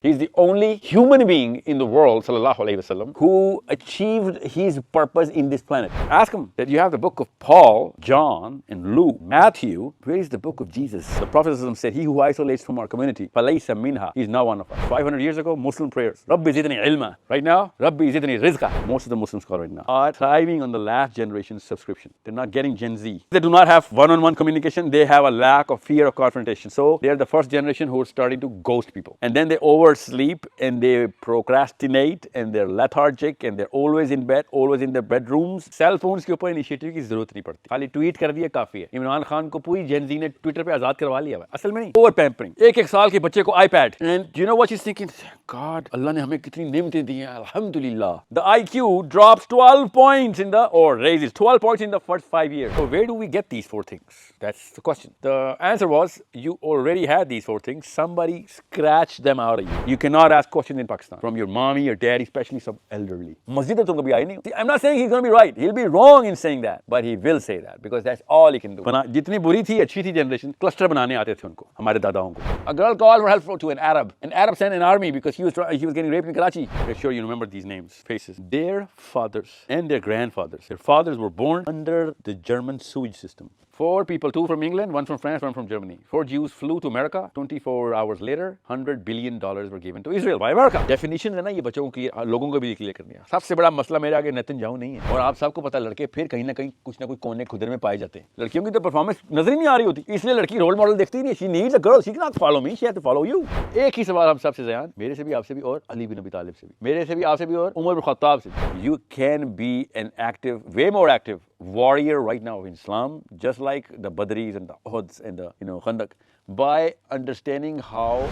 He's the only human being in the world, sallallahu alaihi wasallam, who achieved his purpose in this planet. Ask him that you have the book of Paul, John, and Luke, Matthew. Where is the book of Jesus? The Prophet said, he who isolates from our community, falaysa minha, he's now one of us. 500 years ago, Muslim prayers. Rabbi zidni ilma. Right now, Rabbi zidni rizqa. Most of the Muslims right now are thriving on the last generation subscription. They're not getting Gen Z. They do not have one-on-one communication. They have a lack of fear of confrontation. So they're the first generation who are starting to ghost people. And then they oversleep and they procrastinate and they're lethargic and they're always in bed, always in their bedrooms. Cell phones के ऊपर initiative की जरूरत नहीं पड़ती, खाली tweet कर दिया काफी है। इमरान खान को पूरी जेन जी ने ट्विटर पे आजाद करवा लिया है, असल में नहीं, ओवर पैम्परिंग। एक साल के बच्चे को iPad, and you know what she is thinking, God, Allah ने हमें कितनी नेमतें दी हैं, अल्हम्दुलिल्लाह। The IQ drops 12 points in the, or raises 12 points in the first 5 years. So where do we get these 4 things? That's the question. The answer was, you already had these 4 things. Somebody scratched them out of you. You cannot ask questions in Pakistan from your mommy or daddy, especially some elderly. Masjid to kabhi aaye nahi. See, I'm not saying he's going to be right. He'll be wrong in saying that, but he will say that because that's all he can do. जितनी बुरी थी, अच्छी थी generation, cluster बनाने आते थे उनको, हमारे दादाओं को. A girl called for help to an Arab. An Arab sent an army because he was getting raped in Karachi. I'm sure you remember these names, faces. Their fathers and their grandfathers, their fathers were born under the German sewage system. 4 people, 2 from England, 1 from France, 1 from Germany. 4 Jews flew to America. 24 hours later, $100 billion were given to Israel by America. Definition है ना, ये बच्चों की लोगों को भी clear करनी है। सबसे बड़ा मसला मेरे आगे नेतन्याहू नहीं है, और आप सबको पता है, लड़के फिर कहीं ना कहीं कुछ ना कुछ कोने खुदरे में पाए जाते हैं। लड़कियों की तो परफॉर्मेंस नजर ही नहीं आ रही होती, इसलिए लड़की रोल मॉडल देखती ही नहीं। She needs a girl, she cannot follow me, she has to follow you. एक ही सवाल हम सबसे ज़यान, मेरे से भी, आपसे भी, और अली बिन अबी तालिब से भी, मेरे से भी, आपसे भी, और उमर बिन खत्ताब से भी। You can be an active, way more active warrior right now in Islam, just like the Badris and the Uhuds and the Khandak, by understanding how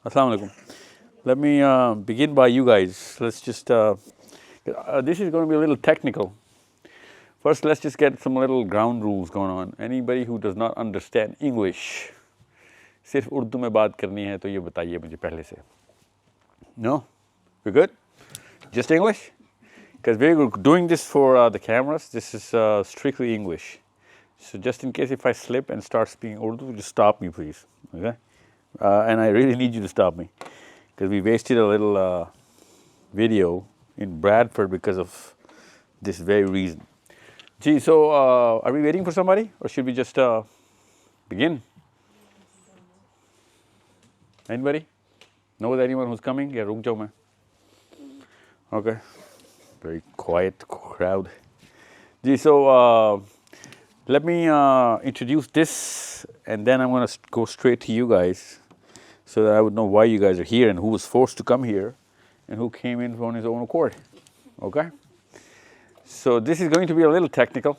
Assalamu alaikum. Let me begin by you guys. Let's just, this is going to be a little technical. First, let's just get some little ground rules going on. Anybody who does not understand English, सिर्फ उर्दू में बात करनी है तो ये बताइए मुझे पहले से. No? We're good? Just English? Because we're doing this for the cameras. This is strictly English. So just in case if I slip and start speaking Urdu, just stop me, please. Okay? And I really need you to stop me, because we wasted a little video in Bradford because of this very reason. Gee, so are we waiting for somebody, or should we just begin? Anybody? Know anyone who's coming? Yeah, ruk jao main. Okay. Very quiet crowd. Gee, so let me introduce this, and then I'm going to go straight to you guys so that I would know why you guys are here and who was forced to come here and who came in on his own accord. Okay? So this is going to be a little technical.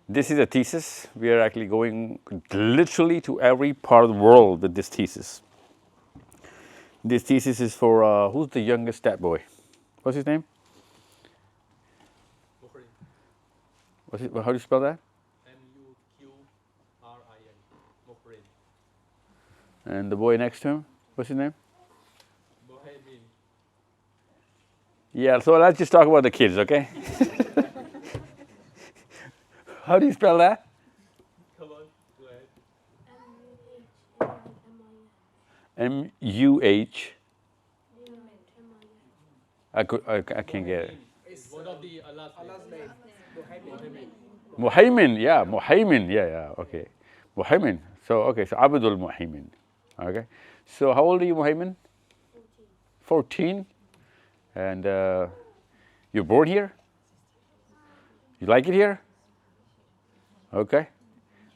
This is a thesis. We are actually going literally to every part of the world with this thesis. This thesis is for, who's the youngest stat boy? What's his name? How do you spell that? And the boy next to him, what's his name? Yeah, so let's just talk about the kids, okay? How do you spell that? Come on, go ahead. M-U-H. I can't get it. It's one of the Allah's name. Muhaymin, yeah, Muhaymin, yeah, okay. Muhaymin, so Abdul Muhaymin. Okay, so how old are you, Muhaymin? 14. And you're born here? You like it here? Okay.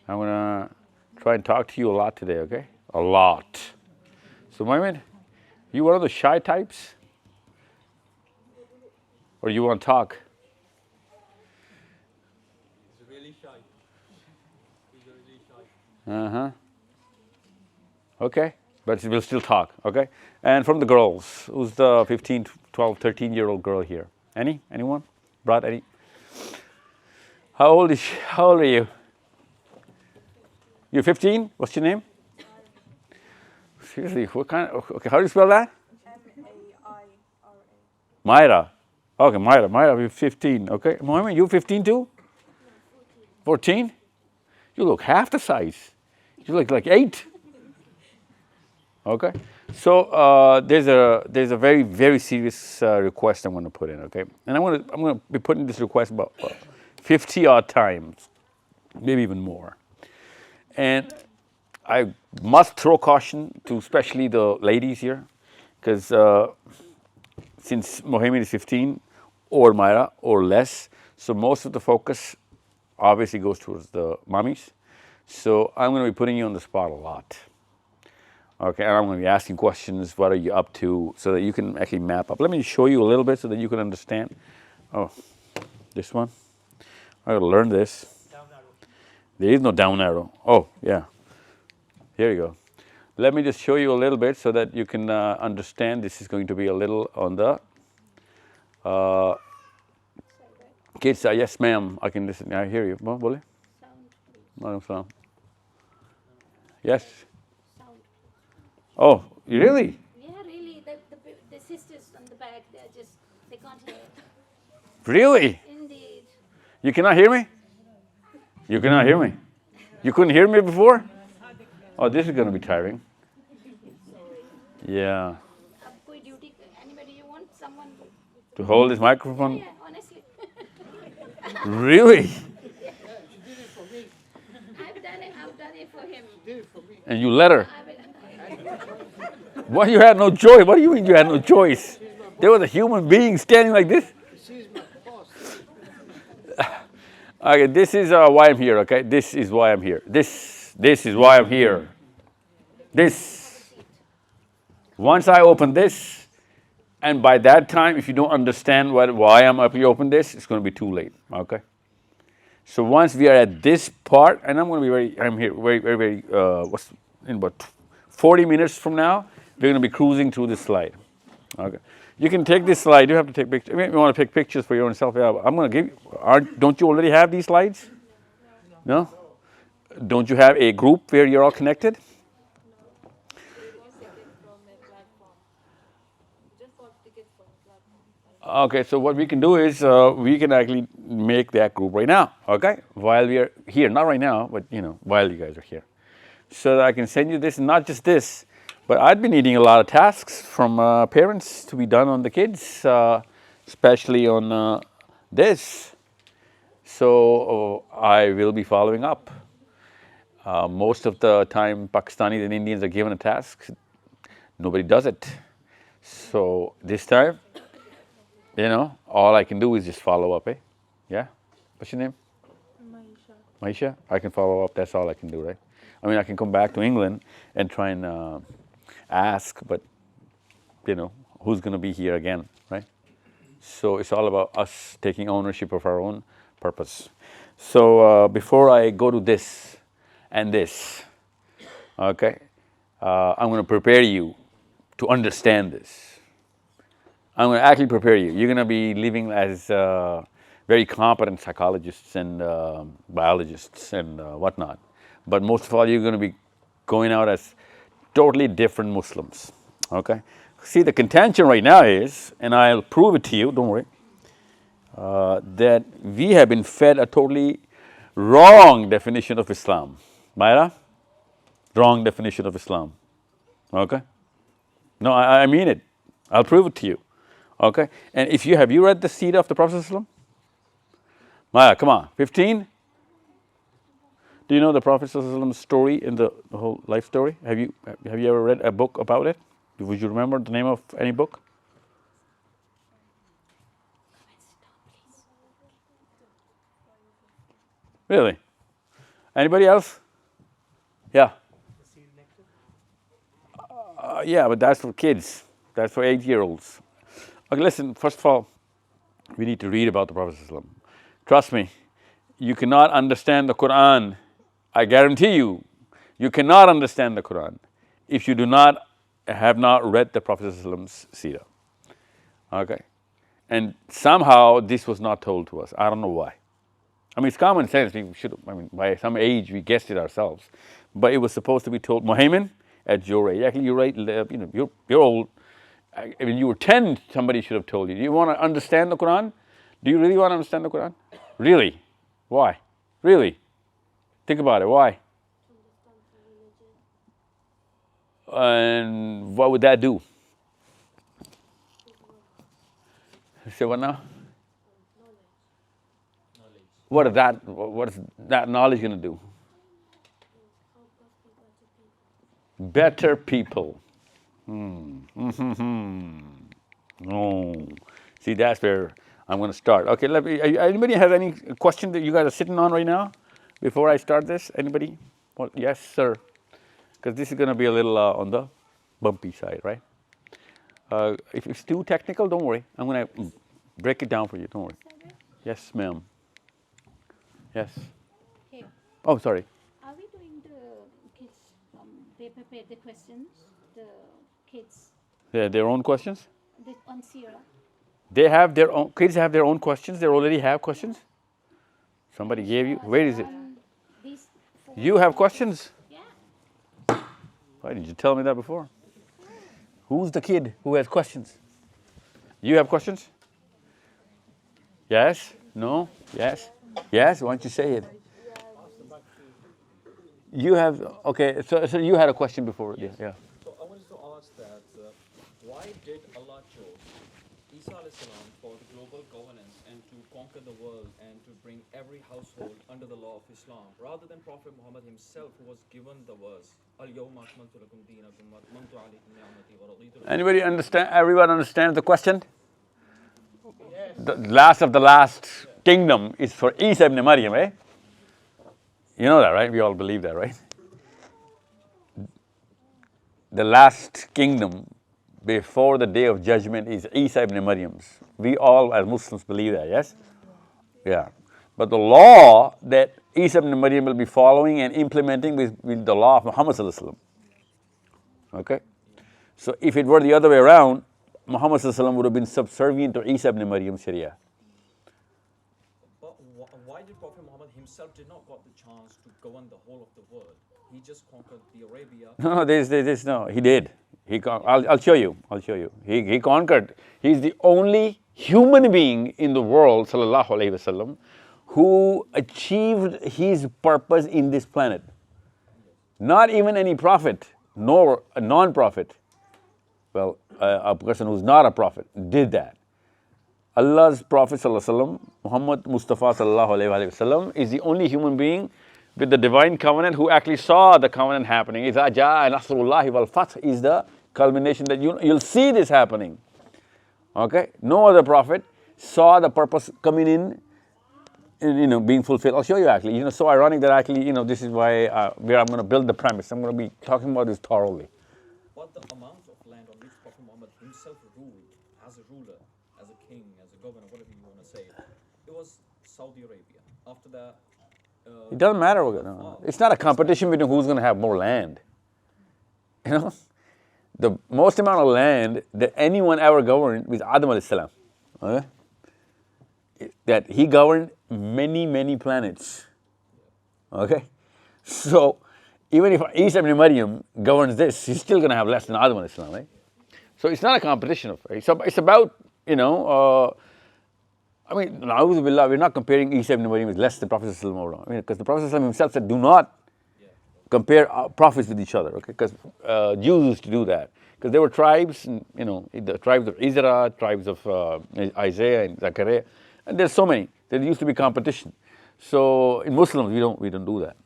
I'm going to try and talk to you a lot today, okay? A lot. So, Muhaymin, you one of the shy types? Or you want to talk? He's really shy. He's really shy. Okay. but we'll still talk, okay? And from the girls, who's the 15, 12, 13-year-old girl here? Anyone? Brought any? How old are you? You're 15? What's your name? Seriously, what kind of, okay, how do you spell that? Maira. Myra. Okay, Myra, you're 15, okay? Mohammed, you 15 too? 14? You look half the size. You look like 8. Okay, so there's a very, very serious request I'm going to put in, okay? And I'm going to be putting this request about 50 odd times, maybe even more. And I must throw caution to especially the ladies here, because since Mohammed is 15 or Myra or less, so most of the focus obviously goes towards the mummies. So I'm going to be putting you on the spot a lot. Okay, and I'm going to be asking questions, what are you up to, so that you can actually map up. Let me show you a little bit so that you can understand. Oh, this one. I got to learn this. Down arrow. There is no down arrow. Oh, yeah. Here you go. Let me just show you a little bit so that you can understand. This is going to be a little on the kids. Yes, ma'am. I can listen. I hear you. Bole? Sound. Yes. Oh, really? Yeah, really. The sisters on the back, they can't hear. Really? Indeed. You cannot hear me? You cannot hear me? You couldn't hear me before? Oh, this is going to be tiring. Yeah. Koi duty, anybody you want? Someone? To hold this microphone? Yeah, honestly. Really? I've done it for him. And you let her? I will. Why you had no choice? What do you mean you had no choice? There was a human being standing like this. Okay, this is why I'm here. Okay, this is why I'm here. This is why I'm here. This. Once I open this, and by that time, if you don't understand why I'm up, you open this, it's going to be too late. Okay. So once we are at this part, and I'm here very, in about 40 minutes from now, we're going to be cruising through this slide. Okay. You can take this slide. You have to take pictures. If you want to take pictures for your own self, yeah, I'm going to give you, don't you already have these slides? No? Don't you have a group where you're all connected? Okay, so what we can do is we can actually make that group right now, okay? While we are here, not right now, but while you guys are here. So that I can send you this, and not just this, but I've been needing a lot of tasks from parents to be done on the kids, especially on this. So I will be following up. Most of the time, Pakistanis and Indians are given a task. Nobody does it. So this time, all I can do is just follow up, eh? Yeah? What's your name? Maisha. I can follow up. That's all I can do, right? I mean, I can come back to England and try and ask, but, who's going to be here again, right? So it's all about us taking ownership of our own purpose. So before I go to this and this, okay, I'm going to prepare you to understand this. I'm going to actually prepare you. You're going to be living as very competent psychologists and biologists and whatnot. But most of all, you're going to be going out as totally different Muslims. Okay? See, the contention right now is, and I'll prove it to you, don't worry, that we have been fed a totally wrong definition of Islam. Myra? Wrong definition of Islam. Okay? No, I mean it. I'll prove it to you. Okay? And have you read the Seerah of the Prophet ﷺ? Maya, come on, 15? Do you know the Prophet ﷺ's story in the whole life story? Have you ever read a book about it? Would you remember the name of any book? Really? Anybody else? Yeah. Yeah, but that's for kids. That's for 8-year-olds. Okay, listen, first of all, we need to read about the Prophet ﷺ. Trust me, you cannot understand the Quran. I guarantee you, you cannot understand the Quran if you have not read the Prophet's Seerah. Okay? And somehow this was not told to us. I don't know why. I mean, it's common sense. We should, by some age, we guessed it ourselves. But it was supposed to be told. Muhammad, at your age, actually, you're right. You're old. When you were 10, somebody should have told you. Do you want to understand the Quran? Do you really want to understand the Quran? Really? Why? Really? Think about it. Why? And what would that do? Say what now? What is that knowledge going to do? Better people. No. See, that's where I'm going to start. Okay, anybody have any question that you guys are sitting on right now before I start this? Anybody? Well, yes, sir. Because this is going to be a little on the bumpy side, right? If it's too technical, don't worry. I'm going to break it down for you. Don't worry. Yes, ma'am. Yes. Here. Oh, sorry. Are we doing the kids? They prepared the questions. The kids. Their own questions. On Seerah. They have their own. Kids have their own questions. They already have questions. Somebody gave you. Where is it? These four. You have questions. Yeah. Why didn't you tell me that before? Who's the kid who has questions? You have questions? Yes? No? Yes? Yes? Why don't you say it? You have, okay, so you had a question before. Yes. Yeah. So I wanted to ask that why did Allah chose Isa alayhi salam for the global governance and to conquer the world and to bring every household under the law of Islam rather than Prophet Muhammad himself, who was given the verse Al-Yawma akmaltu lakum deenakum wa atmamtu alaykum ni'mati wa raditu lakum. Anybody understand? Everyone understands the question? Yes. The last of the last kingdom is for Isa ibn Maryam, eh? You know that, right? We all believe that, right? The last kingdom before the day of judgment is Isa ibn Maryam's. We all as Muslims believe that, yes? Yeah. But the law that Isa ibn Maryam will be following and implementing with the law of Muhammad sallallahu alaihi wasallam. Okay? So if it were the other way around, Muhammad sallallahu alaihi wasallam would have been subservient to Isa ibn Maryam's Sharia. But why did Prophet Muhammad himself did not got the chance to govern the whole of the world? He just conquered the Arabia. No, he did. I'll show you. He conquered. He's the only human being in the world, sallallahu alaihi wasallam, who achieved his purpose in this planet. Not even any prophet, nor a non-prophet. Well, a person who's not a prophet did that. Allah's Prophet sallallahu alaihi wasallam, Muhammad Mustafa sallallahu alaihi wasallam, is the only human being with the divine covenant who actually saw the covenant happening. Iza jaa nasrullahi wal fath is the culmination that you'll see this happening. Okay? No other prophet saw the purpose coming in being fulfilled. I'll show you actually. So ironic that actually, this is why where I'm going to build the premise. I'm going to be talking about this thoroughly. But the amount of land on which Prophet Muhammad himself ruled as a ruler, as a king, as a governor, whatever you want to say, it was Saudi Arabia. After that, it doesn't matter. It's not a competition between who's going to have more land. The most amount of land that anyone ever governed was Adam alayhi salam. Okay? That he governed many, many planets. Okay? So, even if Isa ibn Maryam governs this, he's still going to have less than Adam alayhi salam, right? So it's not a competition of, right? So it's about, na'udhu billah, we're not comparing Isa ibn Maryam with less than Prophet sallallahu alaihi wasallam. Because the Prophet himself said, do not compare prophets with each other, okay? Because Jews used to do that. Because there were tribes, the tribes of Israel, tribes of Isaiah and Zechariah, and there's so many. There used to be competition. So in Muslims, we don't do that.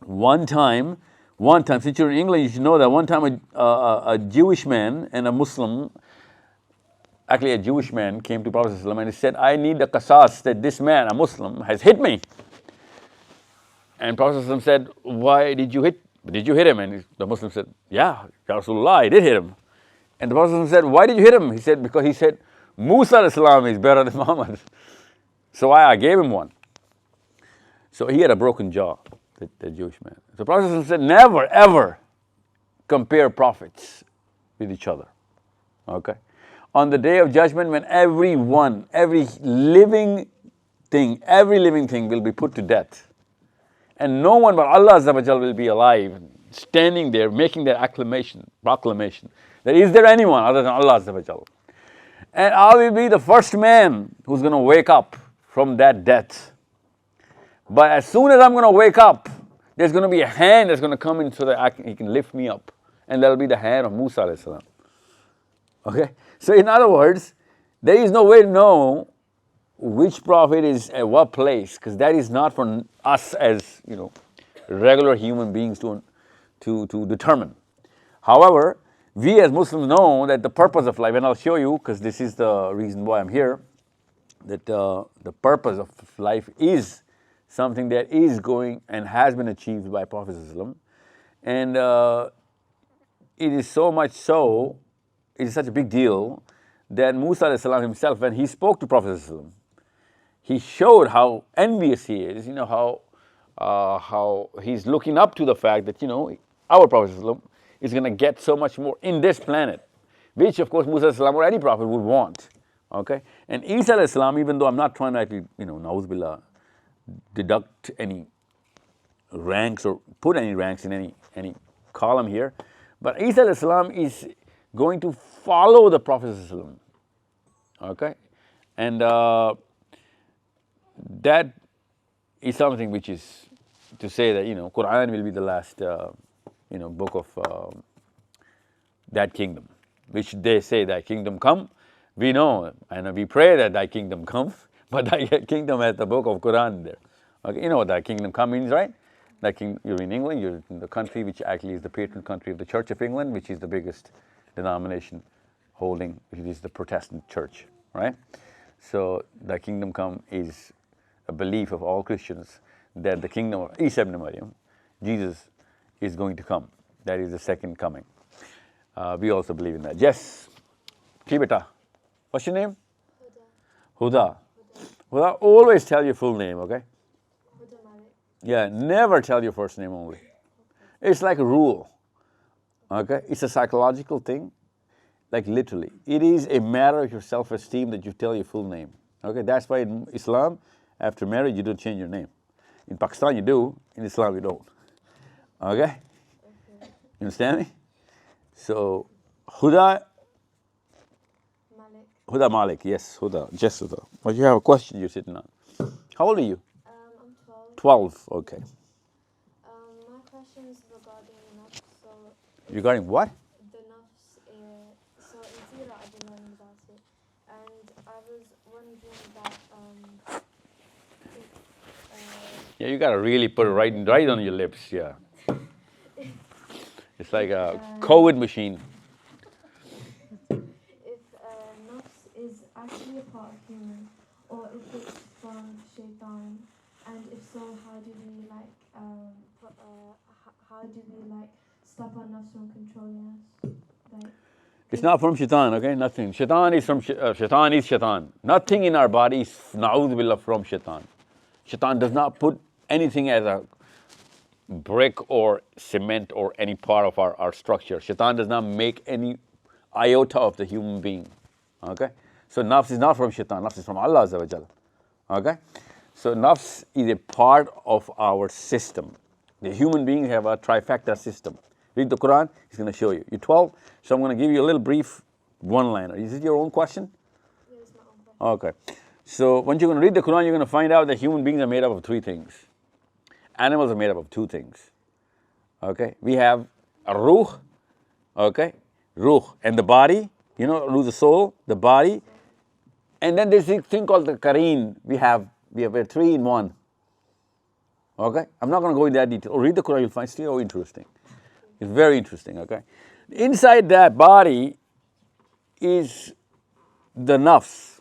One time, since you're in England, you should know that one time a Jewish man and a Muslim, actually a Jewish man came to Prophet ﷺ and he said, I need the qasas that this man, a Muslim, has hit me. And Prophet ﷺ said, why did you hit him? And the Muslim said, yeah, Ya Rasulullah, I did hit him. And the Prophet ﷺ said, why did you hit him? He said, because he said, Musa alayhi salam is better than Muhammad. So I gave him one. So he had a broken jaw, the Jewish man. So Prophet ﷺ said, never, ever compare prophets with each other. Okay? On the day of judgment, when everyone, every living thing will be put to death. And no one but Allah Azza wa Jal will be alive, standing there, making that proclamation, that is there anyone other than Allah Azza wa Jal? And I will be the first man who's going to wake up from that death. But as soon as I'm going to wake up, there's going to be a hand that's going to come in so that he can lift me up. And that'll be the hand of Musa alayhi salam. Okay? So in other words, there is no way to know which prophet is at what place, because that is not for us as, regular human beings to determine. However, we as Muslims know that the purpose of life, and I'll show you, because this is the reason why I'm here, that the purpose of life is something that is going and has been achieved by Prophet ﷺ. And it is so much so, it is such a big deal, that Musa ﷺ himself, when he spoke to Prophet ﷺ, he showed how envious he is, how he's looking up to the fact that, our Prophet ﷺ is going to get so much more in this planet, which of course Musa ﷺ or any prophet would want. Okay? And Isa ﷺ, even though I'm not trying to actually, na'udhu billah, deduct any ranks or put any ranks in any column here, but Isa ﷺ is going to follow the Prophet ﷺ. Okay? And that is something which is to say that, Quran will be the last, book of that kingdom, which they say thy kingdom come. We know and we pray that thy kingdom comes, but thy kingdom has the book of Quran there. Okay, you know what thy kingdom come means, right? You're in England, you're in the country which actually is the patron country of the Church of England, which is the biggest denomination holding, which is the Protestant church, right? So thy kingdom come is a belief of all Christians that the kingdom of Isa ibn Maryam, Jesus, is going to come. That is the second coming. We also believe in that. Yes. Kibeta. What's your name? Huda. Huda, always tell your full name, okay? Yeah, never tell your first name only. It's like a rule, okay? It's a psychological thing, like literally. It is a matter of your self-esteem that you tell your full name, okay? That's why in Islam, after marriage, you don't change your name. In Pakistan, you do. In Islam, you don't. Okay? You understand me? So, Huda Malik, yes, Huda, just Huda. But you have a question you're sitting on. How old are you? I'm 12. 12, okay. My question is regarding nafs. So Regarding what? the nafs. So in Seerah, I've been learning about it, and I was wondering that Yeah, you gotta really put it right on your lips, yeah. It's like a COVID machine. if nafs is actually a part of human, or if it's from shaitan, and if so, how do we stop our nafs from controlling us? It's not from shaitan, okay? Nothing. Shaitan is from shaitan is shaitan. Nothing in our body is na'udhu billah from shaitan. Shaitan does not put anything as a brick or cement or any part of our structure. Shaitan does not make any iota of the human being. Okay? So nafs is not from shaitan, nafs is from Allah Azza wa Jal. Okay? So nafs is a part of our system. The human beings have a trifecta system. Read the Quran, it's going to show you. You're 12, so I'm going to give you a little brief one-liner. Is it your own question? Yes, my own question. Okay. So once you're going to read the Quran, you're going to find out that human beings are made up of three things. Animals are made up of two things. Okay? We have a ruh, okay? Ruh, and the body, ruh, the soul, the body. And then there's this thing called the kareen. We have a three in one. Okay? I'm not going to go into that detail. Read the Quran, you'll find it's so interesting. It's very interesting, okay? Inside that body is the nafs.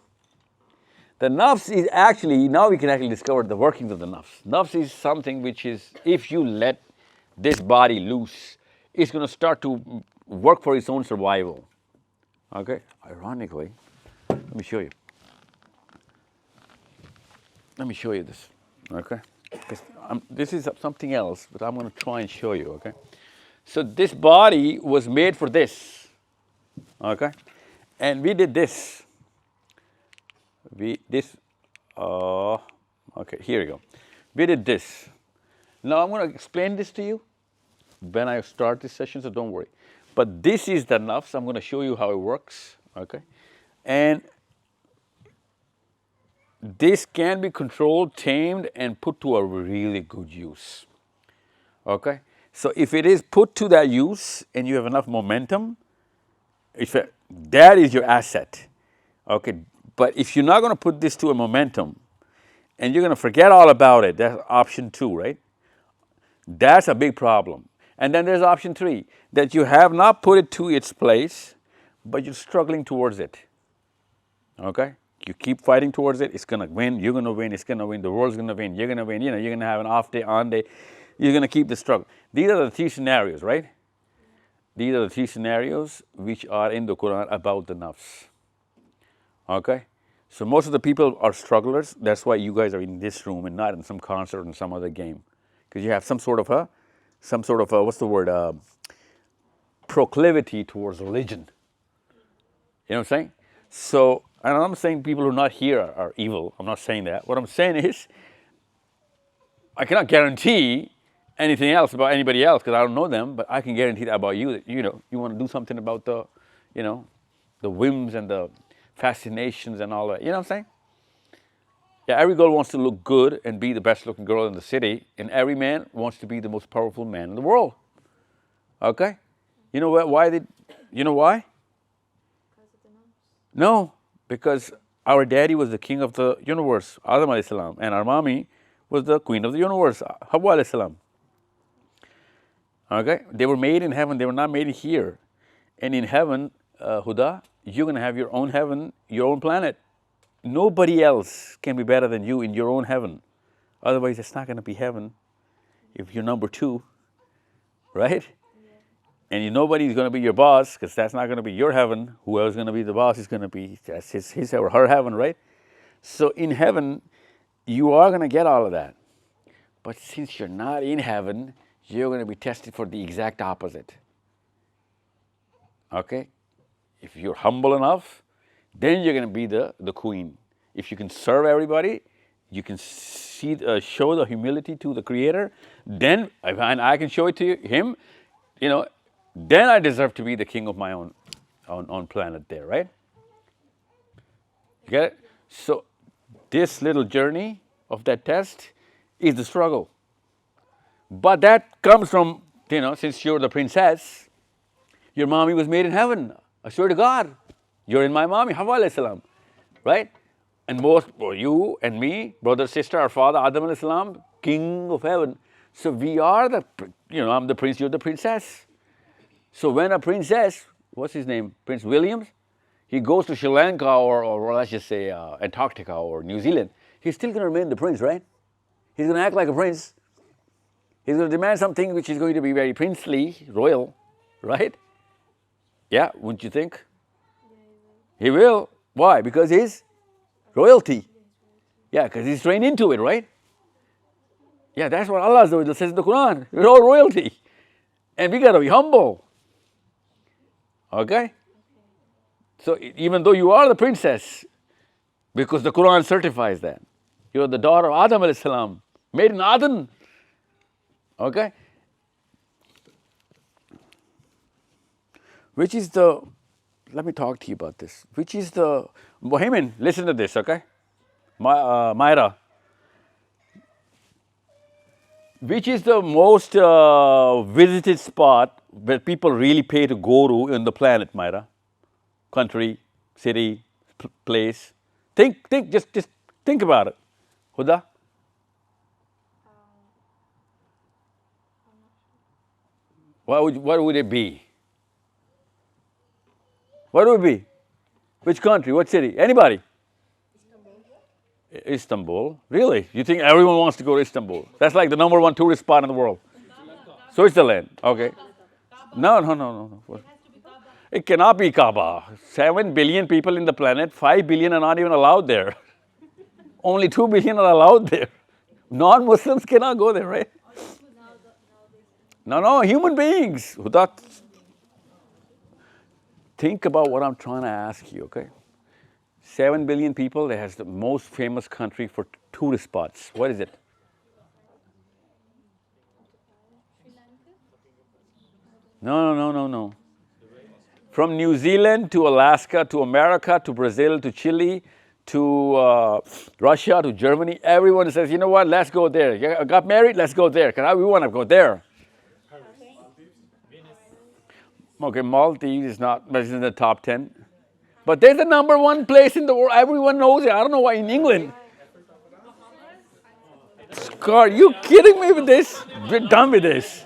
The nafs is actually, now we can actually discover the workings of the nafs. Nafs is something which is, if you let this body loose, it's going to start to work for its own survival. Okay? Ironically, let me show you. Let me show you this, okay? This is something else, but I'm going to try and show you, okay? So this body was made for this. Okay? And we did this. Okay, here we go. We did this. Now I'm going to explain this to you when I start this session, so don't worry. But this is the nafs. I'm going to show you how it works. Okay? And this can be controlled, tamed, and put to a really good use. Okay? So if it is put to that use and you have enough momentum, that is your asset. Okay? But if you're not going to put this to a momentum and you're going to forget all about it, that's option 2, right? That's a big problem. And then there's option 3, that you have not put it to its place, but you're struggling towards it. Okay? You keep fighting towards it, it's going to win, you're going to win, it's going to win, the world's going to win, you're going to win, you're going to have an off day, on day, you're going to keep the struggle. These are the 3 scenarios, right? These are the 3 scenarios which are in the Quran about the nafs. Okay? So most of the people are strugglers, that's why you guys are in this room and not in some concert and some other game. Because you have some sort of a, what's the word, proclivity towards religion. You know what I'm saying? So, and I'm saying people who are not here are evil. I'm not saying that. What I'm saying is, I cannot guarantee anything else about anybody else because I don't know them, but I can guarantee that about you, that you want to do something about the, the whims and the fascinations and all that. You know what I'm saying? Yeah, every girl wants to look good and be the best looking girl in the city, and every man wants to be the most powerful man in the world. Okay? You know why? You know why? No, because our daddy was the king of the universe, Adam alayhi salam, and our mommy was the queen of the universe, Hawwa alayhi salam. Okay? They were made in heaven, they were not made here. And in heaven, Huda, you're going to have your own heaven, your own planet. Nobody else can be better than you in your own heaven. Otherwise, it's not going to be heaven if you're number 2, right? And nobody's going to be your boss because that's not going to be your heaven. Whoever's going to be the boss is going to be, that's his or her heaven, right? So in heaven, you are going to get all of that. But since you're not in heaven, you're going to be tested for the exact opposite. Okay? If you're humble enough, then you're going to be the queen. If you can serve everybody, you can show the humility to the Creator, then, and I can show it to him, then I deserve to be the king of my own planet there, right? You get it? So this little journey of that test is the struggle. But that comes from, since you're the princess, your mommy was made in heaven. I swear to God, you're in my mommy, Hawwa alayhi salam, right? And you and me, brother, sister, our father, Adam alayhi salam, king of heaven. So we are I'm the prince, you're the princess. So when a princess, what's his name, Prince Williams, he goes to Sri Lanka or let's just say Antarctica or New Zealand, he's still going to remain the prince, right? He's going to act like a prince. He's going to demand something which is going to be very princely, royal, right? Yeah, wouldn't you think? He will. Why? Because he's royalty. Yeah, because he's trained into it, right? Yeah, that's what Allah says in the Quran. We're all royalty. And we got to be humble. Okay? So even though you are the princess, because the Quran certifies that, you're the daughter of Adam alayhi salam, made in Adam. Okay? Let me talk to you about this. Bohemian, listen to this, okay? Myra. Which is the most visited spot where people really pay to go to in the planet, Myra? Country, city, place. Just think about it. Huda? What would it be? What would it be? Which country? What city? Anybody? Istanbul. Really? You think everyone wants to go to Istanbul? That's like the number 1 tourist spot in the world. Switzerland. Okay. No. It cannot be Kaaba. 7 billion people in the planet, 5 billion are not even allowed there. Only 2 billion are allowed there. Non-Muslims cannot go there, right? No, human beings. Huda, think about what I'm trying to ask you, okay? 7 billion people, that has the most famous country for tourist spots. What is it? No. From New Zealand to Alaska to America to Brazil to Chile to Russia to Germany, everyone says, you know what, let's go there. You got married, let's go there, because we want to go there. Okay, Maldives is not, but it's in the top 10. But there's the number one place in the world. Everyone knows it. I don't know why in England. God, you kidding me with this? We're done with this.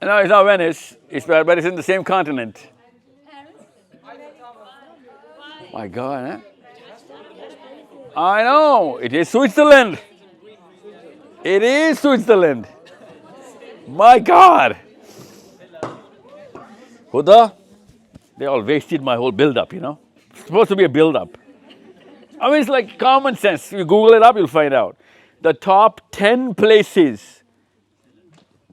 No, it's not Venice. But it's in the same continent. My God, huh? I know. It is Switzerland. It is Switzerland. My God. Huda, they all wasted my whole build-up, you know. It's supposed to be a build-up. I mean, it's like common sense. You Google it up, you'll find out. The top 10 places,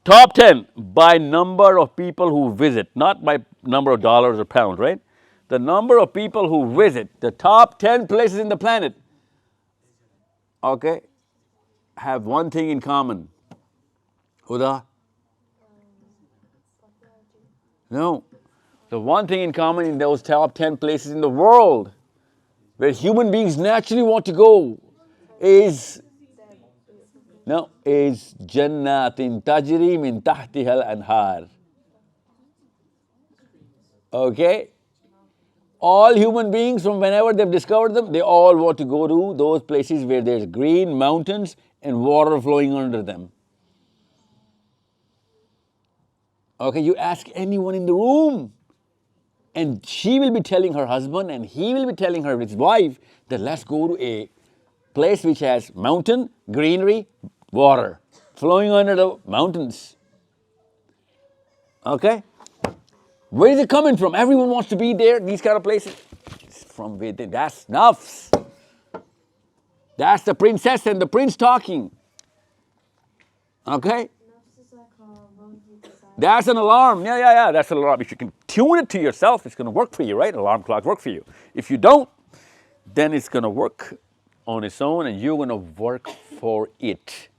top 10 by number of people who visit, not by number of dollars or pounds, right? The number of people who visit, the top 10 places in the planet, okay, have one thing in common. Huda? No. The one thing in common in those top 10 places in the world where human beings naturally want to go is Jannatin Tajri min tahtiha al-anhar. Okay? All human beings, from whenever they've discovered them, they all want to go to those places where there's green mountains and water flowing under them. Okay, you ask anyone in the room, and she will be telling her husband and he will be telling his wife that let's go to a place which has mountain, greenery, water flowing under the mountains. Okay? Where is it coming from? Everyone wants to be there, these kind of places. It's from within. That's nafs. That's the princess and the prince talking. Okay? That's an alarm. Yeah. That's an alarm. If you can tune it to yourself, it's going to work for you, right? Alarm clocks work for you. If you don't, then it's going to work on its own and you're going to work for it.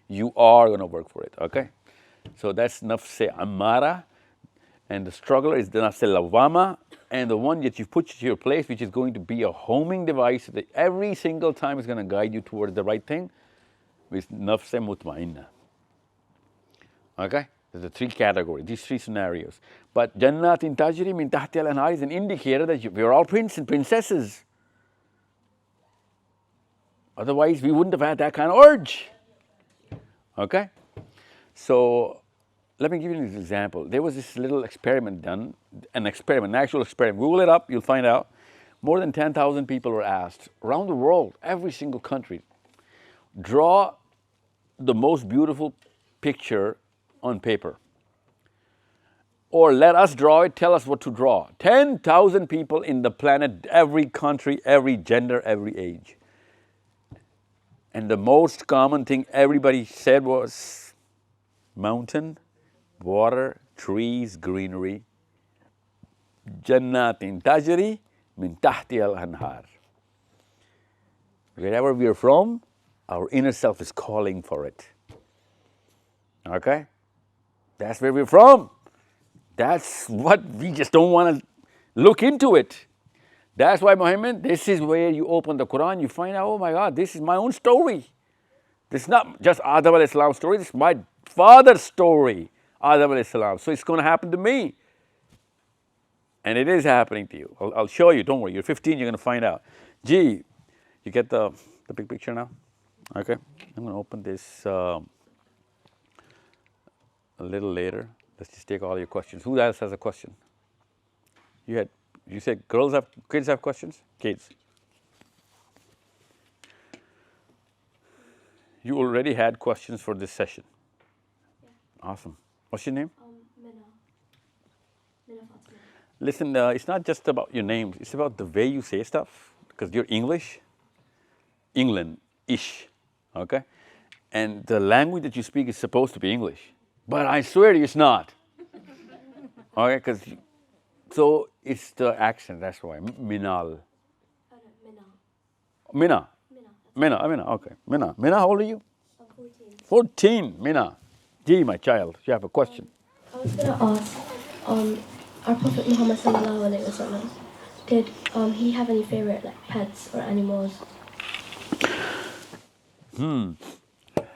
You are going to work for it, okay? So that's nafs ammara. And the struggler is the nafs lawwama. And the one that you've put to your place, which is going to be a homing device that every single time is going to guide you towards the right thing, is nafs mutmainna. Okay? There's the three categories, these three scenarios. But Jannatin Tajri min tahtiha al-anhar is an indicator that we're all princes and princesses. Otherwise, we wouldn't have had that kind of urge. Okay? So, let me give you an example. There was this little experiment done, an actual experiment. Google it up, you'll find out. More than 10,000 people were asked around the world, every single country, draw the most beautiful picture on paper. Or let us draw it, tell us what to draw. 10,000 people in the planet, every country, every gender, every age. And the most common thing everybody said was mountain, water, trees, greenery. Jannatin tajri min tahti al-anhar. Wherever we are from, our inner self is calling for it. Okay? That's where we're from. That's what we just don't want to look into it. That's why, Muhammad, this is where you open the Quran, you find out, oh my God, this is my own story. This is not just Adam alayhi salam's story, this is my father's story, Adam alayhi salam. So it's going to happen to me. And it is happening to you. I'll show you, don't worry. You're 15, you're going to find out. Gee, you get the big picture now? Okay. I'm going to open this a little later. Let's just take all your questions. Who else has a question? You said kids have questions? Kids. You already had questions for this session. Yeah. Awesome. What's your name? Minna Fatima. Listen, it's not just about your name. It's about the way you say stuff. Because you're English England-ish, okay? And the language that you speak is supposed to be English, but I swear to you it's not. Okay, because so it's the accent. That's why Minal. Oh no, Minna. Mina. Minna. Mina. Okay. Mina, how old are you? I'm 14. 14. Mina. Gee, my child, you have a question. I was going to ask, our Prophet Muhammad sallallahu alaihi wasallam, did he have any favorite like pets or animals?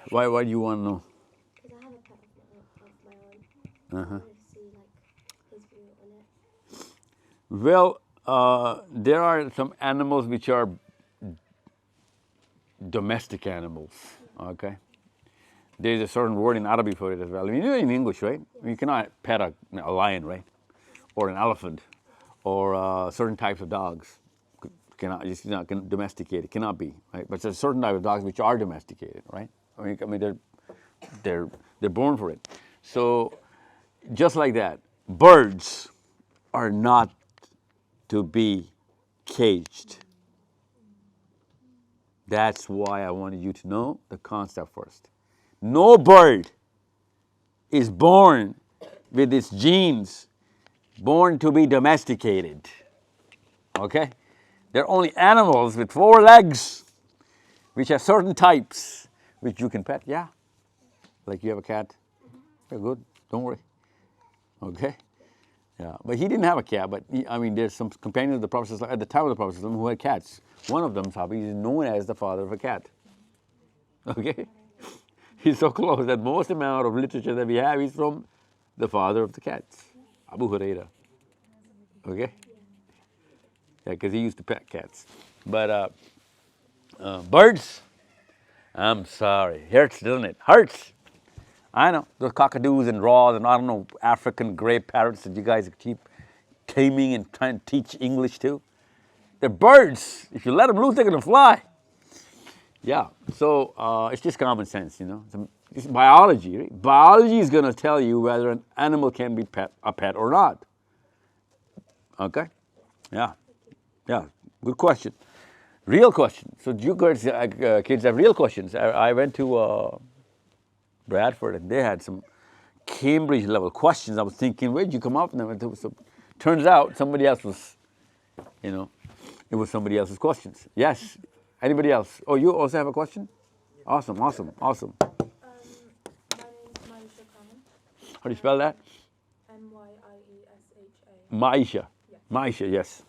Why do you want to know? Because I have a pet of my own. I wanted to see like his view on it. Well, there are some animals which are domestic animals, okay? There's a certain word in Arabic for it as well. I mean, in English, right? You cannot pet a lion, right? Or an elephant, or certain types of dogs. It's not domesticated. Cannot be, right? But there's certain type of dogs which are domesticated, right? I mean, they're born for it. So, just like that, birds are not to be caged. That's why I wanted you to know the concept first. No bird is born with its genes, born to be domesticated. Okay? They're only animals with 4 legs, which have certain types, which you can pet. Yeah. Like you have a cat. They're good. Don't worry. Okay? Yeah. But he didn't have a cat, but there's some companions of the Prophet at the time of the Prophet who had cats. One of them, Sahabi, is known as the father of a cat. Okay? He's so close that most amount of literature that we have is from the father of the cats, Abu Huraira. Okay? Yeah, because he used to pet cats. But birds, I'm sorry, hurts, doesn't it? Hurts. I know, those cockadoos and raws and I don't know, African gray parrots that you guys keep taming and trying to teach English to. They're birds. If you let them loose, they're going to fly. Yeah, so it's just common sense, you know. It's biology. Right? Biology is going to tell you whether an animal can be a pet or not. Okay? Yeah. Yeah, good question. Real question. So you guys, kids have real questions. I went to Bradford and they had some Cambridge level questions. I was thinking, where'd you come up with them? So, turns out somebody else was, it was somebody else's questions. Yes. Anybody else? Oh, you also have a question? Awesome. My name's Maisha Khan. How do you spell that? Myiesha. Maisha. Yeah. Maisha, yes.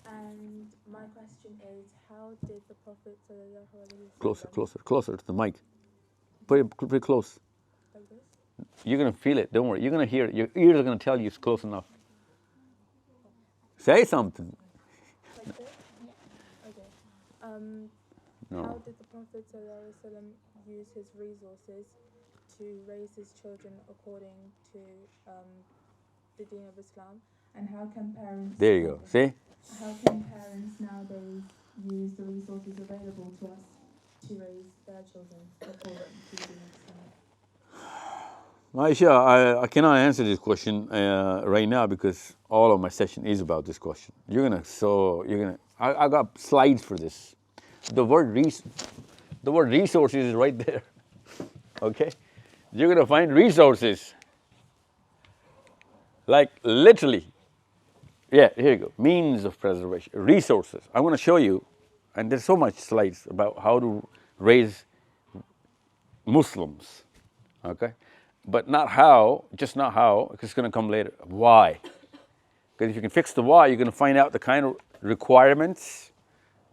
And my question is, how did the Prophet sallallahu alaihi wasallam Closer to the mic. Put it pretty close. like this? You're going to feel it. Don't worry. You're going to hear it. Your ears are going to tell you it's close enough. Say something. Like this? Okay. No. How did the Prophet ﷺ use his resources to raise his children according to the Deen of Islam? And how can parents? There you go. See? How can parents nowadays use the resources available to us to raise their children according to the Deen of Islam? Maisha, I cannot answer this question right now because all of my session is about this question. I got slides for this. The word resources is right there. Okay? You're going to find resources. Like literally. Yeah, here you go. Means of preservation. Resources. I'm going to show you, and there's so much slides about how to raise Muslims. Okay? But not how, just not how, because it's going to come later. Why? Because if you can fix the why, you're going to find out the kind of requirements,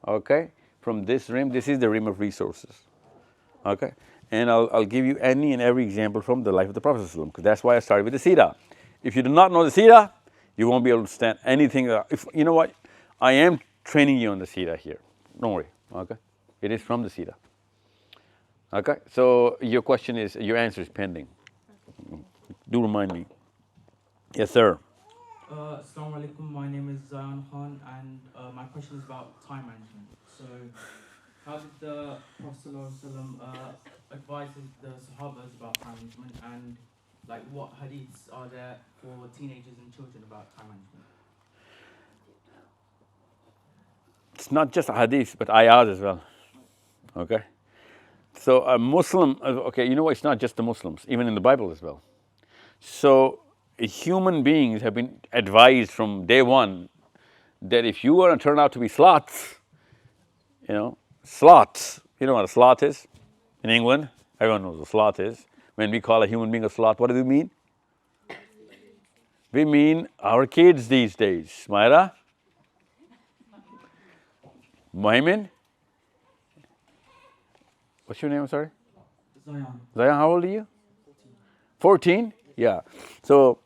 okay, from this rim. This is the rim of resources, okay? And I'll give you any and every example from the life of the Prophet ﷺ, because that's why I started with the Seerah. If you do not know the Seerah, you won't be able to understand anything. You know what? I am training you on the Seerah here. Don't worry, okay? It is from the Seerah. Okay, so your answer is pending. Do remind me. Yes, sir. Assalamu alaikum, my name is Zion Khan and my question is about time management. So, how did the Prophet ﷺ advise the Sahabas about time management and what hadiths are there for teenagers and children about time management? It's not just hadith, but ayahs as well. Okay? So a Muslim, okay, you know what? It's not just the Muslims, even in the Bible as well. So human beings have been advised from day one that if you want to turn out to be sloths, sloths, you know what a sloth is? In England, everyone knows what a sloth is. When we call a human being a sloth, what do we mean? We mean our kids these days. Myra? Mohammed? What's your name, sorry? Zion. Zion, how old are you? 14? Yeah. So,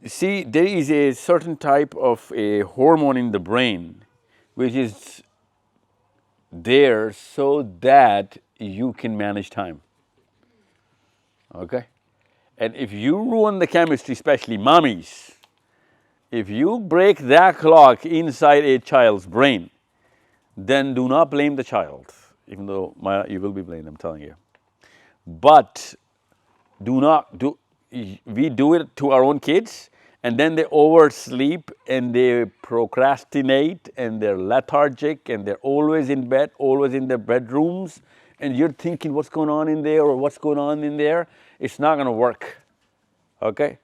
see, there is a certain type of a hormone in the brain which is there so that you can manage time. Okay? And if you ruin the chemistry, especially mommies, if you break that clock inside a child's brain, then do not blame the child, even though you will be blamed, I'm telling you. But we do it to our own kids, and then they oversleep and they procrastinate and they're lethargic and they're always in bed, always in their bedrooms, and you're thinking what's going on in there or what's going on in there. It's not going to work. Okay?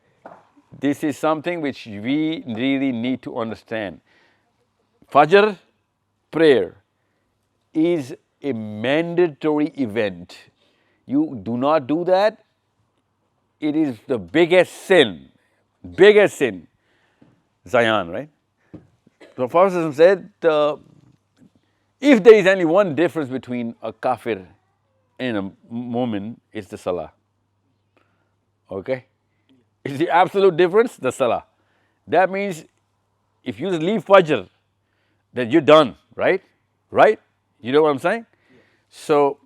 This is something which we really need to understand. Fajr prayer is a mandatory event. You do not do that, it is the biggest sin. Biggest sin. Zion, right? So Prophet said, if there is only one difference between a kafir and a mu'min, it's the salah. Okay? It's the absolute difference, the salah. That means if you leave Fajr, then you're done, right? Right? You know what I'm saying? Yeah. So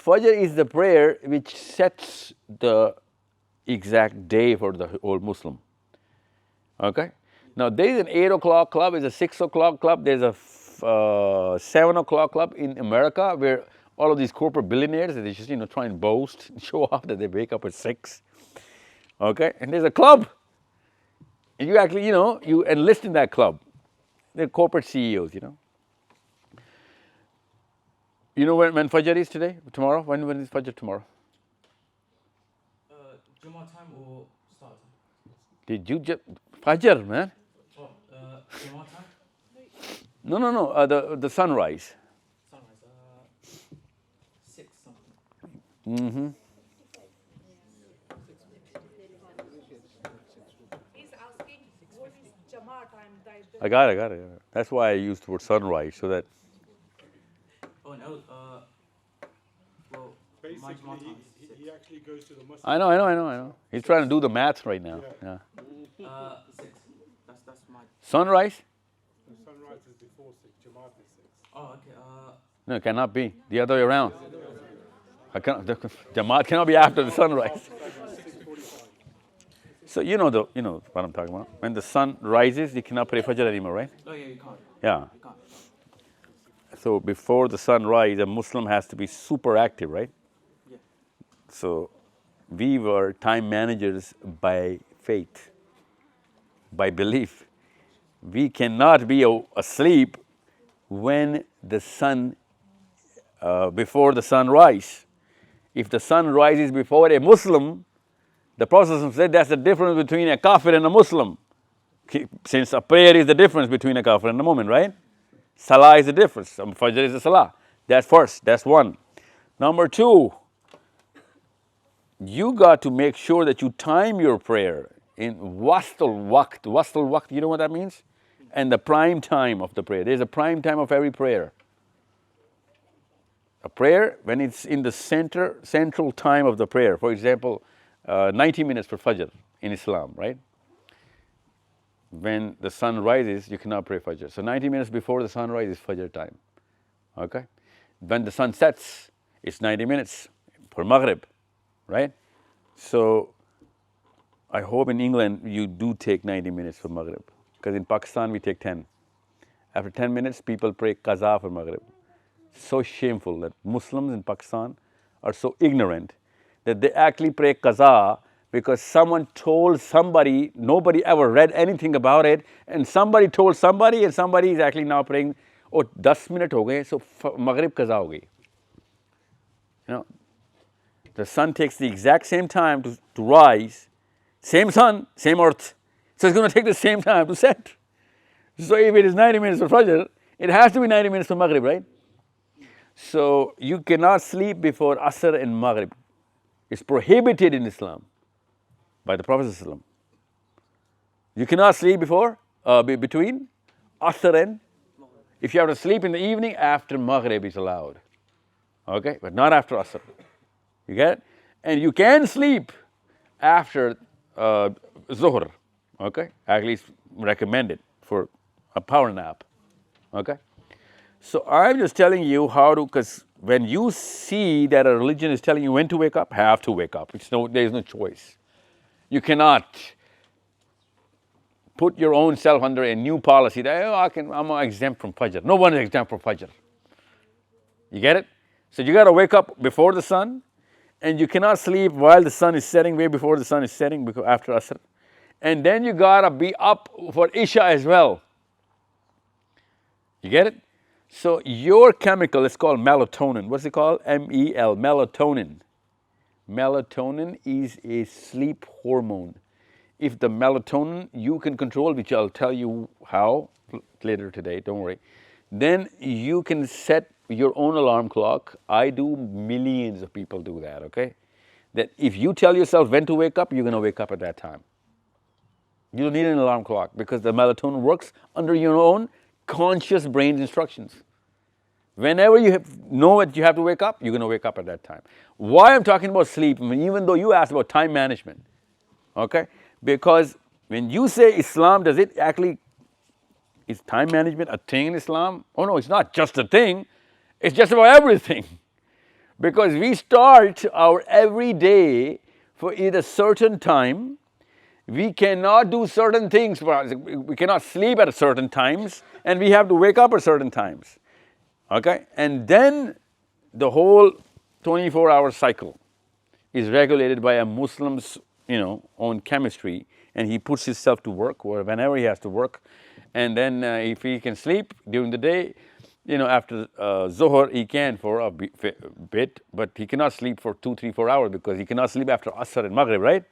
Fajr is the prayer which sets the exact day for the whole Muslim. Okay? Now there is an 8 o'clock club, there's a 6 o'clock club, there's a 7 o'clock club in America where all of these corporate billionaires, they just try and boast and show off that they wake up at 6. Okay? And there's a club. And you actually, you enlist in that club. They're corporate CEOs, You know when Fajr is today? Tomorrow? When is Fajr tomorrow? Jummah time or start time? Did you just Fajr, man? Oh, Jummah time? No. The sunrise. Sunrise. 6 something. Mm-hmm. He's asking what is Jummah time? I got it. That's why I used the word sunrise, so that. Oh, no. Well, basically, he actually goes to the Muslim. I know. He's trying to do the math right now. Yeah. 6. That's my. Sunrise? Sunrise is before 6. Jamaat is 6. Oh, okay. No, it cannot be. The other way around. Jamaat cannot be after the sunrise. So you know what I'm talking about. When the sun rises, you cannot pray Fajr anymore, right? Oh, yeah, you can't. Yeah. You can't. So before the sunrise, a Muslim has to be super active, right? Yeah. So we were time managers by faith, by belief. We cannot be asleep when the sun, before the sunrise. If the sun rises before a Muslim, the Prophet said that's the difference between a kafir and a Muslim. Since a prayer is the difference between a kafir and a mu'min, right? Salah is the difference. Fajr is the salah. That's first. That's one. Number 2, you got to make sure that you time your prayer in wastul waqt. Wastul waqt, you know what that means? And the prime time of the prayer. There's a prime time of every prayer. A prayer, when it's in the central time of the prayer, for example, 90 minutes for Fajr in Islam, right? When the sun rises, you cannot pray Fajr. So 90 minutes before the sunrise is Fajr time. Okay? When the sun sets, it's 90 minutes for Maghrib, right? So I hope in England you do take 90 minutes for Maghrib. Because in Pakistan we take 10. After 10 minutes, people pray Qaza for Maghrib. So shameful that Muslims in Pakistan are so ignorant that they actually pray Qaza because someone told somebody, nobody ever read anything about it, and somebody told somebody, and somebody is actually now praying oh 10 minute ho gaye, so Maghrib qaza ho gayi. You know, the sun takes the exact same time to rise, same sun, same earth. So it's going to take the same time to set. So if it is 90 minutes for Fajr, it has to be 90 minutes for Maghrib, right? So you cannot sleep before Asr and Maghrib. It's prohibited in Islam by the Prophet ﷺ. You cannot sleep before, between Asr and, if you have to sleep in the evening, after Maghrib is allowed. Okay, but not after Asr. You get it? And you can sleep after Zuhr. Okay, at least recommended for a power nap. Okay, so I'm just telling you how to, because when you see that a religion is telling you when to wake up, have to wake up. There is no choice. You cannot put your own self under a new policy that I'm exempt from Fajr. No one is exempt from Fajr. You get it? So you got to wake up before the sun, and you cannot sleep while the sun is setting, way before the sun is setting, because after Asr. And then you got to be up for Isha as well. You get it? So your chemical is called melatonin. What's it called? MEL, melatonin. Melatonin is a sleep hormone. If the melatonin you can control, which I'll tell you how later today, don't worry, then you can set your own alarm clock. I do, millions of people do that, okay? That if you tell yourself when to wake up, you're going to wake up at that time. You don't need an alarm clock because the melatonin works under your own conscious brain's instructions. Whenever you know that you have to wake up, you're going to wake up at that time. Why I'm talking about sleep, even though you asked about time management, okay? Because when you say Islam, does it actually, is time management a thing in Islam? Oh no, it's not just a thing. It's just about everything. Because we start our every day for either certain time. We cannot do certain things. We cannot sleep at certain times, and we have to wake up at certain times. Okay? And then the whole 24-hour cycle is regulated by a Muslim's, own chemistry, and he puts himself to work whenever he has to work. And then if he can sleep during the day, after Zohar, he can for a bit, but he cannot sleep for 2, 3, 4 hours because he cannot sleep after Asr and Maghrib, right?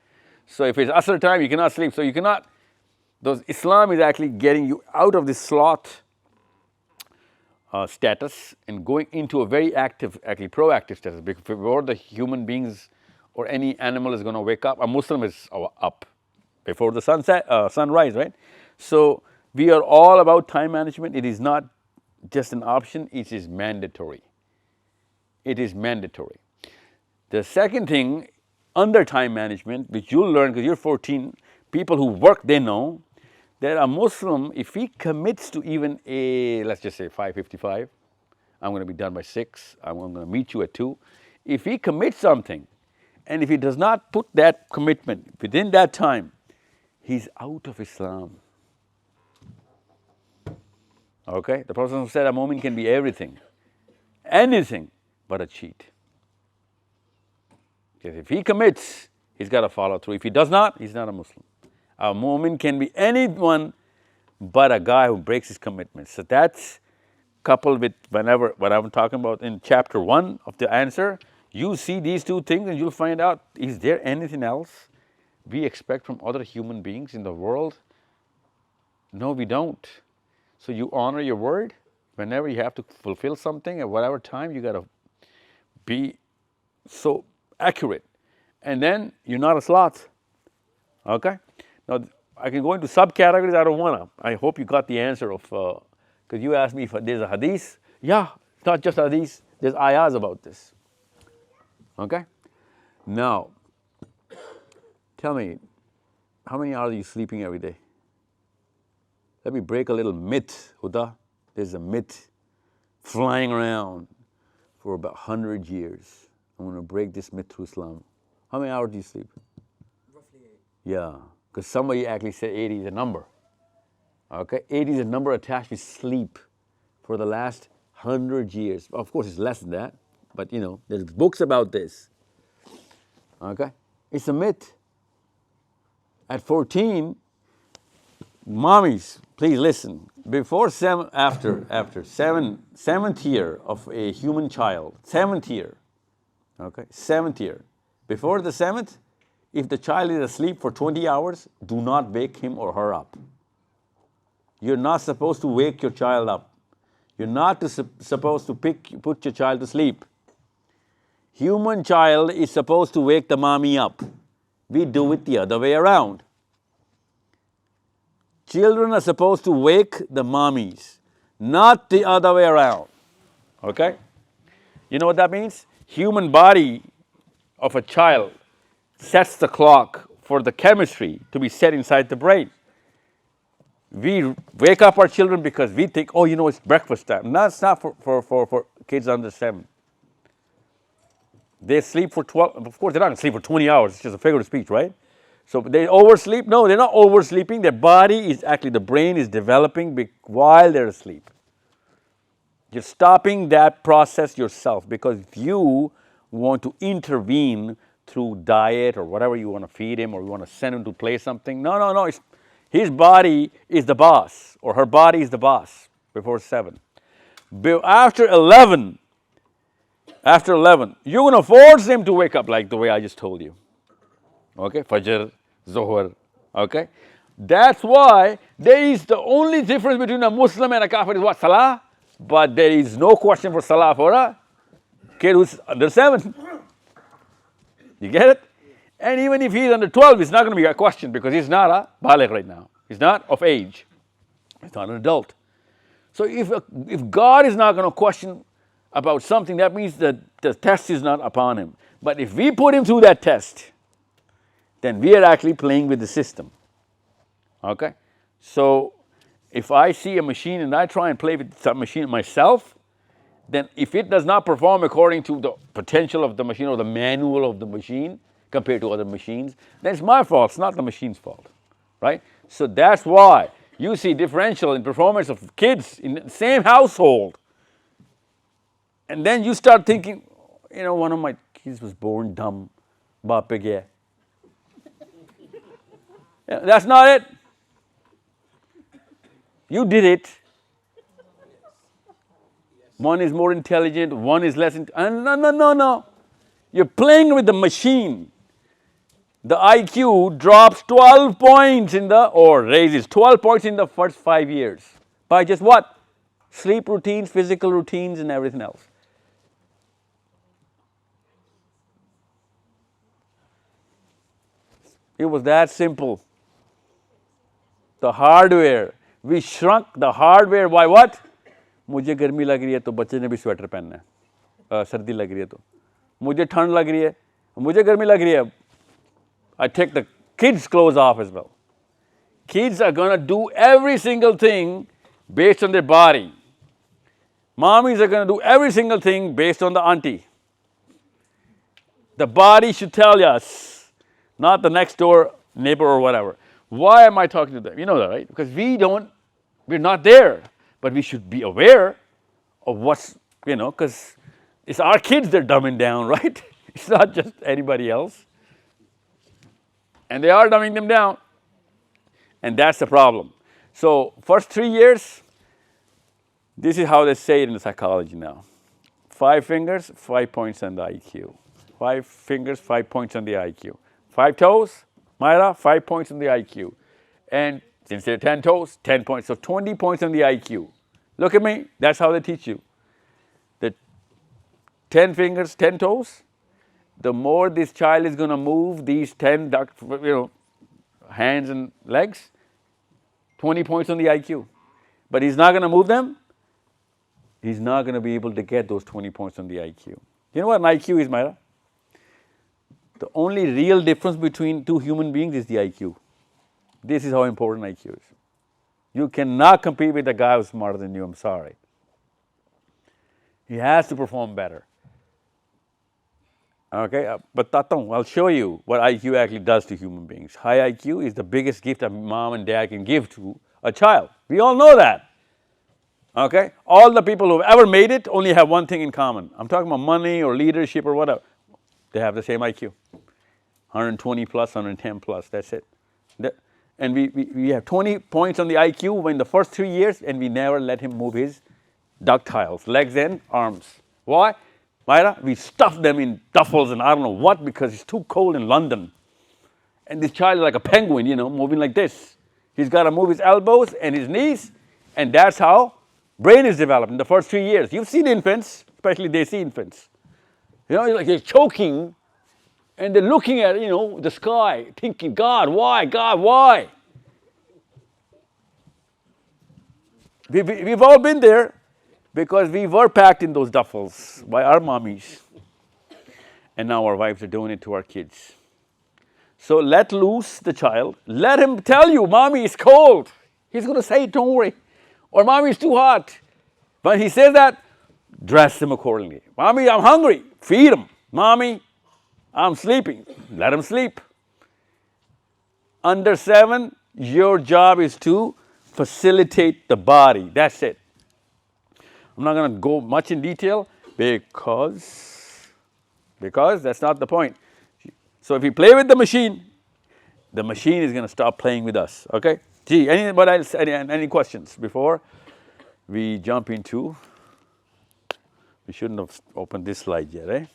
So if it's Asr time, you cannot sleep. So you cannot, Islam is actually getting you out of this sloth status and going into a very active, actually proactive status. Before the human beings or any animal is going to wake up, a Muslim is up before the sunrise, right? So we are all about time management. It is not just an option, it is mandatory. It is mandatory. The second thing, under time management, which you'll learn because you're 14, people who work, they know that a Muslim, if he commits to even let's just say 5:55, I'm going to be done by 6, I'm going to meet you at 2. If he commits something, and if he does not put that commitment within that time, he's out of Islam. Okay? The Prophet said a mu'min can be everything, anything but a cheat. Because if he commits, he's got to follow through. If he does not, he's not a Muslim. A mu'min can be anyone but a guy who breaks his commitments. So that's coupled with what I'm talking about in chapter 1 of the answer. You see these two things and you'll find out, is there anything else we expect from other human beings in the world? No, we don't. So you honor your word. Whenever you have to fulfill something at whatever time, you got to be so accurate. And then you're not a sloth. Okay? Now, I can go into subcategories. I don't want to. I hope you got the answer of, because you asked me if there's a hadith. Yeah, it's not just hadith. There's ayahs about this. Okay? Now, tell me, how many hours are you sleeping every day? Let me break a little myth, Huda. There's a myth flying around for about 100 years. I'm going to break this myth through Islam. How many hours do you sleep? Roughly 8. Yeah, because somebody actually said 80 is a number. Okay, 80 is a number attached with sleep for the last 100 years. Of course, it's less than that, but there's books about this. Okay, it's a myth. At 14, mommies, please listen. Before seven, after seventh year of a human child, seventh year, okay, seventh year. Before the seventh, if the child is asleep for 20 hours, do not wake him or her up. You're not supposed to wake your child up. You're not supposed to put your child to sleep. Human child is supposed to wake the mommy up. We do it the other way around. Children are supposed to wake the mommies, not the other way around. Okay? You know what that means? Human body of a child sets the clock for the chemistry to be set inside the brain. We wake up our children because we think, oh, you know, it's breakfast time. No, it's not for kids under 7. They sleep for 12, of course they're not going to sleep for 20 hours, it's just a figure of speech, right? So they oversleep? No, they're not oversleeping. Their body is actually, the brain is developing while they're asleep. You're stopping that process yourself because if you want to intervene through diet or whatever you want to feed him or you want to send him to play something, no. His body is the boss or her body is the boss before 7. After 11, you're going to force him to wake up like the way I just told you. Okay, Fajr, Zohar, okay? That's why there is the only difference between a Muslim and a Kafir is what? Salah. But there is no question for Salah for a kid who's under 7. You get it? And even if he's under 12, it's not going to be a question because he's not a baligh right now. He's not of age. He's not an adult. So if God is not going to question about something, that means that the test is not upon him. But if we put him through that test, then we are actually playing with the system. Okay? So if I see a machine and I try and play with some machine myself, then if it does not perform according to the potential of the machine or the manual of the machine compared to other machines, then it's my fault, it's not the machine's fault. Right? So that's why you see differential in performance of kids in the same household. And then you start thinking, you know, one of my kids was born dumb, baap pe gaya. Yeah, that's not it. You did it. One is more intelligent, one is less no. You're playing with the machine. The IQ drops 12 points or raises 12 points in the first 5 years. By just what? Sleep routines, physical routines, and everything else. It was that simple. The hardware. We shrunk the hardware by what? मुझे गर्मी लग रही है तो बच्चे ने भी sweater पहनना है, सर्दी लग रही है तो मुझे ठंड लग रही है, मुझे गर्मी लग रही है. I take the kids' clothes off as well. Kids are going to do every single thing based on their body. Mommies are going to do every single thing based on the auntie. The body should tell us, not the next door neighbor or whatever. Why am I talking to them? You know that, right? Because we're not there. But we should be aware of what's, because it's our kids they're dumbing down, right? It's not just anybody else. And they are dumbing them down. And that's the problem. So first 3 years, this is how they say it in psychology now. 5 fingers, 5 points on the IQ. 5 fingers, 5 points on the IQ. 5 toes, Myra, 5 points on the IQ. And since they're 10 toes, 10 points. So 20 points on the IQ. Look at me, that's how they teach you. The 10 fingers, 10 toes, the more this child is going to move these 10 hands and legs, 20 points on the IQ. But he's not going to move them, he's not going to be able to get those 20 points on the IQ. You know what an IQ is, Myra? The only real difference between two human beings is the IQ. This is how important IQ is. You cannot compete with a guy who's smarter than you, I'm sorry. He has to perform better. Okay, but I'll show you what IQ actually does to human beings. High IQ is the biggest gift a mom and dad can give to a child. We all know that. Okay, all the people who've ever made it only have one thing in common. I'm talking about money or leadership or whatever. They have the same IQ. 120 plus, 110 plus, that's it. And we have 20 points on the IQ in the first 3 years, and we never let him move his ductiles, legs and arms. Why? Myra, we stuff them in duffels and I don't know what because it's too cold in London. And this child is like a penguin, moving like this. He's got to move his elbows and his knees, and that's how brain is developed in the first 3 years. You've seen infants, especially Desi infants. Like they're choking, and they're looking at, the sky, thinking, God, why? God, why? We've all been there because we were packed in those duffels by our mommies. And now our wives are doing it to our kids. So let loose the child. Let him tell you, Mommy, it's cold. He's going to say, don't worry. Or Mommy, it's too hot. When he says that, dress him accordingly. Mommy, I'm hungry. Feed him. Mommy, I'm sleeping. Let him sleep. Under 7, your job is to facilitate the body. That's it. I'm not going to go much in detail because that's not the point. So if we play with the machine is going to stop playing with us. Okay? Gee, any questions before we jump into? We shouldn't have opened this slide yet, eh?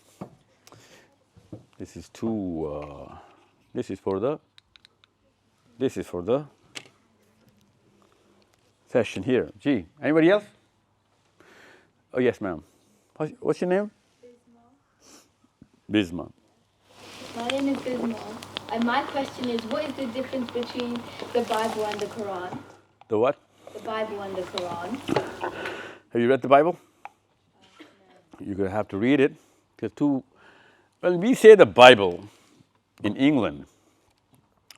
This is too. This is for the session here. Gee, anybody else? Oh yes, ma'am. What's your name? Bisma. My name is Bisma, and my question is, what is the difference between the Bible and the Quran? The what? The Bible and the Quran. Have you read the Bible? You're going to have to read it. When we say the Bible in England,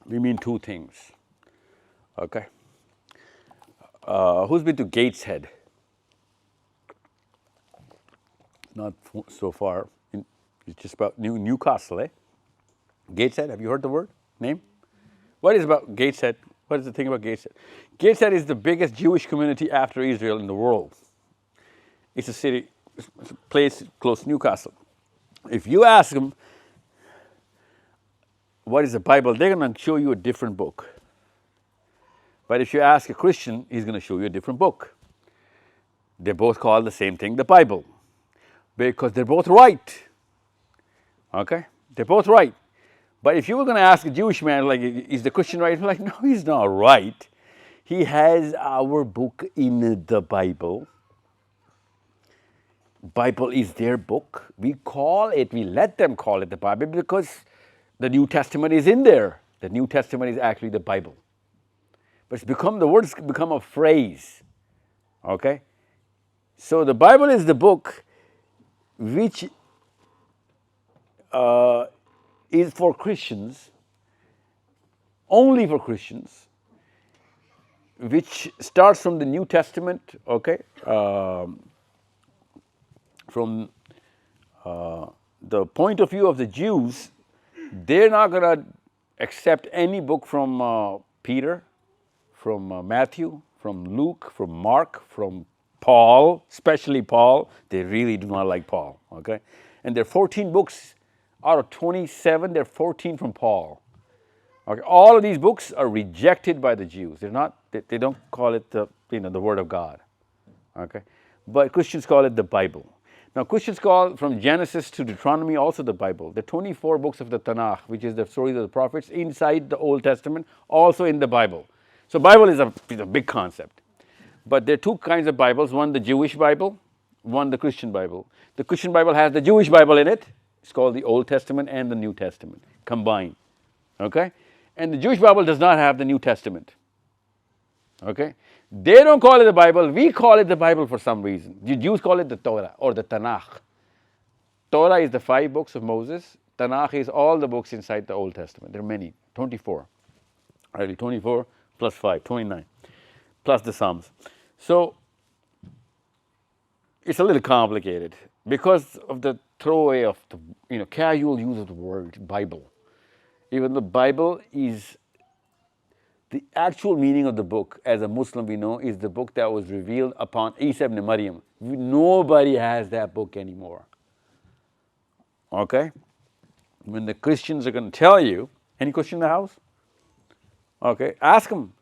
we mean two things. Okay? Who's been to Gateshead? Not so far. It's just about Newcastle, eh? Gateshead, have you heard the word, name? What is about Gateshead? What is the thing about Gateshead? Gateshead is the biggest Jewish community after Israel in the world. It's a city, it's a place close to Newcastle. If you ask them, what is the Bible, they're going to show you a different book. But if you ask a Christian, he's going to show you a different book. They both call the same thing the Bible because they're both right. Okay? They're both right. But if you were going to ask a Jewish man, like, is the Christian right? Like, no, he's not right. He has our book in the Bible. Bible is their book. We let them call it the Bible because the New Testament is in there. The New Testament is actually the Bible. But the word's become a phrase. Okay? So the Bible is the book which is for Christians, only for Christians, which starts from the New Testament, okay? From the point of view of the Jews, they're not going to accept any book from Peter, from Matthew, from Luke, from Mark, from Paul, especially Paul. They really do not like Paul, okay? And there are 14 books out of 27, there are 14 from Paul. Okay, all of these books are rejected by the Jews. They don't call it the Word of God. Okay, but Christians call it the Bible. Now Christians call from Genesis to Deuteronomy also the Bible. The 24 books of the Tanakh, which is the stories of the prophets inside the Old Testament, also in the Bible. So Bible is a big concept. But there are two kinds of Bibles, one the Jewish Bible, one the Christian Bible. The Christian Bible has the Jewish Bible in it. It's called the Old Testament and the New Testament combined. Okay? And the Jewish Bible does not have the New Testament. Okay? They don't call it the Bible. We call it the Bible for some reason. The Jews call it the Torah or the Tanakh. Torah is the 5 books of Moses. Tanakh is all the books inside the Old Testament. There are many, 24. Really, 24 plus 5, 29. Plus the Psalms. So, it's a little complicated because of the throwaway of the casual use of the word Bible. Even the Bible is the actual meaning of the book, as a Muslim we know, is the book that was revealed upon Isa ibn Maryam. Nobody has that book anymore. Okay? When the Christians are going to tell you, any question in the house? Okay, ask them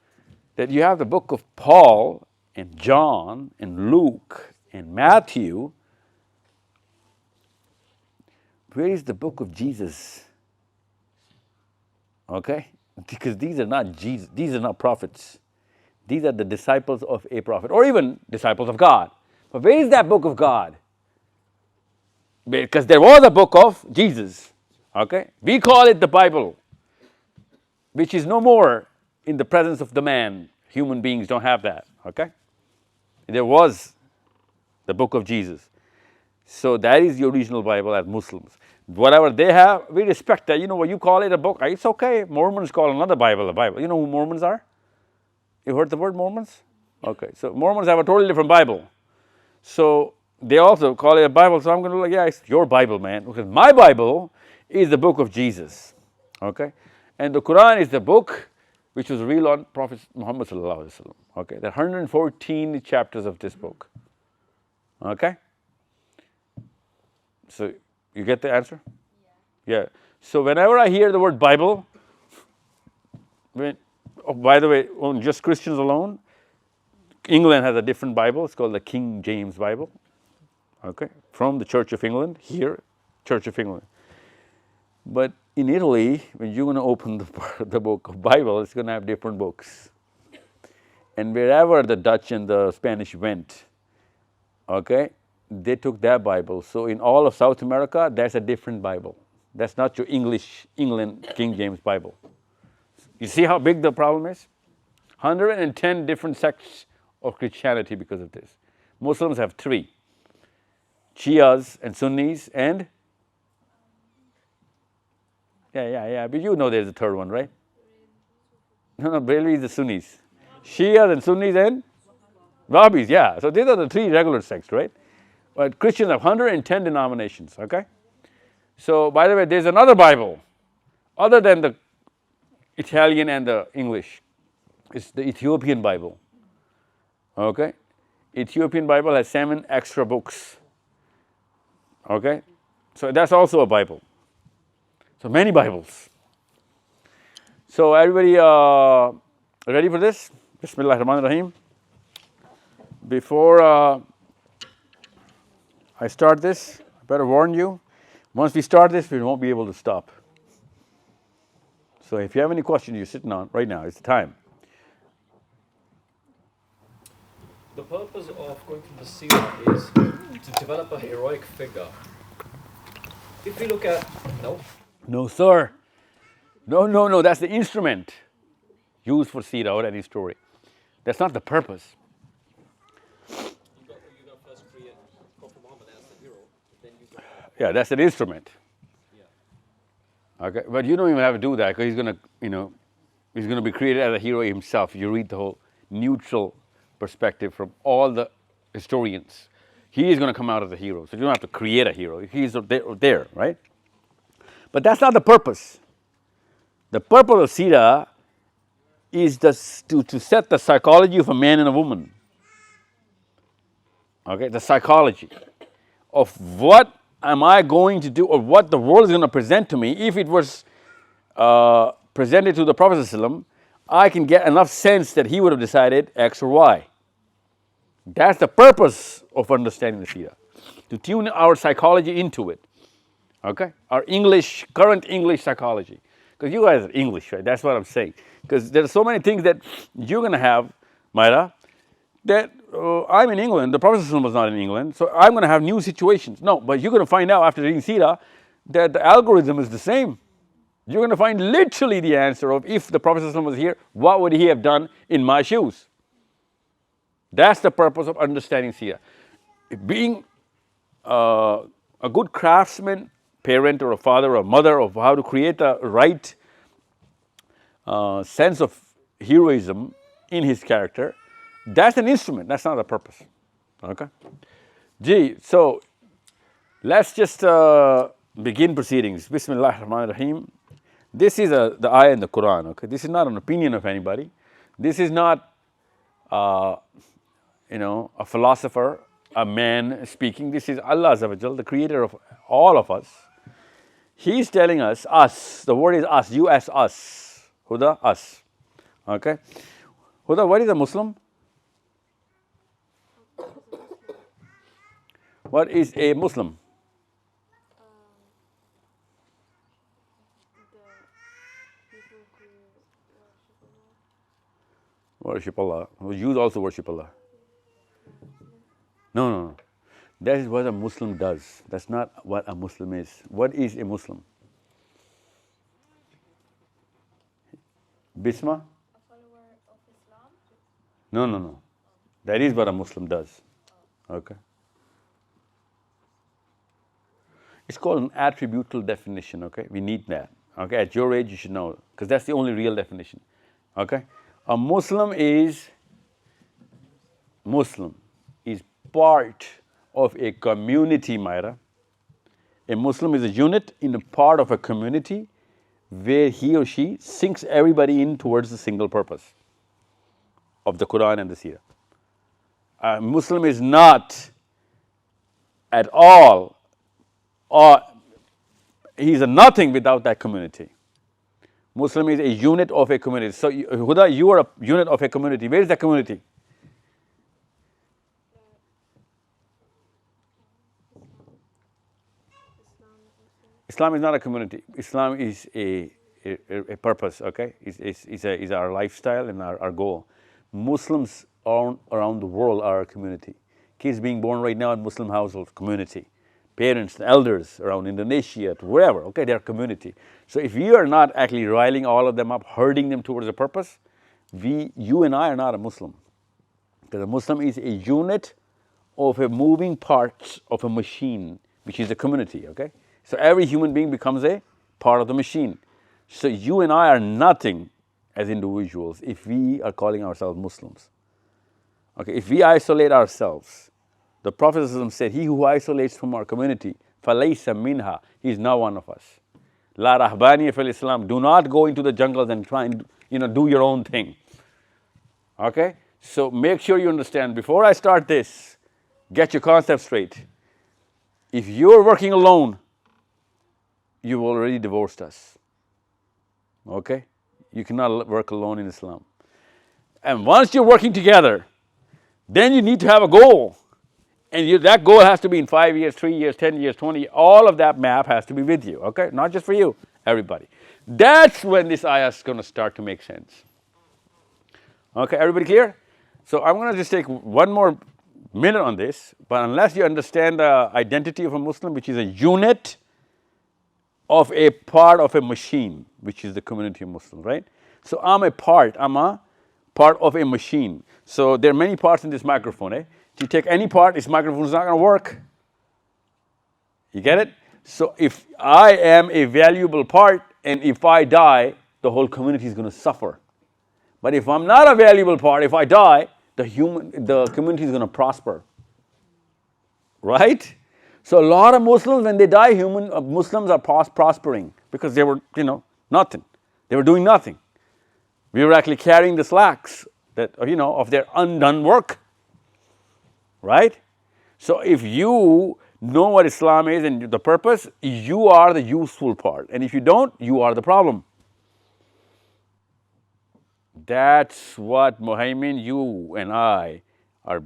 that you have the book of Paul and John and Luke and Matthew. Where is the book of Jesus? Okay, because these are not Jesus, these are not prophets. These are the disciples of a prophet, or even disciples of God. But where is that book of God? Because there was a book of Jesus. Okay, we call it the Bible, which is no more in the presence of the man. Human beings don't have that. Okay, there was the book of Jesus. So that is the original Bible as Muslims. Whatever they have, we respect that. You know what, you call it a book, it's okay. Mormons call another Bible a Bible. You know who Mormons are? You heard the word Mormons? Okay, so Mormons have a totally different Bible. So they also call it a Bible. So I'm going to like, yeah, it's your Bible, man. Because my Bible is the book of Jesus. Okay, and the Quran is the book which was revealed on Prophet Muhammad sallallahu alaihi wasallam. Okay, there are 114 chapters of this book. Okay. So you get the answer? Yeah. So whenever I hear the word Bible, by the way, on just Christians alone, England has a different Bible. It's called the King James Bible. Okay, from the Church of England, here, Church of England. But in Italy, when you're going to open the book of Bible, it's going to have different books. And wherever the Dutch and the Spanish went, okay, they took their Bible. So in all of South America, there's a different Bible. That's not your England King James Bible. You see how big the problem is? 110 different sects of Christianity because of this. Muslims have 3. Shias and Sunnis and? Yeah, but you know there's a third one, right? No, Barely is the Sunnis. Shias and Sunnis and? Wahhabis, yeah. So these are the 3 regular sects, right? But Christians have 110 denominations, okay? So, by the way, there's another Bible other than the Italian and the English. It's the Ethiopian Bible, okay? Ethiopian Bible has 7 extra books, okay? So that's also a Bible. So many Bibles. So everybody ready for this? Bismillahirrahmanirrahim. Before I start this, I better warn you, once we start this, we won't be able to stop. So if you have any questions you're sitting on right now, it's the time. The purpose of going through the Seerah is to develop a heroic figure. If we look at, No, sir. No, that's the instrument used for Seerah or any story. That's not the purpose. You got first create Prophet Muhammad as the hero, then you got... Yeah, that's an instrument. Yeah. Okay, but you don't even have to do that because he's going to, he's going to be created as a hero himself. You read the whole neutral perspective from all the historians. He is going to come out as a hero, so you don't have to create a hero. He's there, right? But that's not the purpose. The purpose of Seerah is to set the psychology of a man and a woman. Okay, the psychology of what am I going to do or what the world is going to present to me. If it was presented to the Prophet ﷺ, I can get enough sense that he would have decided X or Y. That's the purpose of understanding the Seerah, to tune our psychology into it. Okay, our current English psychology. Because you guys are English, right? That's what I'm saying. Because there are so many things that you're going to have, Myra, that I'm in England, the Prophet ﷺ was not in England, so I'm going to have new situations. No, but you're going to find out after reading Seerah that the algorithm is the same. You're going to find literally the answer of if the Prophet ﷺ was here, what would he have done in my shoes? That's the purpose of understanding Seerah. Being a good craftsman, parent or a father or a mother of how to create a right sense of heroism in his character, that's an instrument, that's not a purpose. Okay? Gee, so let's just begin proceedings. Bismillahirrahmanirrahim. This is the ayah in the Quran, okay? This is not an opinion of anybody. This is not, a philosopher, a man speaking. This is Allah Azza wa Jal, the creator of all of us. He's telling us, the word is us, you as us, Huda, us. Okay? Huda, what is a Muslim? What is a Muslim? Worship Allah. Jews also worship Allah. No. That is what a Muslim does. That's not what a Muslim is. What is a Muslim? Bisma? A follower of Islam? No. That is what a Muslim does. Okay. It's called an attributable definition, okay? We need that. Okay, at your age you should know, because that's the only real definition. Okay? A Muslim is part of a community, Myra. A Muslim is a unit in a part of a community where he or she sinks everybody in towards the single purpose of the Quran and the Seerah. A Muslim is not at all, or he's a nothing without that community. Muslim is a unit of a community. So, Huda, you are a unit of a community. Where is that community? Islam is not a community. Islam is a purpose, okay? Is our lifestyle and our goal. Muslims around the world are a community. Kids being born right now in Muslim households, community. Parents, elders around Indonesia, to wherever, okay, they're community. So if we are not actually riling all of them up, herding them towards a purpose, you and I are not a Muslim. Because a Muslim is a unit of a moving parts of a machine, which is a community, okay? So every human being becomes a part of the machine. So you and I are nothing as individuals if we are calling ourselves Muslims. Okay, if we isolate ourselves, the Prophet said, he who isolates from our community, فَلَيْسَ مِنْهَا, he is not one of us. La rahbaniya fil Islam, do not go into the jungles and try and do your own thing. Okay, so make sure you understand, before I start this, get your concept straight. If you're working alone, you've already divorced us. Okay, you cannot work alone in Islam. And once you're working together, then you need to have a goal. And that goal has to be in 5 years, 3 years, 10 years, 20 years. All of that map has to be with you, okay? Not just for you, everybody. That's when this ayah is going to start to make sense. Okay, everybody clear? So I'm going to just take one more minute on this, but unless you understand the identity of a Muslim, which is a unit of a part of a machine, which is the community of Muslims, right? So I'm a part of a machine. So there are many parts in this microphone, eh? If you take any part, this microphone is not going to work. You get it? So if I am a valuable part and if I die, the whole community is going to suffer. But if I'm not a valuable part, if I die, the community is going to prosper. Right? So a lot of Muslims, when they die, Muslims are prospering because they were, nothing. They were doing nothing. We were actually carrying the slacks of their undone work. Right? So if you know what Islam is and the purpose, you are the useful part. And if you don't, you are the problem. That's what Muhaymin, you and I are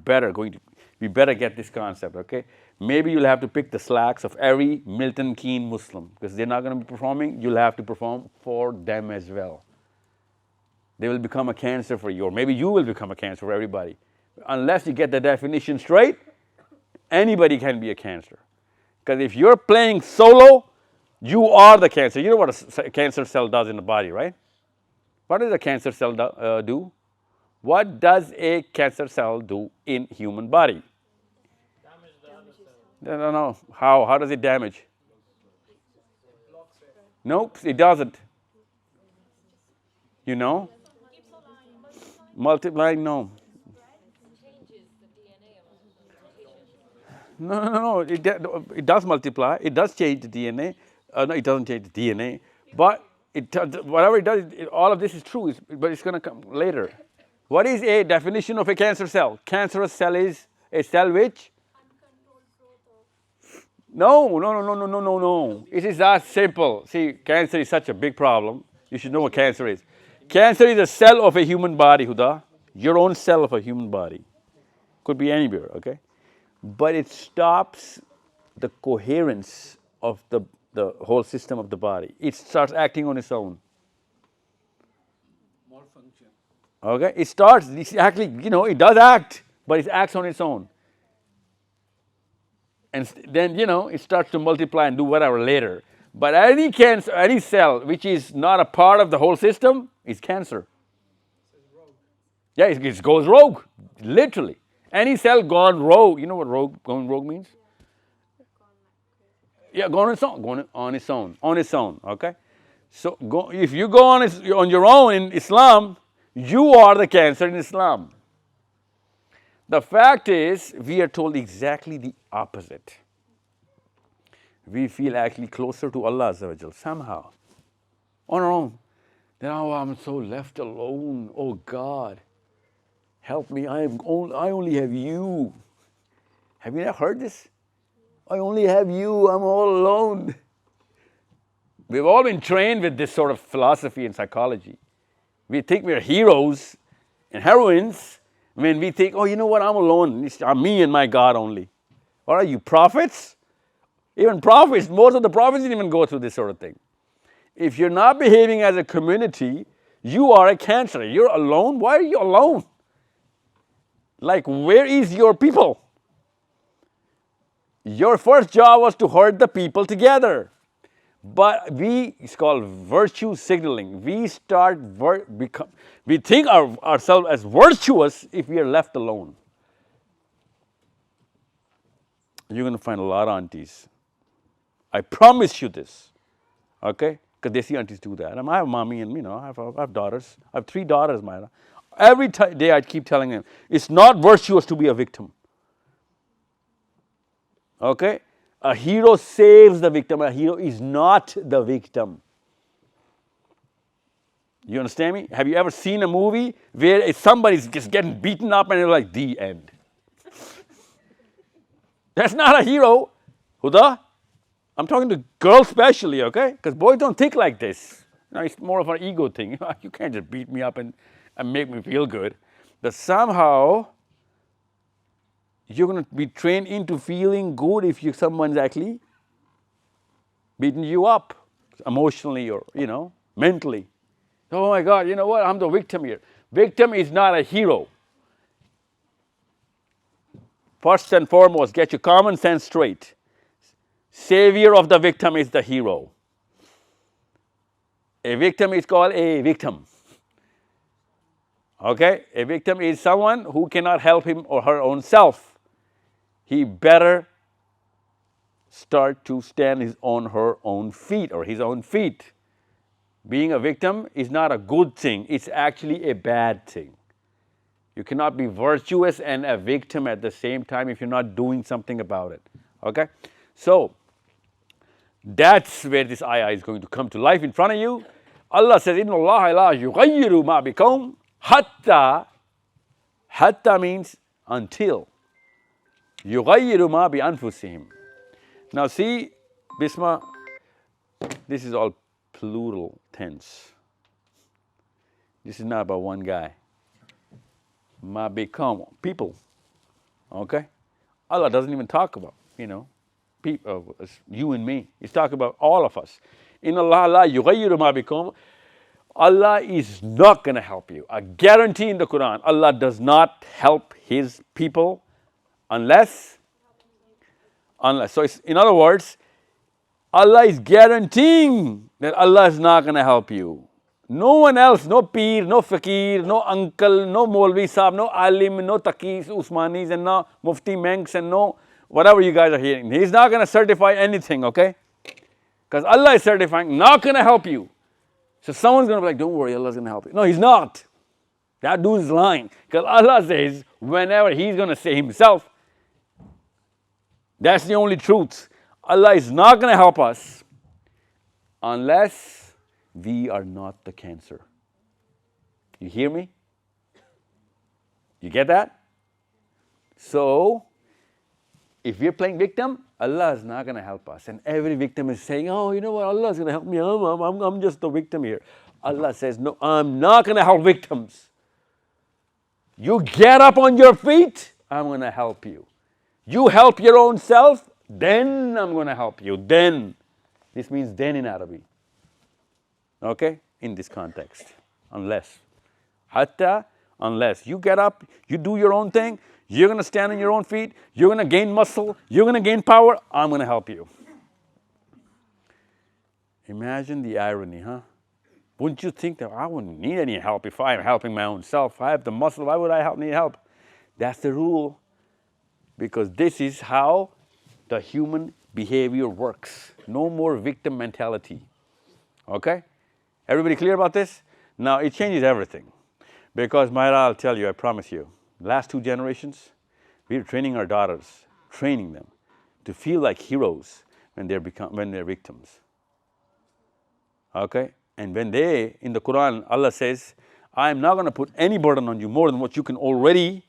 we better get this concept, okay? Maybe you'll have to pick the slacks of every Milton Keynes Muslim because they're not going to be performing. You'll have to perform for them as well. They will become a cancer for you, or maybe you will become a cancer for everybody. Unless you get the definition straight, anybody can be a cancer. Because if you're playing solo, you are the cancer. You know what a cancer cell does in the body, right? What does a cancer cell do? What does a cancer cell do in human body? Damage the other cell. No. How does it damage? Nope, it doesn't. Multiplying, no. No. It does multiply. It does change the DNA. No, it doesn't change the DNA. But whatever it does, all of this is true, but it's going to come later. What is a definition of a cancer cell? Cancerous cell is a cell which? No. It is that simple. See, cancer is such a big problem. You should know what cancer is. Cancer is a cell of a human body, Huda. Your own cell of a human body. Could be anywhere, okay? But it stops the coherence of the whole system of the body. It starts acting on its own. Malfunction. Okay? It starts, it's actually, it does act, but it acts on its own. And then, it starts to multiply and do whatever later. But any cancer, any cell which is not a part of the whole system is cancer. Yeah, it goes rogue, literally. Any cell gone rogue, you know what going rogue means? Yeah, going on its own, okay? So if you go on your own in Islam, you are the cancer in Islam. The fact is, we are told exactly the opposite. We feel actually closer to Allah Azza wa Jal, somehow, on our own. Then, I'm so left alone. Oh God, help me! I only have you. Have you not heard this? I only have you. I'm all alone. We've all been trained with this sort of philosophy and psychology. We think we're heroes and heroines when we think, oh, you know what? I'm alone. I'm me and my God only. Or are you prophets? Even prophets, most of the prophets didn't even go through this sort of thing. If you're not behaving as a community, you are a cancer. You're alone. Why are you alone? Like, where is your people? Your first job was to herd the people together. But it's called virtue signaling. We think ourselves as virtuous if we are left alone. You're going to find a lot of aunties. I promise you this, okay? Because they see aunties do that. I have mommy and, I have daughters. I have 3 daughters, Myra. Every day I keep telling them, it's not virtuous to be a victim. Okay? A hero saves the victim. A hero is not the victim. You understand me? Have you ever seen a movie where somebody's just getting beaten up and it's like, the end? That's not a hero, Huda. I'm talking to girls especially, okay? Because boys don't think like this. It's more of an ego thing. You can't just beat me up and make me feel good. That somehow you're going to be trained into feeling good if someone's actually beating you up emotionally or, mentally. Oh my God, you know what? I'm the victim here. Victim is not a hero. First and foremost, get your common sense straight. Savior of the victim is the hero. A victim is called a victim. Okay? A victim is someone who cannot help him or her own self. He better start to stand on her own feet or his own feet. Being a victim is not a good thing. It's actually a bad thing. You cannot be virtuous and a victim at the same time if you're not doing something about it. Okay? So, that's where this ayah is going to come to life in front of you. Allah says, Inna Allah la yughayyiru ma bikum hatta. Hatta means until. Yughayyiru ma bi anfusihim. Now see, Bisma, this is all plural tense. This is not about one guy. Ma become people. Okay? Allah doesn't even talk about, people, you and me. He's talking about all of us. In Allah la yughayyiru ma bikum. Allah is not going to help you. A guarantee in the Quran. Allah does not help His people unless. So in other words, Allah is guaranteeing that Allah is not going to help you. No one else, no peer, no fakir, no uncle, no Maulvi Sahib, no alim, no taqis, Usmanis, and no mufti menks, and no whatever you guys are hearing. He's not going to certify anything, okay? Because Allah is certifying, not going to help you. So someone's going to be like, don't worry, Allah's going to help you. No, He's not. That dude is lying. Because Allah says, whenever He's going to say Himself, that's the only truth. Allah is not going to help us unless we are not the cancer. You hear me? You get that? So, if we're playing victim, Allah is not going to help us. And every victim is saying, oh, you know what, Allah is going to help me. I'm just the victim here. Allah says, no, I'm not going to help victims. You get up on your feet, I'm going to help you. You help your own self, then I'm going to help you. Then. This means then in Arabic. Okay? In this context. Unless. Hatta, unless. You get up, you do your own thing, you're going to stand on your own feet, you're going to gain muscle, you're going to gain power, I'm going to help you. Imagine the irony, huh? Wouldn't you think that I wouldn't need any help if I'm helping my own self? If I have the muscle, why would I need help? That's the rule. Because this is how the human behavior works. No more victim mentality. Okay? Everybody clear about this? Now, it changes everything. Because, Myra, I'll tell you, I promise you, last 2 generations, we're training our daughters, training them to feel like heroes when they're victims. Okay? And when in the Quran, Allah says, I am not going to put any burden on you more than what you can already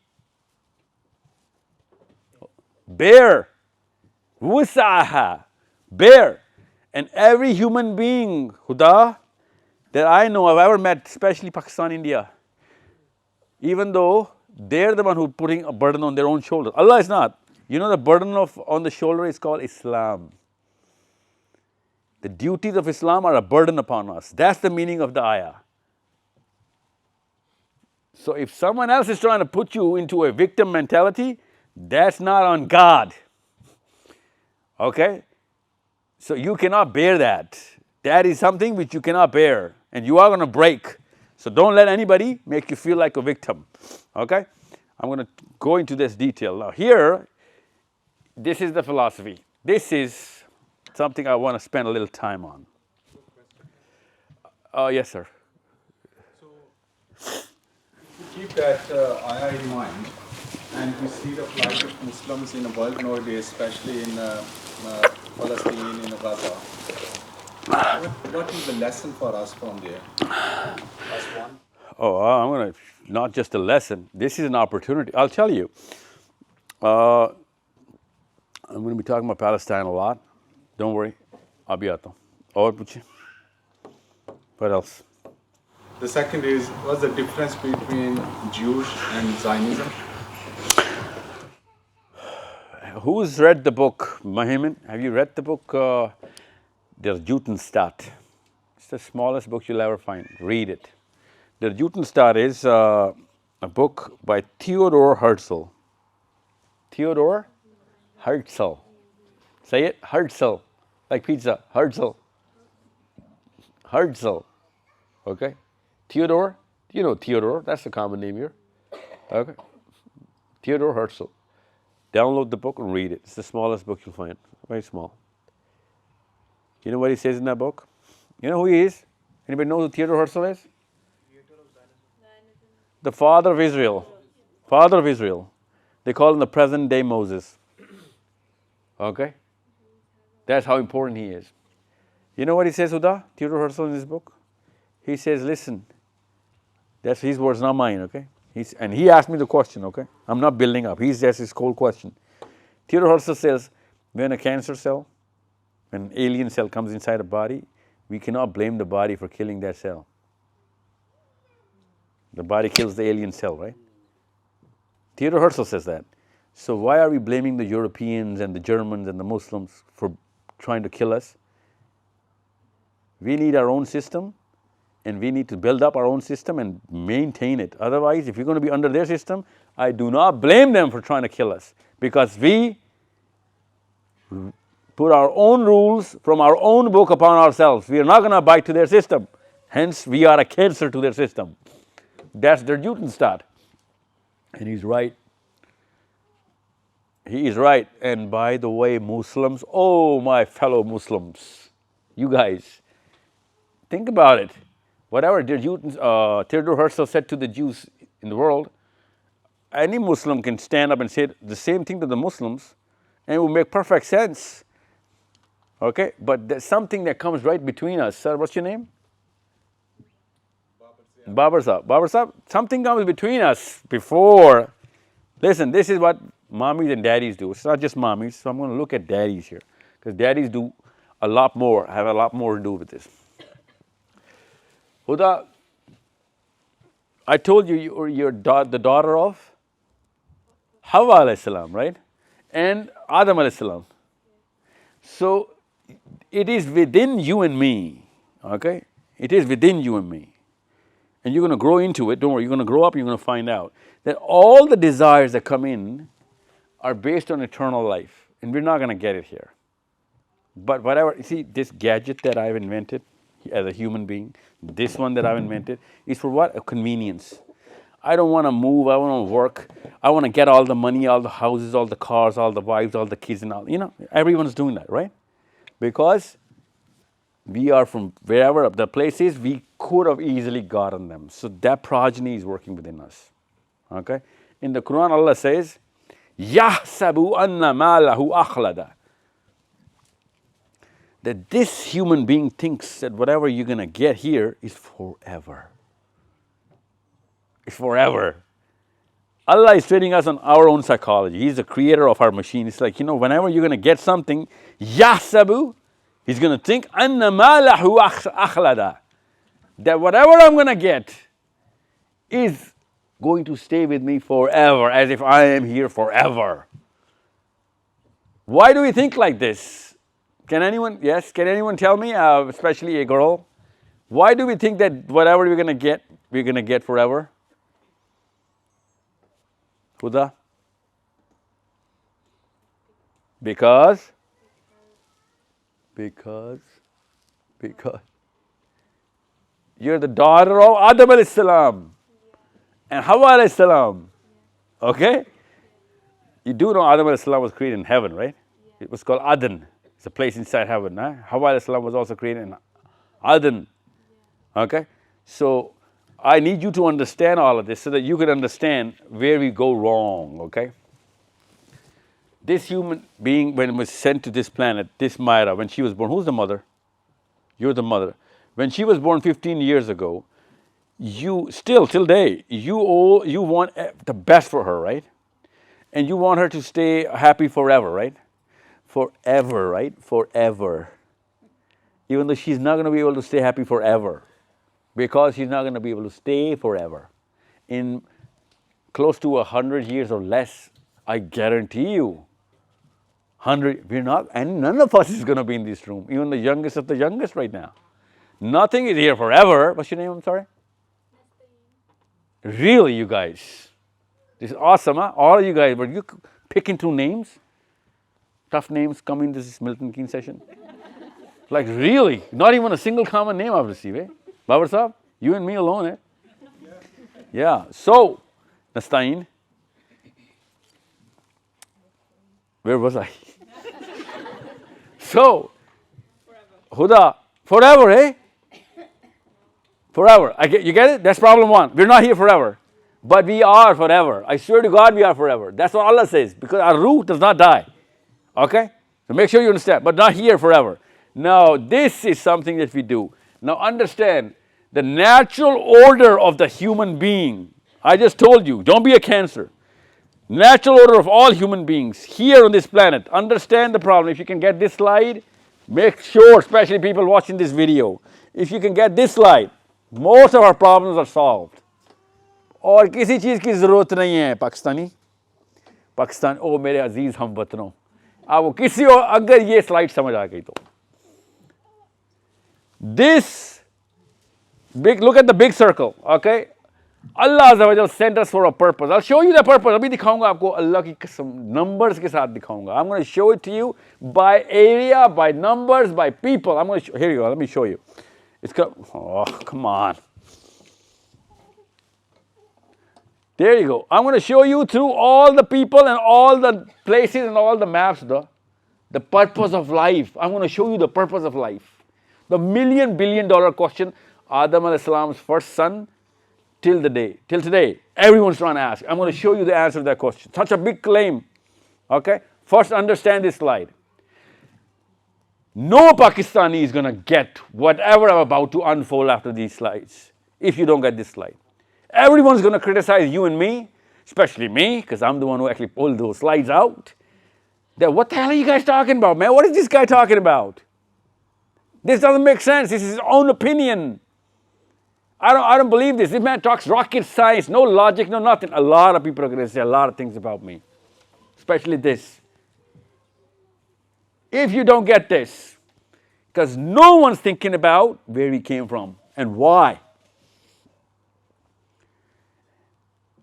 bear. Wusaha. Bear. And every human being, Huda, that I know I've ever met, especially Pakistan, India, even though they're the one who's putting a burden on their own shoulders. Allah is not. You know the burden on the shoulder is called Islam. The duties of Islam are a burden upon us. That's the meaning of the ayah. So if someone else is trying to put you into a victim mentality, that's not on God. Okay? So you cannot bear that. That is something which you cannot bear. And you are going to break. So don't let anybody make you feel like a victim. Okay? I'm going to go into this detail. Now here, this is the philosophy. This is something I want to spend a little time on. Yes, sir. So, if you keep that ayah in mind, and we see the plight of Muslims in the world nowadays, especially in Palestine, in Gaza, what is the lesson for us from there? That's one. Oh, I'm going to, not just a lesson, this is an opportunity. I'll tell you. I'm going to be talking about Palestine a lot. Don't worry, I'll be aata. Aur puche. What else? The second is, what's the difference between Jewish and Zionism? Who's read the book, Mahiman? Have you read the book, Der Judenstaat? It's the smallest book you'll ever find. Read it. Der Judenstaat is a book by Theodor Herzl. Theodor Herzl. Say it, Herzl. Like pizza, Herzl. Herzl. Okay? Theodor, you know Theodor, that's a common name here. Okay? Theodor Herzl. Download the book and read it. It's the smallest book you'll find. Very small. You know what he says in that book? You know who he is? Anybody know who Theodor Herzl is? The father of Israel. Father of Israel. They call him the present day Moses. Okay? That's how important he is. You know what he says, Huda? Theodor Herzl in his book? He says, listen, that's his words, not mine, okay? And he asked me the question, okay? I'm not building up. That's his cold question. Theodor Herzl says, when a cancer cell, an alien cell comes inside a body, we cannot blame the body for killing that cell. The body kills the alien cell, right? Theodor Herzl says that. So why are we blaming the Europeans and the Germans and the Muslims for trying to kill us? We need our own system, and we need to build up our own system and maintain it. Otherwise, if you're going to be under their system, I do not blame them for trying to kill us, because we put our own rules from our own book upon ourselves. We are not going to abide to their system. Hence, we are a cancer to their system. That's their Judenstaat. And he's right. He is right. And by the way, Muslims, oh my fellow Muslims, you guys, think about it. Whatever Theodor Herzl said to the Jews in the world, any Muslim can stand up and say the same thing to the Muslims, and it will make perfect sense. Okay? But there's something that comes right between us. Sir, what's your name? Babar Saab. Something comes between us before. Listen, this is what mommies and daddies do. It's not just mommies, so I'm going to look at daddies here, because daddies do a lot more, have a lot more to do with this. Huda, I told you you're the daughter of Hawa alayhi salam, right? And Adam alayhi salam. So it is within you and me, okay? It is within you and me. And you're going to grow into it. Don't worry, you're going to grow up and you're going to find out that all the desires that come in are based on eternal life. And we're not going to get it here. But whatever, you see, this gadget that I've invented as a human being, this one that I've invented, is for what? A convenience. I don't want to move, I want to work, I want to get all the money, all the houses, all the cars, all the wives, all the kids and all, everyone's doing that, right? Because we are from wherever the place is, we could have easily gotten them. So that progeny is working within us, okay? In the Quran, Allah says, يَحْسَبُ أَنَّ مَالَهُ أَخْلَدَ. That this human being thinks that whatever you're going to get here is forever. It's forever. Allah is training us on our own psychology. He's the creator of our machine. It's like, whenever you're going to get something, يَحْسَبُ, he's going to think, أَنَّ مَالَهُ أَخْلَدَ. That whatever I'm going to get is going to stay with me forever, as if I am here forever. Why do we think like this? Can anyone tell me, especially a girl, why do we think that whatever we're going to get forever? Huda? Because you're the daughter of Adam alayhi salam and Hawa alayhi salam. Okay? You do know Adam alayhi salam was created in heaven, right? It was called Aden. It's a place inside heaven. Hawa alayhi salam was also created in Aden. Okay? So I need you to understand all of this so that you can understand where we go wrong, okay? This human being, when it was sent to this planet, this Myra, when she was born, who's the mother? You're the mother. When she was born 15 years ago, you still, till day, you want the best for her, right? And you want her to stay happy forever, right? Forever, right? Forever. Even though she's not going to be able to stay happy forever. Because she's not going to be able to stay forever. In close to 100 years or less, I guarantee you, 100, we're not, and none of us is going to be in this room, even the youngest of the youngest right now. Nothing is here forever. What's your name? I'm sorry? Really, you guys? This is awesome, huh? All of you guys, but you picking two names? Tough names coming to this Milton Keynes session? Like really? Not even a single common name I've received, eh? Babar Sahab, you and me alone, eh? Yeah. So, Nastain, where was I? So, Huda, forever, eh? Forever. You get it? That's problem one. We're not here forever. But we are forever. I swear to God, we are forever. That's what Allah says. Because our ruh does not die. Okay? So make sure you understand. But not here forever. Now, this is something that we do. Now understand, the natural order of the human being, I just told you, don't be a cancer. Natural order of all human beings here on this planet. Understand the problem. If you can get this slide, make sure, especially people watching this video, if you can get this slide, most of our problems are solved. और किसी चीज़ की ज़रूरत नहीं है पाकिस्तान ओ मेरे अजीज़ हम वतनों आपको किसी और अगर ये स्लाइड समझ आ गई तो this big, look at the big circle, okay? Allah Azza wa Jal sent us for a purpose. I'll show you the purpose. अभी दिखाऊंगा आपको अल्लाह की कसम numbers के साथ दिखाऊंगा. I'm going to show it to you by area, by numbers, by people. I'm going to here you go. Let me show you. It's got, oh come on. There you go. I'm going to show you through all the people and all the places and all the maps the purpose of life. I'm going to show you the purpose of life. The $1 billion question, Adam alayhi salam's first son, till today, everyone's trying to ask. I'm going to show you the answer to that question. Such a big claim, okay? First, understand this slide. No Pakistani is going to get whatever I'm about to unfold after these slides, if you don't get this slide. Everyone's going to criticize you and me, especially me, because I'm the one who actually pulled those slides out. That, what the hell are you guys talking about, man? What is this guy talking about? This doesn't make sense. This is his own opinion. I don't believe this. This man talks rocket science, no logic, no nothing. A lot of people are going to say a lot of things about me, especially this. If you don't get this, because no one's thinking about where he came from and why.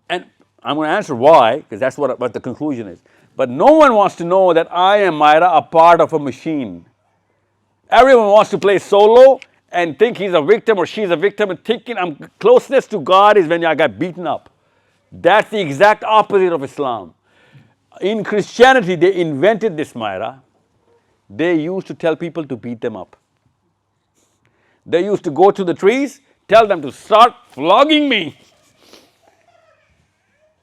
And I'm going to answer why, because that's what the conclusion is. But no one wants to know that I am, Myra, a part of a machine. Everyone wants to play solo and think he's a victim or she's a victim and thinking closeness to God is when I got beaten up. That's the exact opposite of Islam. In Christianity, they invented this, Myra. They used to tell people to beat them up. They used to go to the trees, tell them to start flogging me.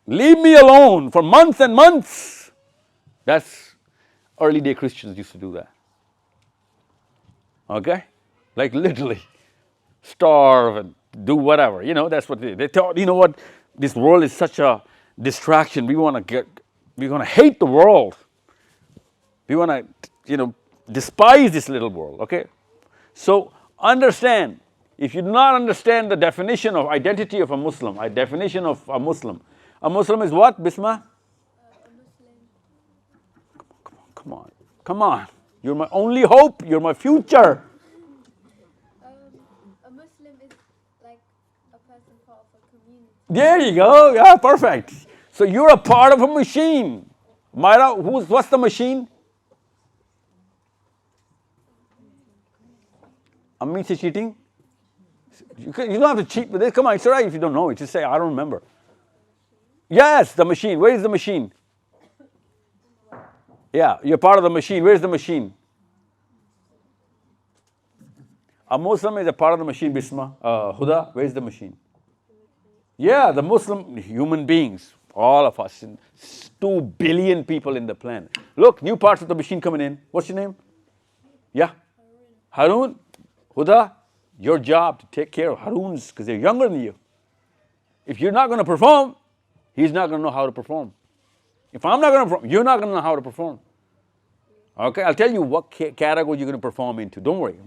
Leave me alone for months and months. That's early day Christians used to do that. Okay? Like literally starve and do whatever. You know, that's what they thought. You know what? This world is such a distraction. We want to hate the world. We want to, despise this little world. Okay? So understand, if you do not understand the definition of identity of a Muslim, a definition of a Muslim is what, Bisma? Come on. You're my only hope. You're my future. A Muslim is like a person part of a community. There you go. Yeah, perfect. So you're a part of a machine. Myra, what's the machine? Amit is cheating? You don't have to cheat with this. Come on, it's all right if you don't know it. Just say, I don't remember. Yes, the machine. Where is the machine? Yeah, you're part of the machine. Where's the machine? A Muslim is a part of the machine, Bisma. Huda, where's the machine? Yeah, the Muslim human beings, all of us, 2 billion people in the planet. Look, new parts of the machine coming in. What's your name? Yeah? Harun? Huda, your job to take care of Haruns because they're younger than you. If you're not going to perform, he's not going to know how to perform. If I'm not going to perform, you're not going to know how to perform. Okay, I'll tell you what category you're going to perform into. Don't worry.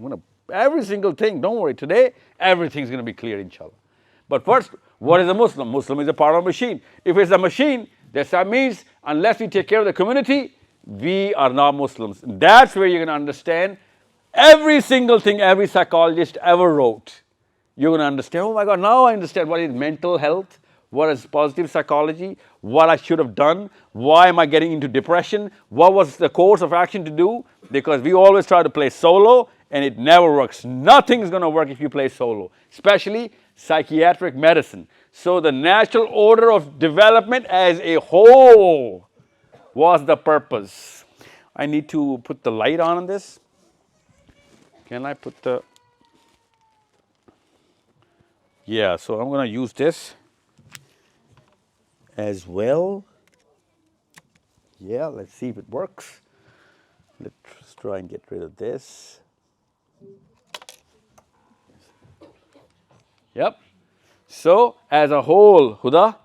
Every single thing, don't worry. Today, everything's going to be clear, inshallah. But first, what is a Muslim? Muslim is a part of a machine. If it's a machine, that means unless we take care of the community, we are not Muslims. That's where you're going to understand every single thing every psychologist ever wrote. You're going to understand, oh my God, now I understand what is mental health, what is positive psychology, what I should have done, why am I getting into depression, what was the course of action to do, because we always try to play solo and it never works. Nothing's going to work if you play solo, especially psychiatric medicine. So the natural order of development as a whole was the purpose. I need to put the light on this. Can I put the... Yeah, so I'm going to use this as well. Yeah, let's see if it works. Let's try and get rid of this. Yep. So, as a whole, Huda,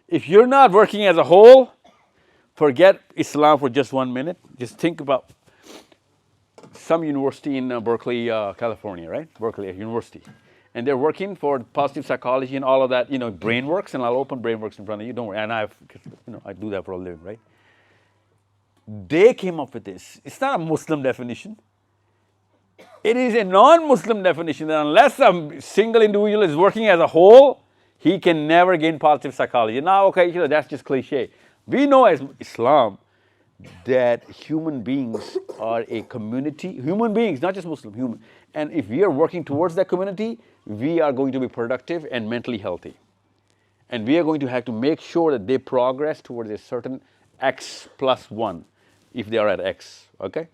if you're not working as a whole, forget Islam for just 1 minute. Just think about some university in Berkeley, California, right? Berkeley University. And they're working for positive psychology and all of that, BrainWorks, and I'll open BrainWorks in front of you, don't worry. And I do that for a living, right? They came up with this. It's not a Muslim definition. It is a non-Muslim definition that unless a single individual is working as a whole, he can never gain positive psychology. Now, okay, that's just cliche. We know as Islam that human beings are a community, human beings, not just Muslim, human. And if we are working towards that community, we are going to be productive and mentally healthy. And we are going to have to make sure that they progress towards a certain X plus 1, if they are at X, okay?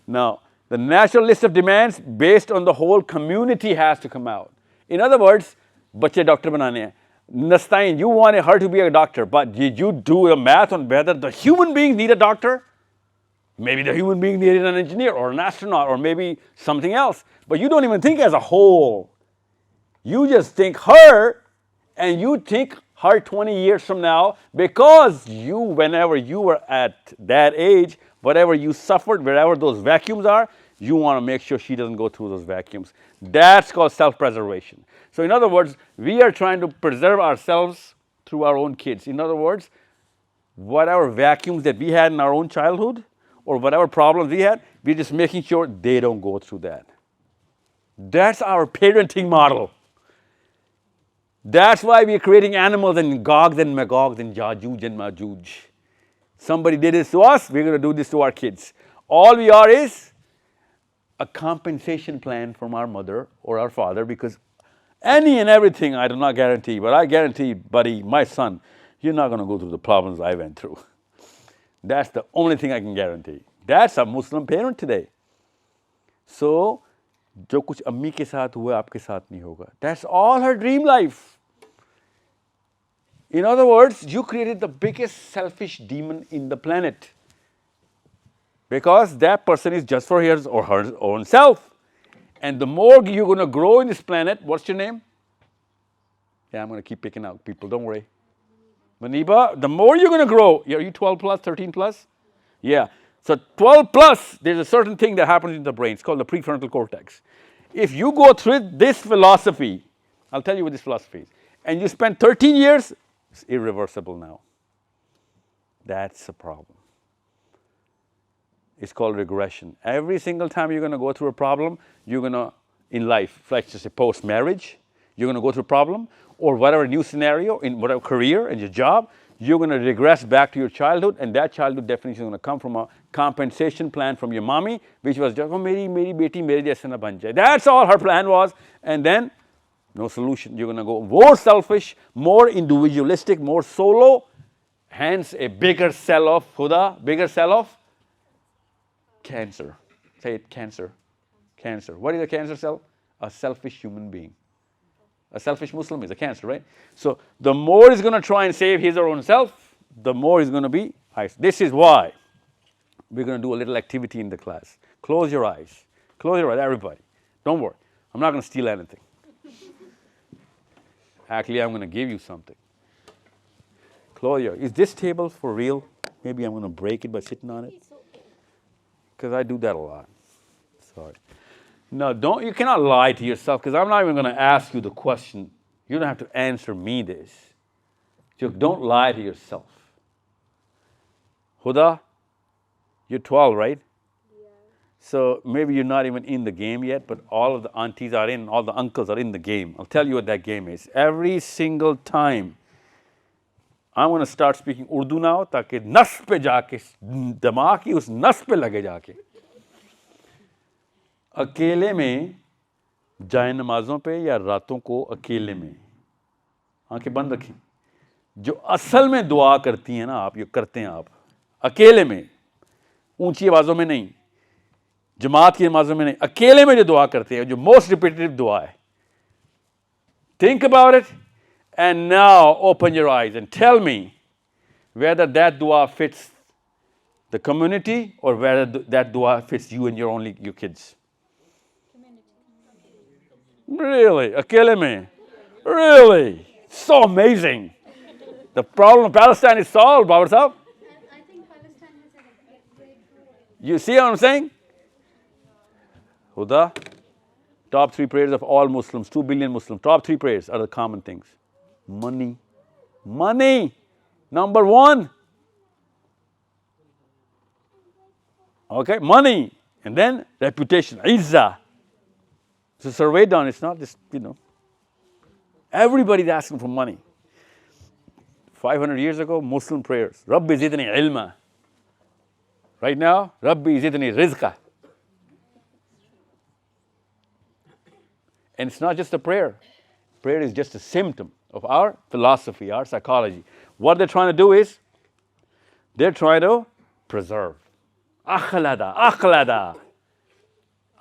Now, the natural list of demands based on the whole community has to come out. In other words, bachche doctor banane hain. Nastain, you wanted her to be a doctor, but did you do the math on whether the human beings need a doctor? Maybe the human being needed an engineer or an astronaut or maybe something else. But you don't even think as a whole. You just think her, and you think her 20 years from now, because you, whenever you were at that age, whatever you suffered, wherever those vacuums are, you want to make sure she doesn't go through those vacuums. That's called self-preservation. So in other words, we are trying to preserve ourselves through our own kids. In other words, whatever vacuums that we had in our own childhood or whatever problems we had, we're just making sure they don't go through that. That's our parenting model. That's why we're creating animals and Gogs and Magogs and Jajuj and Majuj. Somebody did this to us, we're going to do this to our kids. All we are is a compensation plan from our mother or our father, because any and everything I do not guarantee, but I guarantee, buddy, my son, you're not going to go through the problems I went through. That's the only thing I can guarantee. That's a Muslim parent today. So, जो कुछ अम्मी के साथ हुआ आपके साथ नहीं होगा. That's all her dream life. In other words, you created the biggest selfish demon in the planet. Because that person is just for his or her own self. And the more you're going to grow in this planet, what's your name? Yeah, I'm going to keep picking out people, don't worry. Maniba, the more you're going to grow, are you 12 plus, 13 plus? Yeah. So 12 plus, there's a certain thing that happens in the brain. It's called the prefrontal cortex. If you go through this philosophy, I'll tell you what this philosophy is, and you spend 13 years, it's irreversible now. That's a problem. It's called regression. Every single time you're going to go through a problem, you're going to, in life, let's just say post-marriage, you're going to go through a problem, or whatever new scenario, in whatever career and your job, you're going to regress back to your childhood, and that childhood definition is going to come from a compensation plan from your mommy, which was just, oh, meri beti mere jaisa na ban jaye. That's all her plan was, and then no solution. You're going to go more selfish, more individualistic, more solo, hence a bigger cell of Huda, bigger cell of cancer. Say it, cancer. Cancer. What is a cancer cell? A selfish human being. A selfish Muslim is a cancer, right? So the more he's going to try and save his or own self, the more he's going to be isolated. This is why we're going to do a little activity in the class. Close your eyes. Close your eyes, everybody. Don't worry. I'm not going to steal anything. Actually, I'm going to give you something. Close your eyes. Is this table for real? Maybe I'm going to break it by sitting on it. Because I do that a lot. Sorry. No, you cannot lie to yourself, because I'm not even going to ask you the question. You don't have to answer me this. Just don't lie to yourself. Huda, you're 12, right? Yeah. So maybe you're not even in the game yet, but all of the aunties are in, all the uncles are in the game. I'll tell you what that game is. Every single time, I'm going to start speaking Urdu now, ताकि नस पे जाके, दिमाग की उस नस पे लगे जाके. अकेले में जाए नमाज़ों पे या रातों को अकेले में आंखें बंद रखें, जो असल में दुआ करती हैं ना आप, ये करते हैं आप अकेले में, ऊंची आवाज़ों में नहीं, जमात की नमाज़ों में नहीं, अकेले में जो दुआ करते हैं, जो मोस्ट रिपीटेटिव दुआ है. Think about it and now open your eyes and tell me whether that dua fits the community or whether that dua fits you and your kids. Really? Akele mein? Really? So amazing. The problem of Palestine is solved, Baba Sahib. I think Palestine has had a great role. You see what I'm saying? Huda, top 3 prayers of all Muslims, 2 billion Muslims, top 3 prayers are the common things. Money. Money. Number 1. Okay, money. And then reputation, izzah. It's a survey done, it's not just, Everybody's asking for money. 500 years ago, Muslim prayers. Rabbi zidni ilma. Right now, Rabbi zidni rizqa. And it's not just a prayer. Prayer is just a symptom of our philosophy, our psychology. What they're trying to do is, they're trying to preserve. Akhlada, akhlada,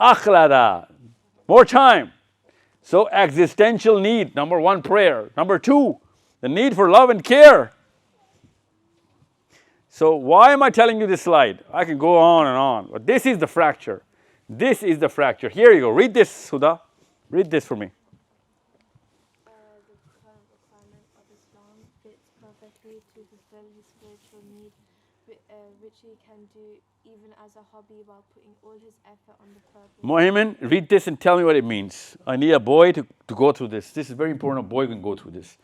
akhlada. More time. So existential need, number 1, prayer. Number 2, the need for love and care. So why am I telling you this slide? I can go on and on, but this is the fracture. This is the fracture. Here you go. Read this, Huda. Read this for me. The current requirement of Islam fits perfectly to fulfill his spiritual need which he can do even as a hobby while putting all his effort on the purpose. Mohammed, read this and tell me what it means. I need a boy to go through this. This is very important. A boy can go through this.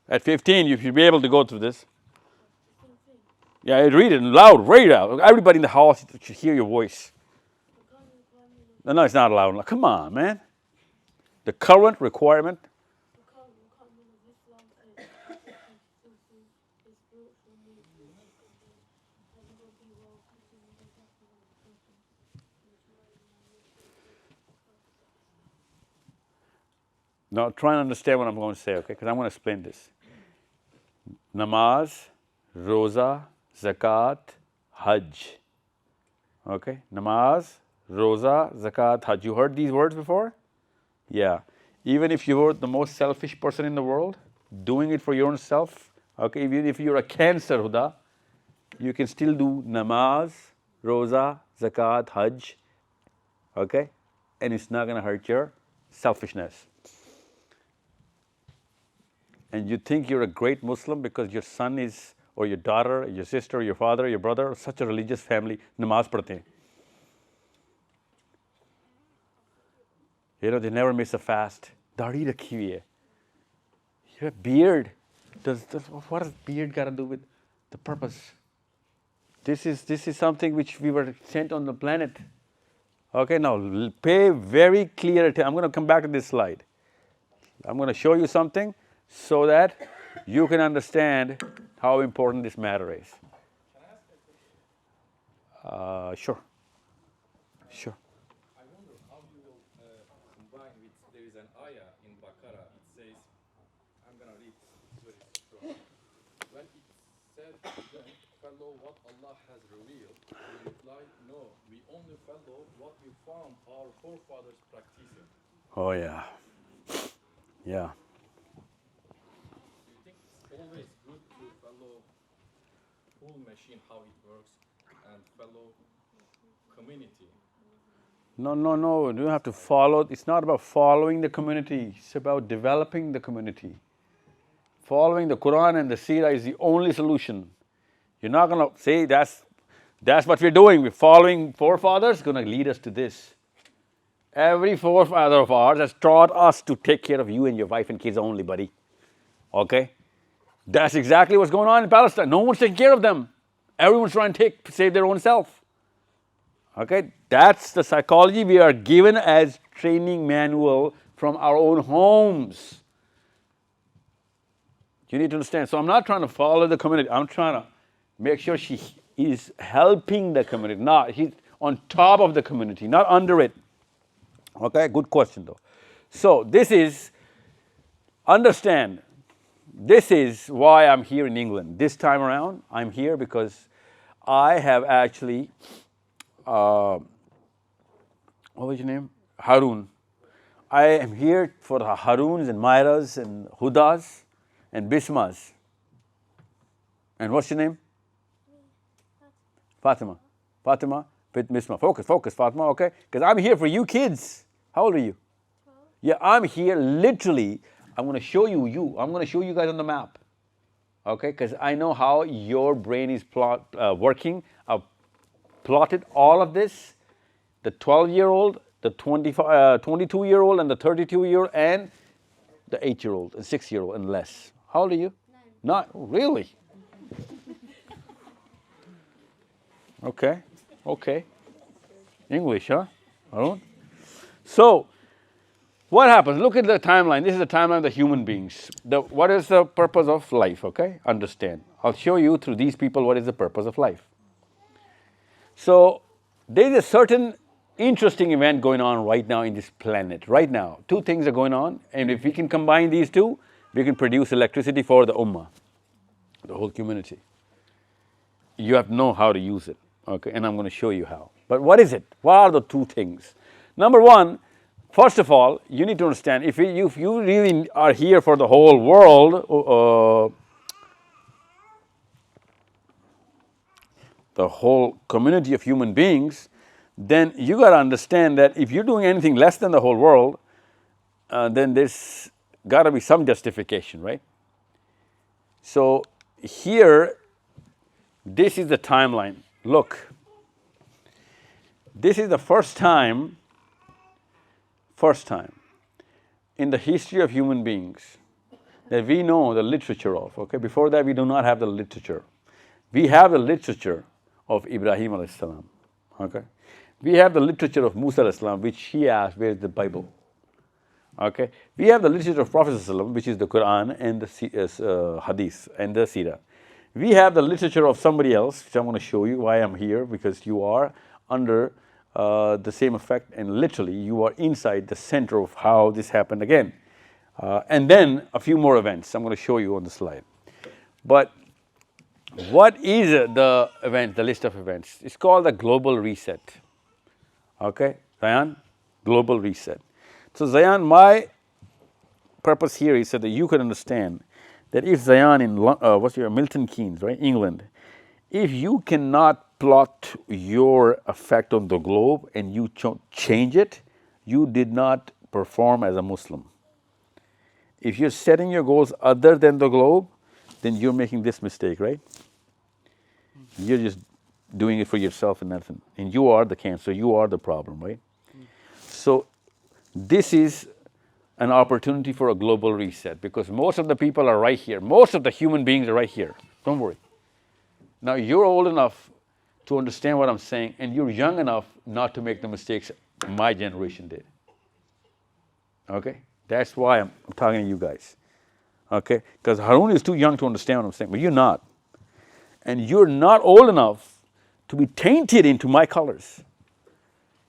At 15, you should be able to go through this. Yeah, read it loud, read it out. Everybody in the house should hear your voice. No, it's not loud. Come on, man. The current requirement. Now, try and understand what I'm going to say, okay? Because I'm going to explain this. Namaz, Roza, Zakat, Hajj. Okay? Namaz, Roza, Zakat, Hajj. You heard these words before? Yeah. Even if you were the most selfish person in the world, doing it for your own self, okay? Even if you're a cancer, Huda, you can still do Namaz, Roza, Zakat, Hajj. Okay? And it's not going to hurt your selfishness. And you think you're a great Muslim because your son is, or your daughter, or your sister, or your father, or your brother, or such a religious family, namaz padhte hain. You know, they never miss a fast. Daadi rakhi hui hai. You have beard. What does beard got to do with the purpose? This is something which we were sent on the planet. Okay, now pay very clear attention. I'm going to come back to this slide. I'm going to show you something so that you can understand how important this matter is. Sure. Sure. I wonder how you will combine with, there is an ayah in Baqarah, it says, I'm going to read, it's very strong. When it said to them, follow what Allah has revealed, they replied, no, we only follow what we found our forefathers practicing. Oh, yeah. Yeah. Always good to follow full machine, how it works, and follow community. No. You don't have to follow. It's not about following the community. It's about developing the community. Following the Quran and the Seerah is the only solution. You're not going to say that's what we're doing. We're following forefathers, going to lead us to this. Every forefather of ours has taught us to take care of you and your wife and kids only, buddy. Okay? That's exactly what's going on in Palestine. No one's taking care of them. Everyone's trying to save their own self. Okay? That's the psychology we are given as training manual from our own homes. You need to understand. So I'm not trying to follow the community. I'm trying to make sure she is helping the community. Not, he's on top of the community, not under it. Okay? Good question though. So this is, understand, this is why I'm here in England. This time around, I'm here because I have actually, what was your name? Harun. I am here for the Haruns and Myras and Hudas and Bismas. And what's your name? Fatima. Fatima with Bisma. Focus, Fatima, okay? Because I'm here for you kids. How old are you? 12. Yeah, I'm here literally. I'm going to show you. I'm going to show you guys on the map. Okay? Because I know how your brain is working. I've plotted all of this. The 12-year-old, the 22-year-old, and the 32-year-old, and the 8-year-old, and 6-year-old, and less. How old are you? 9. Really? Okay. English, huh? Arun? So, what happens? Look at the timeline. This is the timeline of the human beings. What is the purpose of life, okay? Understand. I'll show you through these people what is the purpose of life. So, there is a certain interesting event going on right now in this planet. Right now, 2 things are going on, and if we can combine these 2, we can produce electricity for the Ummah, the whole community. You have to know how to use it, okay? And I'm going to show you how. But what is it? What are the 2 things? Number 1, first of all, you need to understand, if you really are here for the whole world, the whole community of human beings, then you got to understand that if you're doing anything less than the whole world, then there's got to be some justification, right? So here, this is the timeline. Look, this is the first time in the history of human beings that we know the literature of, okay? Before that, we do not have the literature. We have the literature of Ibrahim alayhi salam, okay? We have the literature of Musa alayhi salam, which he asked, where is the Bible? Okay? We have the literature of Prophet sallallahu alaihi wasallam, which is the Quran and the Hadith and the Seerah. We have the literature of somebody else, which I'm going to show you why I'm here, because you are under the same effect, and literally you are inside the center of how this happened again. And then a few more events I'm going to show you on the slide. But what is the event, the list of events? It's called the global reset. Okay, Zayan? Global reset. So Zayan, my purpose here is so that you can understand that if Zayan in Milton Keynes, right, England, if you cannot plot your effect on the globe and you change it, you did not perform as a Muslim. If you're setting your goals other than the globe, then you're making this mistake, right? You're just doing it for yourself and nothing. And you are the cancer, you are the problem, right? So this is an opportunity for a global reset, because most of the people are right here. Most of the human beings are right here. Don't worry. Now you're old enough to understand what I'm saying, and you're young enough not to make the mistakes my generation did. Okay? That's why I'm talking to you guys. Okay? Because Harun is too young to understand what I'm saying, but you're not. And you're not old enough to be tainted into my colors.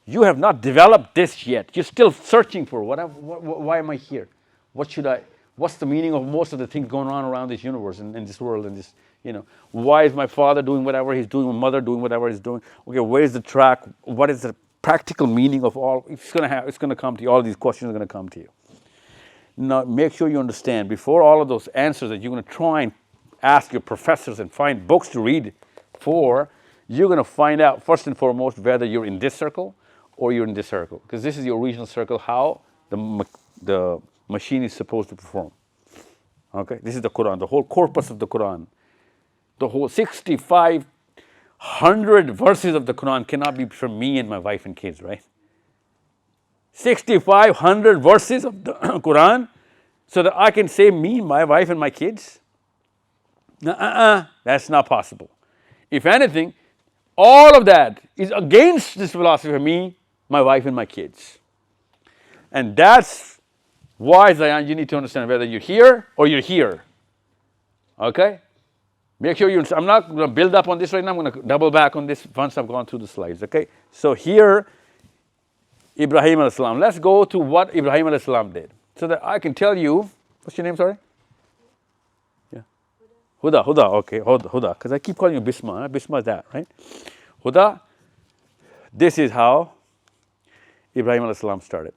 You have not developed this yet. You're still searching for why am I here? What's the meaning of most of the things going on around this universe and this world and this, why is my father doing whatever he's doing, my mother doing whatever he's doing? Okay, where's the track? What is the practical meaning of all? It's going to come to you. All these questions are going to come to you. Now, make sure you understand, before all of those answers that you're going to try and ask your professors and find books to read for, you're going to find out, first and foremost, whether you're in this circle or you're in this circle. Because this is your original circle, how the machine is supposed to perform. Okay? This is the Quran, the whole corpus of the Quran. The whole 6,500 verses of the Quran cannot be from me and my wife and kids, right? 6,500 verses of the Quran so that I can save me, my wife, and my kids? That's not possible. If anything, all of that is against this philosophy of me, my wife, and my kids. And that's why, Zayan, you need to understand whether you're here or you're here. Okay? Make sure I'm not going to build up on this right now. I'm going to double back on this once I've gone through the slides. Okay? So here, Ibrahim alayhi salam. Let's go to what Ibrahim alayhi salam did, so that I can tell you. What's your name? Sorry. Yeah. Huda. Okay. Huda. Because I keep calling you Bisma. Huh? Bisma is that, right? Huda. This is how Ibrahim alayhi salam started.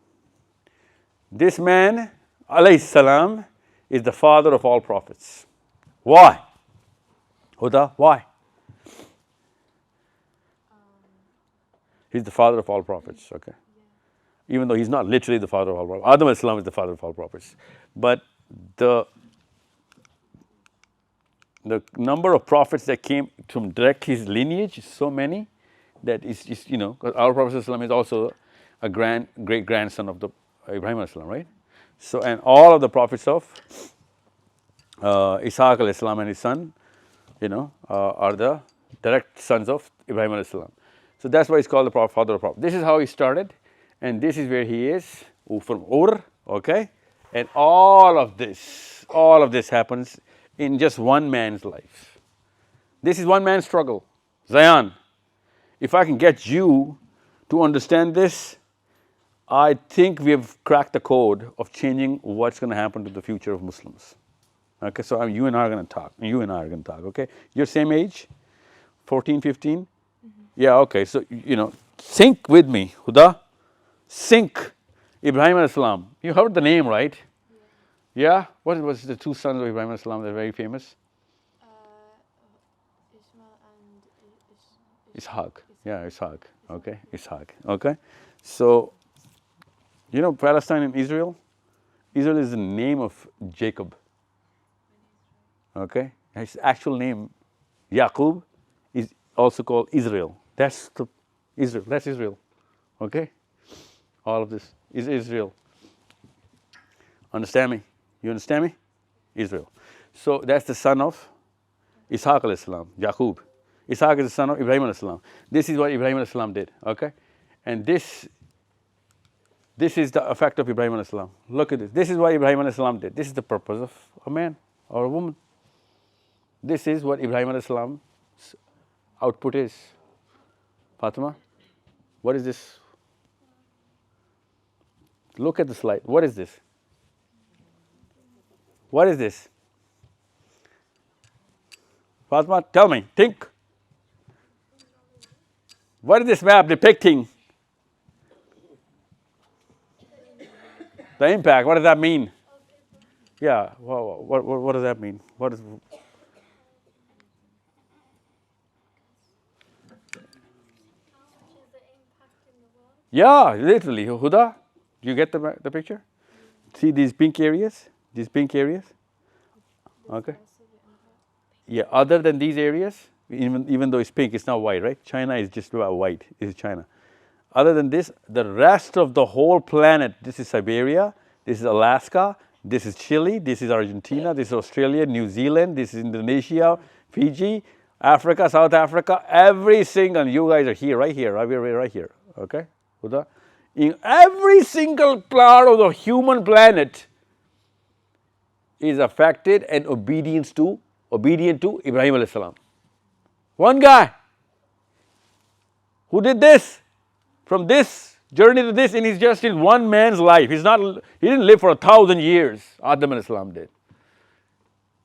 This man, alayhi salam, is the father of all prophets. Why? Huda, why? He's the father of all prophets, okay? Even though he's not literally the father of all prophets. Adam alayhi salam is the father of all prophets. But the number of prophets that came from direct his lineage is so many that it's because our Prophet is also a great grandson of the Ibrahim alayhi salam, right? So, and all of the prophets of Ishaq alayhi salam and his son, are the direct sons of Ibrahim alayhi salam. So that's why he's called the father of prophets. This is how he started, and this is where he is, from Ur, okay? And all of this happens in just one man's life. This is one man's struggle. Zayan, if I can get you to understand this, I think we've cracked the code of changing what's going to happen to the future of Muslims. Okay, so you and I are going to talk. Okay? You're same age? 14, 15? Mm-hmm. Yeah, okay. So, sync with me, Huda. Sync. Ibrahim alayhi salam. You heard the name, right? Yeah? What was the two sons of Ibrahim alayhi salam that are very famous? Ishmael and Ishaq. Yeah, Ishaq. Okay, Ishaq. Okay? So, Palestine and Israel? Israel is the name of Jacob. Okay? his actual name, Yaqub, is also called Israel. That's Israel. That's Israel. Okay? All of this is Israel. Understand me? You understand me? Israel. So that's the son of Ishaq alayhi salam, Yaqub. Ishaq is the son of Ibrahim alayhi salam. This is what Ibrahim alayhi salam did. Okay? And this is the effect of Ibrahim alayhi salam. Look at this. This is what Ibrahim alayhi salam did. This is the purpose of a man or a woman. This is what Ibrahim alayhi salam's output is. Fatima, what is this? Look at the slide. What is this? What is this? Fatima, tell me, think. What is this map depicting? The impact, what does that mean? Yeah, what does that mean? What is? Yeah, literally. Huda, do you get the picture? See these pink areas? These pink areas? Okay. Yeah, other than these areas, even though it's pink, it's not white, right? China is just about white, is China. Other than this, the rest of the whole planet, this is Siberia, this is Alaska, this is Chile, this is Argentina, this is Australia, New Zealand, this is Indonesia, Fiji, Africa, South Africa, every single, you guys are here, right here, right here, okay? In every single part of the human planet is affected and obedient to Ibrahim alayhi salam. One guy who did this, from this journey to this, and he's just in one man's life. He didn't live for 1,000 years. Adam alayhi salam did.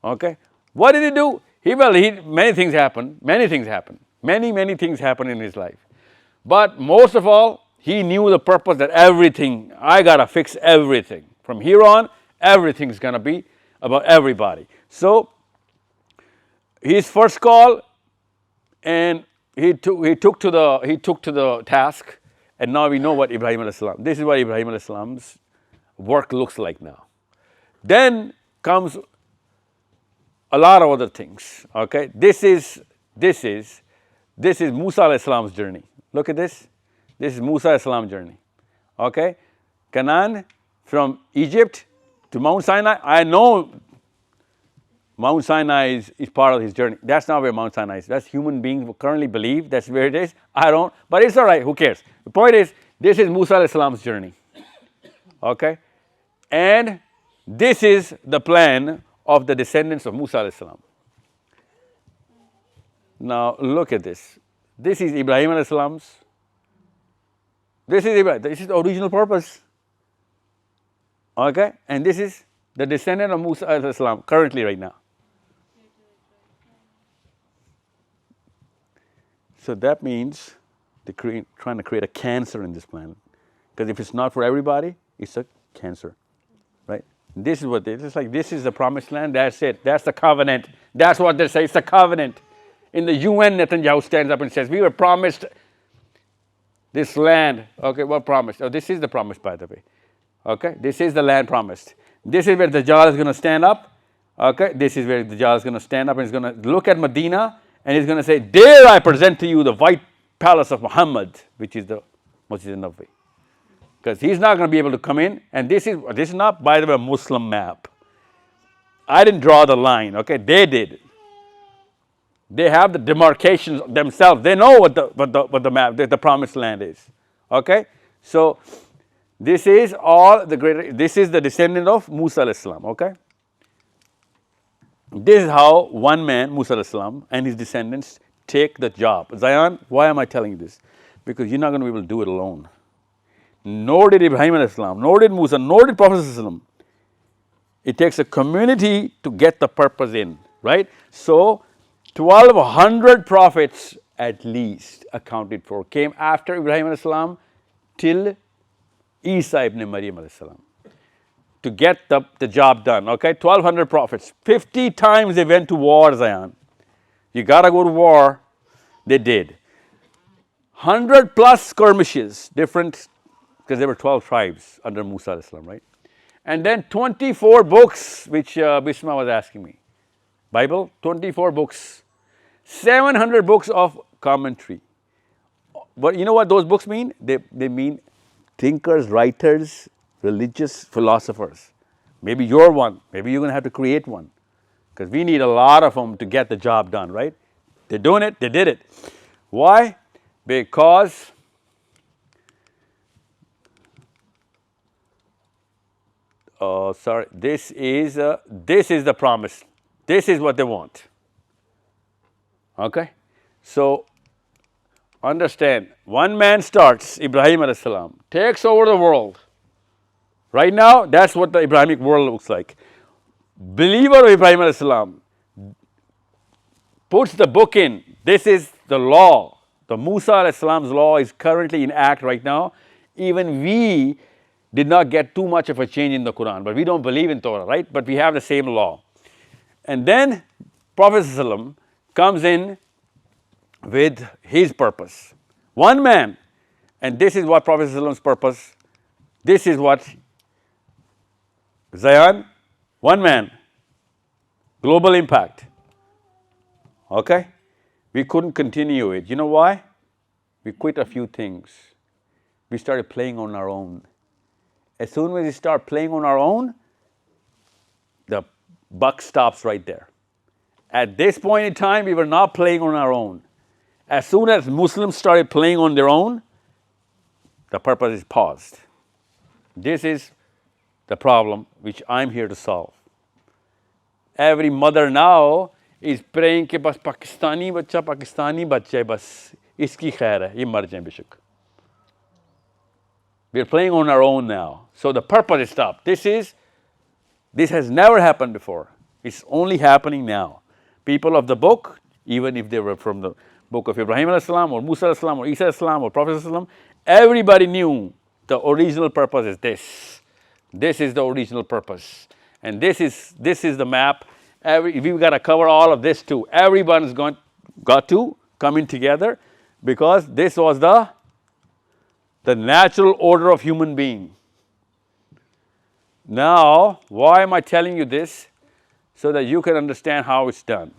Okay? What did he do? Many things happened. Many things happened in his life. But most of all, he knew the purpose that I gotta fix everything. From here on, everything's gonna be about everybody. So, his first call, and he took to the task, and now we know what Ibrahim alayhi salam. This is what Ibrahim alayhi salam's work looks like now. Then comes a lot of other things. Okay, this is Musa alayhi salam's journey. Look at this. This is Musa alayhi salam's journey. Okay, Canaan, from Egypt to Mount Sinai. I know Mount Sinai is part of his journey. That's not where Mount Sinai is. That's human beings who currently believe that's where it is. I don't, but it's all right. Who cares? The point is, this is Musa alayhi salam's journey. Okay, and this is the plan of the descendants of Musa alayhi salam. Now look at this. This is Ibrahim alayhi salam's. This is the original purpose. Okay, and this is the descendant of Musa alayhi salam currently right now. So that means they're trying to create a cancer in this planet. Because if it's not for everybody, it's a cancer, right? This is what it's like. This is the promised land. That's it. That's the covenant. That's what they say. It's the covenant. In the UN, Netanyahu stands up and says, "We were promised this land." Okay, what promise? Oh, this is the promise, by the way. Okay, this is the land promised. This is where the Dajjal is going to stand up. Okay, this is where the Dajjal is going to stand up and he's going to look at Medina and he's going to say, "Dare I present to you the white palace of Muhammad," which is the Masjid al-Nabawi. Because he's not going to be able to come in, and this is not, by the way, a Muslim map. I didn't draw the line, okay? They did. They have the demarcations themselves. They know what the map, the promised land is. Okay? So this is the descendant of Musa alayhi salam, okay? This is how one man, Musa alayhi salam, and his descendants take the job. Zion, why am I telling you this? Because you're not going to be able to do it alone. Nor did Ibrahim alayhi salam, nor did Musa, nor did Prophet sallallahu alaihi wasallam. It takes a community to get the purpose in, right? So 1,200 prophets at least accounted for came after Ibrahim alayhi salam till Isa ibn Maryam alayhi salam to get the job done, okay? 1,200 prophets. 50 times they went to war, Zion. You gotta go to war. They did. 100 plus skirmishes, different, because there were 12 tribes under Musa alayhi salam, right? And then 24 books, which Bisma was asking me. Bible, 24 books, 700 books of commentary. But you know what those books mean? They mean thinkers, writers, religious philosophers. Maybe you're one. Maybe you're going to have to create one. Because we need a lot of them to get the job done, right? They're doing it. They did it. Why? Because this is the promise. This is what they want. Okay? So, understand, one man starts, Ibrahim alayhi salam, takes over the world. Right now, that's what the Abrahamic world looks like. Believer of Ibrahim alayhi salam puts the book in. This is the law. The Musa alayhi salam's law is currently in act right now. Even we did not get too much of a change in the Quran, but we don't believe in Torah, right? But we have the same law. And then Prophet ﷺ comes in with his purpose. One man, and this is what Prophet ﷺ's purpose, this is what Zion, one man, global impact. Okay? We couldn't continue it. You know why? We quit a few things. We started playing on our own. As soon as we start playing on our own, the buck stops right there. At this point in time, we were not playing on our own. As soon as Muslims started playing on their own, the purpose is paused. This is the problem which I'm here to solve. Every mother now is praying कि बस पाकिस्तानी बच्चा बस इसकी खैर है ये मर जाए बेशक. We're playing on our own now. So the purpose is stopped. This has never happened before. It's only happening now. People of the book, even if they were from the book of Ibrahim alayhi salam or Musa alayhi salam or Isa alayhi salam or Prophet alayhi salam, everybody knew the original purpose is this. This is the original purpose. And this is the map. We've got to cover all of this too. Everyone's got to come in together because this was the natural order of human being. Now, why am I telling you this? So that you can understand how it's done.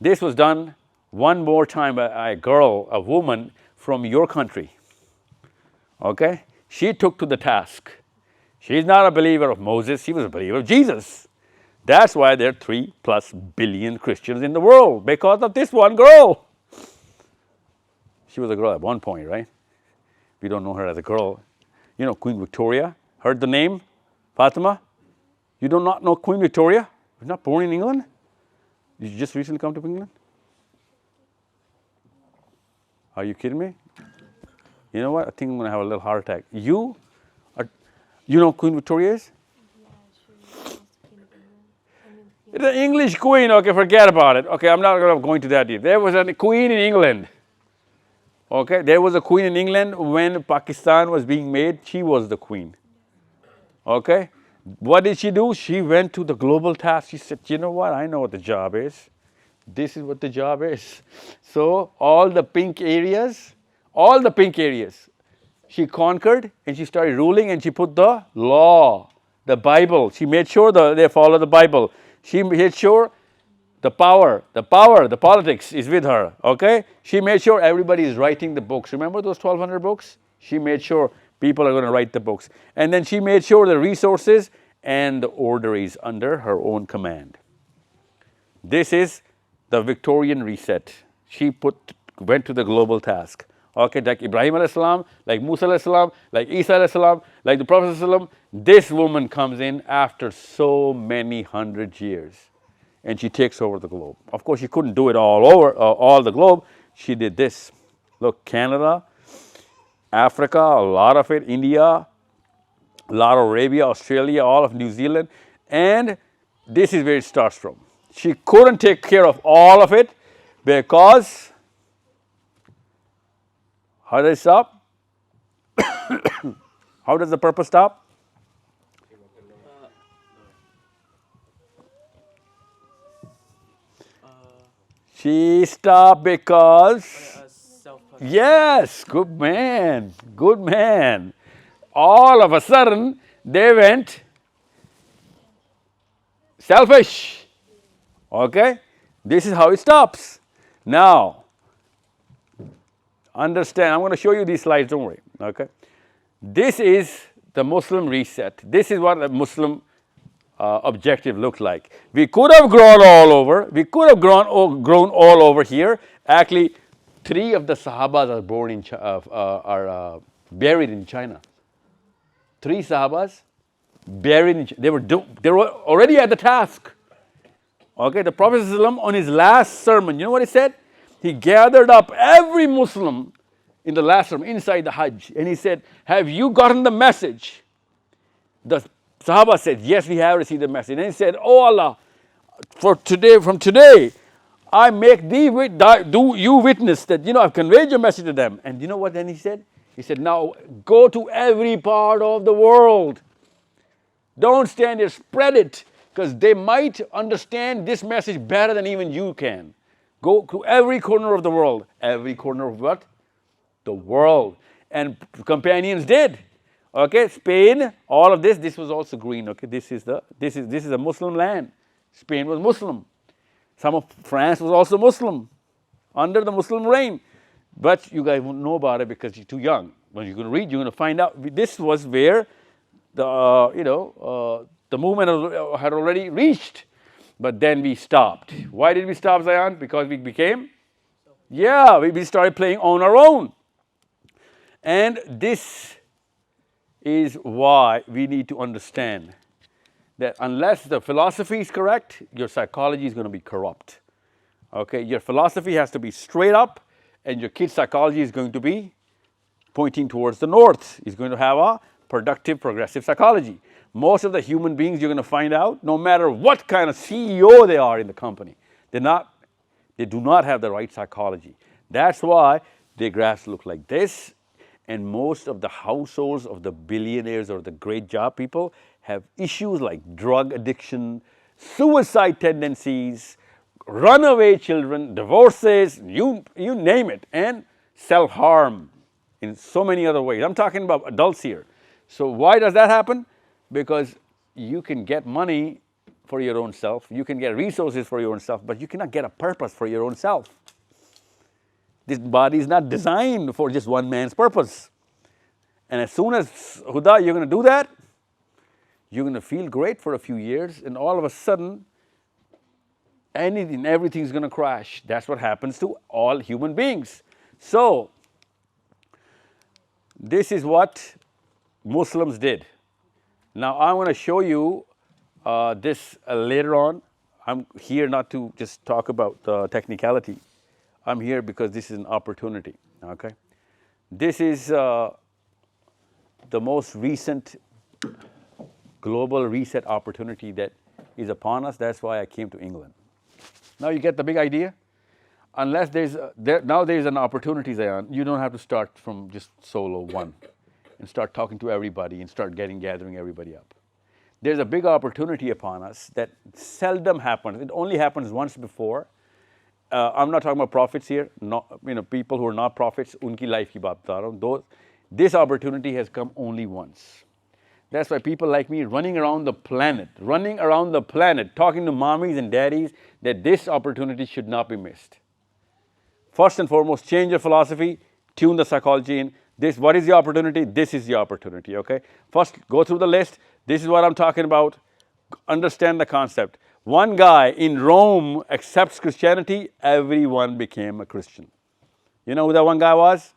This was done one more time by a woman from your country. Okay? She took to the task. She's not a believer of Moses, she was a believer of Jesus. That's why there are 3+ billion Christians in the world, because of this one girl. She was a girl at one point, right? We don't know her as a girl. You know Queen Victoria? Heard the name? Fatima? You do not know Queen Victoria? You're not born in England? Did you just recently come to England? Are you kidding me? You know what? I think I'm going to have a little heart attack. You know Queen Victoria is? It's an English queen. Okay, forget about it. Okay, I'm not going to that deep. There was a queen in England. Okay, there was a queen in England when Pakistan was being made. She was the queen. Okay, what did she do? She went to the global task. She said, you know what? I know what the job is. This is what the job is. So all the pink areas, she conquered and she started ruling and she put the law, the Bible. She made sure they follow the Bible. She made sure the power, the politics is with her, okay? She made sure everybody is writing the books. Remember those 1,200 books? She made sure people are going to write the books. And then she made sure the resources and the order is under her own command. This is the Victorian reset. She went to the global task. Okay, like Ibrahim alayhi salam, like Musa alayhi salam, like Isa alayhi salam, like the Prophet alayhi salam. This woman comes in after so many hundred years. And she takes over the globe. Of course, she couldn't do it all over, all the globe. She did this. Look, Canada, Africa, a lot of it, India, a lot of Arabia, Australia, all of New Zealand. And this is where it starts from. She couldn't take care of all of it because, how does it stop? How does the purpose stop? She stopped because, yes, good man. All of a sudden, they went selfish. Okay? This is how it stops. Now, understand, I'm going to show you these slides, don't worry. Okay? This is the Muslim reset. This is what the Muslim objective looked like. We could have grown all over. We could have grown all over here. Actually, 3 of the Sahabas are born in buried in China. 3 Sahabas buried in China. They were already at the task. Okay, the Prophet ﷺ, on his last sermon, you know what he said? He gathered up every Muslim in the last sermon inside the Hajj, and he said, "Have you gotten the message?" The Sahaba said, "Yes, we have received the message." And he said, "Oh Allah, from today, I make you witness that, I've conveyed your message to them." And you know what then he said? He said, "Now go to every part of the world. Don't stand there, spread it, because they might understand this message better than even you can. Go to every corner of the world." Every corner of what? The world. And companions did. Okay, Spain, all of this was also green. Okay, this is a Muslim land. Spain was Muslim. Some of France was also Muslim, under the Muslim reign. But you guys won't know about it because you're too young. When you're going to read, you're going to find out. This was where the movement had already reached. But then we stopped. Why did we stop, Zion? Because we started playing on our own. And this is why we need to understand that unless the philosophy is correct, your psychology is going to be corrupt. Okay, your philosophy has to be straight up, and your kid's psychology is going to be pointing towards the north. He's going to have a productive, progressive psychology. Most of the human beings you're going to find out, no matter what kind of CEO they are in the company, they do not have the right psychology. That's why their graphs look like this. And most of the households of the billionaires or the great job people have issues like drug addiction, suicide tendencies, runaway children, divorces, you name it, and self-harm in so many other ways. I'm talking about adults here. So why does that happen? Because you can get money for your own self, you can get resources for your own self, but you cannot get a purpose for your own self. This body is not designed for just one man's purpose. And as soon as, Huda, you're going to do that, you're going to feel great for a few years, and all of a sudden, everything's going to crash. That's what happens to all human beings. So, this is what Muslims did. Now, I want to show you this later on. I'm here not to just talk about the technicality. I'm here because this is an opportunity, okay? This is the most recent global reset opportunity that is upon us. That's why I came to England. Now you get the big idea? Unless now there's an opportunity, Zion, you don't have to start from just solo one and start talking to everybody and start gathering everybody up. There's a big opportunity upon us that seldom happens. It only happens once before. I'm not talking about prophets here, people who are not prophets, unki life ki baat bata raha hu. This opportunity has come only once. That's why people like me running around the planet, talking to mommies and daddies that this opportunity should not be missed. First and foremost, change your philosophy, tune the psychology in. What is the opportunity? This is the opportunity, okay? First, go through the list. This is what I'm talking about. Understand the concept. One guy in Rome accepts Christianity, everyone became a Christian. You know who that one guy was?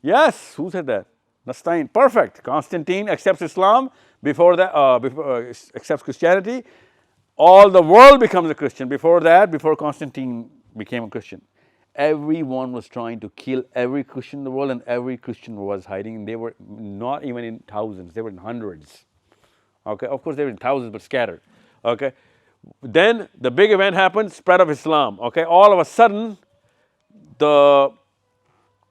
Yes, who said that? Nastine, perfect. Constantine accepts Islam, before accepts Christianity. All the world becomes a Christian. Before Constantine became a Christian. Everyone was trying to kill every Christian in the world, and every Christian was hiding. And they were not even in thousands, they were in hundreds. Okay, of course they were in thousands, but scattered. Okay, then the big event happened, spread of Islam. Okay, all of a sudden, the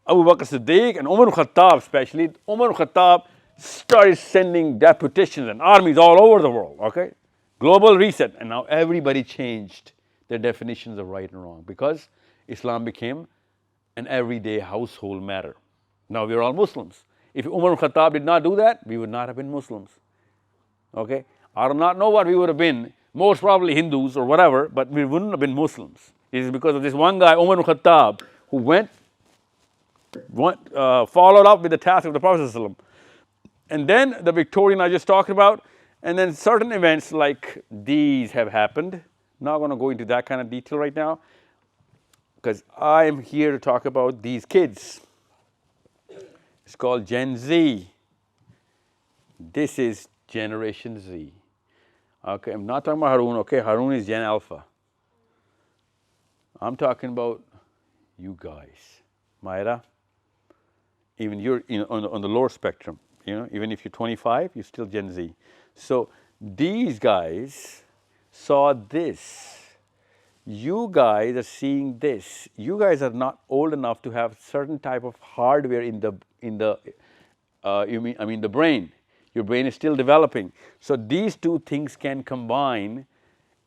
Abu Bakr Siddiq and Umar al-Khattab especially, Umar al-Khattab started sending deputations and armies all over the world. Okay, global reset, and now everybody changed their definitions of right and wrong because Islam became an everyday household matter. Now we are all Muslims. If Umar al-Khattab did not do that, we would not have been Muslims. Okay, I do not know what we would have been most probably Hindus or whatever, but we wouldn't have been Muslims. It is because of this one guy, Umar ibn Khattab, who followed up with the task of the Prophet ﷺ. And then the Victorian I just talked about, and then certain events like these have happened. Not going to go into that kind of detail right now, because I am here to talk about these kids. It's called Gen Z. This is Generation Z. Okay, I'm not talking about Harun, okay? Harun is Gen Alpha. I'm talking about you guys. Myra, even you're on the lower spectrum, even if you're 25, you're still Gen Z. So these guys saw this. You guys are seeing this. You guys are not old enough to have certain type of hardware in the brain. Your brain is still developing. So these two things can combine,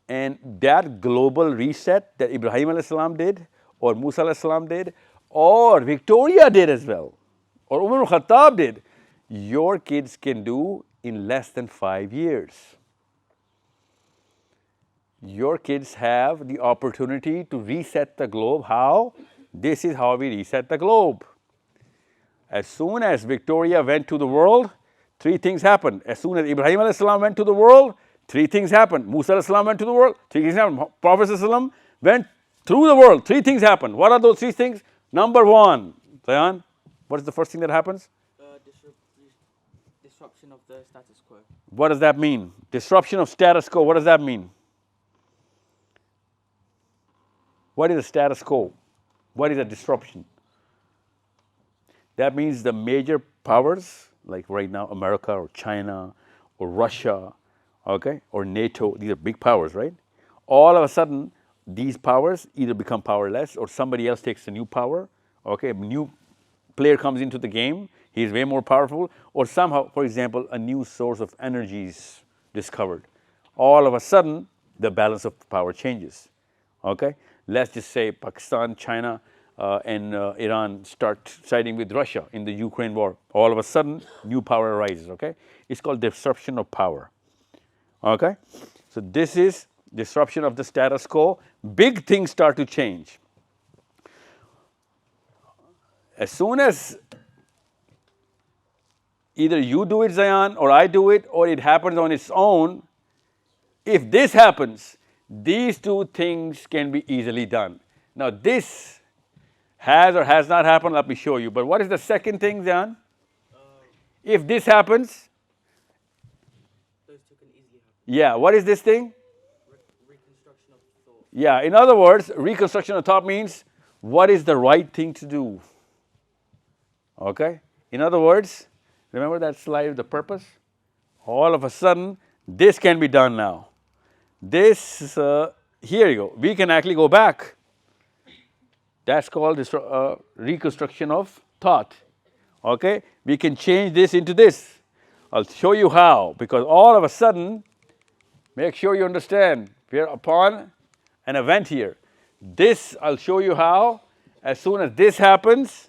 and that global reset that Ibrahim alayhi salam did, or Musa alayhi salam did, or Victoria did as well, or Umar ibn Khattab did, your kids can do in less than 5 years. Your kids have the opportunity to reset the globe. How? This is how we reset the globe. As soon as Victoria went to the world, 3 things happened. As soon as Ibrahim alayhi salam went to the world, 3 things happened. Musa alayhi salam went to the world, 3 things happened. Prophet ﷺ went through the world, 3 things happened. What are those 3 things? Number 1, Zayan, what is the first thing that happens? Disruption of the status quo. What does that mean? Disruption of status quo, what does that mean? What is a status quo? What is a disruption? That means the major powers, like right now America or China or Russia, okay, or NATO, these are big powers, right? All of a sudden, these powers either become powerless or somebody else takes a new power, okay, a new player comes into the game, he is way more powerful, or somehow, for example, a new source of energy is discovered. All of a sudden, the balance of power changes, okay? Let's just say Pakistan, China, and Iran start siding with Russia in the Ukraine war. All of a sudden, new power arises, okay? It's called disruption of power, okay? So this is disruption of the status quo. Big things start to change. As soon as either you do it, Zayan, or I do it, or it happens on its own, if this happens, these 2 things can be easily done. Now this has or has not happened, let me show you. But what is the second thing, Zayan? If this happens, those 2 can easily happen. Yeah, what is this thing? Reconstruction of thought. Yeah, in other words, reconstruction of thought means what is the right thing to do? Okay? In other words, remember that slide of the purpose? All of a sudden, this can be done now. This, here you go. We can actually go back. That's called reconstruction of thought. Okay? We can change this into this. I'll show you how, because all of a sudden, make sure you understand, we are upon an event here. This, I'll show you how. As soon as this happens,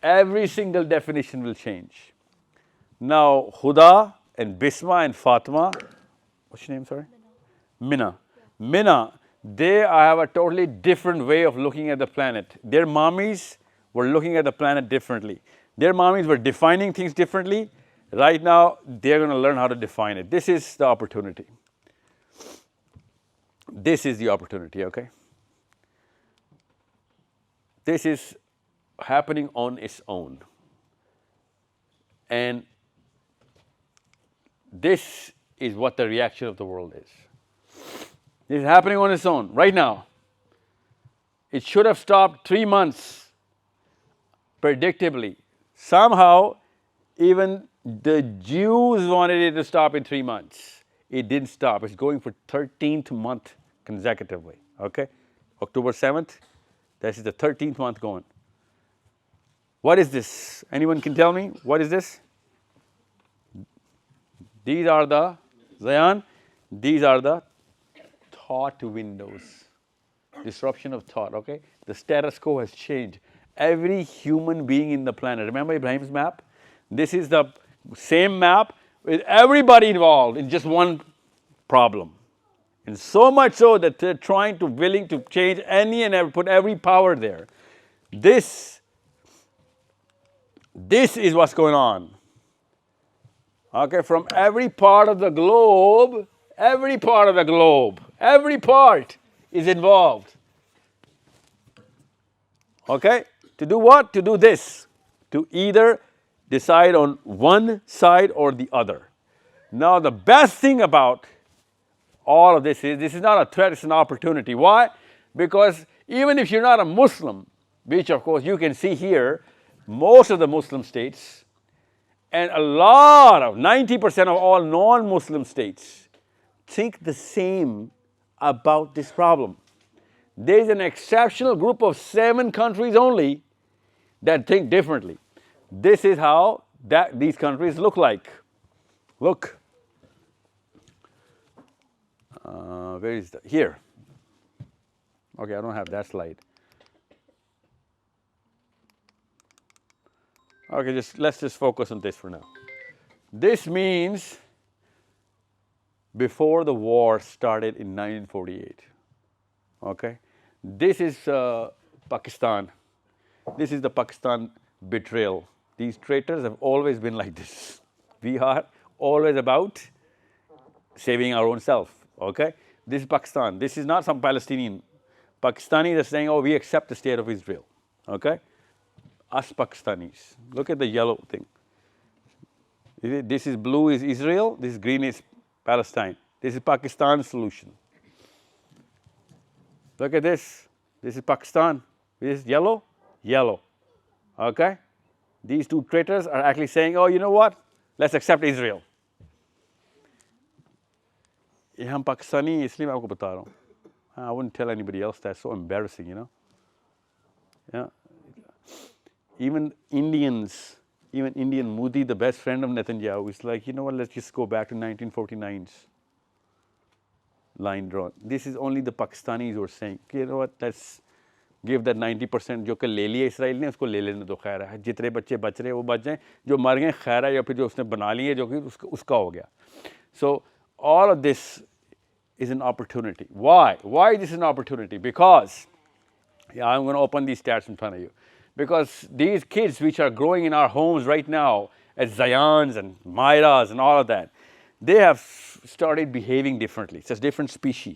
every single definition will change. Now, Huda and Bisma and Fatima, what's your name, sorry? Minna. Minna, they have a totally different way of looking at the planet. Their mommies were looking at the planet differently. Their mommies were defining things differently. Right now, they're going to learn how to define it. This is the opportunity. This is the opportunity, okay? This is happening on its own. And this is what the reaction of the world is. This is happening on its own right now. It should have stopped 3 months, predictably. Somehow, even the Jews wanted it to stop in 3 months. It didn't stop. It's going for 13th month consecutively, okay? October 7th, this is the 13th month going. What is this? Anyone can tell me? What is this? These are the, Zayan, these are the thought windows. Disruption of thought, okay? The status quo has changed. Every human being in the planet, remember Ibrahim's map? This is the same map with everybody involved in just one problem. And so much so that they're willing to change any and every, put every power there. This is what's going on. Okay, from every part of the globe, every part is involved. Okay, to do what? To do this. To either decide on one side or the other. Now, the best thing about all of this is not a threat, it's an opportunity. Why? Because even if you're not a Muslim, which of course you can see here, most of the Muslim states and a lot of 90% of all non-Muslim states think the same about this problem. There is an exceptional group of 7 countries only that think differently. This is how these countries look like. Look. Where is that? Here. Okay, I don't have that slide. Okay, let's just focus on this for now. This means before the war started in 1948. Okay, this is Pakistan. This is the Pakistan betrayal. These traitors have always been like this. We are always about saving our own self. Okay, this is Pakistan. This is not some Palestinian. Pakistanis are saying, oh, we accept the state of Israel. Okay, us Pakistanis. Look at the yellow thing. This is blue is Israel. This is green is Palestine. This is Pakistan solution. Look at this. This is Pakistan. This is yellow, yellow. Okay? These 2 traitors are actually saying, oh, you know what? Let's accept Israel. ये हम पाकिस्तानी इसलिए मैं आपको बता रहा हूँ. I wouldn't tell anybody else. That's so embarrassing, you know. Yeah. Even Indian Modi, the best friend of Netanyahu, is like, you know what? Let's just go back to 1949's line drawn. This is only the Pakistanis who are saying, you know what? Let's give that 90% जो कि ले लिया Israel ने उसको ले लेने दो खैर है जितने बच्चे बच रहे वो बच जाएं जो मर गए खैर है या फिर जो उसने बना लिए जो कि उसका हो गया. So all of this is an opportunity. Why? Why this is an opportunity? Because, yeah, I'm going to open these stats in front of you. Because these kids which are growing in our homes right now as Zayans and Mairas and all of that, they have started behaving differently. It's a different species.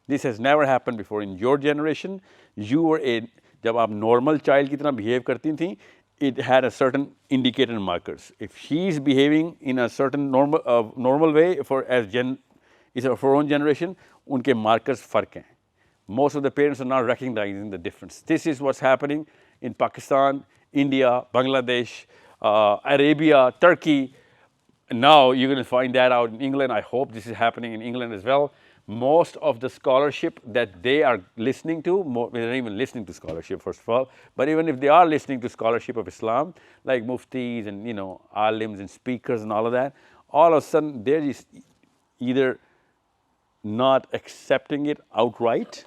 This has never happened before. In your generation, you were जब आप normal child की तरह behave करती थी, it had a certain indicator and markers. If she's behaving in a certain normal way for our own generation, उनके markers फर्क हैं. Most of the parents are not recognizing the difference. This is what's happening in Pakistan, India, Bangladesh, Arabia, Turkey. Now you're going to find that out in England. I hope this is happening in England as well. Most of the scholarship that they are listening to, they're not even listening to scholarship, first of all, but even if they are listening to scholarship of Islam, like muftis and, you know, alims and speakers and all of that, all of a sudden they're just either not accepting it outright,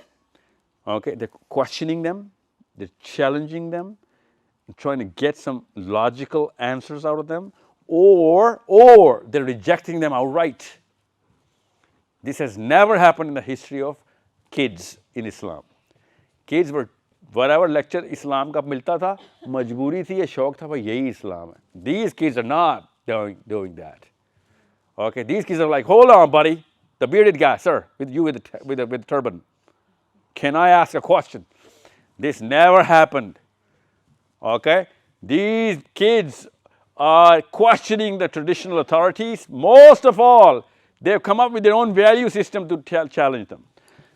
okay, they're questioning them, they're challenging them, trying to get some logical answers out of them, or they're rejecting them outright. This has never happened in the history of kids in Islam. Kids were, whatever lecture Islam का मिलता था, मजबूरी थी या शौक था, भाई यही Islam है. These kids are not doing that. Okay, these kids are like, hold on, buddy, the bearded guy, sir, with the turban. Can I ask a question? This never happened. Okay, these kids are questioning the traditional authorities. Most of all, they've come up with their own value system to challenge them.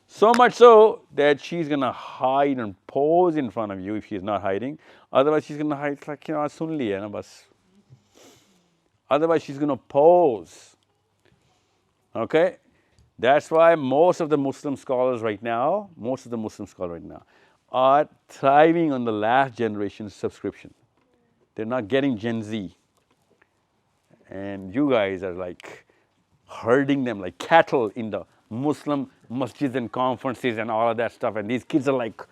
So much so that she's going to hide and pose in front of you if she's not hiding. Otherwise, she's going to hide like, you know, sun liya na bas. Otherwise, she's going to pose. Okay? That's why most of the Muslim scholars right now are thriving on the last generation's subscription. They're not getting Gen Z. And you guys are like herding them like cattle in the Muslim masjids and conferences and all of that stuff. And these kids are like,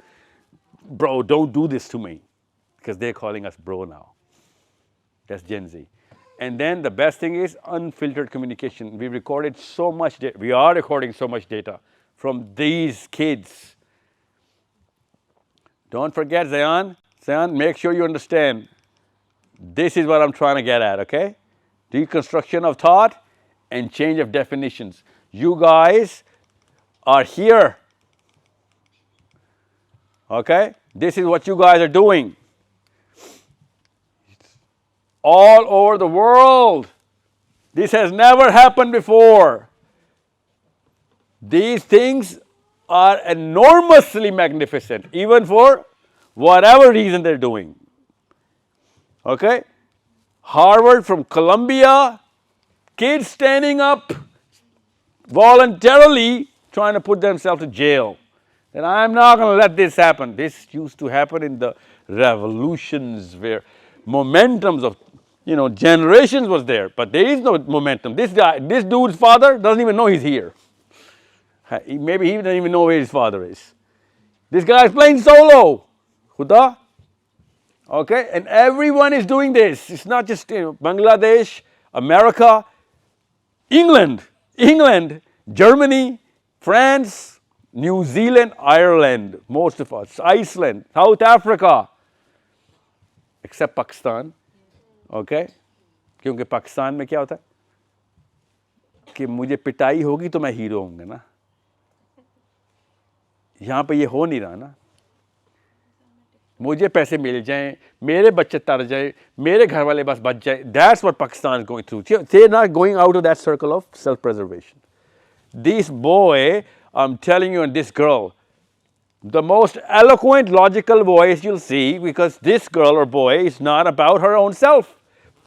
bro, don't do this to me. Because they're calling us bro now. That's Gen Z. And then the best thing is unfiltered communication. We recorded so much data. We are recording so much data from these kids. Don't forget, Zayan. Zayan, make sure you understand. This is what I'm trying to get at, okay? Deconstruction of thought and change of definitions. You guys are here. Okay? This is what you guys are doing. All over the world. This has never happened before. These things are enormously magnificent, even for whatever reason they're doing. Okay? Harvard from Columbia, kids standing up voluntarily trying to put themselves to jail. And I'm not going to let this happen. This used to happen in the revolutions where momentums of, generations was there. But there is no momentum. This dude's father doesn't even know he's here. Maybe he doesn't even know where his father is. This guy is playing solo. Khuda. Okay? And everyone is doing this. It's not just Bangladesh, America, England, Germany, France, New Zealand, Ireland, most of us, Iceland, South Africa, except Pakistan. Okay? क्योंकि पाकिस्तान में क्या होता है कि मुझे पिटाई होगी तो मैं हीरो होऊंगा ना. यहाँ पे ये हो नहीं रहा ना. मुझे पैसे मिल जाएं, मेरे बच्चे तर जाए, मेरे घर वाले बस बच जाए. That's what Pakistan is going through. They're not going out of that circle of self-preservation. This boy, I'm telling you, and this girl, the most eloquent, logical voice you'll see, because this girl or boy is not about her own self.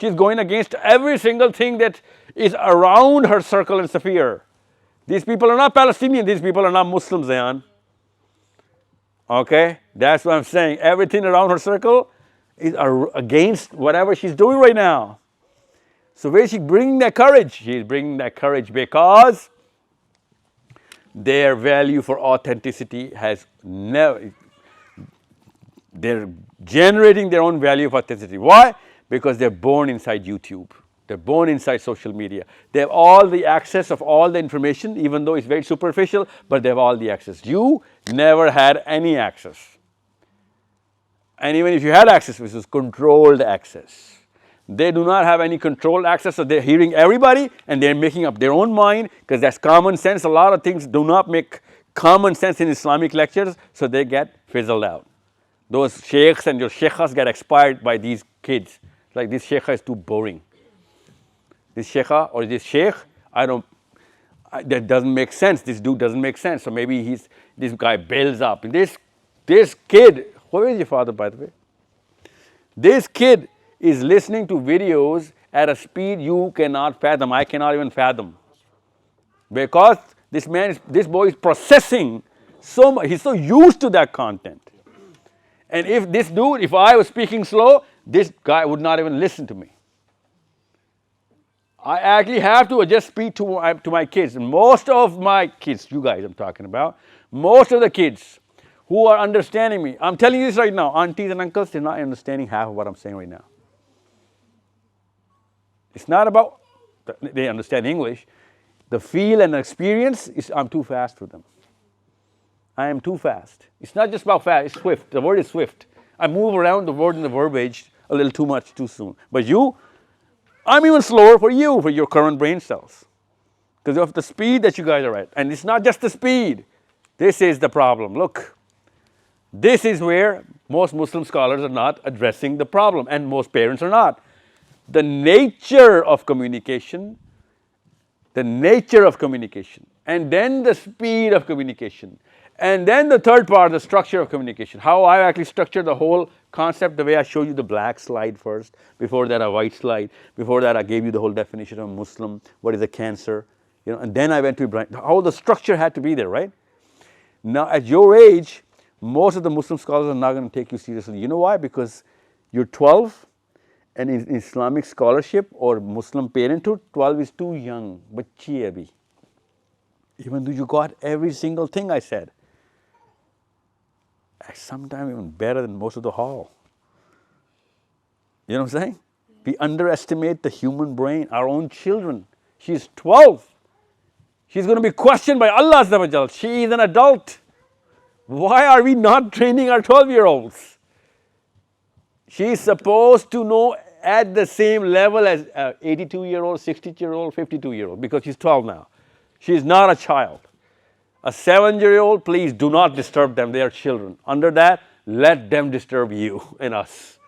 She's going against every single thing that is around her circle and sphere. These people are not Palestinian. These people are not Muslims, Zayan. Okay? That's what I'm saying. Everything around her circle is against whatever she's doing right now. So where is she bringing that courage? She's bringing that courage because their value for authenticity has never, they're generating their own value of authenticity. Why? Because they're born inside YouTube. They're born inside social media. They have all the access of all the information, even though it's very superficial, but they have all the access. You never had any access. And even if you had access, it was controlled access. They do not have any controlled access, so they're hearing everybody and they're making up their own mind because that's common sense. A lot of things do not make common sense in Islamic lectures, so they get fizzled out. Those sheikhs and your sheikhas get expired by these kids. Like, this sheikha is too boring. This sheikha or this sheikh, that doesn't make sense. This dude doesn't make sense. So maybe this guy builds up. And this kid, where is your father, by the way? This kid is listening to videos at a speed you cannot fathom. I cannot even fathom. Because this boy is processing so much. He's so used to that content. And if I was speaking slow, this guy would not even listen to me. I actually have to adjust speed to my kids. And most of my kids, you guys I'm talking about, most of the kids who are understanding me, I'm telling you this right now, aunties and uncles, they're not understanding half of what I'm saying right now. It's not about, they understand English. The feel and the experience is, I'm too fast for them. I am too fast. It's not just about fast, it's swift. The word is swift. I move around the word and the verbiage a little too much, too soon. But you, I'm even slower for you, for your current brain cells. Because of the speed that you guys are at. And it's not just the speed. This is the problem. Look, this is where most Muslim scholars are not addressing the problem, and most parents are not. The nature of communication, and then the speed of communication, and then the third part, the structure of communication. How I actually structure the whole concept, the way I showed you the black slide first, before that a white slide, before that I gave you the whole definition of Muslim, what is a cancer, and then I went to Ibrahim. How the structure had to be there, right? Now at your age, most of the Muslim scholars are not going to take you seriously. You know why? Because you're 12, and in Islamic scholarship or Muslim parenthood, 12 is too young. Bachchi hai abhi. Even though you got every single thing I said. Sometimes even better than most of the hall. You know what I'm saying? We underestimate the human brain, our own children. She's 12. She's going to be questioned by Allah Azza wa Jal. She is an adult. Why are we not training our 12-year-olds? She is supposed to know at the same level as 82-year-old, 60-year-old, 52-year-old, because she's 12 now. She is not a child. A 7-year-old, please do not disturb them. They are children. Under that, let them disturb you and us.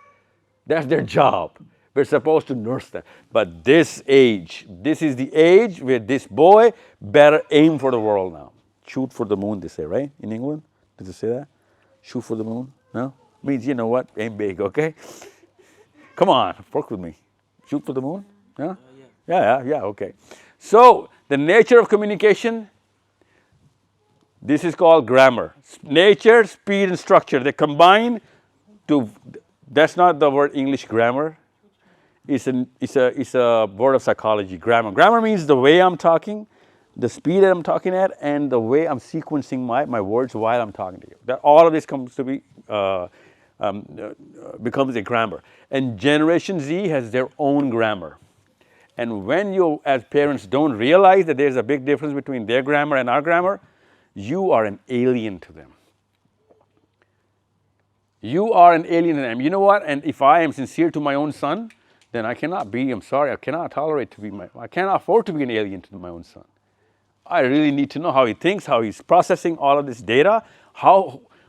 That's their job. We're supposed to nurse them. But this age, this is the age where this boy better aim for the world now. Shoot for the moon, they say, right? In England? Does it say that? Shoot for the moon? No? Means, you know what? Aim big, okay? Come on, work with me. Shoot for the moon? Yeah? Yeah, okay. So, the nature of communication, this is called grammar. Nature, speed, and structure. They combine to, that's not the word English grammar. It's a word of psychology, grammar. Grammar means the way I'm talking, the speed that I'm talking at, and the way I'm sequencing my words while I'm talking to you. That all of this comes to be, becomes a grammar. And Generation Z has their own grammar. And when you, as parents, don't realize that there's a big difference between their grammar and our grammar, you are an alien to them. You are an alien to them. You know what? And if I am sincere to my own son, then I cannot be, I'm sorry, I cannot tolerate to be I cannot afford to be an alien to my own son. I really need to know how he thinks, how he's processing all of this data,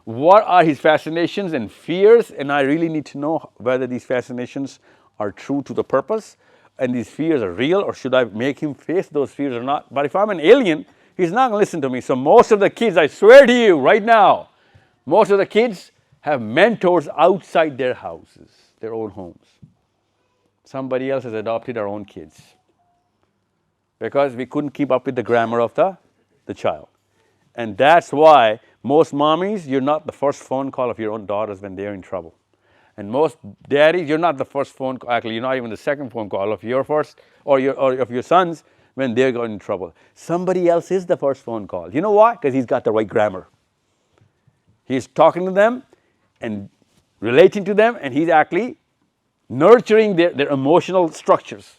what are his fascinations and fears, and I really need to know whether these fascinations are true to the purpose, and these fears are real, or should I make him face those fears or not. But if I'm an alien, he's not going to listen to me. So most of the kids, I swear to you right now, most of the kids have mentors outside their houses, their own homes. Somebody else has adopted our own kids because we couldn't keep up with the grammar of the child. And that's why most mommies, you're not the first phone call of your own daughters when they're in trouble. And most daddies, you're not the first phone call, actually you're not even the second phone call of your first or of your sons when they're going in trouble. Somebody else is the first phone call. You know why? Because he's got the right grammar. He's talking to them and relating to them, and he's actually nurturing their emotional structures.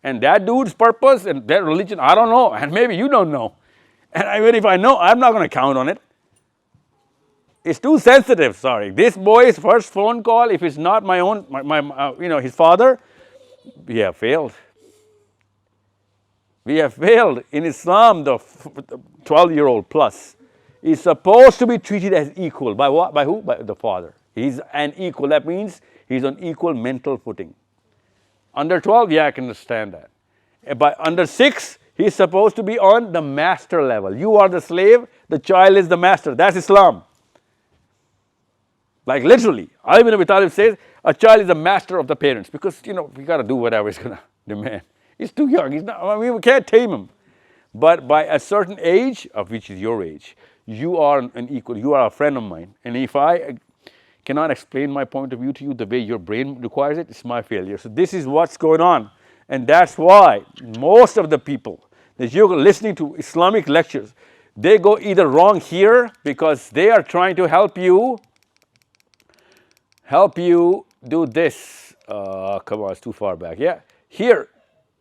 And that dude's purpose and their religion, I don't know, and maybe you don't know. And even if I know, I'm not going to count on it. It's too sensitive, sorry. This boy's first phone call, if it's not my own, his father, we have failed. We have failed. In Islam, the 12-year-old plus is supposed to be treated as equal. By what? By who? By the father. He's an equal. That means he's on equal mental footing. Under 12, yeah, I can understand that. But under 6, he's supposed to be on the master level. You are the slave, the child is the master. That's Islam. Like literally, Ali ibn Abi Talib says, a child is the master of the parents because, we got to do whatever he's going to demand. He's too young. He's not, we can't tame him. But by a certain age, of which is your age, you are an equal. You are a friend of mine. And if I cannot explain my point of view to you the way your brain requires it, it's my failure. So this is what's going on. And that's why most of the people that you're listening to Islamic lectures, they go either wrong here because they are trying to help you do this. Come on, it's too far back. Yeah. Here,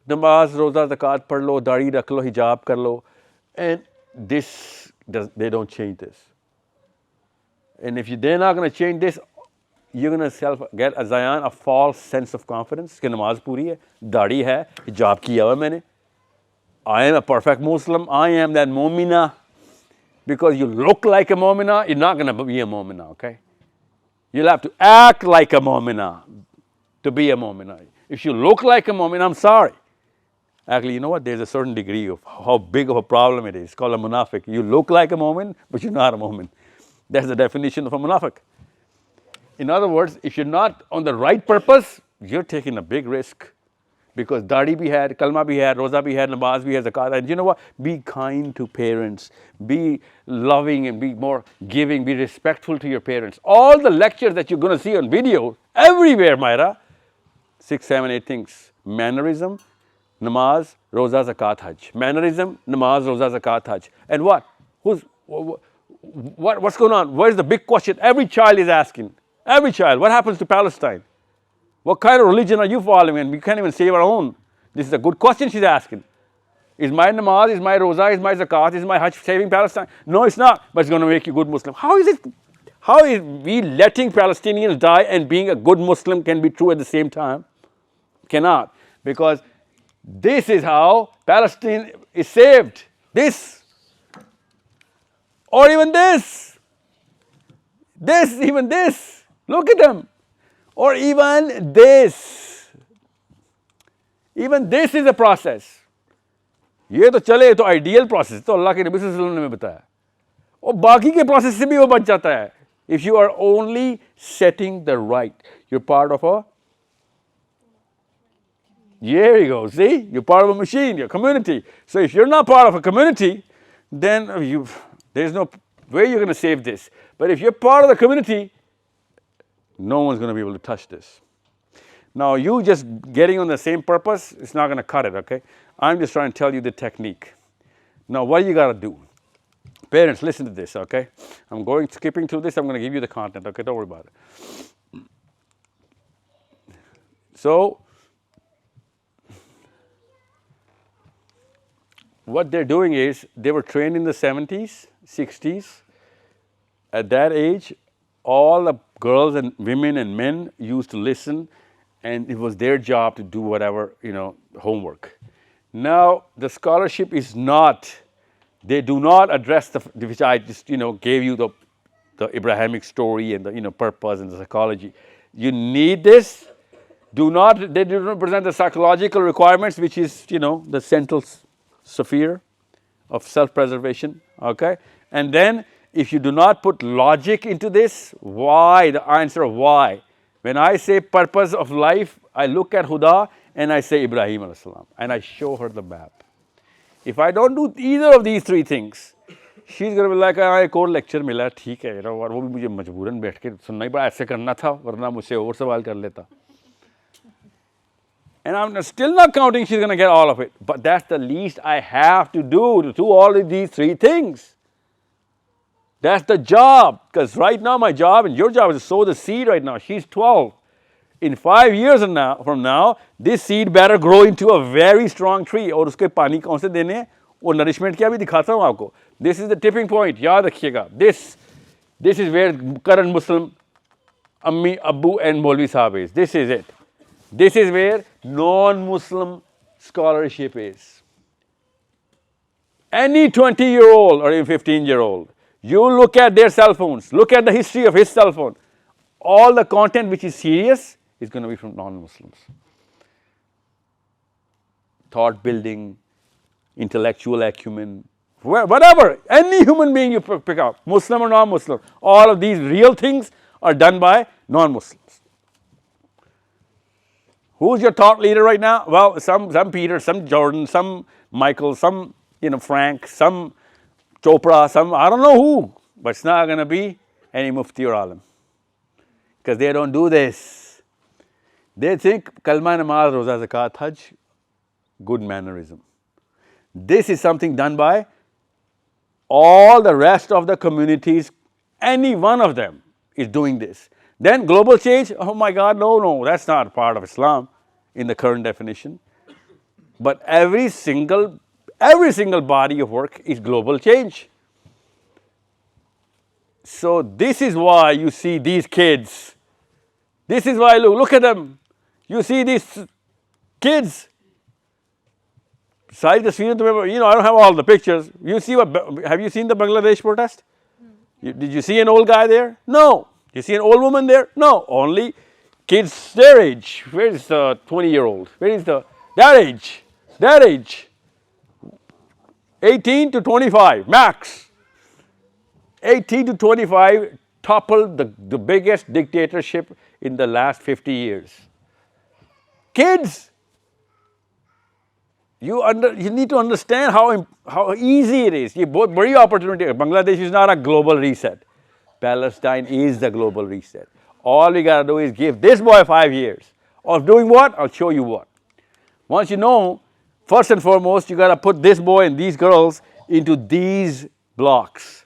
namaz, roza, zakat, par lo, dari rakh lo, hijab kar lo. And they don't change this. And if they're not going to change this, you're going to get a false sense of confidence. Ki namaz puri hai, dari hai, hijab kiya hua maine. I am a perfect Muslim. I am that mu'mina. Because you look like a mu'mina, you're not going to be a mu'mina, okay? You'll have to act like a mu'mina to be a mu'mina. If you look like a mu'min, I'm sorry. Actually, you know what? There's a certain degree of how big of a problem it is. It's called a munafiq. You look like a mu'min, but you're not a mu'min. That's the definition of a munafiq. In other words, if you're not on the right purpose, you're taking a big risk. Because dadi bhi hai, kalma bhi hai, roza bhi hai, namaz bhi hai, zakat. And you know what? Be kind to parents. Be loving and be more giving. Be respectful to your parents. All the lectures that you're going to see on video, everywhere, Myra, 6, 7, 8 things. Mannerism, namaz, roza, zakat, hajj. Mannerism, namaz, roza, zakat, hajj. And what? What's going on? Where's the big question every child is asking? Every child. What happens to Palestine? What kind of religion are you following? And we can't even save our own. This is a good question she's asking. Is my namaz, is my roza, is my zakat, is my hajj saving Palestine? No, it's not, but it's going to make you a good Muslim. How is we letting Palestinians die and being a good Muslim can be true at the same time? Cannot, because this is how Palestine is saved. This, or even this, even this. Look at them. Or even this. Even this is a process. ये तो चले तो ideal process तो अल्लाह के नबी सल्लल्लाहु अलैहि वसल्लम ने बताया और बाकी के प्रोसेस से भी वो बच जाता है. If you are only setting the right, you're part of a, here you go, see, you're part of a machine, your community. So if you're not part of a community, then there's no way you're going to save this. But if you're part of the community, no one's going to be able to touch this. Now, you just getting on the same purpose, it's not going to cut it, okay? I'm just trying to tell you the technique. Now, what you got to do? Parents, listen to this, okay? I'm skipping through this. I'm going to give you the content, okay? Don't worry about it. So, what they're doing is they were trained in the 70s, 60s. At that age, all the girls and women and men used to listen, and it was their job to do whatever, homework. Now, the scholarship is not, they do not address which I just, gave you the Abrahamic story and the, purpose and the psychology. You need this. They do not present the psychological requirements, which is, the central sphere of self-preservation, okay? And then, if you do not put logic into this, why, the answer of why. When I say purpose of life, I look at Huda and I say Ibrahim alayhi salam, and I show her the map. If I don't do either of these three things, she's going to be like, एक और lecture मिला, ठीक है, और वो भी मुझे मजबूरन बैठ के सुनना ही पड़ा, ऐसे करना था, वरना मुझसे और सवाल कर लेता. And I'm still not counting she's going to get all of it, but that's the least I have to do all of these three things. That's the job, because right now my job and your job is to sow the seed right now. She's 12. In 5 years from now, this seed better grow into a very strong tree. और उसके पानी कौन से देने हैं, वो nourishment क्या भी दिखाता हूँ आपको. This is the tipping point. याद रखिएगा. This is where current Muslim Ammi, Abbu and Maulvi Sahab is. This is it. This is where non-Muslim scholarship is. Any 20-year-old or even 15-year-old, you look at their cell phones, look at the history of his cell phone. All the content which is serious is going to be from non-Muslims. Thought building, intellectual acumen, whatever, any human being you pick up, Muslim or non-Muslim, all of these real things are done by non-Muslims. Who's your thought leader right now? Well, some Peter, some Jordan, some Michael, some Frank, some Chopra, some I don't know who, but it's not going to be any Mufti or Alim, because they don't do this. They think Kalma, Namaz, Roza, Zakat, Hajj, good mannerism. This is something done by all the rest of the communities. Any one of them is doing this. Then global change, oh my God, no, that's not part of Islam in the current definition. But every single body of work is global change. So this is why you see these kids. This is why, look at them. You see these kids. I don't have all the pictures. Have you seen the Bangladesh protest? Did you see an old guy there? No. You see an old woman there? No, only kids their age. Where is the 20-year-old? Where is that age? That age. 18 to 25, max. 18 to 25 toppled the biggest dictatorship in the last 50 years. Kids, you need to understand how easy it is. ये बहुत बड़ी opportunity. Bangladesh is not a global reset. Palestine is the global reset. All we got to do is give this boy 5 years. Of doing what? I'll show you what. Once you know, first and foremost, you got to put this boy and these girls into these blocks.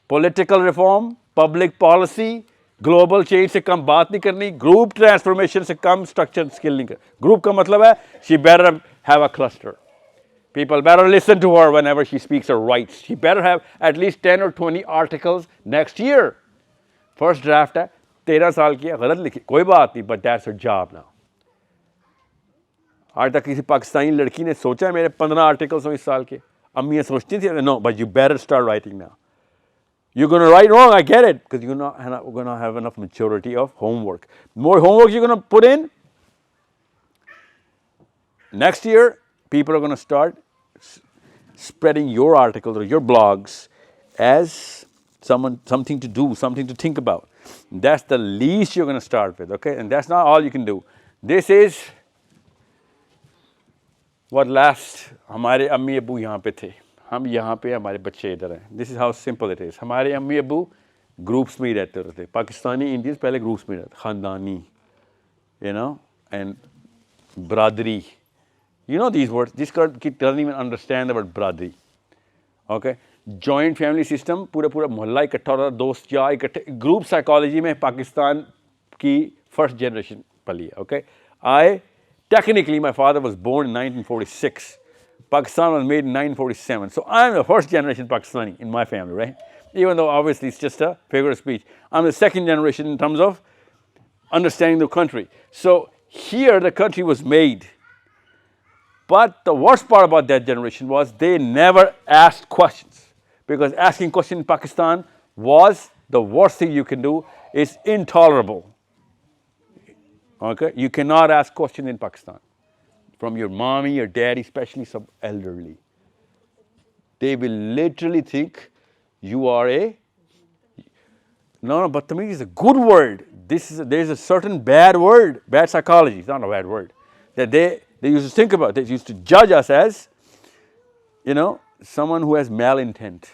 Political reform, public policy, global change से कम बात नहीं करनी, group transformation से कम structure skill नहीं करनी. Group का मतलब है she better have a cluster. People better listen to her whenever she speaks her rights. She better have at least 10 or 20 articles next year. First draft है 13 साल की है, गलत लिखी कोई बात नहीं, but that's her job now. आज तक किसी पाकिस्तानी लड़की ने सोचा है मेरे 15 आर्टिकल्स हो इस साल के? अम्मियाँ सोचती थी, no, but you better start writing now. You're going to write wrong, I get it, because you're not going to have enough maturity of homework. More homework you're going to put in. Next year, people are going to start spreading your articles or your blogs as something to do, something to think about. That's the least you're going to start with, okay? And that's not all you can do. This is what last हमारे अम्मी अब्बू यहाँ पे थे, हम यहाँ पे हमारे बच्चे इधर हैं. This is how simple it is. हमारे अम्मी अब्बू ग्रुप्स में ही रहते थे. पाकिस्तानी इंडियंस पहले ग्रुप्स में रहते, ख़ानदानी, you know, and ब्रादरी. You know these words. This kid doesn't even understand the word ब्रादरी. Okay? Joint family system, पूरा मोहल्ला इकट्ठा होता, दोस्त या इकट्ठे. Group psychology में पाकिस्तान की first generation पली है. Okay? Technically, my father was born in 1946. Pakistan was made in 1947. So I'm the first generation Pakistani in my family, right? Even though obviously it's just a figure of speech. I'm the second generation in terms of understanding the country. So here the country was made. But the worst part about that generation was they never asked questions. Because asking questions in Pakistan was the worst thing you can do. It's intolerable. Okay? You cannot ask questions in Pakistan. From your mommy, your daddy, especially some elderly. They will literally think you are a... No, but to me it's a good word. There's a certain bad word, bad psychology, it's not a bad word, that they used to think about. They used to judge us as, you know, someone who has malintent.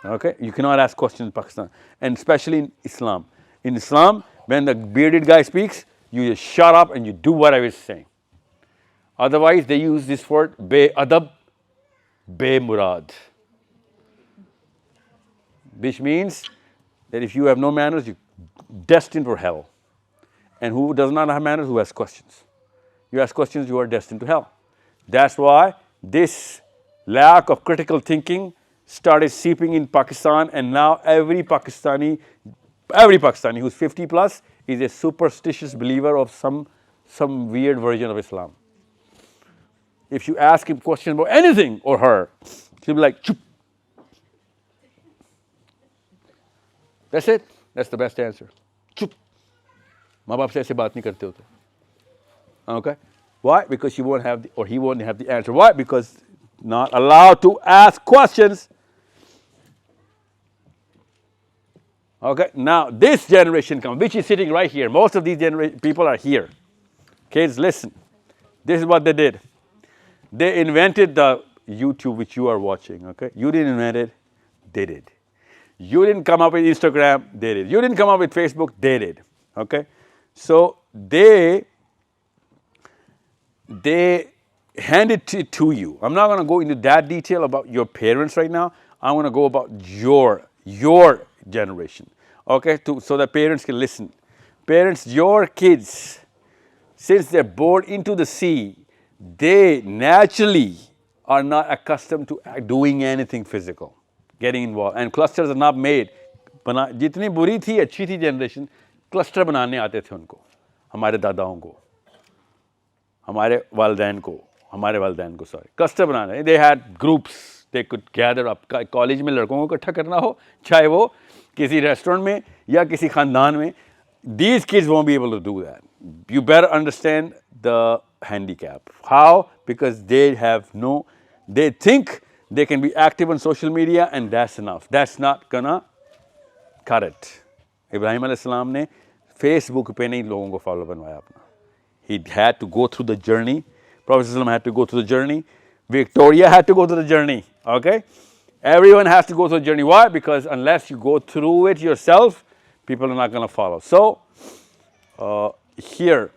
Okay? You cannot ask questions in Pakistan. And especially in Islam. In Islam, when the bearded guy speaks, you just shut up and you do what I was saying. Otherwise, they use this word, be-adab, be-murad. Which means that if you have no manners, you're destined for hell. And who does not have manners? Who has questions. You ask questions, you are destined to hell. That's why this lack of critical thinking started seeping in Pakistan, and now every Pakistani who's 50 plus is a superstitious believer of some weird version of Islam. If you ask him questions about anything or her, she'll be like, chup. That's it. That's the best answer. Chup. माँ बाप से ऐसे बात नहीं करते होते. Okay? Why? Because she won't have he won't have the answer. Why? Because not allowed to ask questions. Okay? Now this generation comes, which is sitting right here. Most of these people are here. Kids, listen. This is what they did. They invented the YouTube which you are watching. Okay? You didn't invent it. They did. You didn't come up with Instagram. They did. You didn't come up with Facebook. They did. Okay? So they handed it to you. I'm not going to go into that detail about your parents right now. I'm going to go about your generation. Okay? So that parents can listen. Parents, your kids, since they're born into the sea, they naturally are not accustomed to doing anything physical, getting involved. And clusters are not made. जितनी बुरी थी, अच्छी थी generation, cluster बनाने आते थे उनको, हमारे दादाओं को, हमारे वालिदैन को, sorry, क्लस्टर बनाने. They had groups, they could gather up. College में लड़कों को इकट्ठा करना हो, चाहे वो किसी रेस्टोरेंट में या किसी खानदान में, these kids won't be able to do that. You better understand the handicap. How? Because they think they can be active on social media and that's enough. That's not gonna cut it. Ibrahim alayhi salam ने Facebook पे नहीं लोगों को follow बनवाया अपना. He had to go through the journey. Prophet ﷺ had to go through the journey. Victoria had to go through the journey. Okay? Everyone has to go through the journey. Why? Because unless you go through it yourself, people are not going to follow. So, here,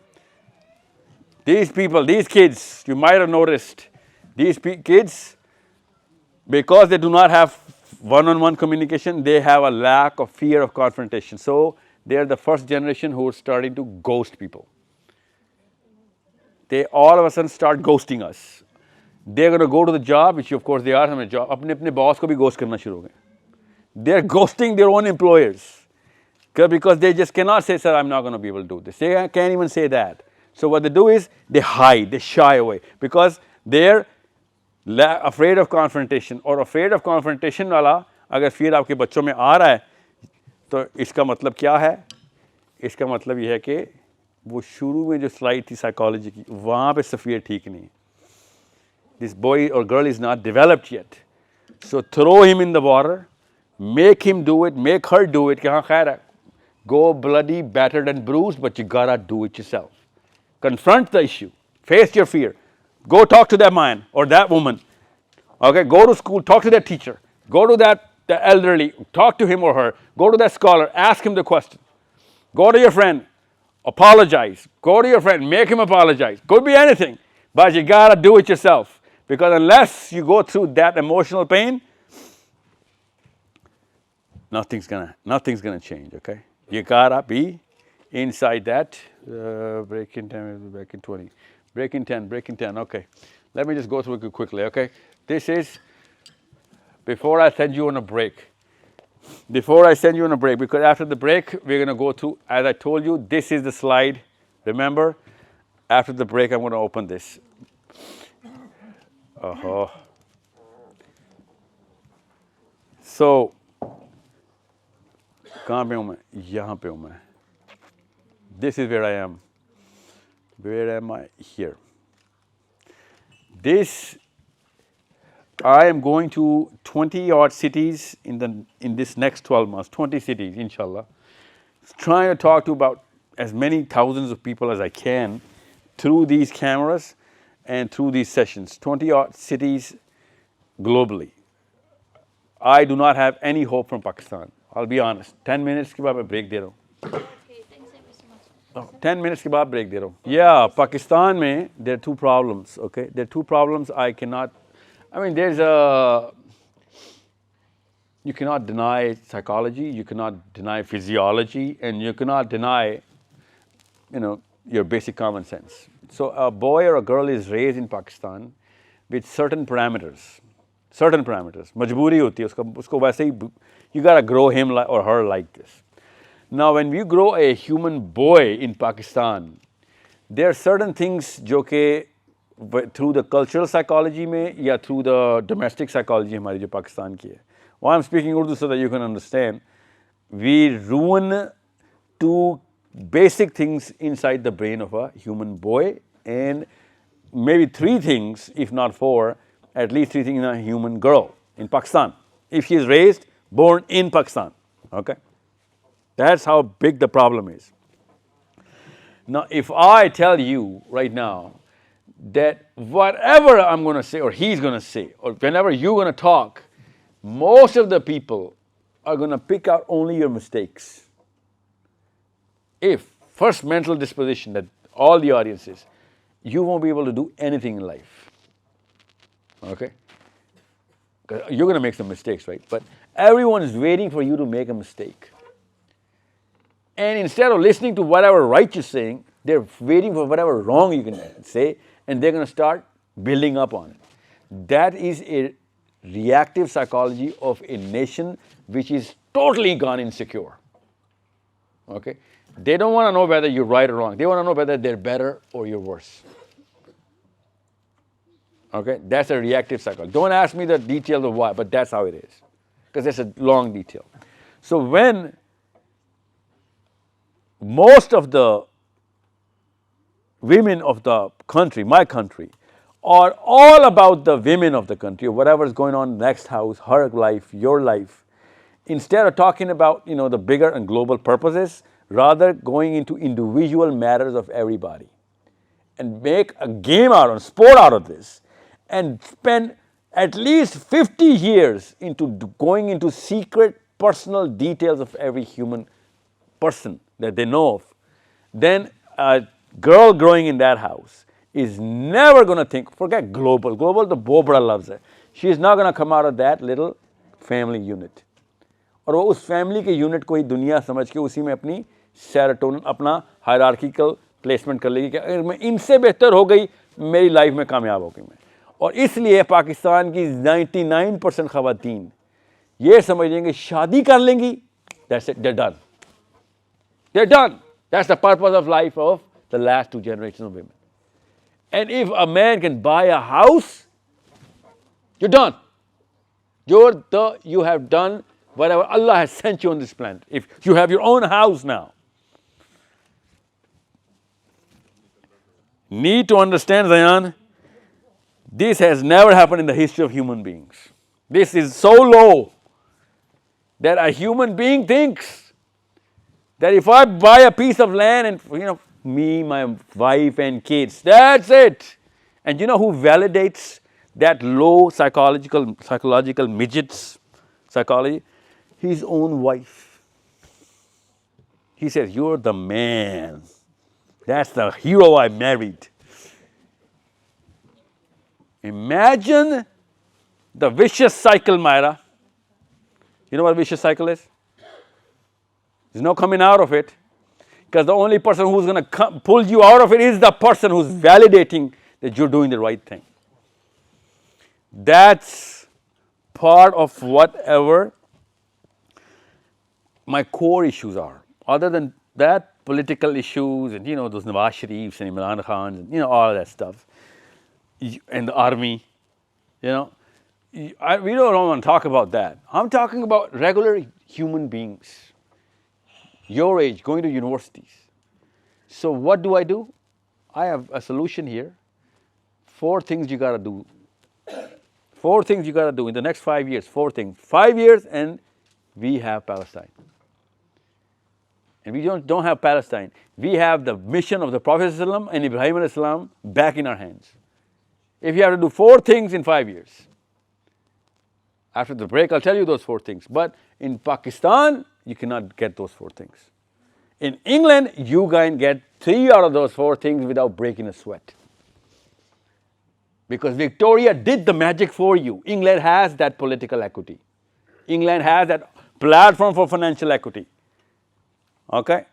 these people, these kids, you might have noticed, these kids, because they do not have one-on-one communication, they have a lack of fear of confrontation. So they are the first generation who are starting to ghost people. They all of a sudden start ghosting us. They're going to go to the job, which of course they are having a job. अपने boss को भी ghost करना शुरू हो गए. They're ghosting their own employers because they just cannot say, sir, I'm not going to be able to do this. They can't even say that. So what they do is they hide, they shy away because they're afraid of confrontation. और afraid of confrontation वाला अगर फिर आपके बच्चों में आ रहा है तो इसका मतलब क्या है? इसका मतलब यह है कि वो शुरू में जो स्लाइड थी साइकोलॉजी की वहाँ पे सफ़ियर ठीक नहीं. This boy or girl is not developed yet. So throw him in the water, make him do it, make her do it. कि हाँ खैर है. Go bloody, battered and bruised, but you gotta do it yourself. Confront the issue. Face your fear. Go talk to that man or that woman. Okay, go to school, talk to that teacher. Go to the elderly, talk to him or her. Go to that scholar, ask him the question. Go to your friend, apologize. Go to your friend, make him apologize. Could be anything, but you gotta do it yourself. Because unless you go through that emotional pain, nothing's gonna change, okay? You gotta be inside that. Breaking 10, breaking 20. Breaking 10, okay. Let me just go through it quickly, okay? This is before I send you on a break. Because after the break, we're going to go through, as I told you, this is the slide. Remember, after the break, I'm going to open this. So, कहाँ पे हूँ मैं? यहाँ पे हूँ मैं. This is where I am. Where am I? Here. I am going to 20 odd cities in this next 12 months, 20 cities, inshallah. Trying to talk to about as many thousands of people as I can through these cameras and through these sessions, 20 odd cities globally. I do not have any hope from Pakistan. I'll be honest. 10 minutes के बाद मैं break दे रहा हूँ. Okay, thanks ever so much. 10 minutes के बाद break दे रहा हूँ. Yeah, Pakistan में there are two problems, okay? There are two problems I cannot, I mean you cannot deny psychology, you cannot deny physiology, and you cannot deny, your basic common sense. So a boy or a girl is raised in Pakistan with certain parameters. मजबूरी होती है उसको वैसे ही, you gotta grow him or her like this. Now when you grow a human boy in Pakistan, there are certain things जो कि through the cultural psychology में या through the domestic psychology हमारी जो पाकिस्तान की है. Why I'm speaking Urdu so that you can understand. We ruin two basic things inside the brain of a human boy and maybe three things, if not four, at least three things in a human girl in Pakistan. If she is raised, born in Pakistan, okay? That's how big the problem is. Now, if I tell you right now that whatever I'm going to say or he's going to say or whenever you're going to talk, most of the people are going to pick out only your mistakes. If first mental disposition that all the audience is, you won't be able to do anything in life, okay? You're going to make some mistakes, right? But everyone is waiting for you to make a mistake. And instead of listening to whatever right you're saying, they're waiting for whatever wrong you can say, and they're going to start building up on it. That is a reactive psychology of a nation which is totally gone insecure. Okay? They don't want to know whether you're right or wrong. They want to know whether they're better or you're worse. Okay? That's a reactive psychology. Don't ask me the details of why, but that's how it is. Because it's a long detail. So when most of the women of the country, my country, are all about the women of the country, or whatever's going on in the next house, her life, your life, instead of talking about, the bigger and global purposes, rather going into individual matters of everybody and make a game out of, sport out of this, and spend at least 50 years into going into secret personal details of every human person that they know of, then a girl growing in that house is never going to think, forget global, the Bobra loves her. She is not going to come out of that little family unit, और वो उस family के unit को ही दुनिया समझ के उसी में अपनी सेरोटोनिन, अपना हायरार्किकल प्लेसमेंट कर लेगी कि अगर मैं इनसे बेहतर हो गई मेरी लाइफ में कामयाब हो गई मैं। और इसलिए पाकिस्तान की 99% ख़वातीन ये समझ लेंगे शादी कर लेंगी, that's it, they're done. They're done. That's the purpose of life of the last 2 generations of women. And if a man can buy a house, you're done. You have done whatever Allah has sent you on this planet. If you have your own house now. Need to understand, Zayan, this has never happened in the history of human beings. This is so low that a human being thinks that if I buy a piece of land and, me, my wife and kids, that's it. And you know who validates that low psychological midgets psychology? His own wife. He says, you're the man. That's the hero I married. Imagine the vicious cycle, Myra. You know what a vicious cycle is? There's no coming out of it, because the only person who's going to pull you out of it is the person who's validating that you're doing the right thing. That's part of whatever my core issues are. Other than that, political issues and, those Nawaz Sharifs and Imran Khans and, all of that stuff. And the army, we don't want to talk about that. I'm talking about regular human beings, your age, going to universities. So what do? I have a solution here. 4 things you got to do. 4 things you got to do in the next 5 years. 4 things. 5 years and we have Palestine. And we don't have Palestine. We have the mission of the Prophet ﷺ and Ibrahim ﷺ back in our hands. If you have to do 4 things in 5 years. After the break, I'll tell you those 4 things. But in Pakistan, you cannot get those 4 things. In England, you can get 3 out of those 4 things without breaking a sweat. Because Victoria did the magic for you. England has that political equity. England has that platform for financial equity. Okay?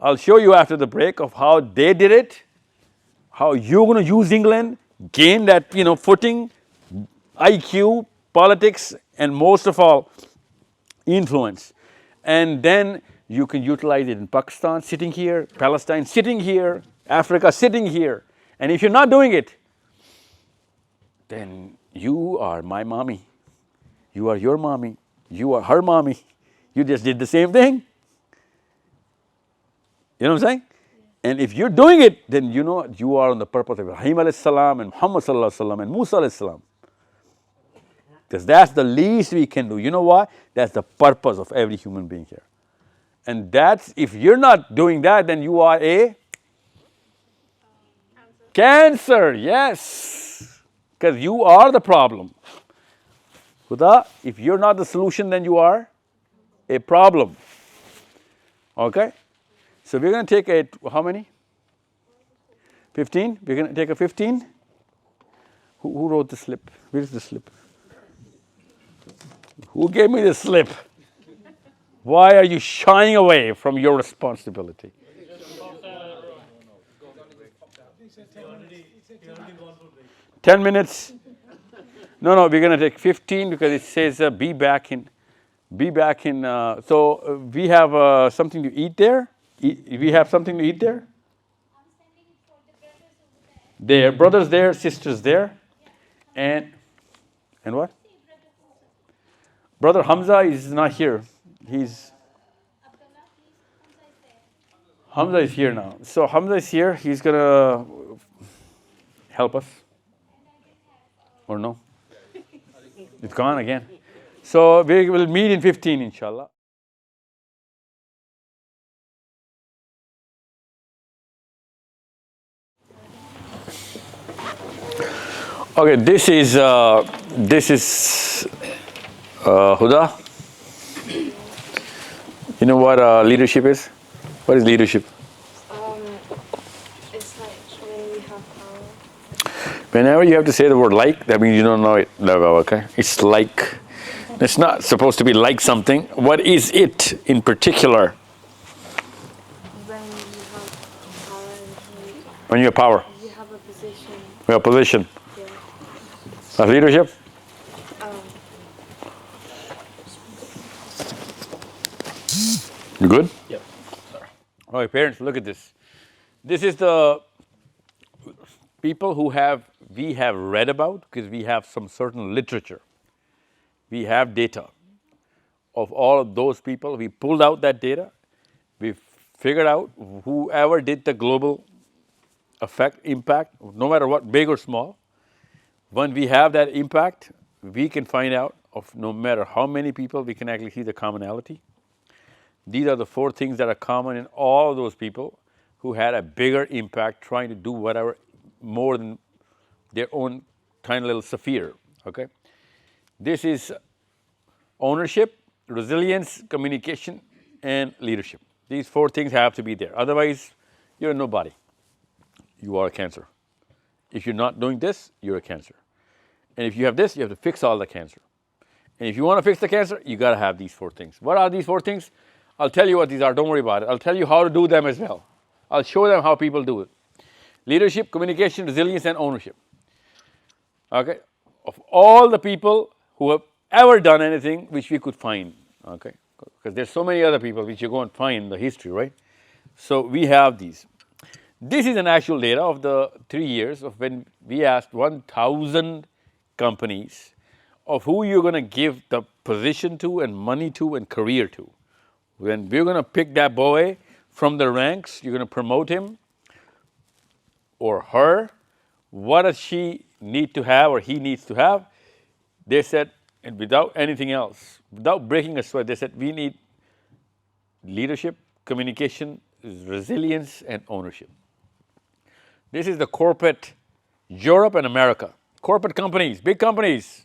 I'll show you after the break of how they did it, how you're going to use England, gain that, footing, IQ, politics, and most of all, influence. And then you can utilize it in Pakistan, sitting here, Palestine, sitting here, Africa, sitting here. And if you're not doing it, then you are my mommy. You are your mommy. You are her mommy. You just did the same thing. You know what I'm saying? And if you're doing it, then you are on the purpose of Ibrahim alayhi salam and Muhammad sallallahu alayhi salam and Musa alayhi salam. Because that's the least we can do. You know why? That's the purpose of every human being here. And if you're not doing that, then you are a cancer. Yes. Because you are the problem. Huda, if you're not the solution, then you are a problem. Okay? So we're going to take how many? 15? We're going to take a 15? Who wrote the slip? Where is the slip? Who gave me the slip? Why are you shying away from your responsibility? 10 minutes. No, we're going to take 15 because it says be back in. So we have something to eat there. We have something to eat there? There, brothers there, sisters there. And what? Brother Hamza is not here. Hamza is here now. So Hamza is here. He's going to help us. Or no? It's gone again. So we will meet in 15, inshallah. Okay, this is Huda. You know what leadership is? What is leadership? It's like when we have power. Whenever you have to say the word like, that means you don't know it, okay? It's like It's not supposed to be like something. What is it in particular? When you have power and When you have power, you have a position. you have position Yeah. of leadership. You good? Yep. All right, parents, look at this. This is the people we have read about because we have some certain literature. We have data of all of those people. We pulled out that data. We figured out whoever did the global impact, no matter what, big or small. When we have that impact, we can find out of no matter how many people, we can actually see the commonality. These are the 4 things that are common in all of those people who had a bigger impact trying to do whatever more than their own tiny little sphere, okay? This is ownership, resilience, communication, and leadership. These 4 things have to be there. Otherwise, you're a nobody. You are a cancer. If you're not doing this, you're a cancer. And if you have this, you have to fix all the cancer. And if you want to fix the cancer, you got to have these 4 things. What are these 4 things? I'll tell you what these are. Don't worry about it. I'll tell you how to do them as well. I'll show them how people do it. Leadership, communication, resilience, and ownership. Okay? Of all the people who have ever done anything which we could find, okay? Because there's so many other people which you go and find in the history, right? So we have these. This is an actual data of the 3 years of when we asked 1,000 companies of who you're going to give the position to and money to and career to. When we're going to pick that boy from the ranks, you're going to promote him or her. What does she need to have or he needs to have? They said, and without anything else, without breaking a sweat, they said, we need leadership, communication, resilience, and ownership. This is the corporate Europe and America. Corporate companies, big companies.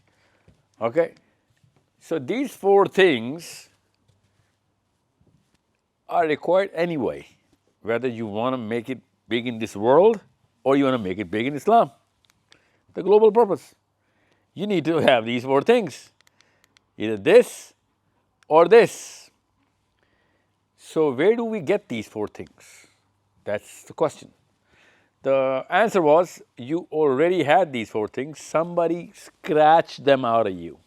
Okay? So these 4 things are required anyway, whether you want to make it big in this world or you want to make it big in Islam. The global purpose. You need to have these 4 things. Either this or this. So where do we get these 4 things? That's the question. The answer was you already had these 4 things. Somebody scratched them out of you.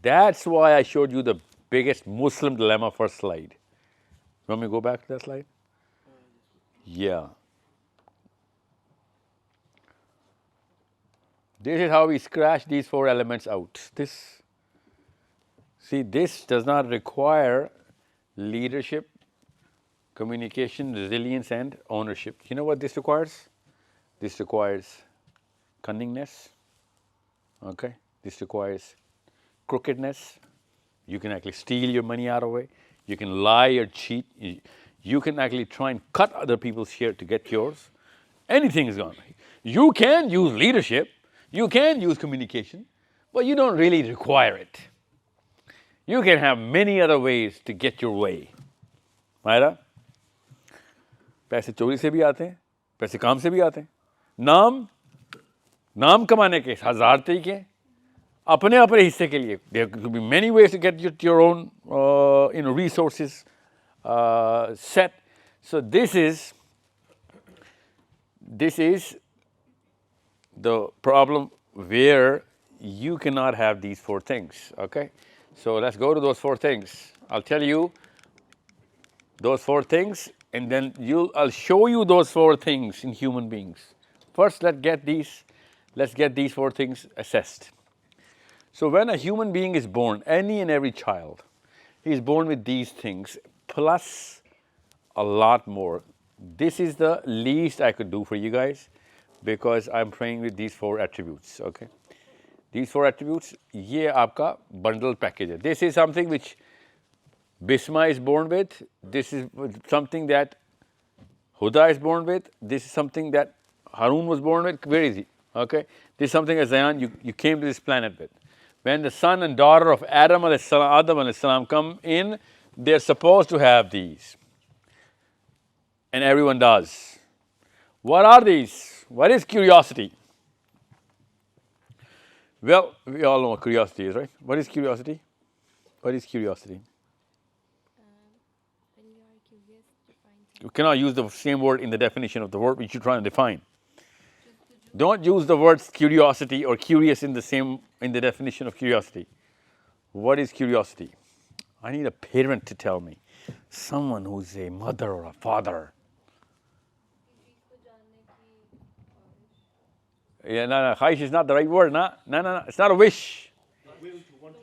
That's why I showed you the biggest Muslim dilemma first slide. You want me to go back to that slide? Yeah. This is how we scratch these 4 elements out. This does not require leadership, communication, resilience, and ownership. You know what this requires? This requires cunningness. Okay? This requires crookedness. You can actually steal your money out of it. You can lie or cheat. You can actually try and cut other people's share to get yours. Anything is gone. You can use leadership. You can use communication, but you don't really require it. You can have many other ways to get your way. Right? पैसे चोरी से भी आते हैं, पैसे काम से भी आते हैं. नाम कमाने के 1000 तरीके, अपने हिस्से के लिए. There could be many ways to get your own resources set. So this is the problem where you cannot have these 4 things. Okay? So let's go to those 4 things. I'll tell you those 4 things, and then I'll show you those 4 things in human beings. First, let's get these 4 things assessed. So when a human being is born, any and every child, he is born with these things, plus a lot more. This is the least I could do for you guys, because I'm praying with these 4 attributes, okay? These 4 attributes, ये आपका bundle package है. This is something which Bisma is born with. This is something that Huda is born with. This is something that Harun was born with. Where is he? Okay? This is something that Zayan, you came to this planet with. When the son and daughter of Adam alayhis salam come in, they're supposed to have these. And everyone does. What are these? What is curiosity? Well, we all know what curiosity is, right? What is curiosity? What is curiosity? When you are curious to find You cannot use the same word in the definition of the word which you're trying to define. Don't use the words curiosity or curious in the definition of curiosity. What is curiosity? I need a parent to tell me. Someone who's a mother or a father. Yeah, no, khaish is not the right word. No, it's not a wish.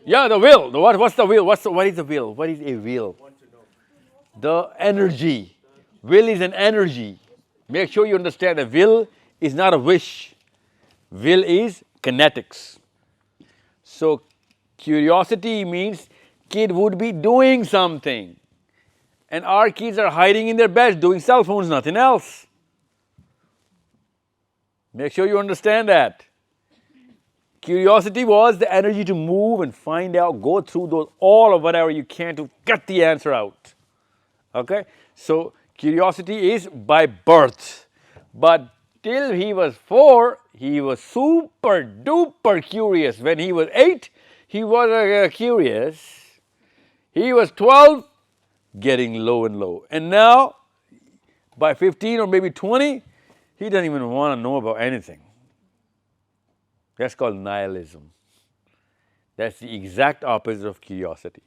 Yeah, the will. What's the will? What is the will? What is a will? The energy. Will is an energy. Make sure you understand that will is not a wish. Will is kinetics. So curiosity means kid would be doing something. And our kids are hiding in their beds doing cell phones, nothing else. Make sure you understand that. Curiosity was the energy to move and find out, go through all of whatever you can to get the answer out. Okay? So curiosity is by birth. But till he was 4, he was super duper curious. When he was 8, he was curious. He was 12, getting low and low. And now, by 15 or maybe 20, he doesn't even want to know about anything. That's called nihilism. That's the exact opposite of curiosity.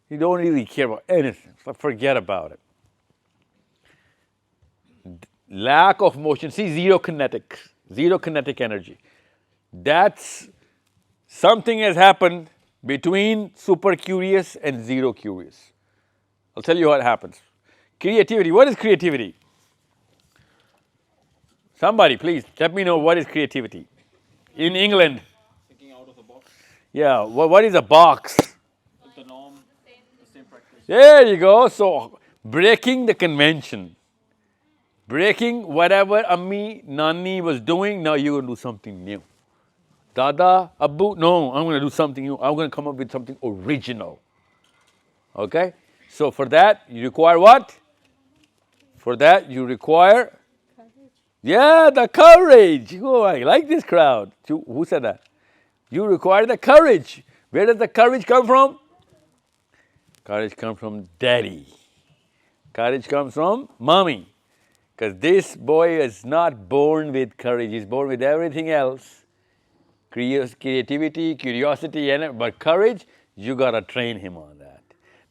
You don't really care about anything, so forget about it. Lack of motion, see, zero kinetic energy. That's something has happened between super curious and zero curious. I'll tell you what happens. Creativity, what is creativity? Somebody, please, let me know what is creativity. In England. Thinking out of the box. Yeah, what is a box? The norm, the same practice. There you go. So, breaking the convention. Breaking whatever Ammi, Nani was doing, now you're going to do something new. Dada, Abu, no, I'm going to do something new. I'm going to come up with something original. Okay? So, for that, you require what? For that, you require... Yeah, the courage. Oh, I like this crowd. Who said that? You require the courage. Where does the courage come from? Courage comes from daddy. Courage comes from mommy. Because this boy is not born with courage. He's born with everything else. Creativity, curiosity, but courage, you got to train him on that.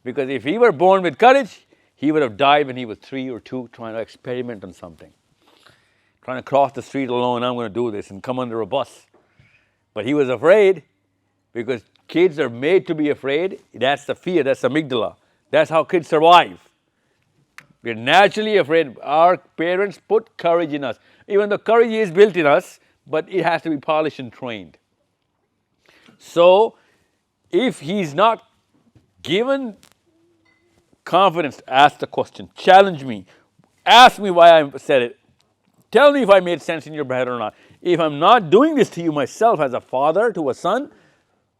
Because if he were born with courage, he would have died when he was 3 or 2 trying to experiment on something. Trying to cross the street alone, I'm going to do this and come under a bus. But he was afraid because kids are made to be afraid. That's the fear, that's the amygdala. That's how kids survive. We're naturally afraid. Our parents put courage in us. Even though courage is built in us, but it has to be polished and trained. So, if he's not given confidence to ask the question, challenge me, ask me why I said it, tell me if I made sense in your head or not. If I'm not doing this to you myself as a father to a son,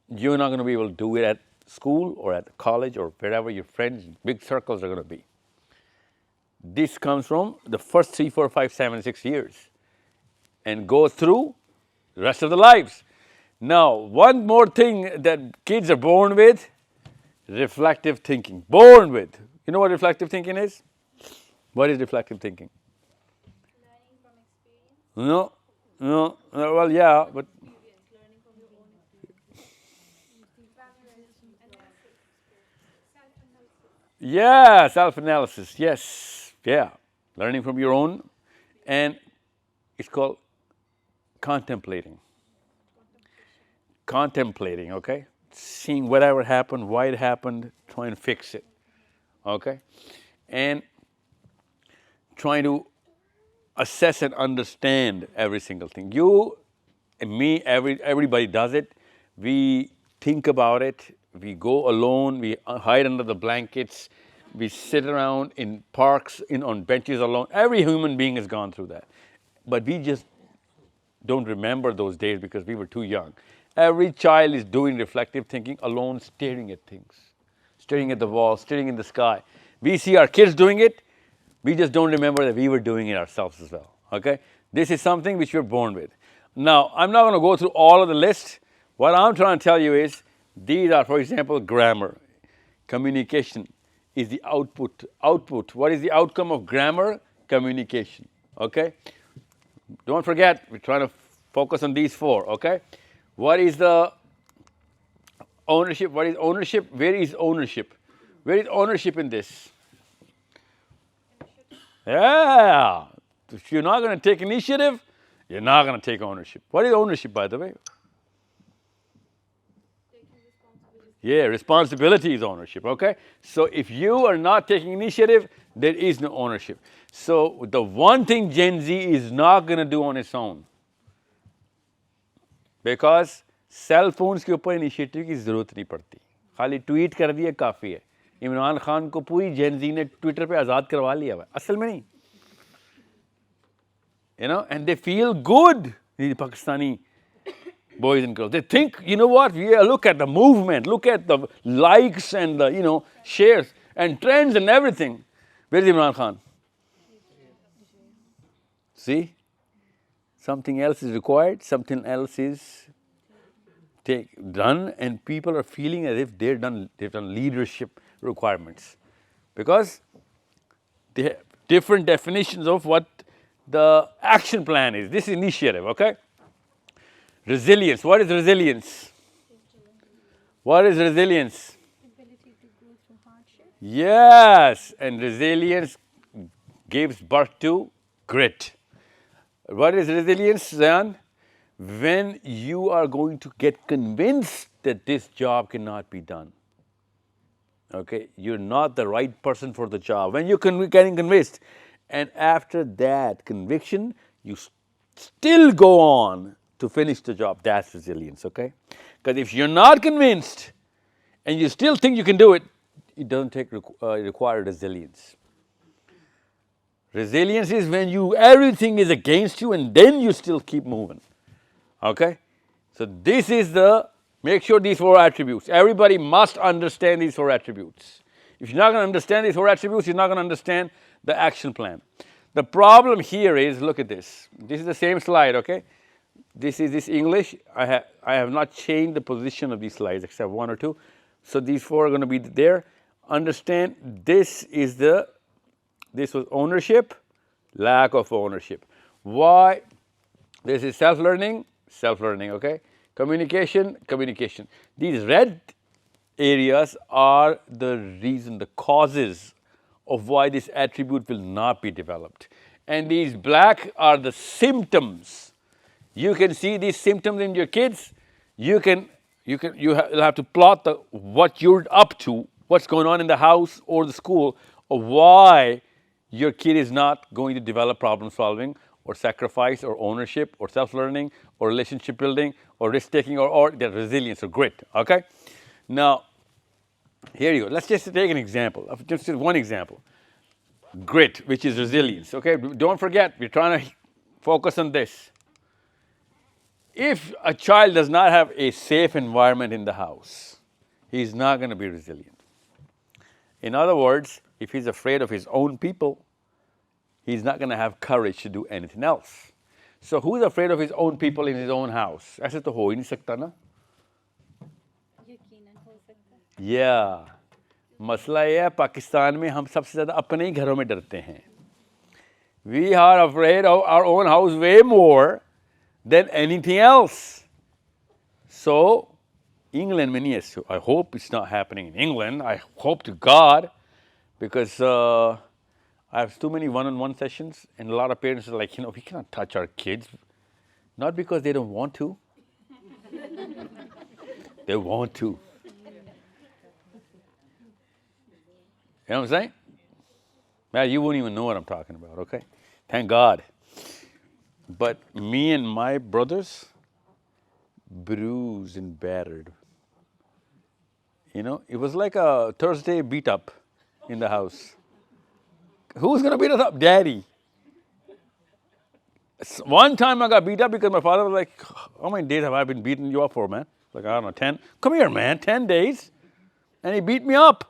you're not going to be able to do it at school or at college or wherever your friends, big circles are going to be. This comes from the first 3, 4, 5, 7, 6 years and goes through the rest of their lives. Now, one more thing that kids are born with, reflective thinking. Born with. You know what reflective thinking is? What is reflective thinking? No, well, yeah, but... Yeah, self-analysis, yes, yeah. Learning from your own, and it's called contemplating. Contemplating, okay? Seeing whatever happened, why it happened, trying to fix it, okay? And trying to assess and understand every single thing. You and me, everybody does it. We think about it. We go alone. We hide under the blankets. We sit around in parks, on benches alone. Every human being has gone through that. But we just don't remember those days because we were too young. Every child is doing reflective thinking alone, staring at things, staring at the wall, staring in the sky. We see our kids doing it. We just don't remember that we were doing it ourselves as well, okay? This is something which we're born with. Now, I'm not going to go through all of the list, What I'm trying to tell you is, these are, for example, grammar. Communication is the output. What is the outcome of grammar? Communication. Okay? Don't forget, we're trying to focus on these four. Okay? What is the ownership? What is ownership? Where is ownership? Where is ownership in this? Yeah. If you're not going to take initiative, you're not going to take ownership. What is ownership, by the way? Yeah, responsibility is ownership, okay? So if you are not taking initiative, there is no ownership. So the one thing Gen Z is not going to do on its own, because cell phones के ऊपर initiative की ज़रूरत नहीं पड़ती, खाली tweet कर दिया काफ़ी है. इमरान खान को पूरी जेन जी ने ट्विटर पे आज़ाद करवा लिया हुआ, असल में नहीं. You know, and they feel good, these Pakistani boys and girls. They think, you know what, yeah, look at the movement, look at the likes and the, you know, shares and trends and everything. Where is Imran Khan? See? Something else is required, something else is done, and people are feeling as if they've done leadership requirements. Because they have different definitions of what the action plan is. This is initiative, okay? Resilience. What is resilience? What is resilience? Ability to go through hardship. Yes, and resilience gives birth to grit. What is resilience, Zayan? When you are going to get convinced that this job cannot be done. Okay, you're not the right person for the job. When you're getting convinced, and after that conviction, you still go on to finish the job. That's resilience, okay? Because if you're not convinced and you still think you can do it, it doesn't require resilience. Resilience is when everything is against you and then you still keep moving, okay? So this is make sure these four attributes. Everybody must understand these four attributes. If you're not going to understand these four attributes, you're not going to understand the action plan. The problem here is, look at this. This is the same slide, okay? This is this English. I have not changed the position of these slides except one or two. So these four are going to be there. Understand, this was ownership, lack of ownership. Why? This is self-learning, okay? Communication. These red areas are the reason, the causes of why this attribute will not be developed. And these black are the symptoms. You can see these symptoms in your kids. You'll have to plot what you're up to, what's going on in the house or the school, or why your kid is not going to develop problem solving or sacrifice or ownership or self-learning or relationship building or risk-taking or their resilience or grit, okay? Now, here you go. Let's just take an example, just one example. Grit, which is resilience, okay? Don't forget, we're trying to focus on this. If a child does not have a safe environment in the house, he's not going to be resilient. In other words, if he's afraid of his own people, he's not going to have courage to do anything else. So who's afraid of his own people in his own house? ऐसे तो हो ही नहीं सकता ना? Yeah. मसला ये है, पाकिस्तान में हम सबसे ज़्यादा अपने ही घरों में डरते हैं. We are afraid of our own house way more than anything else. So, England में नहीं है. I hope it's not happening in England. I hope to God, because I have too many one-on-one sessions, and a lot of parents are like, we cannot touch our kids. Not because they don't want to. They want to. You know what I'm saying? Man, you wouldn't even know what I'm talking about, okay? Thank God. But me and my brothers, bruised and battered. It was like a Thursday beat up in the house. Who's going to beat us up? Daddy. One time I got beat up because my father was like, how many days have I been beating you up for, man? Like, I don't know, 10. Come here, man, 10 days. And he beat me up.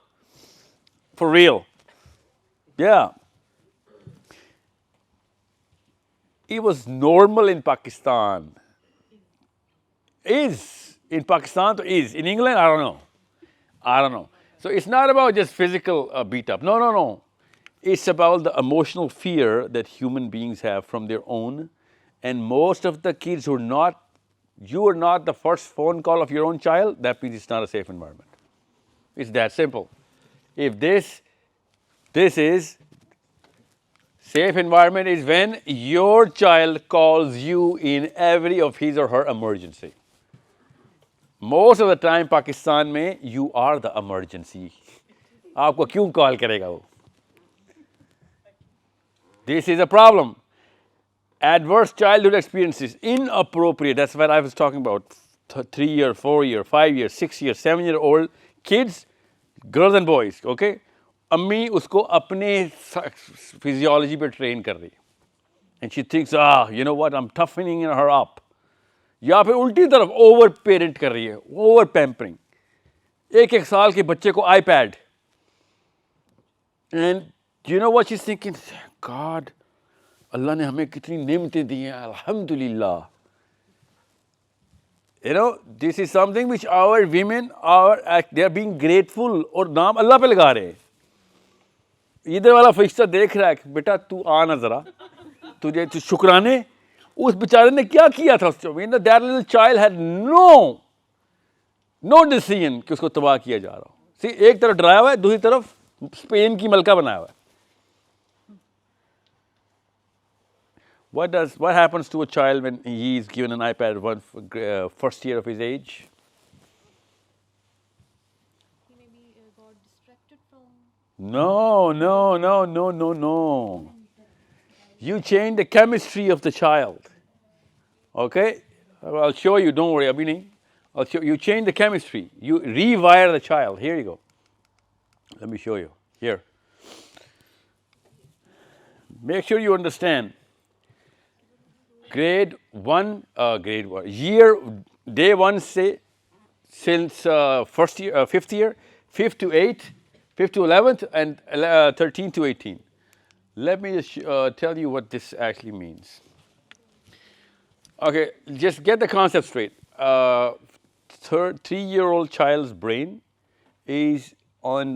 For real. Yeah. It was normal in Pakistan. It In Pakistan, it is. In England, I don't know. So it's not about just physical beat up. No. It's about the emotional fear that human beings have from their own. And most of the kids who are you are not the first phone call of your own child, that means it's not a safe environment. It's that simple. If this is safe environment is when your child calls you in every of his or her emergency. Most of the time, Pakistan में you are the emergency. आपको क्यों call करेगा वो? This is a problem. Adverse childhood experiences, inappropriate. That's what I was talking about. 3-year, 4-year, 5-year, 6-year, 7-year-old kids, girls and boys. Okay, अम्मी उसको अपने physiology पे train कर रही है. And she thinks, you know what? I'm toughening her up. या फिर उल्टी तरफ ओवर पेरेंट कर रही है, ओवर पैम्परिंग. एक साल के बच्चे को iPad. And you know what she's thinking? God, अल्लाह ने हमें कितनी नेमतें दी हैं, अल्हम्दुलिल्लाह. You know, this is something which our women they are being grateful और नाम अल्लाह पे लगा रहे हैं. इधर वाला फरिश्ता देख रहा है कि बेटा तू आना जरा, तुझे शुक्राने. उस बेचारे ने क्या किया था उसको? That little child had no decision कि उसको तबाह किया जा रहा हो. See, एक तरफ डराया हुआ है, दूसरी तरफ स्पेन की मलका बनाया हुआ है. What happens to a child when he is given an iPad first year of his age? He maybe got distracted from. No. You change the chemistry of the child. Okay? I'll show you, don't worry, Abhini. I'll show you. Change the chemistry. You rewire the child. Here you go. Let me show you. Here. Make sure you understand. Grade 1, year, day 1 say, since first year, 5th year, 5th to 8th, 5th to 11th, and 13th to 18th. Let me just tell you what this actually means. Okay, just get the concept straight. 3-year-old child's brain is on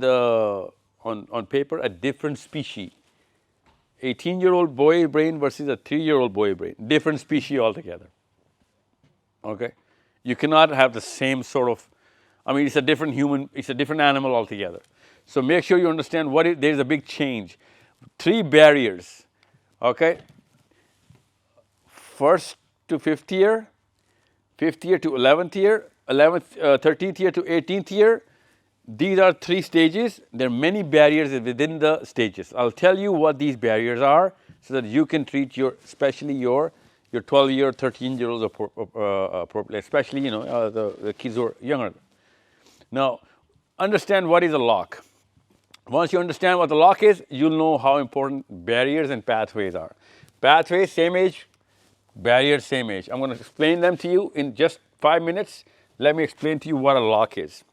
paper a different species. 18-year-old boy brain versus a 3-year-old boy brain, different species altogether. Okay, you cannot have the same sort of. It's a different human. It's a different animal altogether. So make sure you understand there's a big change. 3 barriers. Okay, 1st to 5th year, 5th year to 11th year, 13th year to 18th year. These are 3 stages. There are many barriers within the stages. I'll tell you what these barriers are so that you can treat especially your 12-year, 13-year-olds appropriately, especially, the kids who are younger. Now, understand what is a lock. Once you understand what the lock is, you'll know how important barriers and pathways are. Pathways, same age. Barriers, same age. I'm going to explain them to you in just 5 minutes. Let me explain to you what a lock is.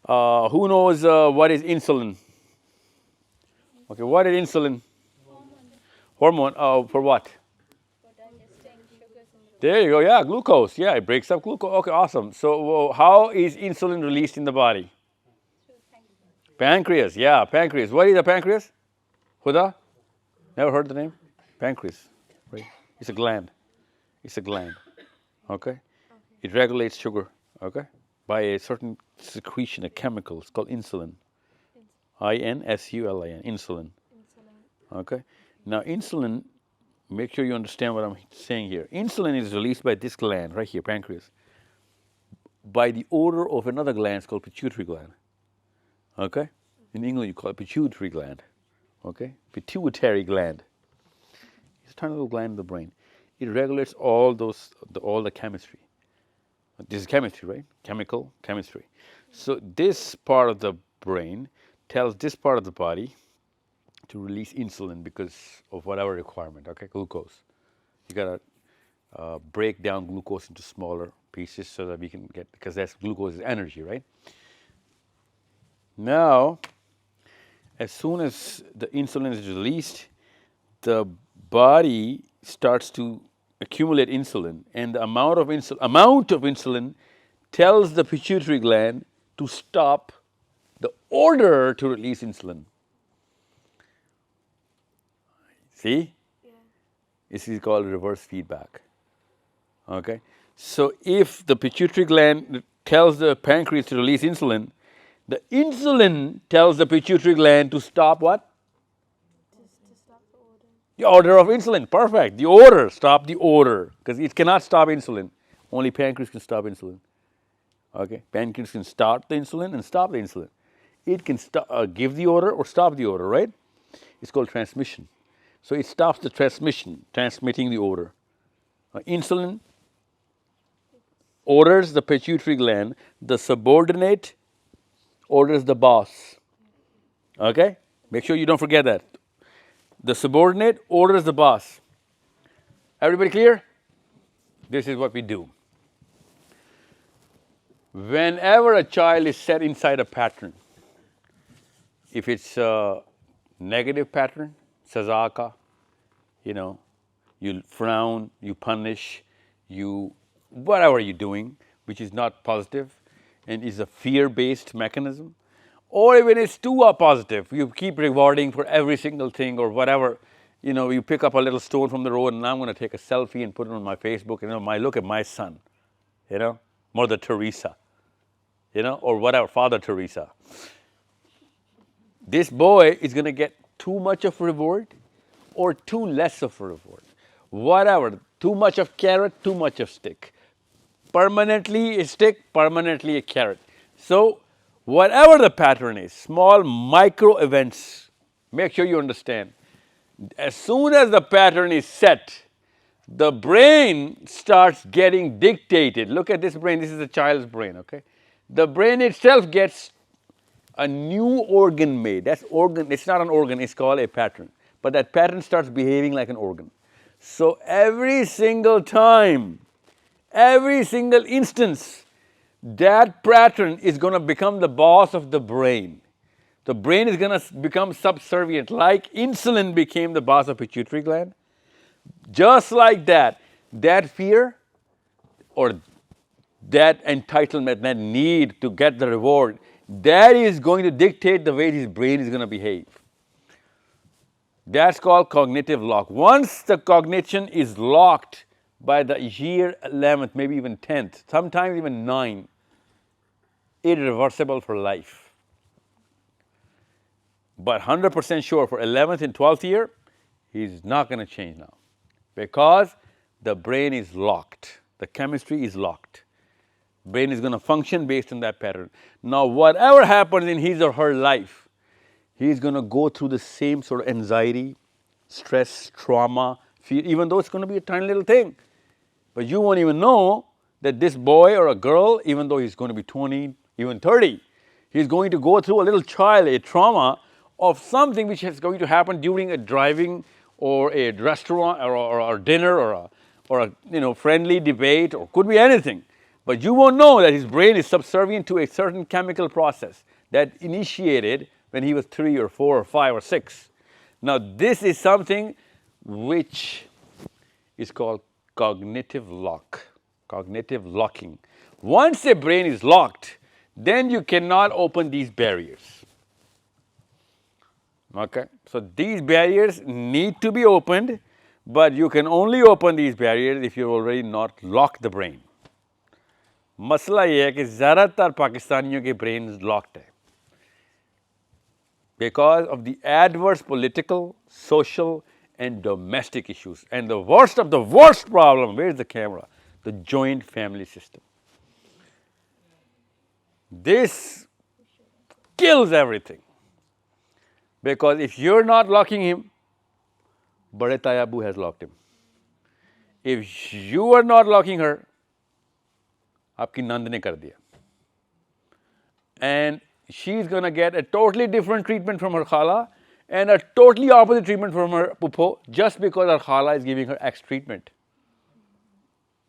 Who knows what is insulin? Okay, what is insulin? Hormone. For what? There you go. Yeah, glucose. Yeah, it breaks up glucose. Okay, awesome. So how is insulin released in the body? Pancreas. Yeah, pancreas. What is a pancreas? Huda? Never heard the name? Pancreas. Right. It's a gland. Okay. It regulates sugar. Okay. By a certain secretion, a chemical. It's called insulin. INSULIN. Insulin. Okay. Now, insulin, make sure you understand what I'm saying here. Insulin is released by this gland right here, pancreas, by the odor of another gland. It's called pituitary gland. Okay. In English, you call it pituitary gland. Okay. Pituitary gland. It's a tiny little gland in the brain. It regulates all the chemistry. This is chemistry, right? Chemical chemistry. So this part of the brain tells this part of the body to release insulin because of whatever requirement, okay, glucose. You gotta break down glucose into smaller pieces so that we can get, because that's glucose is energy, right? Now, as soon as the insulin is released, the body starts to accumulate insulin, and the amount of insulin tells the pituitary gland to stop the order to release insulin. See? This is called reverse feedback. Okay? So if the pituitary gland tells the pancreas to release insulin, the insulin tells the pituitary gland to stop what? To stop the order. The order of insulin. Perfect. The order. Stop the order. Because it cannot stop insulin. Only pancreas can stop insulin. Okay? Pancreas can start the insulin and stop the insulin. It can give the order or stop the order, right? It's called transmission. So it stops the transmission, transmitting the order. Insulin orders the pituitary gland, the subordinate orders the boss. Okay? Make sure you don't forget that. The subordinate orders the boss. Everybody clear? This is what we do. Whenever a child is set inside a pattern, if it's a negative pattern, sazaka, you frown, you punish, whatever you're doing, which is not positive and is a fear-based mechanism, or even it's too positive, you keep rewarding for every single thing or whatever, you pick up a little stone from the road and I'm going to take a selfie and put it on my Facebook, look at my son, Mother Teresa, or whatever, Father Teresa. This boy is going to get too much of reward or too less of a reward. Whatever, too much of carrot, too much of stick. Permanently a stick, permanently a carrot. So, whatever the pattern is, small micro events, make sure you understand. As soon as the pattern is set, the brain starts getting dictated. Look at this brain, this is a child's brain, okay? The brain itself gets a new organ made. That's organ, it's not an organ, it's called a pattern. But that pattern starts behaving like an organ. So every single time, every single instance, that pattern is going to become the boss of the brain. The brain is going to become subservient, like insulin became the boss of pituitary gland. Just like that, that fear or that entitlement, that need to get the reward, that is going to dictate the way his brain is going to behave. That's called cognitive lock. Once the cognition is locked by the year 11th, maybe even 10th, sometimes even 9, irreversible for life. But 100% sure for 11th and 12th year, he's not going to change now. Because the brain is locked. The chemistry is locked. Brain is going to function based on that pattern. Now, whatever happens in his or her life, he's going to go through the same sort of anxiety, stress, trauma, fear, even though it's going to be a tiny little thing. But you won't even know that this boy or a girl, even though he's going to be 20, even 30, he's going to go through a little child, a trauma of something which is going to happen during a driving or a restaurant or a dinner or a friendly debate, or could be anything. But you won't know that his brain is subservient to a certain chemical process that initiated when he was 3 or 4 or 5 or 6. Now, this is something which is called cognitive lock, cognitive locking. Once a brain is locked, then you cannot open these barriers. Okay? So, these barriers need to be opened, but you can only open these barriers if you've already not locked the brain. मसला ये है कि ज़्यादातर पाकिस्तानियों के brains locked है. Because of the adverse political, social and domestic issues. And the worst of the worst problem, where's the camera? The joint family system. This kills everything. Because if you're not locking him, Bade Tayabu has locked him. If you are not locking her, आपकी नंद ने कर दिया. And she's going to get a totally different treatment from her khala and a totally opposite treatment from her pupo just because her khala is giving her X treatment.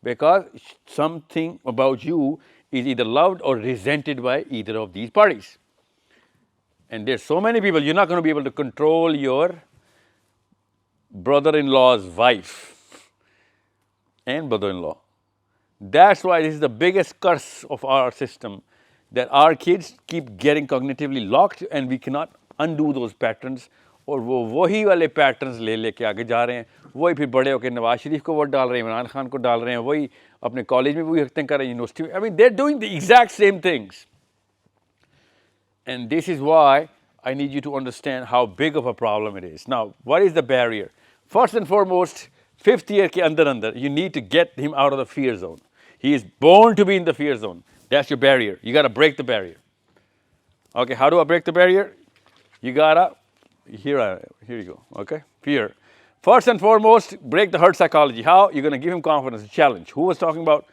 Because something about you is either loved or resented by either of these parties. And there's so many people, you're not going to be able to control your brother-in-law's wife and brother-in-law. That's why this is the biggest curse of our system, that our kids keep getting cognitively locked and we cannot undo those patterns. और वो वही वाले patterns ले लेके आगे जा रहे हैं, वही फिर बड़े होकर नवाज शरीफ को वोट डाल रहे हैं, इमरान खान को डाल रहे हैं, वही अपने कॉलेज में भी हरकतें कर रहे हैं, यूनिवर्सिटी में. I mean, they're doing the exact same things. And this is why I need you to understand how big of a problem it is. Now, what is the barrier? First and foremost, 5th year ke andar, you need to get him out of the fear zone. He is born to be in the fear zone. That's your barrier. You got to break the barrier. Okay, how do I break the barrier? You gotta, here you go, okay? Fear. First and foremost, break the herd psychology. How? You're gonna give him confidence, a challenge. Who was talking about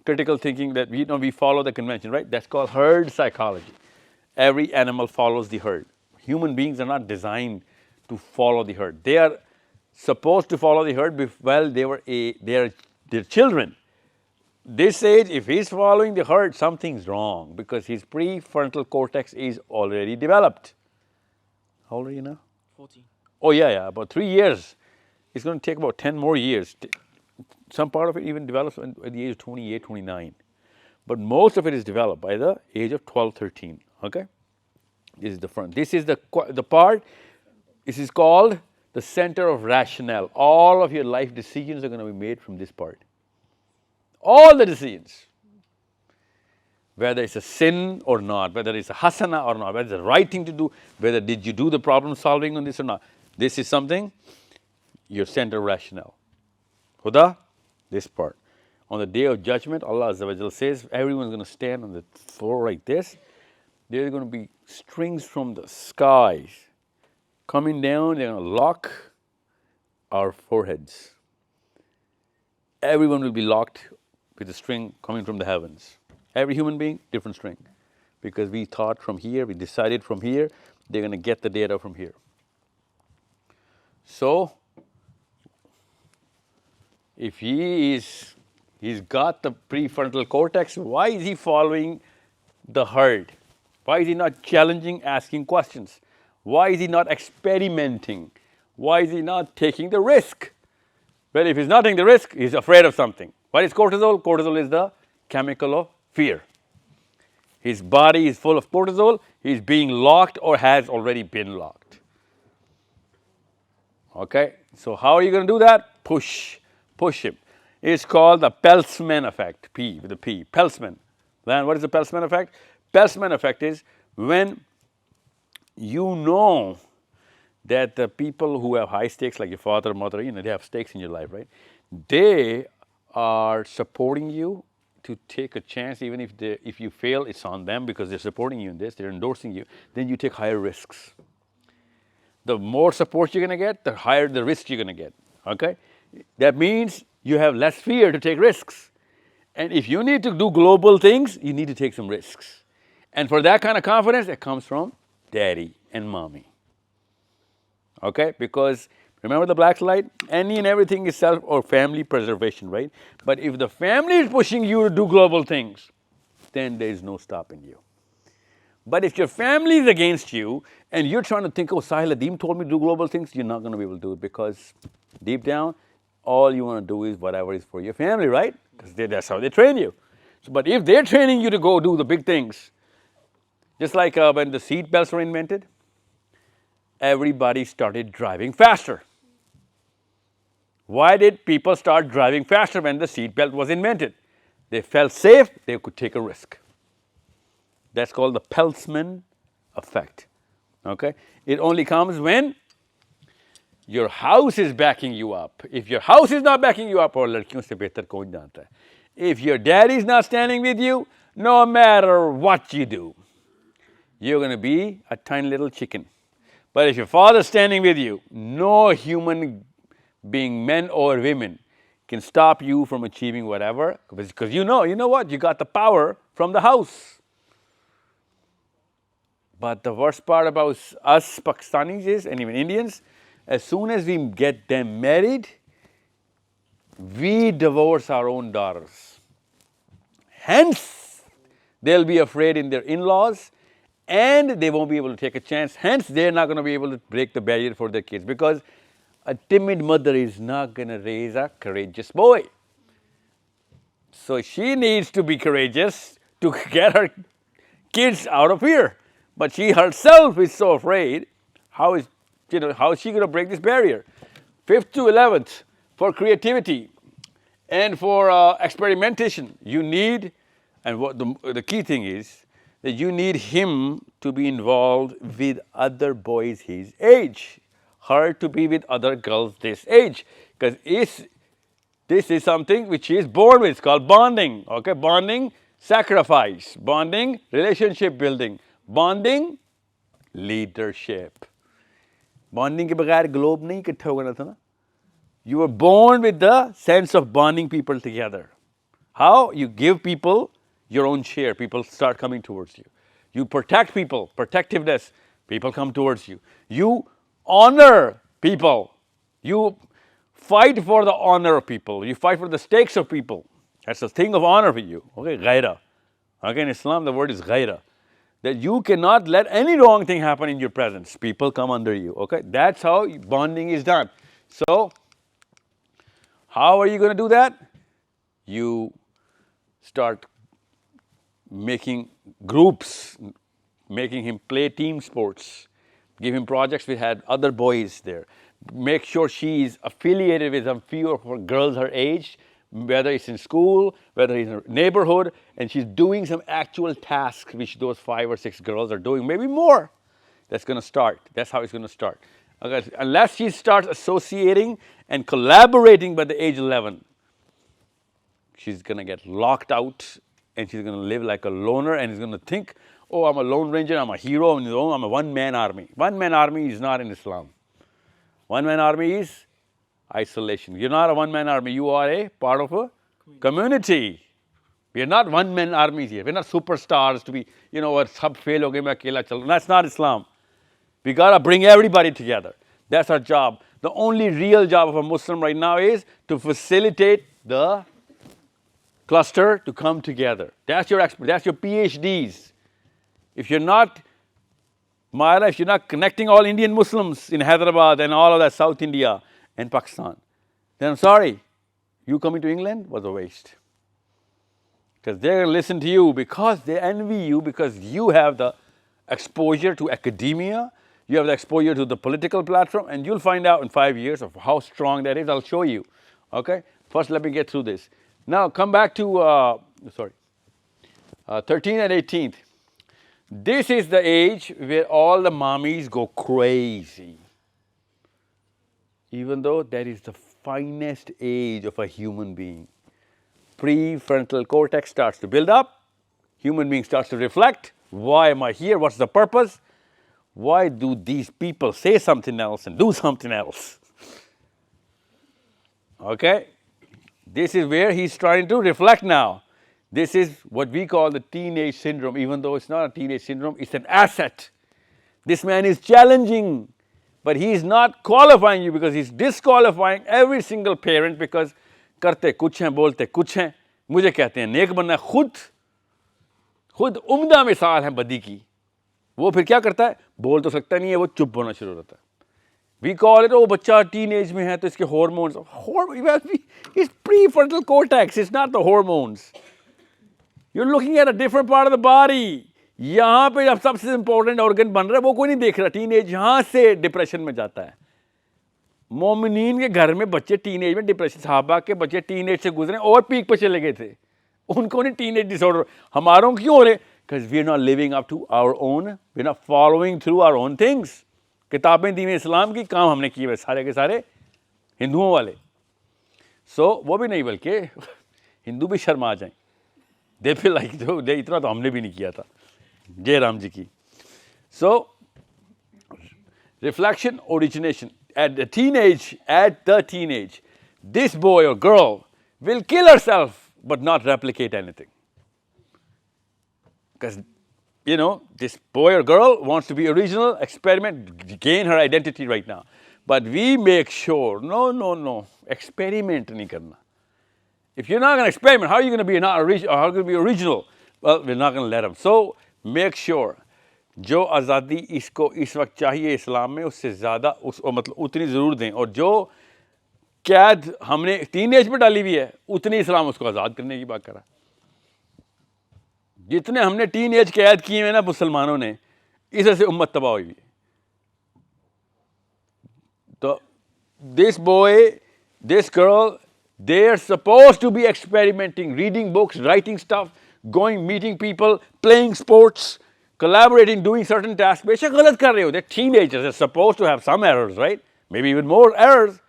critical thinking, that we follow the convention, right? That's called herd psychology. Every animal follows the herd. Human beings are not designed to follow the herd. They are supposed to follow the herd while they're children. This age, if he's following the herd, something's wrong because his prefrontal cortex is already developed. How old are you now? 14. Oh yeah, about 3 years. It's going to take about 10 more years. Some part of it even develops at the age of 28, 29. But most of it is developed by the age of 12, 13, okay? This is the front. This is the part, this is called the center of rationale. All of your life decisions are going to be made from this part. All the decisions. Whether it's a sin or not, whether it's a hasana or not, whether it's the right thing to do, whether did you do the problem solving on this or not. This is something, your center of rationale. Huda, this part. On the day of judgment, Allah Azza wa Jal says, everyone's going to stand on the floor like this. There's going to be strings from the skies coming down, they're going to lock our foreheads. Everyone will be locked with a string coming from the heavens. Every human being, different string. Because we thought from here, we decided from here, they're going to get the data from here. So, if he's got the prefrontal cortex, why is he following the herd? Why is he not challenging, asking questions? Why is he not experimenting? Why is he not taking the risk? Well, if he's not taking the risk, he's afraid of something. What is cortisol? Cortisol is the chemical of fear. His body is full of cortisol. He's being locked or has already been locked. Okay? So how are you going to do that? Push him. It's called the Peltzman effect, P with a P, Peltzman. Then what is the Peltzman effect? Peltzman effect is when you know that the people who have high stakes, like your father, mother, they have stakes in your life, right? They are supporting you to take a chance, even if you fail, it's on them because they're supporting you in this, they're endorsing you, then you take higher risks. The more support you're going to get, the higher the risk you're going to get, okay? That means you have less fear to take risks. And if you need to do global things, you need to take some risks. And for that kind of confidence, it comes from daddy and mommy. Okay? Because remember the black slide? Any and everything is self or family preservation, right? But if the family is pushing you to do global things, then there is no stopping you. But if your family is against you and you're trying to think, oh, Sahil Adeem told me to do global things, you're not going to be able to do it because deep down, all you want to do is whatever is for your family, right? Because that's how they train you. So, but if they're training you to go do the big things, just like when the seat belts were invented, everybody started driving faster. Why did people start driving faster when the seat belt was invented? They felt safe, they could take a risk. That's called the Peltzman effect, okay? It only comes when your house is backing you up. If your house is not backing you up, or ladkiyon se behtar kaun janta hai. If your daddy is not standing with you, no matter what you do, you're going to be a tiny little chicken. But if your father is standing with you, no human being, men or women, can stop you from achieving whatever, because you know what? You got the power from the house. But the worst part about us Pakistanis is, and even Indians, as soon as we get them married, we divorce our own daughters. Hence, they'll be afraid in their in-laws and they won't be able to take a chance. Hence, they're not going to be able to break the barrier for their kids because a timid mother is not going to raise a courageous boy. So she needs to be courageous to get her kids out of here. But she herself is so afraid. How is she going to break this barrier? 5th to 11th, for creativity and for experimentation, you need, and what the key thing is, that you need him to be involved with other boys his age, her to be with other girls this age, because this is something which she is born with. It's called bonding. Okay, bonding, sacrifice, bonding, relationship building, bonding, leadership. Bonding के बगैर globe नहीं इकट्ठा होगा ना था ना. You were born with the sense of bonding people together. How? You give people your own share. People start coming towards you. You protect people, protectiveness. People come towards you. You honor people. You fight for the honor of people. You fight for the stakes of people. That's a thing of honor for you. Okay, ghaira. Okay, in Islam the word is ghaira. That you cannot let any wrong thing happen in your presence. People come under you. Okay, that's how bonding is done. So, how are you going to do that? You start making groups, making him play team sports, give him projects. We had other boys there. Make sure she's affiliated with a few of her girls her age, whether it's in school, whether it's in a neighborhood, and she's doing some actual tasks which those 5 or 6 girls are doing, maybe more. That's going to start. That's how it's going to start. Okay. Unless she starts associating and collaborating by the age 11, she's going to get locked out and she's going to live like a loner and is going to think, oh, I'm a lone ranger, I'm a hero on his own, I'm a one-man army. One-man army is not in Islam. One-man army is isolation. You're not a one-man army, you are a part of a community. We are not one-man armies here. We're not superstars to be, what sab fail ho gaye, main akela chal. That's not Islam. We got to bring everybody together. That's our job. The only real job of a Muslim right now is to facilitate the cluster to come together. That's your PhDs. If you're not, Myra, if you're not connecting all Indian Muslims in Hyderabad and all of that South India and Pakistan, then I'm sorry, you coming to England was a waste. Because they're going to listen to you because they envy you, because you have the exposure to academia, you have the exposure to the political platform, and you'll find out in 5 years of how strong that is. I'll show you. Okay? First, let me get through this. Now, come back to 13 and 18th. This is the age where all the mommies go crazy. Even though that is the finest age of a human being. Prefrontal cortex starts to build up. Human being starts to reflect. Why am I here? What's the purpose? Why do these people say something else and do something else? Okay? This is where he's trying to reflect now. This is what we call the teenage syndrome, even though it's not a teenage syndrome, it's an asset. This man is challenging, but he's not qualifying you because he's disqualifying every single parent because करते कुछ हैं, बोलते कुछ हैं, मुझे कहते हैं नेक बनना, खुद उम्दा मिसाल है बदी की, वो फिर क्या करता है, बोल तो सकता नहीं है, वो चुप होना शुरू होता है. We call it, oh, बच्चा टीनेज में है तो इसके hormones, it's prefrontal cortex, it's not the hormones. You're looking at a different part of the body. यहाँ पे जब सबसे important organ बन रहा है वो कोई नहीं देख रहा. टीनेज यहाँ से डिप्रेशन में जाता है. मोमिनीन के घर में बच्चे टीनेज में डिप्रेशन, सहाबा के बच्चे टीनेज से गुजरे और पीक पे चले गए थे, उनको नहीं टीनेज डिसऑर्डर. हमारों क्यों हो रहे? Because we are not living up to our own, we are not following through our own things. किताबें दीन इस्लाम की काम हमने किए हुए सारे के सारे हिंदुओं वाले. सो वो भी नहीं, बल्कि हिंदू भी शर्मा जाएं. दे फील लाइक इतना तो हमने भी नहीं किया था. जय राम जी की. So reflection, origination. At the teenage, this boy or girl will kill herself but not replicate anything. Because, this boy or girl wants to be original, experiment, gain her identity right now. But we make sure, no, experiment nahi karna. If you're not going to experiment, how are you going to be not original? How are you going to be original? Well, we're not going to let them. So, make sure. जो आज़ादी इसको इस वक्त चाहिए इस्लाम में, उससे ज़्यादा मतलब उतनी ज़रूर दें. और जो कैद हमने टीनेज पे डाली हुई है, उतनी इस्लाम उसको आज़ाद करने की बात कर रहा है। जितने हमने टीनेज कैद किए हैं ना मुसलमानों ने, इस वजह से उम्मत तबाह हुई है। तो this boy, this girl, they are supposed to be experimenting, reading books, writing stuff, going, meeting people, playing sports, collaborating, doing certain tasks. बेशक गलत कर रहे हो, they're teenagers, they're supposed to have some errors, right? Maybe even more errors.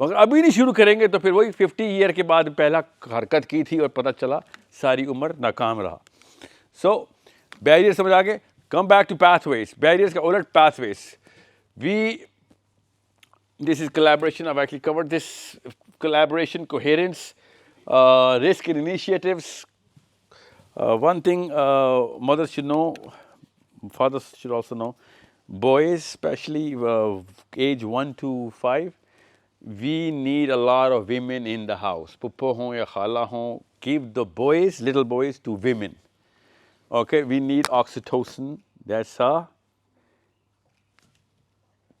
मगर अभी नहीं शुरू करेंगे तो फिर वही 50 ईयर के बाद पहला हरकत की थी और पता चला सारी उम्र नाकाम रहा। So बैरियर समझ आ गए। Come back to pathways. Barriers का उलट pathways. This is collaboration. I've actually covered this. Collaboration, coherence, risk and initiatives. One thing mothers should know, fathers should also know, boys especially age 1 to 5, we need a lot of women in the house. Puppo ho ya khala ho, give the boys, little boys, to women. Okay, we need oxytocin. That's a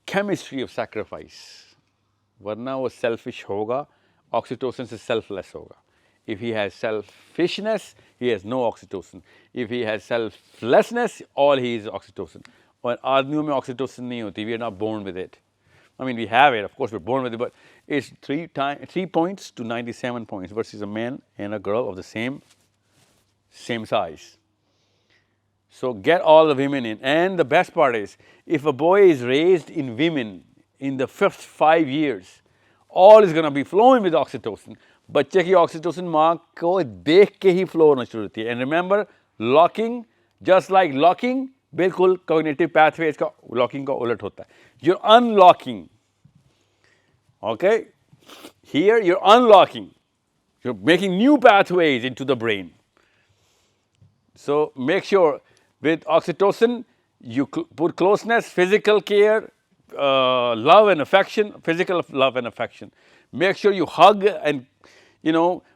chemistry of sacrifice. वरना वो selfish होगा, oxytocin से selfless होगा. If he has selfishness, he has no oxytocin. If he has selflessness, all he is oxytocin. और आदमियों में oxytocin नहीं होती. We are not born with it. I mean, we have it, of course, we're born with it, but it's 3 points to 97 points versus a man and a girl of the same size. So get all the women in. And the best part is, if a boy is raised in women in the first 5 years, all is going to be flowing with oxytocin. बच्चे की oxytocin माँ को देख के ही flow होना शुरू होती है. And remember, locking, just like locking, बिल्कुल cognitive pathways का locking का उलट होता है. You're unlocking. Okay? Here you're unlocking. You're making new pathways into the brain. So make sure with oxytocin, you put closeness, physical care, love and affection, physical love and affection. Make sure you hug and,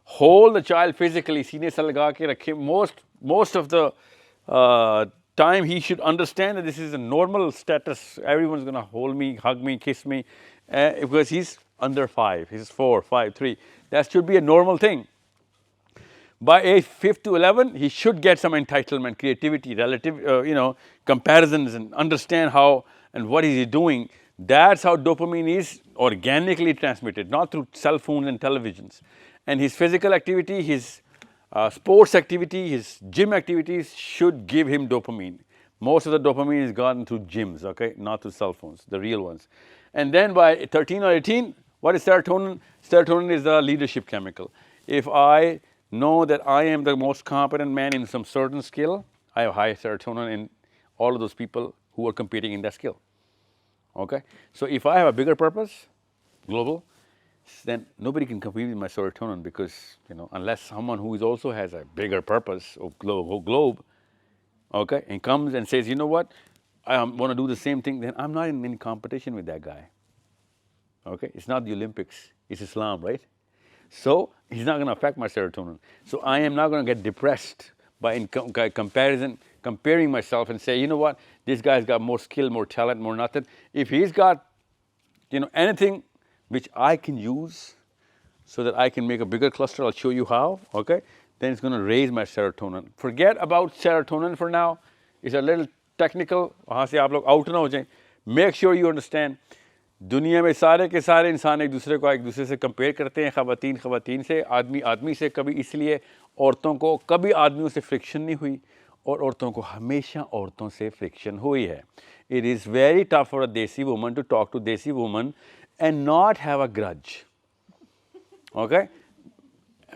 hold the child physically. सीने से लगा के रखें. Most of the time he should understand that this is a normal status. Everyone's going to hold me, hug me, kiss me, because he's under 5. He's 4, 5, 3. That should be a normal thing. By age 5 to 11, he should get some entitlement, creativity, relative, comparisons, and understand how and what is he doing. That's how dopamine is organically transmitted, not through cell phones and televisions. And his physical activity, his sports activity, his gym activities should give him dopamine. Most of the dopamine is gotten through gyms, okay, not through cell phones, the real ones. And then by 13 or 18, what is serotonin? Serotonin is the leadership chemical. If I know that I am the most competent man in some certain skill, I have high serotonin in all of those people who are competing in that skill. Okay? So if I have a bigger purpose, global, then nobody can compete with my serotonin because, unless someone who is also has a bigger purpose of globe, okay, and comes and says, you know what, I want to do the same thing, then I'm not in any competition with that guy. Okay? It's not the Olympics, it's Islam, right? So he's not going to affect my serotonin. So I am not going to get depressed by comparing myself and say, you know what, this guy's got more skill, more talent, more nothing. If he's got, anything which I can use so that I can make a bigger cluster, I'll show you how, okay? Then it's going to raise my serotonin. Forget about serotonin for now. It's a little technical. वहाँ से आप लोग out ना हो जाएं. Make sure you understand. दुनिया में सारे के सारे इंसान एक दूसरे से कंपेयर करते हैं, ख़वातीन से, आदमी से. कभी इसलिए औरतों को कभी आदमियों से फ्रिक्शन नहीं हुई और औरतों को हमेशा औरतों से फ्रिक्शन हुई है. It is very tough for a desi woman to talk to desi woman and not have a grudge. Okay?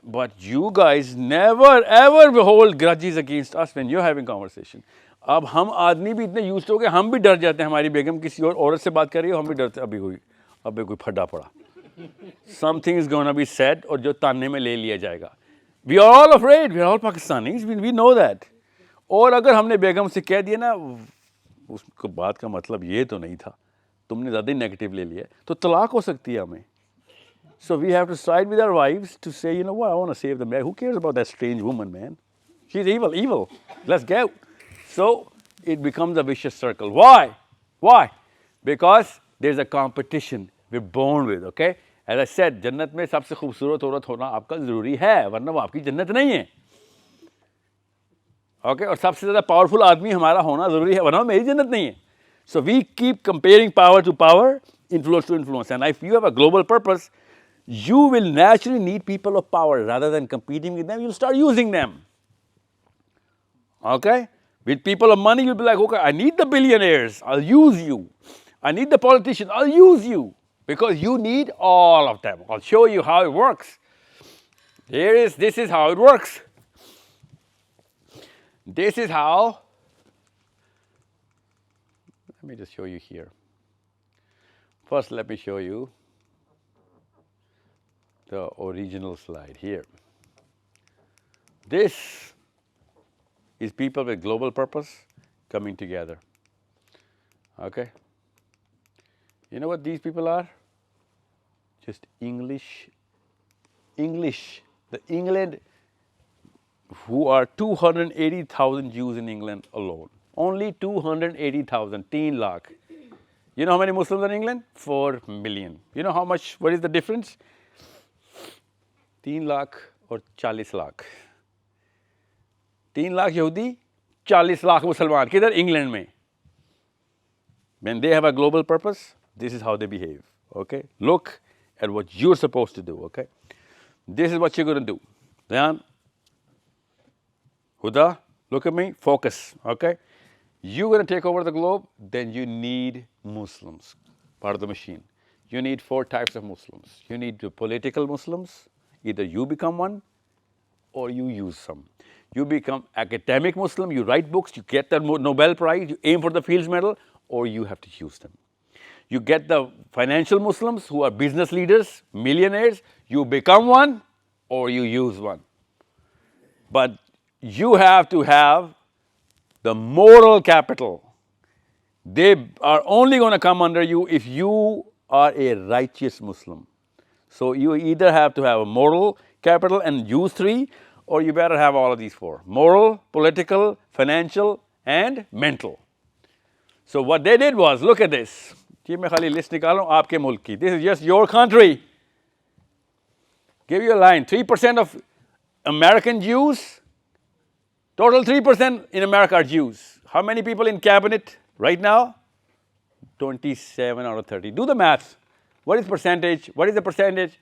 But you guys never ever hold grudges against us when you're having conversation. अब हम आदमी भी इतने used हो गए, हम भी डर जाते हैं. हमारी बेगम किसी और औरत से बात कर रही हो, हम भी डरते हैं. अभी कोई फड्डा पड़ा. Something is going to be said और जो ताने में ले लिया जाएगा. We are all afraid. We are all Pakistanis. We know that. और अगर हमने बेगम से कह दिया ना, उसको बात का मतलब ये तो नहीं था, तुमने ज़्यादा ही नेगेटिव ले लिया, तो तलाक हो सकती है हमें. So we have to side with our wives to say, you know what, I want to save the man. Who cares about that strange woman, man? She's evil. Let's go. So it becomes a vicious circle. Why? Because there's a competition we're born with, okay? As I said, जन्नत में सबसे खूबसूरत औरत होना आपका ज़रूरी है, वरना वो आपकी जन्नत नहीं है. Okay, और सबसे ज़्यादा पावरफुल आदमी हमारा होना ज़रूरी है, वरना मेरी जन्नत नहीं है. So we keep comparing power to power, influence to influence. And if you have a global purpose, you will naturally need people of power. Rather than competing with them, you'll start using them. Okay? With people of money, you'll be like, okay, I need the billionaires, I'll use you. I need the politicians, I'll use you. Because you need all of them. I'll show you how it works. This is how it works. This is how, let me just show you here. First, let me show you the original slide here. This is people with global purpose coming together. Okay? You know what these people are? Just English. The England, who are 280,000 Jews in England alone. Only 280,000, 3 lakh. You know how many Muslims are in England? 4 million. You know how much, what is the difference? 3 lakh or 40 lakh. 3 lakh Yahudi, 40 lakh Musliman. Kidhar? England mein. When they have a global purpose, this is how they behave. Okay? Look at what you're supposed to do. Okay? This is what you're going to do. Dhyan. Huda, look at me, focus. Okay? You're going to take over the globe, then you need Muslims, part of the machine. You need 4 types of Muslims. You need the political Muslims, either you become one or you use some. You become academic Muslim, you write books, you get the Nobel Prize, you aim for the Fields Medal, or you have to use them. You get the financial Muslims who are business leaders, millionaires, you become one or you use one. But you have to have the moral capital. They are only going to come under you if you are a righteous Muslim. So you either have to have a moral capital and use 3, or you better have all of these 4. Moral, political, financial, and mental. So what they did was, look at this. This is just your country. Give you a line. 3% of American Jews, total 3% in America are Jews. How many people in cabinet right now? 27 out of 30. Do the math. What is percentage? What is the percentage?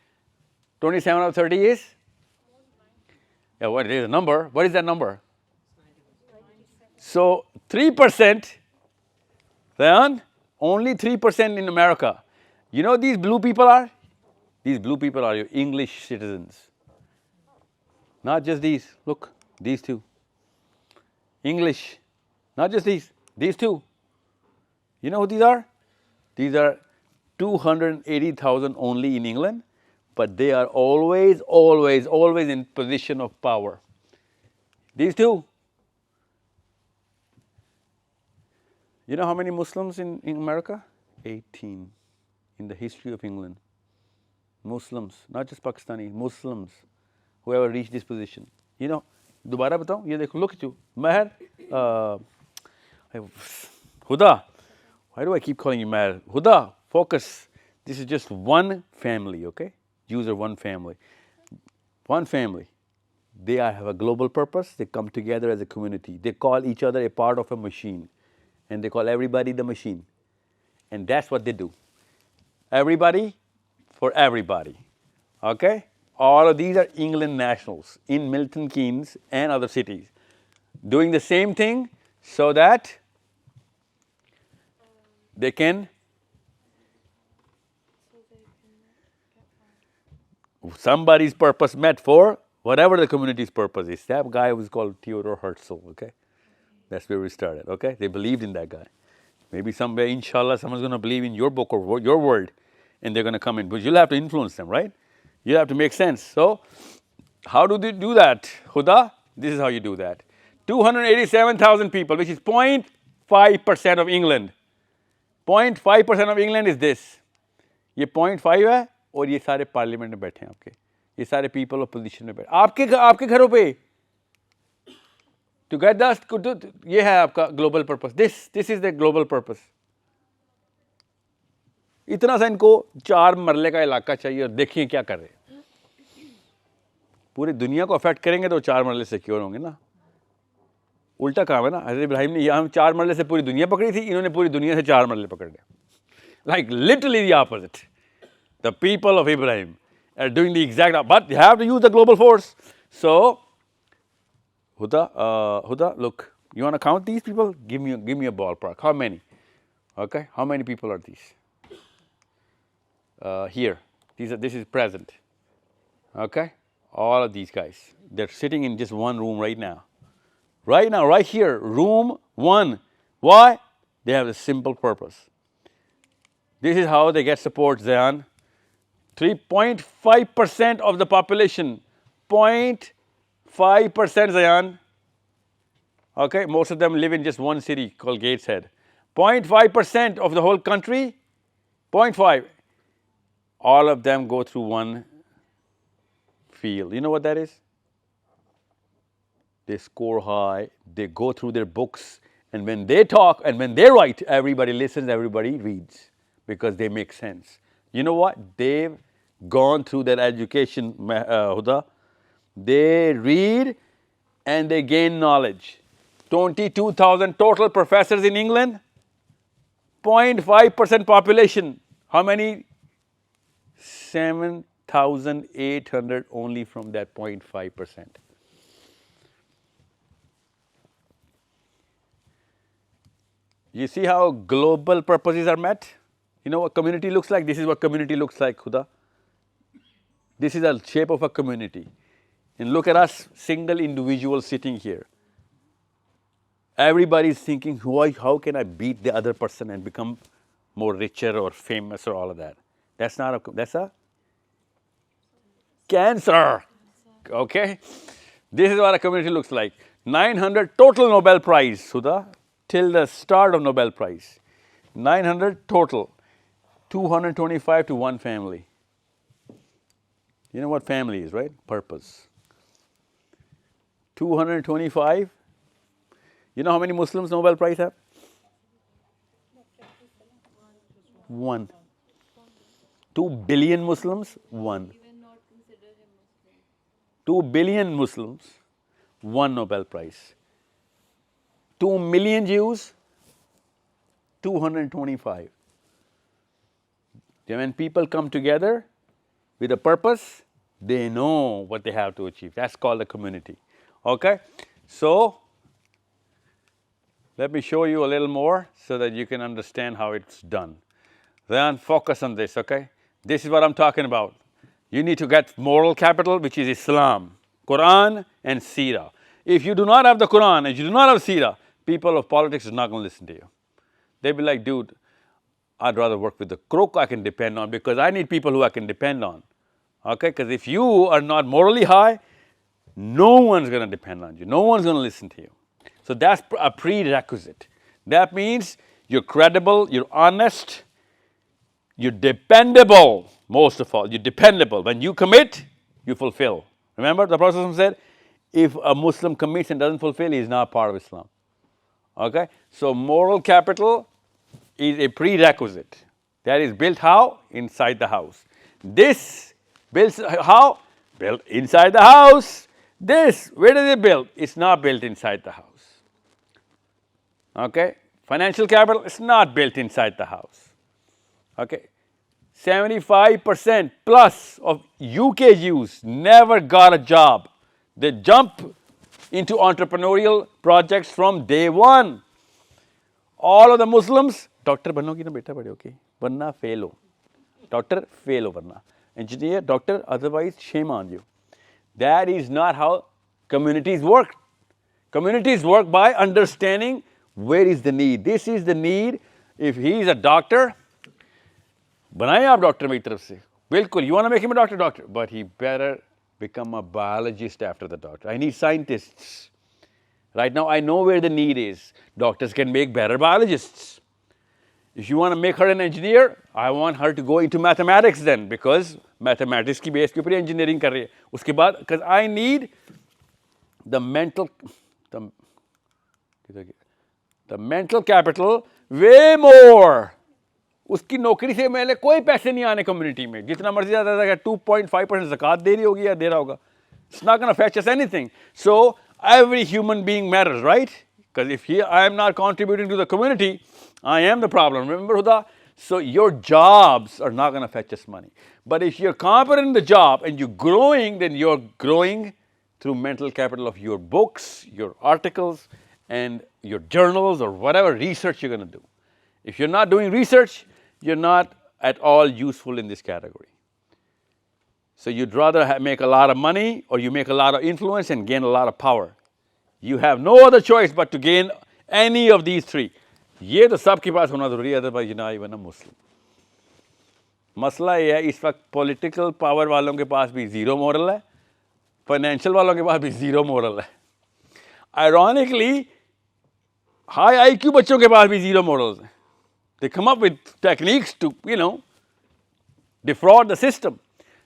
27 out of 30 is? Yeah, what is the number? What is that number? So 3%, then only 3% in America. You know these blue people are? These blue people are your English citizens. Not just these. Look, these 2. English. Not just these 2. You know who these are? These are 280,000 only in England, but they are always in position of power. These 2. You know how many Muslims in America? 18 in the history of England. Muslims, not just Pakistani, Muslims who ever reached this position. You know, दोबारा बताऊं, ये देखो, look at you, Maher, Huda, why do I keep calling you Maher? Huda, focus. This is just one family, okay? Jews are one family. One family. They have a global purpose. They come together as a community. They call each other a part of a machine. And they call everybody the machine. And that's what they do. Everybody for everybody. Okay? All of these are England nationals in Milton Keynes and other cities, doing the same thing so that they can somebody's purpose met for whatever the community's purpose is. That guy was called Theodore Herzl, okay? That's where we started, okay? They believed in that guy. Maybe someday, inshallah, someone's going to believe in your book or your word, and they're going to come in. But you'll have to influence them, right? You have to make sense. So, how do they do that? Huda, this is how you do that. 287,000 people, which is 0.5% of England. 0.5% of England is this. ये 0.5 है और ये सारे parliament में बैठे हैं आपके. ये सारे people opposition में बैठे. आपके घरों पे. To get that, ये है आपका global purpose. This is the global purpose. इतना सा इनको 4 मरले का इलाका चाहिए और देखिए क्या कर रहे हैं। पूरी दुनिया को अफेक्ट करेंगे तो 4 मरले सिक्योर होंगे ना। उल्टा काम है ना, हज़रत इब्राहिम ने यहाँ 4 मरले से पूरी दुनिया पकड़ी थी, इन्होंने पूरी दुनिया से 4 मरले पकड़ लिया। Like literally the opposite. The people of Ibrahim are doing the exact opposite, but you have to use the global force. So, Huda, look, you want to count these people? Give me a ballpark. How many? Okay, how many people are these? Here, this is present. Okay, all of these guys, they're sitting in just one room right now. Right now, right here, room 1. Why? They have a simple purpose. This is how they get support, Zayan. 3.5% of the population. 0.5%, Zayan. Okay, most of them live in just one city called Gateshead. 0.5% of the whole country. 0.5. All of them go through one field. You know what that is? They score high, they go through their books, and when they talk and when they write, everybody listens, everybody reads, because they make sense. You know what? They've gone through their education, Huda. They read and they gain knowledge. 22,000 total professors in England, 0.5% population. How many? 7,800 only from that 0.5%. You see how global purposes are met? You know what community looks like? This is what community looks like, Huda. This is the shape of a community. And look at us, single individuals sitting here. Everybody is thinking, how can I beat the other person and become more richer or famous or all of that? That's a cancer. Okay? This is what a community looks like. 900 total Nobel Prize, Huda. Till the start of Nobel Prize. 900 total. 225 to one family. You know what family is, right? Purpose. 225. You know how many Muslims Nobel Prize have? 1. 2 billion Muslims? 1. 2 billion Muslims, 1 Nobel Prize. 2 million Jews, 225. When people come together with a purpose, they know what they have to achieve. That's called a community. Okay? So, let me show you a little more so that you can understand how it's done. Then focus on this, okay? This is what I'm talking about. You need to get moral capital, which is Islam, Quran and Seerah. If you do not have the Quran and you do not have Seerah, people of politics are not going to listen to you. They'll be like, dude, I'd rather work with the crook I can depend on, because I need people who I can depend on. Okay? Because if you are not morally high, no one's going to depend on you. No one's going to listen to you. So that's a prerequisite. That means you're credible, you're honest, you're dependable. Most of all, you're dependable. When you commit, you fulfill. Remember, the Prophet said, if a Muslim commits and doesn't fulfill, he is not part of Islam. Okay? So moral capital is a prerequisite. That is built how? Inside the house. This built how? Built inside the house. This, where is it built? It's not built inside the house. Okay? Financial capital is not built inside the house. Okay? 75% plus of UK Jews never got a job. They jump into entrepreneurial projects from day one. All of the Muslims, doctor banogi na beta bade okay, varna fail ho. Doctor fail ho varna. Engineer, doctor, otherwise shame on you. That is not how communities work. Communities work by understanding where is the need. This is the need. If he is a doctor, बनाए आप doctor मेरी तरफ से बिल्कुल you want to make him a doctor, but he better become a biologist after the doctor. I need scientists. Right now I know where the need is. Doctors can make better biologists. If you want to make her an engineer, I want her to go into mathematics then, because mathematics की base के ऊपर engineering कर रही है. उसके बाद, because I need the mental capital way more. उसकी नौकरी से मैंने कोई पैसे नहीं आने कम्युनिटी में, जितना मर्जी ज़्यादा अगर 2.5% ज़कात दे रही होगी या दे रहा होगा. It's not going to fetch us anything. So every human being matters, right? Because if I am not contributing to the community, I am the problem. Remember, Huda? So your jobs are not going to fetch us money. But if you're competent in the job and you're growing, then you're growing through mental capital of your books, your articles, and your journals or whatever research you're going to do. If you're not doing research, you're not at all useful in this category. So you'd rather make a lot of money or you make a lot of influence and gain a lot of power. You have no other choice but to gain any of these three. ये तो सबके पास होना ज़रूरी है, otherwise you're not even a Muslim. मसला ये है इस वक्त पॉलिटिकल पावर वालों के पास भी ज़ीरो मॉरल है, फाइनेंशियल वालों के पास भी ज़ीरो मॉरल है. Ironically, high IQ बच्चों के पास भी ज़ीरो मॉरल्स हैं. They come up with techniques to, defraud the system.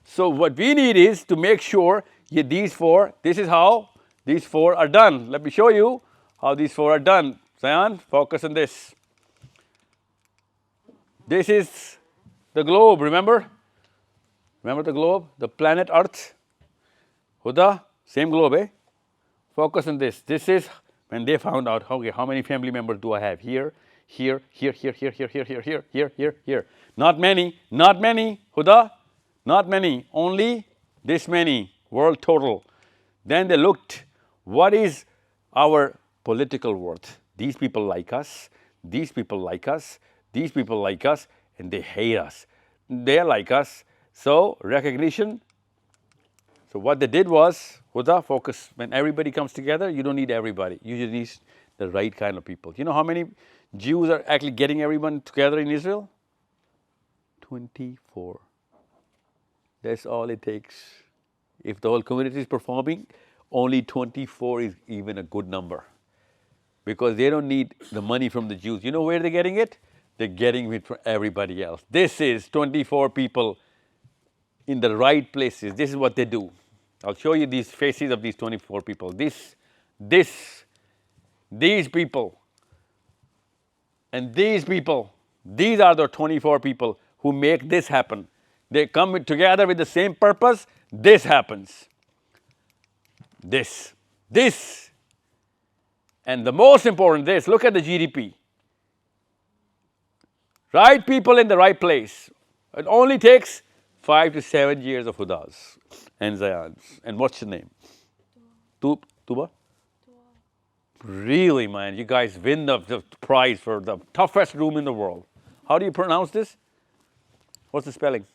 So what we need is to make sure these four, this is how these four are done. Let me show you how these four are done. Zayan, focus on this. This is the globe, remember? Remember the globe? The planet Earth? Huda, same globe, eh? Focus on this. This is when they found out, okay, how many family members do I have? Here, here, here, here, here, here, here, here, here, here, here, here. Not many, Huda, not many, only this many, world total. Then they looked, what is our political worth? These people like us, these people like us, these people like us, and they hate us. They are like us. So recognition. So what they did was, Huda, focus. When everybody comes together, you don't need everybody. You just need the right kind of people. You know how many Jews are actually getting everyone together in Israel? 24. That's all it takes. If the whole community is performing, only 24 is even a good number. Because they don't need the money from the Jews. You know where they're getting it? They're getting it from everybody else. This is 24 people in the right places. This is what they do. I'll show you these faces of these 24 people. These people, and these people, these are the 24 people who make this happen. They come together with the same purpose, this happens. This. And the most important, this, look at the GDP. Right people in the right place. It only takes 5 to 7 years of Hudas and Zayans. And what's your name? Tuba? Really, man, you guys win the prize for the toughest room in the world. How do you pronounce this? What's the spelling?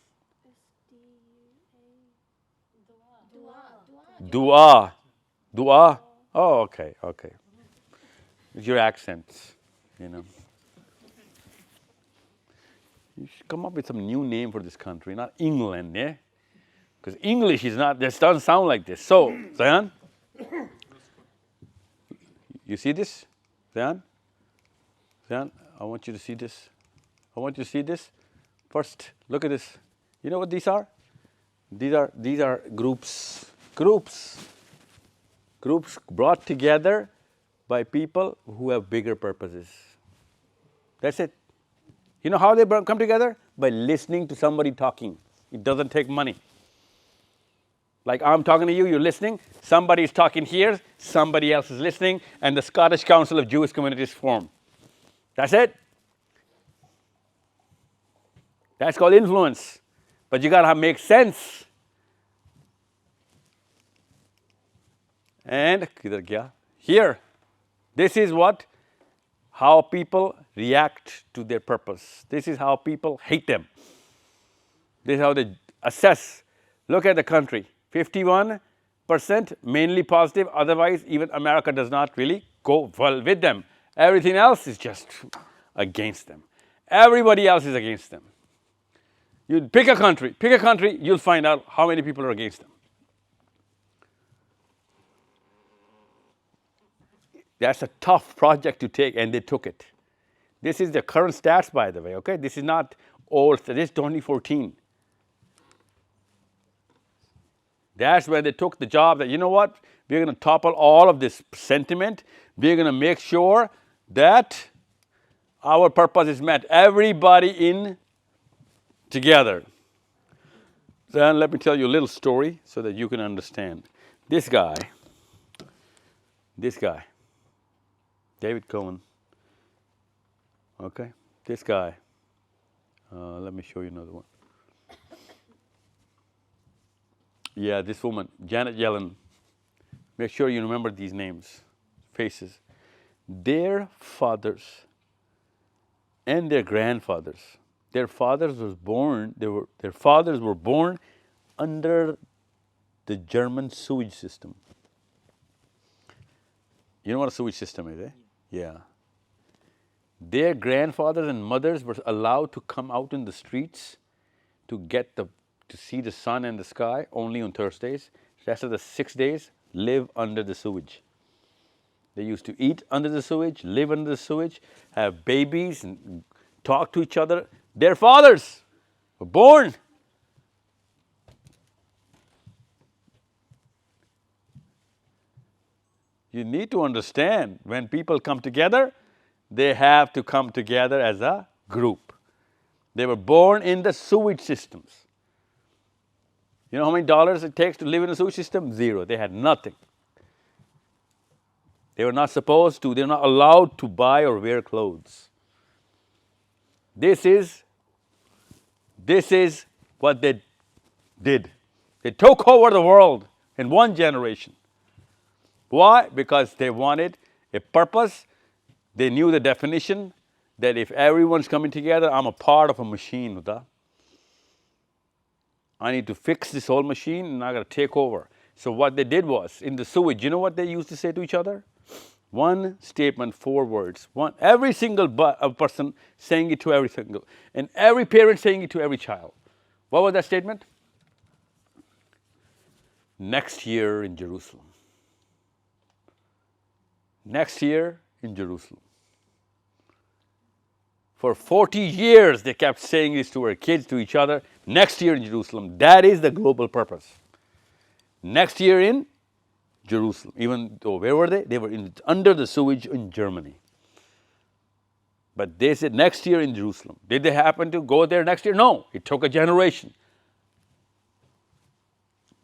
Dua. Dua. Oh, okay. It's your accents, You should come up with some new name for this country, not England, yeah? Because English is not, this doesn't sound like this. So, Zayan, you see this? Zayan, I want you to see this. First, look at this. You know what these are? These are groups. Groups brought together by people who have bigger purposes. That's it. You know how they come together? By listening to somebody talking. It doesn't take money. Like I'm talking to you, you're listening. Somebody is talking here, somebody else is listening, and the Scottish Council of Jewish Communities formed. That's it. That's called influence. But you gotta make sense. And here, this is how people react to their purpose. This is how people hate them. This is how they assess. Look at the country, 51% mainly positive, otherwise even America does not really go well with them. Everything else is just against them. Everybody else is against them. You pick a country, you'll find out how many people are against them. That's a tough project to take, and they took it. This is the current stats, by the way, okay? This is not old, this is 2014. That's where they took the job that, you know what? We're going to topple all of this sentiment. We're going to make sure that our purpose is met. Everybody in together. Then let me tell you a little story so that you can understand. This guy, David Cohen, okay? This guy, let me show you another one. Yeah, this woman, Janet Yellen. Make sure you remember these names, faces. Their fathers and their grandfathers, their fathers were born under the German sewage system. You know what a sewage system is, eh? Yeah. Their grandfathers and mothers were allowed to come out in the streets to see the sun and the sky only on Thursdays. The rest of the 6 days, live under the sewage. They used to eat under the sewage, live under the sewage, have babies, and talk to each other. Their fathers were born. You need to understand, when people come together, they have to come together as a group. They were born in the sewage systems. You know how many dollars it takes to live in a sewage system? Zero. They had nothing. They were not supposed to, they were not allowed to buy or wear clothes. This is what they did. They took over the world in one generation. Why? Because they wanted a purpose. They knew the definition that if everyone's coming together, I'm a part of a machine. I need to fix this whole machine and I got to take over. So what they did was, in the sewage, you know what they used to say to each other? One statement, 4 words. Every single person saying it to every single, and every parent saying it to every child. What was that statement? Next year in Jerusalem. Next year in Jerusalem. For 40 years, they kept saying this to our kids, to each other. Next year in Jerusalem. That is the global purpose. Next year in Jerusalem. Even though, where were they? They were under the sewage in Germany. But they said next year in Jerusalem. Did they happen to go there next year? No. It took a generation.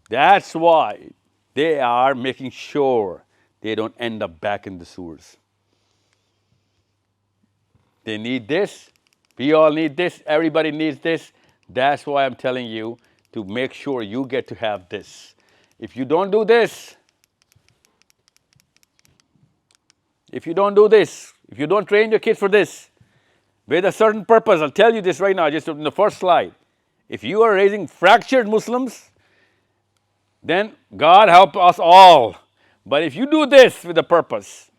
That's why they are making sure they don't end up back in the sewers. They need this. We all need this. Everybody needs this. That's why I'm telling you to make sure you get to have this. If you don't do this, if you don't train your kids for this, with a certain purpose, I'll tell you this right now, just in the first slide. If you are raising fractured Muslims, then God help us all. But if you do this with a purpose,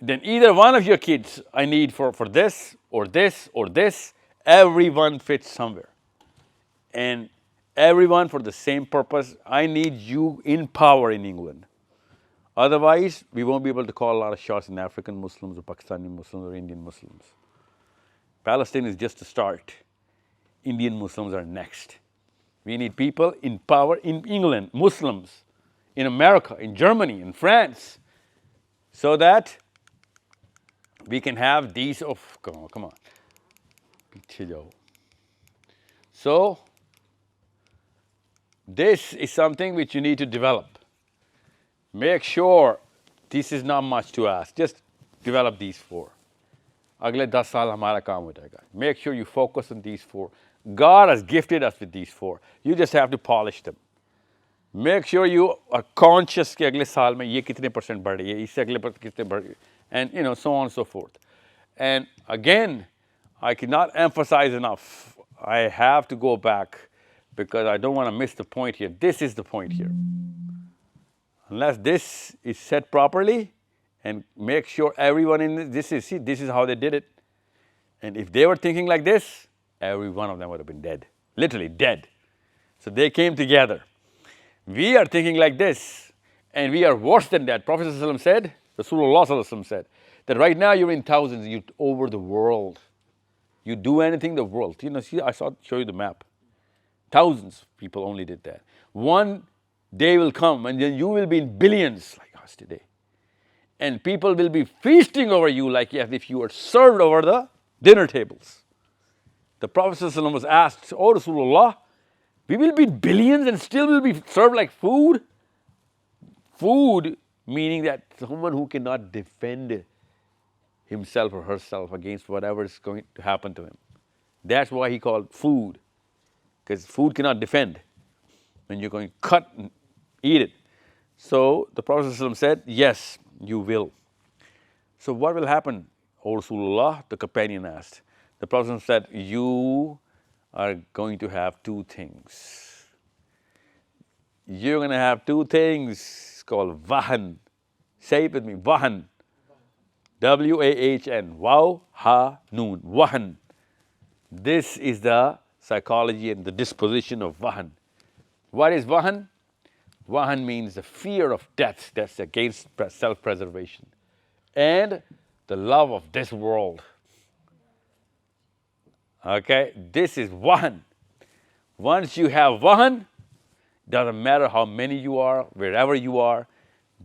then either one of your kids I need for this, or this, or this. Everyone fits somewhere. And everyone for the same purpose. I need you in power in England. Otherwise, we won't be able to call a lot of shots in African Muslims or Pakistani Muslims or Indian Muslims. Palestine is just a start. Indian Muslims are next. We need people in power in England, Muslims, in America, in Germany, in France, so that we can have these, come on. So, this is something which you need to develop. Make sure, this is not much to ask, just develop these 4. Agle 10 saal hamara kaam ho jayega. Make sure you focus on these 4. God has gifted us with these 4. You just have to polish them. Make sure you are conscious कि अगले साल में ये कितने % बढ़ रही है, इससे अगले पर कितने बढ़ रही है, and so on and so forth. And again, I cannot emphasize enough. I have to go back because I don't want to miss the point here. This is the point here. Unless this is set properly, and make sure everyone in this is how they did it. And if they were thinking like this, every one of them would have been dead, literally dead. So they came together. We are thinking like this, and we are worse than that. Prophet ﷺ said, Rasulullah ﷺ said, that right now you're in thousands, you're over the world. You do anything in the world. See, show you the map. Thousands of people only did that. One day will come, and then you will be in billions like us today. and people will be feasting over you like as if you were served over the dinner tables. The Prophet ﷺ was asked, "Oh Rasulullah, we will be billions and still will be served like food?" Food meaning that someone who cannot defend himself or herself against whatever is going to happen to him. That's why he called food, because food cannot defend when you're going to cut and eat it. So the Prophet ﷺ said, "Yes, you will." So what will happen, O Rasulullah? The companion asked. The Prophet said, "You are going to have two things. You're going to have two things. It's called wahan. Say it with me, wahan. W-A-H-N. Wow, ha, noon. Wahan. This is the psychology and the disposition of wahan. What is wahan? Wahan means the fear of death. That's against self-preservation. And the love of this world. Okay, this is wahan. Once you have wahan, doesn't matter how many you are, wherever you are,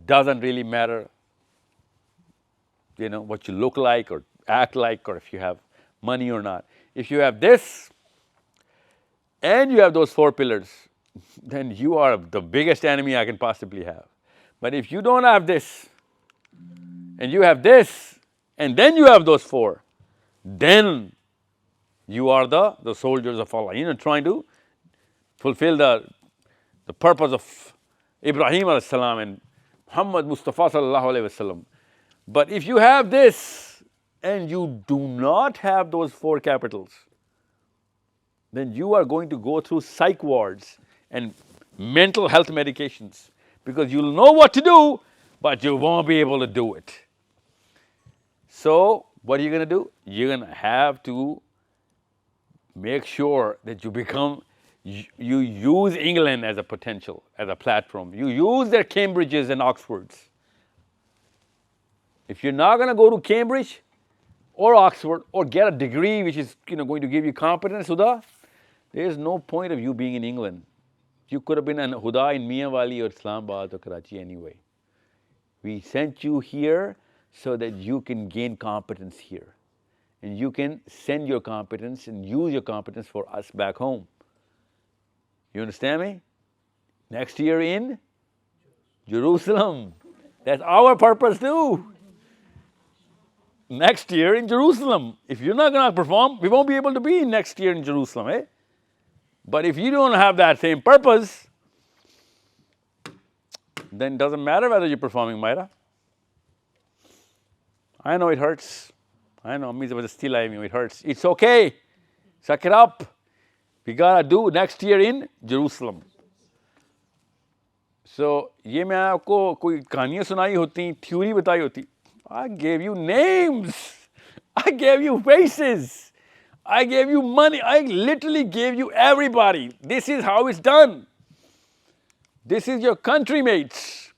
doesn't really matter, what you look like or act like, or if you have money or not. If you have this, and you have those four pillars, then you are the biggest enemy I can possibly have. But if you don't have this, and you have this, and then you have those four, then you are the soldiers of Allah, trying to fulfill the purpose of Ibrahim alayhi salam and Muhammad Mustafa sallallahu alayhi wasallam. But if you have this and you do not have those four capitals, then you are going to go through psych wards and mental health medications, because you'll know what to do, but you won't be able to do it. So what are you going to do? You're going to have to make sure that you use England as a potential, as a platform. You use their Cambridges and Oxfords. If you're not going to go to Cambridge or Oxford or get a degree which is going to give you competence, Huda, there is no point of you being in England. You could have been an Huda in Mianwali or Islamabad or Karachi anyway. We sent you here so that you can gain competence here. And you can send your competence and use your competence for us back home. You understand me? Next year in Jerusalem. That's our purpose too. Next year in Jerusalem. If you're not going to perform, we won't be able to be next year in Jerusalem, eh? But if you don't have that same purpose, then it doesn't matter whether you're performing, Myra. I know it hurts. I know, it hurts. It's okay. Suck it up. We gotta do next year in Jerusalem. So, ये मैं आपको कोई कहानियाँ सुनाई होती, theory बताई होती. I gave you names. I gave you faces. I gave you money. I literally gave you everybody. This is how it's done. This is your country mates.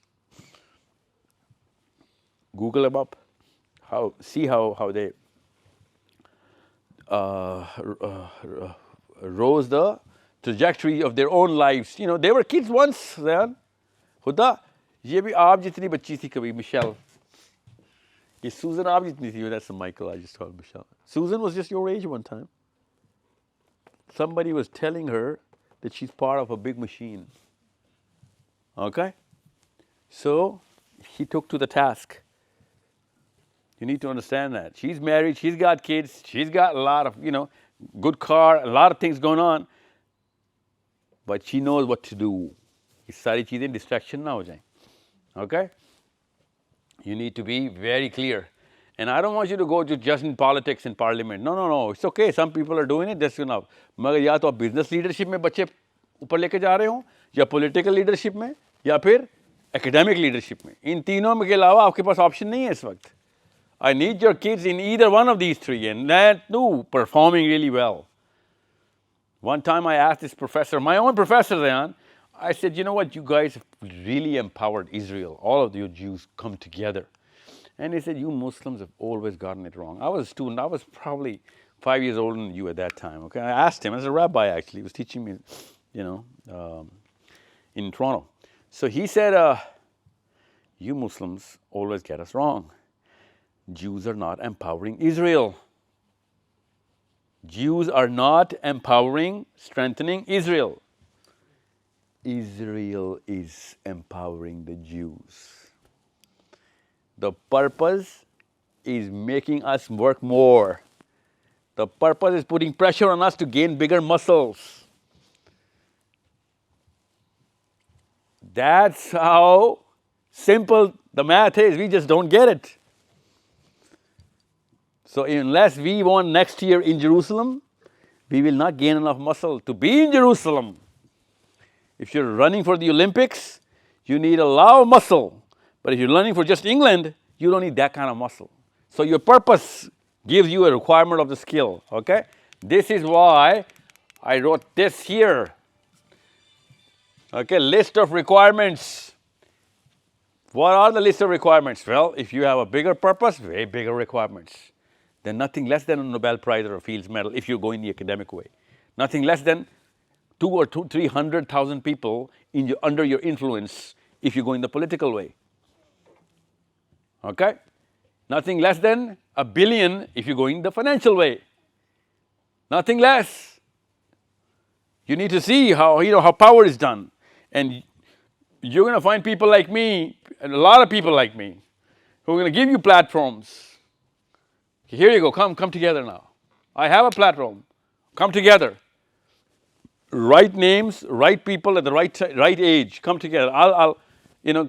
Google them up. See how they rose the trajectory of their own lives. They were kids once. Huda, ये भी आप जितनी बच्ची थी कभी, Michelle. ये Susan आप जितनी थी. That's Michael. I just called Michelle. Susan was just your age one time. Somebody was telling her that she's part of a big machine. Okay? So he took to the task. You need to understand that. She's married, she's got kids, she's got a lot of, good car, a lot of things going on. But she knows what to do. ये सारी चीज़ें distraction ना हो जाएं. Okay? You need to be very clear. And I don't want you to go to just in politics and parliament. No. It's okay. Some people are doing it. That's enough. मगर या तो आप business leadership में बच्चे ऊपर लेके जा रहे हो, या political leadership में, या फिर academic leadership में. इन तीनों में के अलावा आपके पास option नहीं है इस वक्त. I need your kids in either one of these three, and that too, performing really well. One time I asked this professor, my own professor then, I said, you know what, you guys have really empowered Israel. All of you Jews come together. And he said, you Muslims have always gotten it wrong. I was a student. I was probably 5 years older than you at that time. Okay, I asked him, as a rabbi actually, he was teaching me, in Toronto. So he said, You Muslims always get us wrong. Jews are not empowering Israel. Jews are not empowering, strengthening Israel. Israel is empowering the Jews. The purpose is making us work more. The purpose is putting pressure on us to gain bigger muscles. That's how simple the math is. We just don't get it. So unless we want next year in Jerusalem, we will not gain enough muscle to be in Jerusalem. If you're running for the Olympics, you need a lot of muscle. But if you're running for just England, you don't need that kind of muscle. So your purpose gives you a requirement of the skill, okay? This is why I wrote this here. Okay, list of requirements. What are the list of requirements? Well, if you have a bigger purpose, way bigger requirements. Then nothing less than a Nobel Prize or a Fields Medal if you go in the academic way. Nothing less than 200,000 or 300,000 people under your influence if you go in the political way. Okay? Nothing less than 1 billion if you go in the financial way. Nothing less. You need to see how power is done. And you're going to find people like me, and a lot of people like me, who are going to give you platforms. Here you go, come together now. I have a platform. Come together. Right names, right people at the right age. Come together. I'll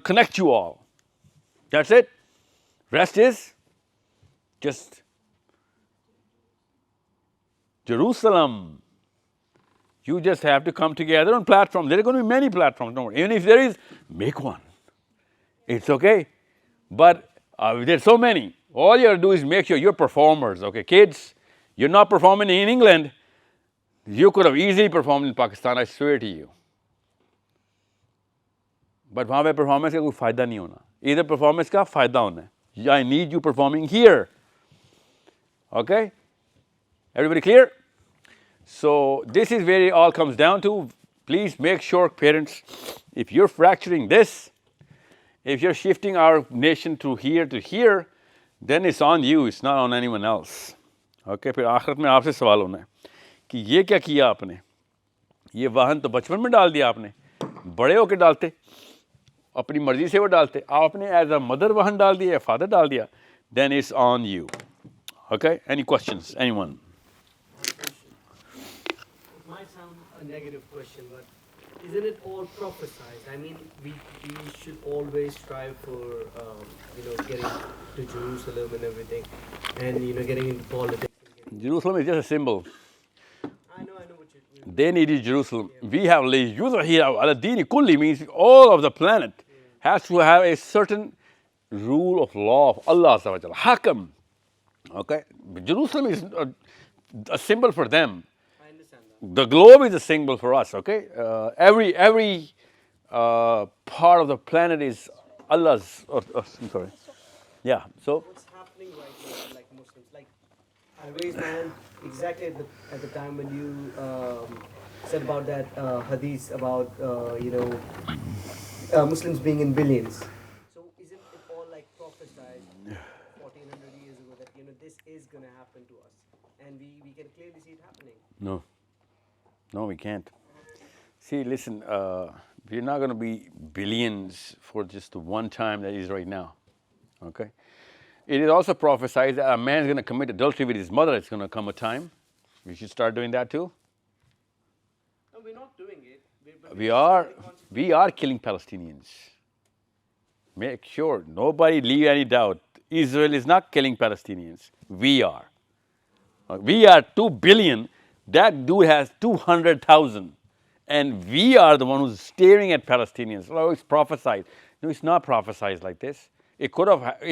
connect you all. That's it. Rest is just Jerusalem. You just have to come together on platforms. There are going to be many platforms. Don't worry. Even if there is, make one. It's okay. But there's so many. All you have to do is make sure you're performers. Okay, kids, you're not performing in England. You could have easily performed in Pakistan, I swear to you. But वहाँ पे performance का कोई फायदा नहीं होना. Either performance का फायदा होना है. I need you performing here. Okay? Everybody clear? So this is where it all comes down to. Please make sure, parents, if you're fracturing this, if you're shifting our nation to here, then it's on you, it's not on anyone else. Okay, फिर आखिरत में आपसे सवाल होना है कि ये क्या किया आपने? ये वाहन तो बचपन में डाल दिया आपने, बड़े होकर डालते, अपनी मर्जी से वो डालते, आपने एज अ मदर वाहन डाल दिया या फादर डाल दिया, then it's on you. Okay, any questions? Anyone? It might sound a negative question, but isn't it all prophesied? I mean, we should always strive for, getting to Jerusalem and everything, and, getting into politics. Jerusalem is just a symbol. I know what you mean. They needed Jerusalem. Yeah. We have لِيُظْهِرَهُ عَلَى الدِّينِ كُلِّهِ means all of the planet has to have a certain rule of law of Allah Subhanahu wa Ta'ala. Hakam. Okay? Jerusalem is a symbol for them. I understand that. The globe is a symbol for us, okay? Every part of the planet is Allah's. I'm sorry. Yeah, so. What's happening right now, like Muslims? Like, I raised my hand exactly at the time when you said about that hadith about, Muslims being in billions. So isn't it all like prophesied 1400 years ago that, this is going to happen to us? And we can clearly see it happening. No, we can't. See, listen, we're not going to be billions for just the one time that is right now. Okay? It is also prophesied that a man is going to commit adultery with his mother. It's going to come a time. We should start doing that too. No, we're not doing it. We are killing Palestinians. Make sure, nobody leave any doubt. Israel is not killing Palestinians. We are. We are 2 billion. That dude has 200,000. And we are the one who's staring at Palestinians. Oh, it's prophesied. No, it's not prophesied like this. It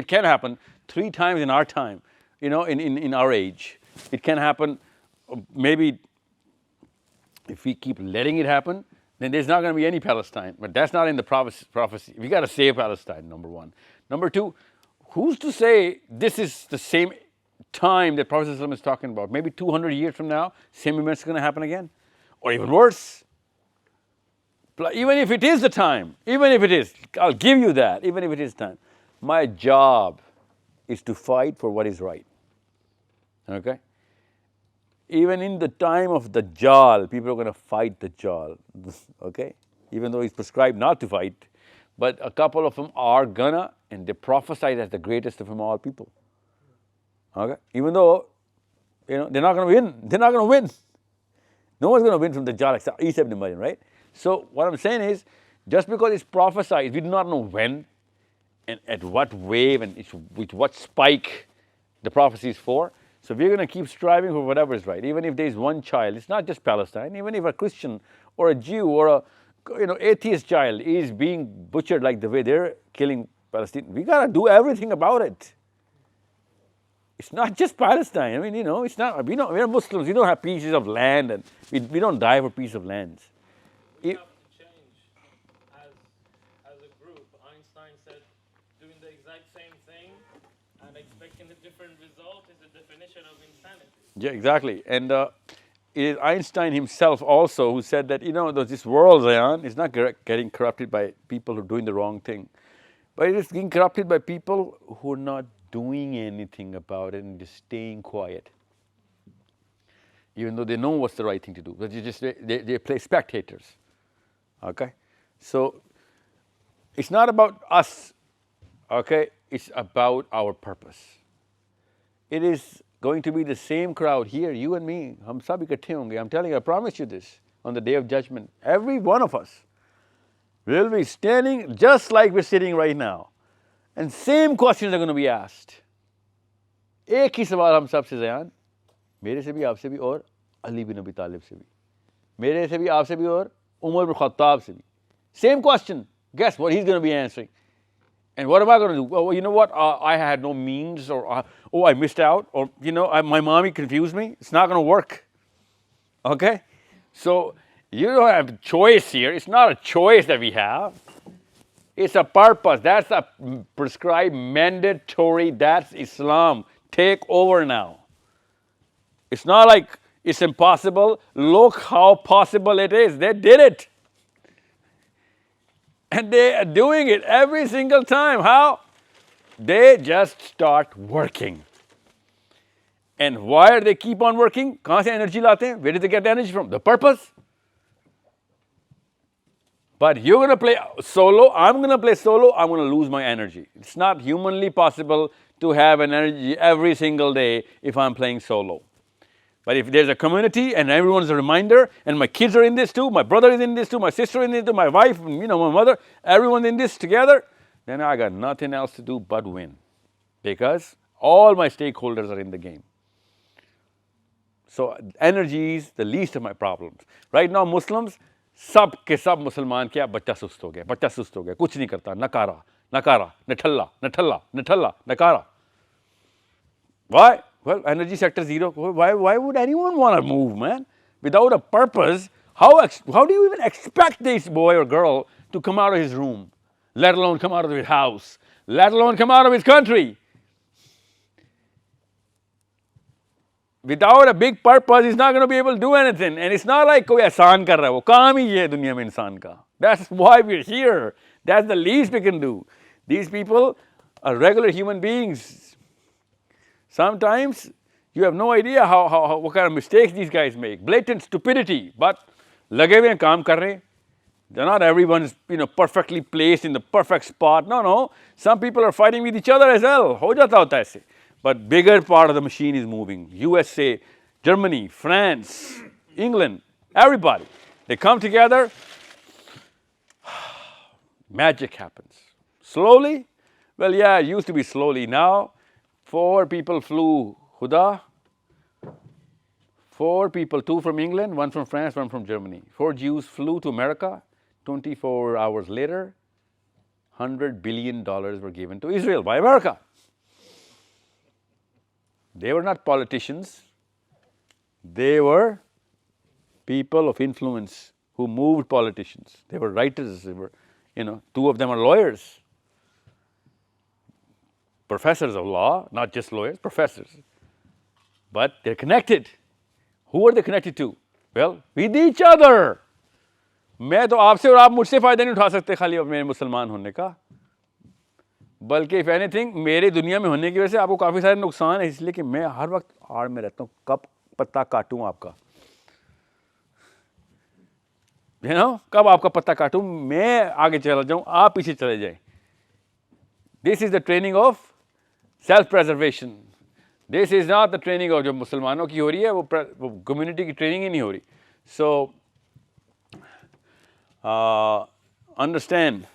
can happen 3 times in our time, in our age. It can happen, maybe if we keep letting it happen, then there's not going to be any Palestine. But that's not in the prophecy. We got to save Palestine, number one. Number two, who's to say this is the same time that Prophet ﷺ is talking about? Maybe 200 years from now, same events are going to happen again? Or even worse. Even if it is the time, even if it is, I'll give you that, even if it is time. My job is to fight for what is right. Okay? Even in the time of the Dajjal, people are going to fight the Dajjal. Okay? Even though he's prescribed not to fight, but a couple of them are gonna, and they prophesied as the greatest of them all people. Okay? Even though, they're not going to win. They're not going to win. No one's going to win from the Dajjal except Isa ibn Maryam, right? So what I'm saying is, just because it's prophesied, we do not know when and at what wave and with what spike the prophecy is for. So we're going to keep striving for whatever is right. Even if there's one child, it's not just Palestine. Even if a Christian or a Jew or a atheist child is being butchered like the way they're killing Palestine, we got to do everything about it. It's not just Palestine. I mean, it's not. We're Muslims. We don't have pieces of land, and we don't die for piece of lands. We have to change as a group. Einstein said doing the exact same thing and expecting a different result is the definition of insanity. Yeah, exactly. And it is Einstein himself also who said that, this world, Zayan, is not getting corrupted by people who are doing the wrong thing, but it is being corrupted by people who are not doing anything about it and just staying quiet. Even though they know what's the right thing to do, but they play spectators. Okay? So it's not about us, okay? It's about our purpose. It is going to be the same crowd here, you and me. Hum sab ikatthe honge. I'm telling you, I promise you this, on the day of judgment. Every one of us will be standing just like we're sitting right now. And same questions are going to be asked. एक ही सवाल हम सब से ज़यान, मेरे से भी, आपसे भी, और अली बिन अबी तालिब से भी, मेरे से भी, आपसे भी, और उमर बिन खत्ताब से भी. Same question. Guess what he's going to be answering. And what am I going to do? Well, you know what? I had no means, or I missed out, or my mommy confused me. It's not going to work. Okay? So you don't have a choice here. It's not a choice that we have. It's a purpose. That's a prescribed mandatory. That's Islam. Take over now. It's not like it's impossible. Look how possible it is. They did it. And they are doing it every single time. How? They just start working. And why do they keep on working? कहाँ से energy लाते हैं? Where did they get the energy from? The purpose. But you're going to play solo, I'm going to play solo, I'm going to lose my energy. It's not humanly possible to have an energy every single day if I'm playing solo. But if there's a community and everyone's a reminder, and my kids are in this too, my brother is in this too, my sister is in this too, my wife, my mother, everyone's in this together, then I got nothing else to do but win. Because all my stakeholders are in the game. So energy is the least of my problems. Right now Muslims, सब के सब मुसलमान क्या बच्चा सुस्त हो गया कुछ नहीं करता नकारा नकारा. Why? Well, energy sector zero. Why would anyone want to move, man? Without a purpose, how do you even expect this boy or girl to come out of his room, let alone come out of his house, let alone come out of his country? Without a big purpose, he's not going to be able to do anything. And it's not like कोई एहसान कर रहा है, वो काम ही है दुनिया में इंसान का. That's why we're here. That's the least we can do. These people are regular human beings. Sometimes you have no idea what kind of mistakes these guys make. Blatant stupidity, but लगे हुए हैं काम कर रहे हैं. They're not everyone's perfectly placed in the perfect spot. No. Some people are fighting with each other as well. हो जाता होता है ऐसे. But bigger part of the machine is moving. USA, Germany, France, England, everybody. They come together, magic happens. Slowly? Well, yeah, it used to be slowly. Now, 4 people flew Huda. 4 people, 2 from England, 1 from France, 1 from Germany. 4 Jews flew to America. 24 hours later, $100 billion were given to Israel by America. They were not politicians. They were people of influence who moved politicians. They were writers. They were, 2 of them are lawyers. Professors of law, not just lawyers, professors. But they're connected. Who are they connected to? Well, with each other. मैं तो आपसे और आप मुझसे फ़ायदा नहीं उठा सकते खाली मेरे मुसलमान होने का, बल्कि इफ़ एनीथिंग मेरे दुनिया में होने की वजह से आपको काफ़ी सारे नुकसान है, इसलिए कि मैं हर वक्त आड़ में रहता हूँ, कब पत्ता काटूँ आपका, है ना, कब आपका पत्ता काटूँ, मैं आगे चला जाऊँ आप पीछे चले जाएं। This is the training of self preservation, this is not the training of जो मुसलमानों की हो रही है, वो कम्युनिटी की ट्रेनिंग ही नहीं हो रही। सो understand,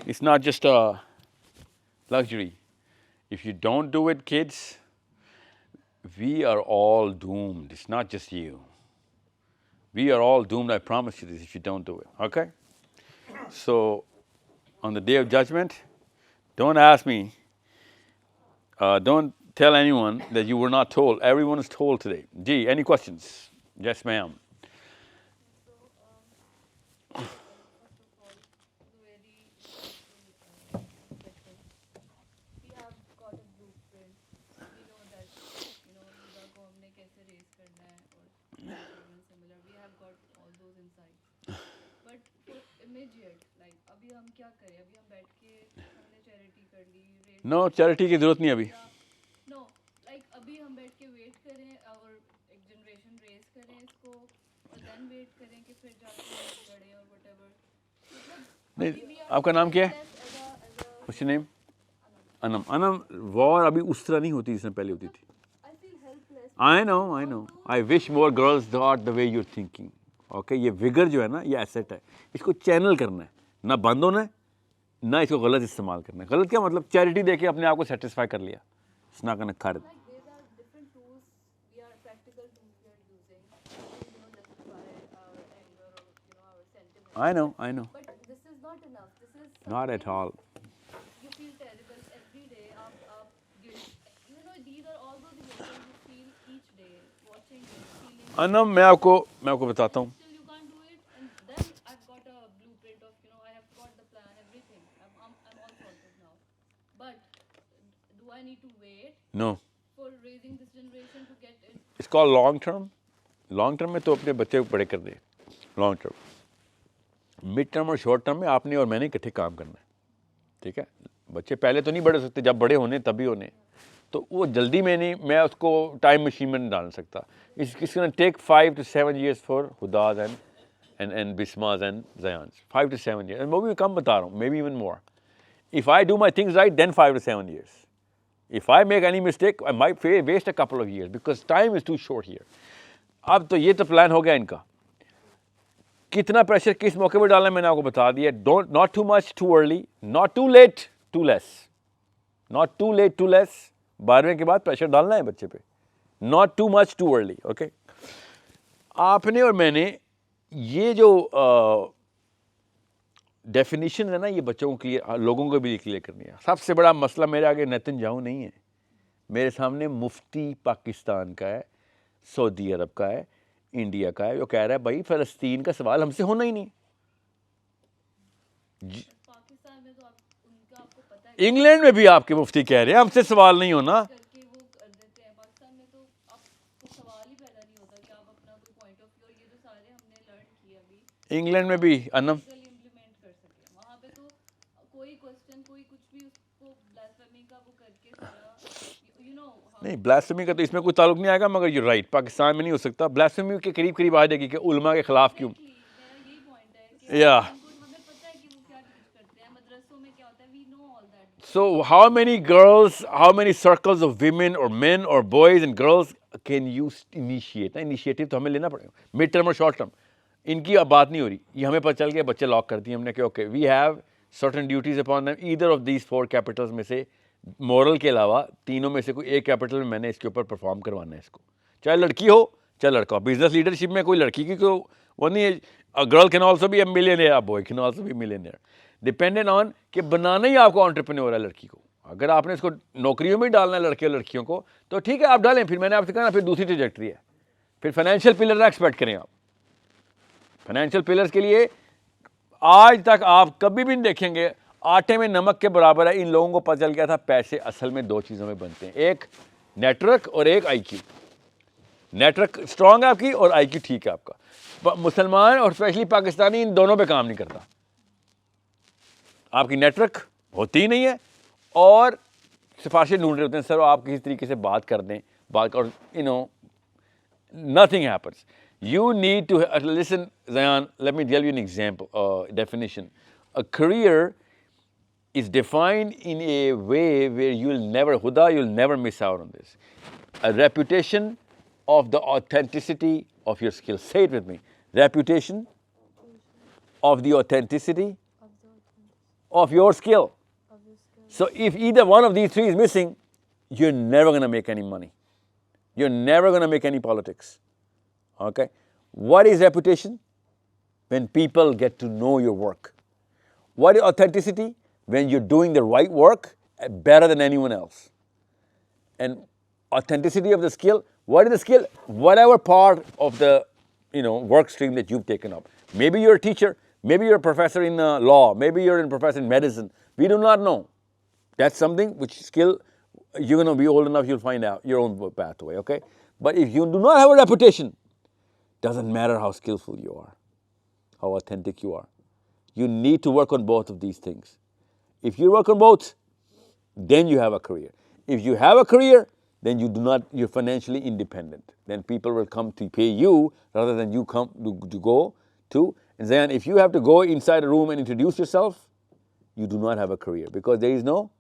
it's not just a luxury. If you don't do it, kids, we are all doomed. It's not just you. We are all doomed, I promise you this, if you don't do it, okay? So, on the day of judgment, don't ask me, don't tell anyone that you were not told. Everyone is told today. Gee, any questions? Yes, ma'am. No charity की जरूरत नहीं अभी। Know like अभी हम बैठ के wait करें और एक जनरेशन रेज करें इसको और देन वेट करें कि फिर जाके बढ़े और व्हाटएवर। नहीं, आपका नाम क्या है? What's your name? Anam. Anam, war अभी उस तरह नहीं होती जिसमें पहले होती थी। I know. I wish more girls thought the way you're thinking. Okay, ये विगर जो है ना, ये एसेट है, इसको चैनल करना है, ना बंद होना है, ना इसको गलत इस्तेमाल करना है। गलत क्या मतलब? चैरिटी देके अपने आप को सेटिस्फाई कर लिया, it's not gonna cut it. I know. But this is not enough. This is Not at all. You feel terrible every day. Guilt. You know, these are all those emotions you feel each day, watching it, feeling. Anam, मैं आपको बताता हूँ। Still you can't do it, and then I've got a blueprint of, I have got the plan, everything. I'm all sorted now. But do I need to wait? No. For raising this generation to get it? It's called long term. Long term में तो अपने बच्चे को बड़े कर दे। Long term. Mid term और short term में आपने और मैंने इकट्ठे काम करना है, ठीक है? बच्चे पहले तो नहीं बढ़ सकते, जब बड़े होने तभी होने, तो वो जल्दी में नहीं, मैं उसको टाइम मशीन में नहीं डाल सकता। It's gonna take 5 to 7 years for Huda and बिस्माज एंड जयान्स, 5 to 7 years, वो भी कम बता रहा हूँ, maybe even more. If I do my things right then 5 to 7 years. If I make any mistake, I might waste a couple of years because time is too short here. अब तो ये तो plan हो गया इनका, कितना pressure किस मौके पर डालना है मैंने आपको बता दिया। Don't, not too much too early, not too late too less, not too late too less. 12वें के बाद प्रेशर डालना है बच्चे पे, not too much too early, okay? आपने और मैंने ये जो डेफिनेशन है ना, ये बच्चों को क्लियर, लोगों को भी क्लियर करनी है। सबसे बड़ा मसला मेरे आगे नेतन्याहू नहीं है, मेरे सामने मुफ्ती पाकिस्तान का है, सऊदी अरब का है, इंडिया का है, जो कह रहा है भाई फ़लस्तीन का सवाल हमसे होना ही नहीं। पाकिस्तान में तो उनका आपको पता है, इंग्लैंड में भी आपके मुफ्ती कह रहे हैं हमसे सवाल नहीं होना। करके वो कर देते हैं। पाकिस्तान में तो आपको सवाल ही पैदा नहीं होता कि आप अपना कोई पॉइंट ऑफ व्यू, ये जो सारे हमने लर्न किए अभी, इंग्लैंड में भी अनम इम्प्लीमेंट कर सके। वहाँ पे तो कोई क्वेश्चन, कोई कुछ भी उसको ब्लास्फेमी का वो करके सारा, नहीं, ब्लास्फेमी का तो इसमें कोई ताल्लुक नहीं आएगा, मगर यू राइट, पाकिस्तान में नहीं हो सकता। ब्लास्फेमी के करीब करीब आ जाएगी कि उलमा के खिलाफ क्यों, या so how many girls, how many circles of women or men or boys and girls can you initiate? Initiative तो हमें लेना पड़ेगा, मिड टर्म और शॉर्ट टर्म। इनकी अब बात नहीं हो रही, ये हमें पता चल गया, बच्चे लॉक कर दिए हमने कि okay we have certain duties upon them, either of these 4 capitals में से, मॉरल के अलावा तीनों में से कोई एक कैपिटल में मैंने इसके ऊपर परफॉर्म करवाना है इसको, चाहे लड़की हो चाहे लड़का हो। बिजनेस लीडरशिप में कोई लड़की की को वो नहीं है, a girl can also be a millionaire, a boy can also be millionaire, dependent on कि बनाना ही आपको एंटरप्रेन्योर है लड़की को। अगर आपने इसको नौकरियों में डालना है लड़के और लड़कियों को, तो ठीक है आप डालें, फिर मैंने आपसे कहा ना, फिर दूसरी ट्रैजेक्टरी है, फिर फाइनेंशियल पिलर ना एक्सपेक्ट करें आप। फाइनेंशियल पिलर्स के लिए आज तक आप कभी भी नहीं देखेंगे, आटे में नमक के बराबर है। इन लोगों को पता चल गया था पैसे असल में 2 चीज़ों में बनते हैं, एक नेटवर्क और एक IQ। नेटवर्क स्ट्रांग है आपकी और IQ ठीक है आपका, मुसलमान और स्पेशली पाकिस्तानी इन दोनों पे काम नहीं करता। आपकी नेटवर्क होती ही नहीं है और सिफारिशें ढूंढ रहे होते हैं, सर आप किसी तरीके से बात कर दें, बात और nothing happens. You need to listen, Zayan, let me tell you an example, definition. A career is defined in a way where you'll never miss out on this. A reputation of the authenticity of your skill. Say it with me. Reputation of the authenticity of your skill. So if either one of these three is missing, you're never going to make any money. You're never going to make any politics. Okay? What is reputation? When people get to know your work. What is authenticity? When you're doing the right work better than anyone else. And authenticity of the skill, what is the skill? Whatever part of the work stream that you've taken up. Maybe you're a teacher, maybe you're a professor in law, maybe you're a professor in medicine. We do not know. That's something which skill, you're going to be old enough, you'll find out your own pathway, okay? But if you do not have a reputation, doesn't matter how skillful you are, how authentic you are. You need to work on both of these things. If you work on both, then you have a career. If you have a career, then you're financially independent. Then people will come to pay you rather than you come to go to. And then if you have to go inside a room and introduce yourself, you do not have a career because there is no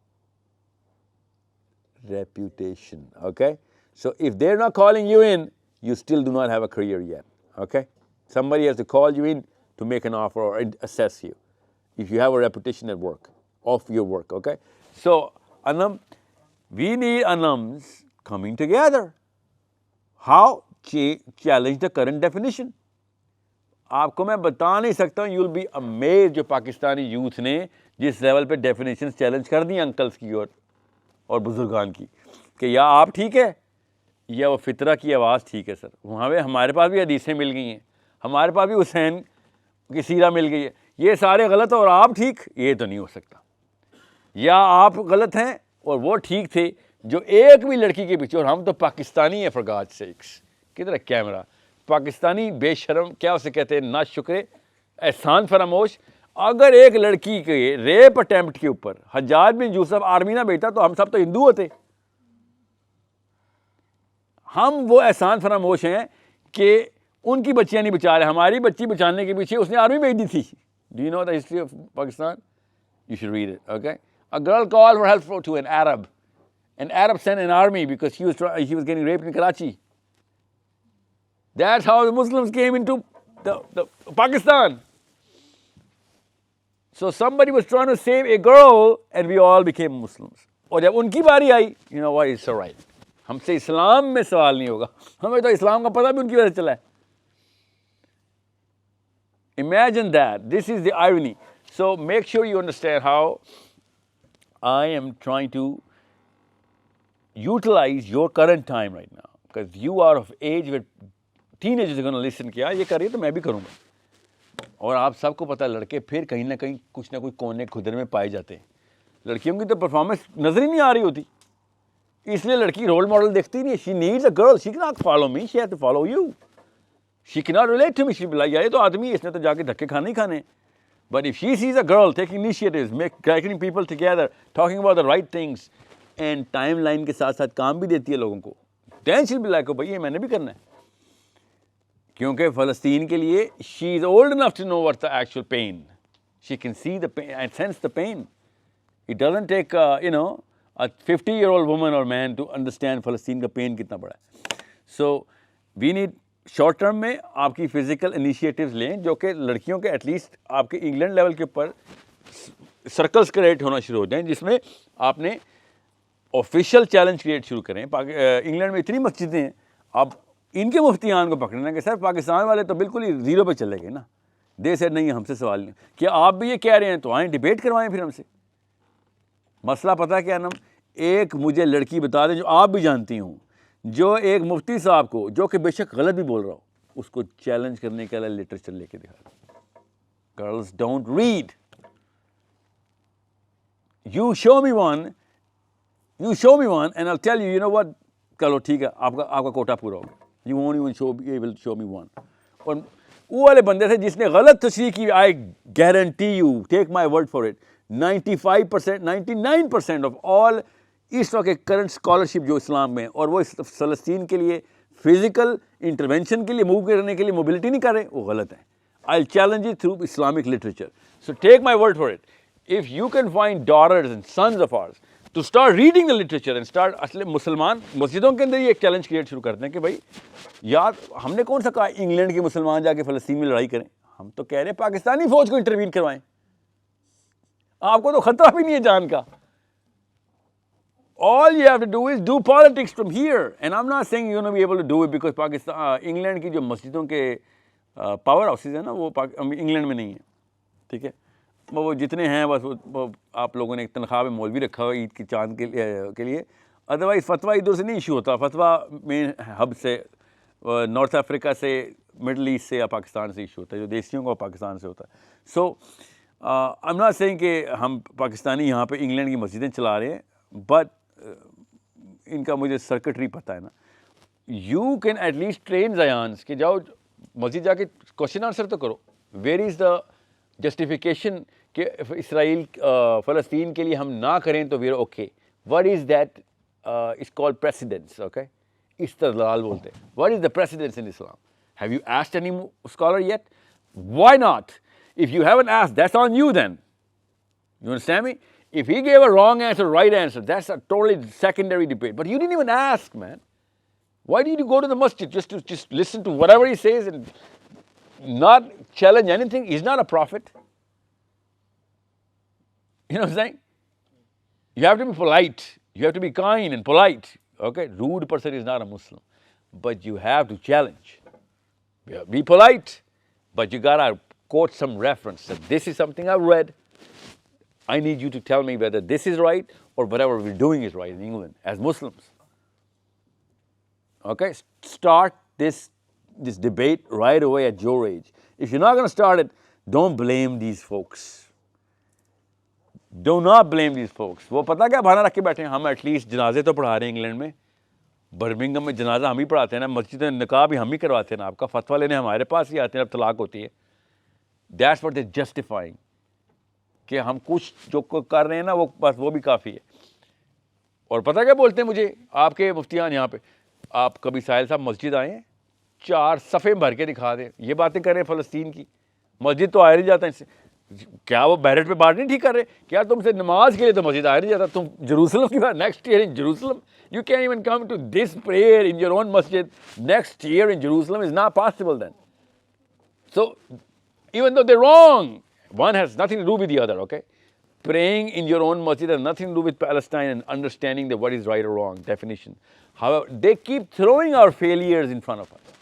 reputation, okay? So if they're not calling you in, you still do not have a career yet, okay? Somebody has to call you in to make an offer or assess you if you have a reputation at work, of your work, okay? So, Anam, we need Anams coming together. How? Challenge the current definition. आपको मैं बता नहीं सकता हूँ, you'll be amazed जो Pakistani youth ने जिस level पे डेफिनेशन चैलेंज कर दी अंकल्स की और बुजुर्गान की कि या आप ठीक है या वो फितरा की आवाज़ ठीक है। सर वहाँ पे हमारे पास भी हदीसें मिल गई हैं, हमारे पास भी हुसैन की सीरा मिल गई है, ये सारे गलत और आप ठीक, ये तो नहीं हो सकता। या आप गलत हैं और वो ठीक थे जो एक भी लड़की के पीछे, और हम तो पाकिस्तानी हैं फॉर गॉड सेक्स। किधर कैमरा? पाकिस्तानी बेशरम, क्या उसे कहते हैं, ना शुक्र एहसान फरामोश। अगर एक लड़की के रेप अटेम्प्ट के ऊपर हज्जाज बिन यूसुफ आर्मी ना भेजता तो हम सब तो हिंदू होते। हम वो एहसान फरामोश हैं कि उनकी बच्चियां नहीं बचा रहे, हमारी बच्ची बचाने के पीछे उसने आर्मी भेज दी थी। Do you know the history of Pakistan? You should read it, okay? A girl called for help to an Arab. An Arab sent an army because he was getting raped in Karachi. That's how the Muslims came into the Pakistan. So somebody was trying to save a girl and we all became Muslims. और जब उनकी बारी आई, you know what, it's all right. हमसे इस्लाम में सवाल नहीं होगा, हमें तो इस्लाम का पता भी उनकी वजह से चला है. Imagine that. This is the irony. So make sure you understand how I am trying to utilize your current time right now, because you are of age where teenagers are going to listen कि यार ये करिए तो मैं भी करूँगा. और आप सबको पता है लड़के फिर कहीं ना कहीं कुछ ना कुछ कोने खुदरे में पाए जाते हैं. लड़कियों की तो परफॉर्मेंस नजर ही नहीं आ रही होती, इसलिए लड़की रोल मॉडल देखती नहीं है. She needs a girl, she cannot follow me, she has to follow you. She cannot relate to me, she be like ये तो आदमी है, इसने तो जाके धक्के खाने ही खाने. But if she sees a girl taking initiatives, getting people together, talking about the right things, and timeline के साथ साथ काम भी देती है लोगों को, then she'll be like, oh भाई ये मैंने भी करना है. क्योंकि फ़लस्तीन के लिए she is old enough to know what's the actual pain. She can see the pain and sense the pain. It doesn't take a 50-year-old woman or man to understand फ़लस्तीन का pain कितना बड़ा है. So we need short term में आपकी physical initiatives लें जो कि लड़कियों के एटलीस्ट आपके इंग्लैंड लेवल के ऊपर सर्कल्स क्रिएट होना शुरू हो जाएं, जिसमें आपने ऑफिशियल चैलेंज क्रिएट शुरू करें. इंग्लैंड में इतनी मस्जिदें हैं, आप इनके मुफ्तियान को पकड़ना कि सर पाकिस्तान वाले तो बिल्कुल ही ज़ीरो पे चले गए ना. दे सेड नहीं, हमसे सवाल नहीं, क्या आप भी ये कह रहे हैं तो आएँ डिबेट करवाएं फिर हमसे. मसला पता क्या नाम, एक मुझे लड़की बता दें जो आप भी जानती हूँ, जो एक मुफ्ती साहब को, जो कि बेशक गलत भी बोल रहा हो, उसको चैलेंज करने के लिए लिटरेचर लेके दिखा. Girls don't read. You show me one and I tell you know what, चलो ठीक है, आपका कोटा पूरा होगा. यू वोंट इवन शो मी वन. और वो वाले बंदे थे जिसने गलत तशरीह की. I guarantee you, take my word for it, 95%, 99% of all इस वक्त के करंट स्कॉलरशिप जो इस्लाम में, और वो फ़लस्तीन के लिए फिजिकल इंटरवेंशन के लिए मूव करने के लिए मोबिलिटी नहीं कर रहे, वो गलत है. I challenge it through Islamic literature. So take my word for it, if you can find daughters and sons of ours to start reading the literature and start. असले मुसलमान मस्जिदों के अंदर ही एक चैलेंज क्रिएट शुरू करते हैं कि भाई यार हमने कौन सा कहा इंग्लैंड के मुसलमान जाके फ़लस्तीन में लड़ाई करें. हम तो कह रहे हैं पाकिस्तानी फ़ौज को इंटरवीन करवाएं. आपको तो ख़तरा भी नहीं है जान का. All you have to do is do politics from here, and I'm not saying you're going to be able to do it because Pakistan, England की जो मस्जिदों के पावर हाउसेज हैं ना वो इंग्लैंड में नहीं है. ठीक है, वो जितने हैं बस वो आप लोगों ने एक तनख्वाह में मौलवी रखा हुआ ईद की चांद के लिए. अदरवाइज फतवा इधर से नहीं इशू होता. फतवा मेन हब से नॉर्थ अफ्रीका से, मिडल ईस्ट से या पाकिस्तान से इशू होता है. जो देसियों का पाकिस्तान से होता है. सो आई एम नॉट सेइंग कि हम पाकिस्तानी यहाँ पे इंग्लैंड की मस्जिदें चला रहे हैं, बट इनका मुझे सर्किटरी पता है ना. You can at least train Zayans कि जाओ मस्जिद जाके क्वेश्चन आंसर तो करो. वेयर इज़ द जस्टिफिकेशन कि इसराइल फ़लस्तीन के लिए हम ना करें तो we are okay. What is that? It's called precedence. Okay, इस्तदलाल बोलते हैं. What is the precedence in Islam? Have you asked any scholar yet? Why not? If you haven't asked, that's on you then. You understand me? If he gave a wrong answer, right answer, that's a totally secondary debate. But you didn't even ask, man. Why did you go to the masjid just to listen to whatever he says and not challenge anything? He's not a prophet. You know what I'm saying? You have to be polite. You have to be kind and polite. Okay? Rude person is not a Muslim. But you have to challenge. Be polite. But you got to quote some reference. That this is something I've read. I need you to tell me whether this is right or whatever we're doing is right in England as Muslims. Okay? Start this debate right away at your age. If you're not going to start it, don't blame these folks. Do not blame these folks. वो पता क्या बहाना रख के बैठे हैं, हम at least जनाजे तो पढ़ा रहे हैं इंग्लैंड में. बर्मिंघम में जनाजा हम ही पढ़ाते हैं ना, मस्जिद में निकाह भी हम ही करवाते हैं ना, आपका फतवा लेने हमारे पास ही आते हैं, अब तलाक होती है. That's what they're justifying. कि हम कुछ जो कर रहे हैं ना वो बस वो भी काफ़ी है. और पता क्या बोलते हैं मुझे आपके मुफ्तियान यहाँ पे, आप कभी साहिल साहब मस्जिद आए हैं, 4 सफ़े भर के दिखा दें. ये बातें कर रहे हैं फ़लस्तीन की. मस्जिद तो आया नहीं जाता इससे. क्या वो बैलेट पे बात नहीं ठीक कर रहे? क्या तुमसे नमाज के लिए तो मस्जिद आया नहीं जाता? तुम जेरूसलम की बात, next year in Jerusalem, you can even come to this prayer in your own मस्जिद. Next year in Jerusalem is not possible then. So even though they wrong, one has nothing to do with the other, okay? Praying in your own masjid has nothing to do with Palestine and understanding that what is right or wrong, definition. However, they keep throwing our failures in front of us.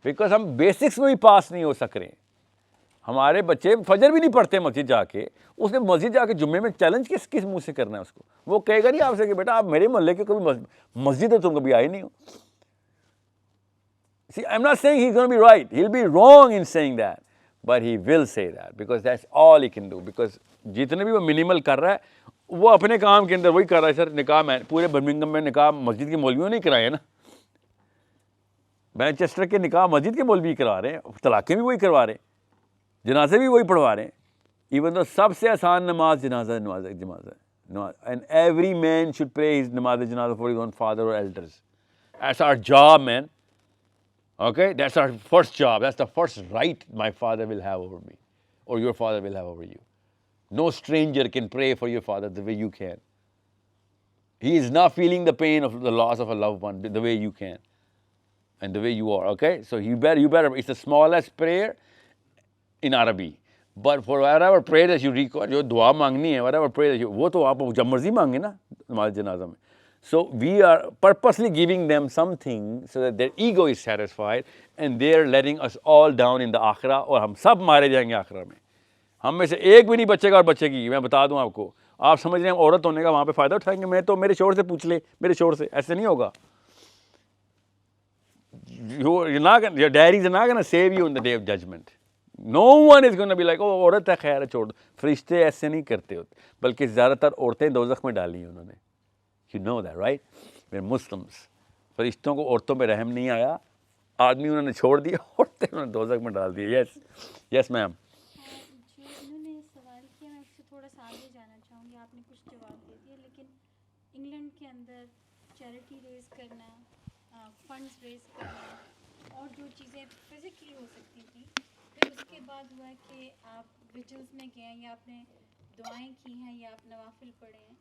Because हम basics में भी पास नहीं हो सक रहे. हमारे बच्चे फजर भी नहीं पढ़ते मस्जिद जाके. उसने मस्जिद जाके जुम्मे में चैलेंज किस मुंह से करना है उसको? वो कहेगा नहीं आपसे कि बेटा आप मेरे मोहल्ले के कभी मस्जिद है तुम कभी आए नहीं हो. See, I'm not saying he's going to be right. He'll be wrong in saying that. But he will say that because that's all he can do. Because जितने भी वो मिनिमल कर रहा है वो अपने काम के अंदर वही कर रहा है. सर निकाह में पूरे बर्मिंघम में निकाह मस्जिद के मौलवियों ने कराए ना. मैनचेस्टर के निकाह मस्जिद के मौलवी करा रहे हैं, तलाक़ें भी वही करवा रहे हैं, जनाजे भी वही पढ़वा रहे हैं. इवन तो सबसे आसान नमाज जनाजा. And every man should pray his नमाज जनाजा फॉर हिज ओन फादर और elders. That's our job, man. Okay, that's our first job. That's the first right my father will have over me or your father will have over you. No stranger can pray for your father the way you can. He is not feeling the pain of the loss of a loved one the way you can and the way you are, okay? So you better, it's the smallest prayer in Arabic. But for whatever prayer that you record, जो दुआ मांगनी है, whatever prayer that you, वो तो आप जब मर्जी मांगे ना नमाज जनाजा में. So we are purposely giving them something so that their ego is satisfied and they are letting us all down in the akhirah. और हम सब मारे जाएंगे आखिरा में. हम में से एक भी नहीं बचेगा और बचेगी. मैं बता दूं आपको. आप समझ रहे हैं औरत होने का वहाँ पे फ़ायदा उठाएंगे? मैं तो मेरे शोर से पूछ ले, मेरे शोर से. ऐसे नहीं होगा. Your daddies are not going to save you on the day of judgment. No one is going to be like, oh औरत है खैर है छोड़ दो. फरिश्ते ऐसे नहीं करते होते, बल्कि ज़्यादातर औरतें दोज़ख में डाली हैं उन्होंने. You know that, right? We're Muslims. फरिश्तों को औरतों पे रहम नहीं आया. आदमी उन्होंने छोड़ दिया और उन्होंने दोज़ख में डाल दिया। Yes yes ma'am. जो इन्होंने सवाल किया मैं उससे थोड़ा सा आगे जाना चाहूँगी। आपने कुछ जवाब दे दिए, लेकिन इंग्लैंड के अंदर चैरिटी रेज करना, फंड्स रेज करना और जो चीज़ें फिज़िकली हो सकती थी, फिर उसके बाद हुआ कि आप विजिल्स में गए हैं या आपने दुआएं की हैं या आप नवाफिल पढ़े हैं,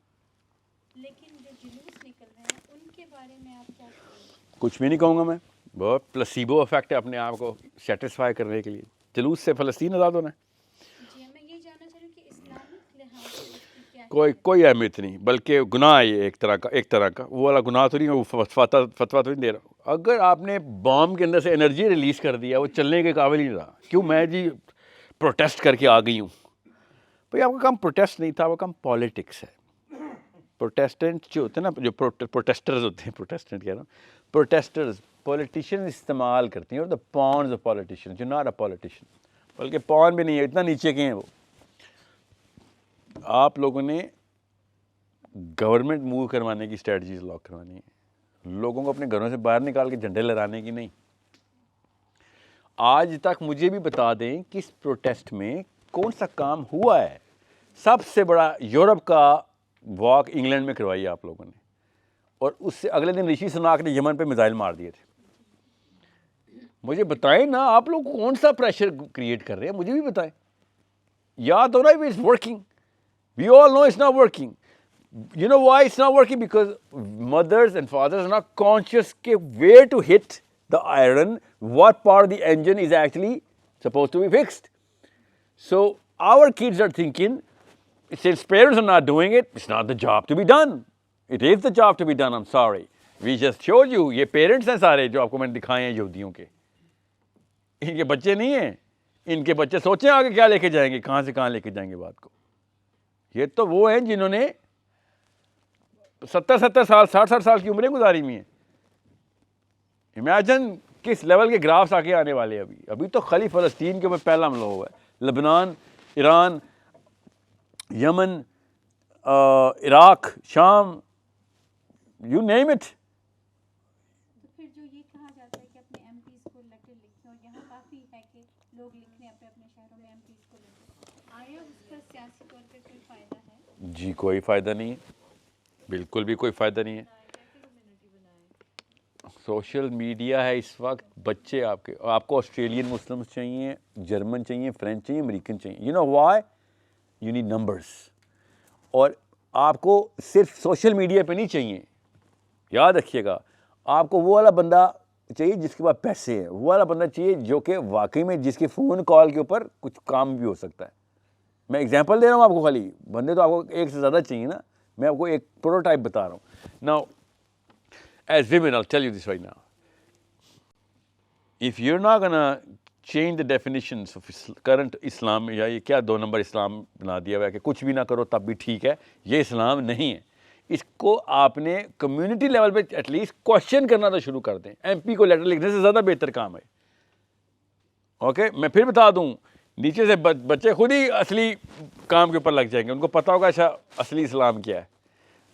लेकिन जो जुलूस निकल रहे हैं उनके बारे में आप क्या कहेंगे? कुछ भी नहीं कहूँगा मैं, बहुत प्लेसिबो इफेक्ट है अपने आप को सेटिस्फाई करने के लिए। जुलूस से फ़लस्तीन आज़ाद होना है। जी मैं ये जानना चाह रही हूँ कि इस्लामिक लिहाज से इसकी क्या कोई अहमियत नहीं, बल्कि गुनाह है ये एक तरह का वो वाला गुनाह तो नहीं, वो फतवा तो नहीं दे रहा। अगर आपने बॉम्ब के अंदर से एनर्जी रिलीज़ कर दिया, वो चलने के काबिल ही नहीं रहा। क्यों मैं जी प्रोटेस्ट करके आ गई हूँ? भाई आपका काम प्रोटेस्ट नहीं था, आपका काम पॉलिटिक्स है। प्रोटेस्टेंट जो होते हैं ना, जो प्रोटेस्टर्स होते हैं, प्रोटेस्टेंट कह रहा हूँ, प्रोटेस्टर्स पॉलिटिशियन इस्तेमाल करती हैं, और द पॉन्स ऑफ पॉलिटिशियन, जो नॉट अ पॉलिटिशियन, बल्कि पॉन भी नहीं है, इतना नीचे के हैं वो। आप लोगों ने गवर्नमेंट मूव करवाने की स्ट्रेटजीज लॉक करवानी है, लोगों को अपने घरों से बाहर निकाल के झंडे लहराने की नहीं। आज तक मुझे भी बता दें कि इस प्रोटेस्ट में कौन सा काम हुआ है। सबसे बड़ा यूरोप का वॉक इंग्लैंड में करवाई आप लोगों ने, और उससे अगले दिन ऋषि सुनाक ने यमन पे मिसाइल मार दिए थे। मुझे बताएं ना, आप लोग कौन सा प्रेशर क्रिएट कर रहे हैं, मुझे भी बताएं। याद हो रहा है, it's working, we all know it's not working. You know why it's not working? Because mothers and fathers are not conscious where to hit the iron, what part of the engine is actually supposed to be fixed. So our kids are thinking, since parents are not doing it, it's not the job to be done. It is the job to be done, I'm sorry. We just showed you, ये parents हैं सारे जो आपको मैंने दिखाए हैं यहूदियों के। इनके बच्चे नहीं हैं, इनके बच्चे सोचें आगे क्या लेके जाएंगे, कहाँ से कहाँ लेके जाएंगे बात को। ये तो वो हैं जिन्होंने 70-70 साल, 60-60 साल की उम्रें गुजारी हुई हैं। इमेजिन किस लेवल के ग्राफ्स आके आने वाले हैं। अभी तो खाली फ़लस्तीन के ऊपर पहला हमला हुआ है, लेबनान, ईरान, यमन, इराक, शाम, यू नेम इट। तो फिर जो ये कहा जाता है कि अपने एमपीज़ को लेटर लिखें, और यहाँ काफ़ी है कि लोग लिख रहे हैं अपने अपने शहरों में एमपीज़ को लेटर, आया उसका सियासी तौर पर कोई फ़ायदा है? जी कोई फ़ायदा नहीं है, बिल्कुल भी कोई फ़ायदा नहीं है। सोशल मीडिया है इस वक्त, बच्चे आपको ऑस्ट्रेलियन मुस्लिम्स चाहिए, जर्मन चाहिए, फ्रेंच चाहिए, अमेरिकन चाहिए। You know why? You need numbers. और आपको सिर्फ सोशल मीडिया पे नहीं चाहिए, याद रखिएगा, आपको वो वाला बंदा चाहिए जिसके पास पैसे हैं, वो वाला बंदा चाहिए जो कि वाकई में जिसके फ़ोन कॉल के ऊपर कुछ काम भी हो सकता है। मैं एग्जांपल दे रहा हूँ आपको, खाली बंदे तो आपको एक से ज़्यादा चाहिए ना, मैं आपको एक प्रोटोटाइप बता रहा हूँ। Now as women, I'll tell you this right now. If you're not gonna change the definitions of current Islam, या ये क्या 2 नंबर इस्लाम बना दिया हुआ है कि कुछ भी ना करो तब भी ठीक है, ये इस्लाम नहीं है। इसको आपने कम्युनिटी लेवल पे एटलीस्ट क्वेश्चन करना तो शुरू कर दें। एमपी को लेटर लिखने से ज़्यादा बेहतर काम है। ओके, मैं फिर बता दूँ, नीचे से बच्चे खुद ही असली काम के ऊपर लग जाएंगे, उनको पता होगा अच्छा असली इस्लाम क्या है।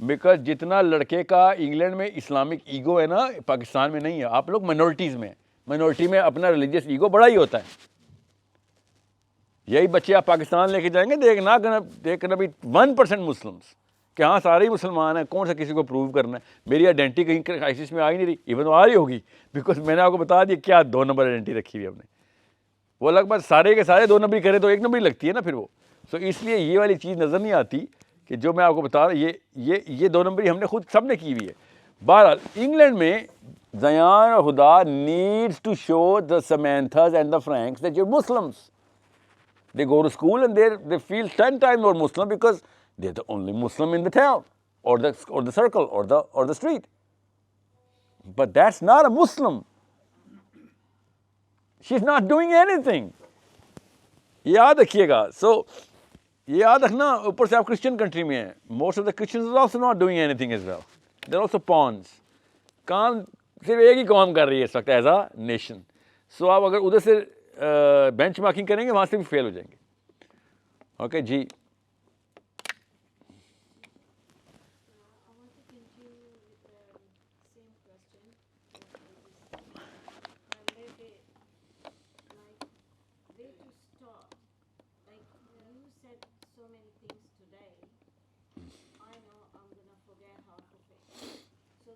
बिकॉज जितना लड़के का इंग्लैंड में इस्लामिक ईगो है ना, पाकिस्तान में नहीं है। आप लोग माइनॉरिटीज़ में, माइनॉरिटी में अपना रिलीजियस ईगो बड़ा ही होता है। यही बच्चे आप पाकिस्तान लेके जाएंगे, देखना भी 1% मुस्लिम्स कि हाँ सारे ही मुसलमान हैं, कौन सा किसी को प्रूव करना है। मेरी आइडेंटिटी कहीं क्राइसिस में आ ही नहीं रही, इवन तो आ रही होगी, बिकॉज मैंने आपको बता दिया क्या 2 नंबर आइडेंटिटी रखी हुई हमने। वो लगभग सारे के सारे 2 नंबरी करें तो 1 नंबरी लगती है ना फिर वो। सो इसलिए ये वाली चीज़ नज़र नहीं आती कि जो मैं आपको बता रहा हूँ, ये 2 नंबरी हमने खुद सब ने की हुई है। बहरहाल इंग्लैंड में ज़यान और Huda needs to show the Samanthas and the Franks that you are Muslims. They go to school and they feel 10 times more Muslim because they're the only Muslim in the town or the circle or the street. But that's not a Muslim. She's not doing anything. याद रखिएगा। So ये याद रखना, ऊपर से आप Christian country में हैं। Most of the Christians are also not doing anything as well. They're also pawns. काम सिर्फ एक ही कौम कर रही है इस वक्त एज अ नेशन। सो आप अगर उधर से बेंच मार्किंग करेंगे, वहाँ से भी फेल हो जाएंगे। ओके जी।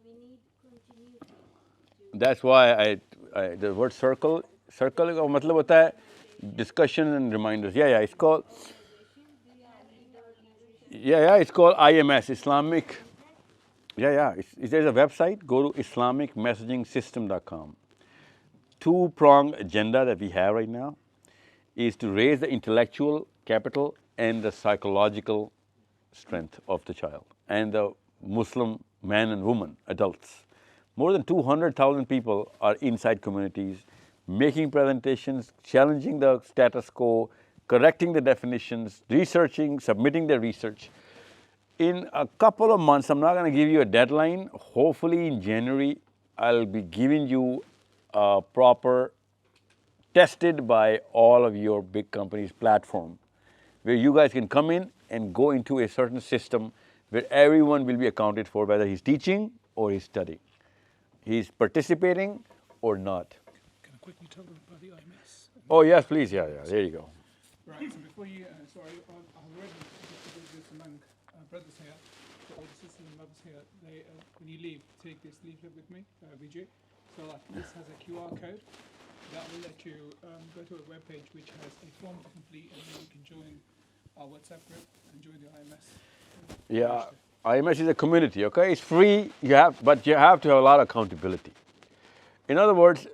we need continuity. That's why the word circle का मतलब होता है discussion and reminders. Yeah, it's called it's called IMS, Islamic. There's a website. Go to IslamicMessagingSystem.com. Two-pronged agenda that we have right now is to raise the intellectual capital and the psychological strength of the child and the Muslim men and women, adults. More than 200,000 people are inside communities, making presentations, challenging the status quo, correcting the definitions, researching, submitting their research. In a couple of months, I'm not going to give you a deadline. Hopefully in January, I'll be giving you a proper, tested by all of your big companies platform, where you guys can come in and go into a certain system where everyone will be accounted for, whether he's teaching or he's studying. He's participating or not. Can I quickly tell them about the IMS? Oh, yes, please. Yeah, there you go. Right, so before you, I've already this among brothers here, to all the sisters and mothers here, when you leave, take this leaflet with me, Vijay. So this has a QR code that will let you go to a webpage which has a form to complete, and then you can join our WhatsApp group and join the IMS. Yeah, IMS is a community, okay? It's free, but you have to have a lot of accountability. In other words,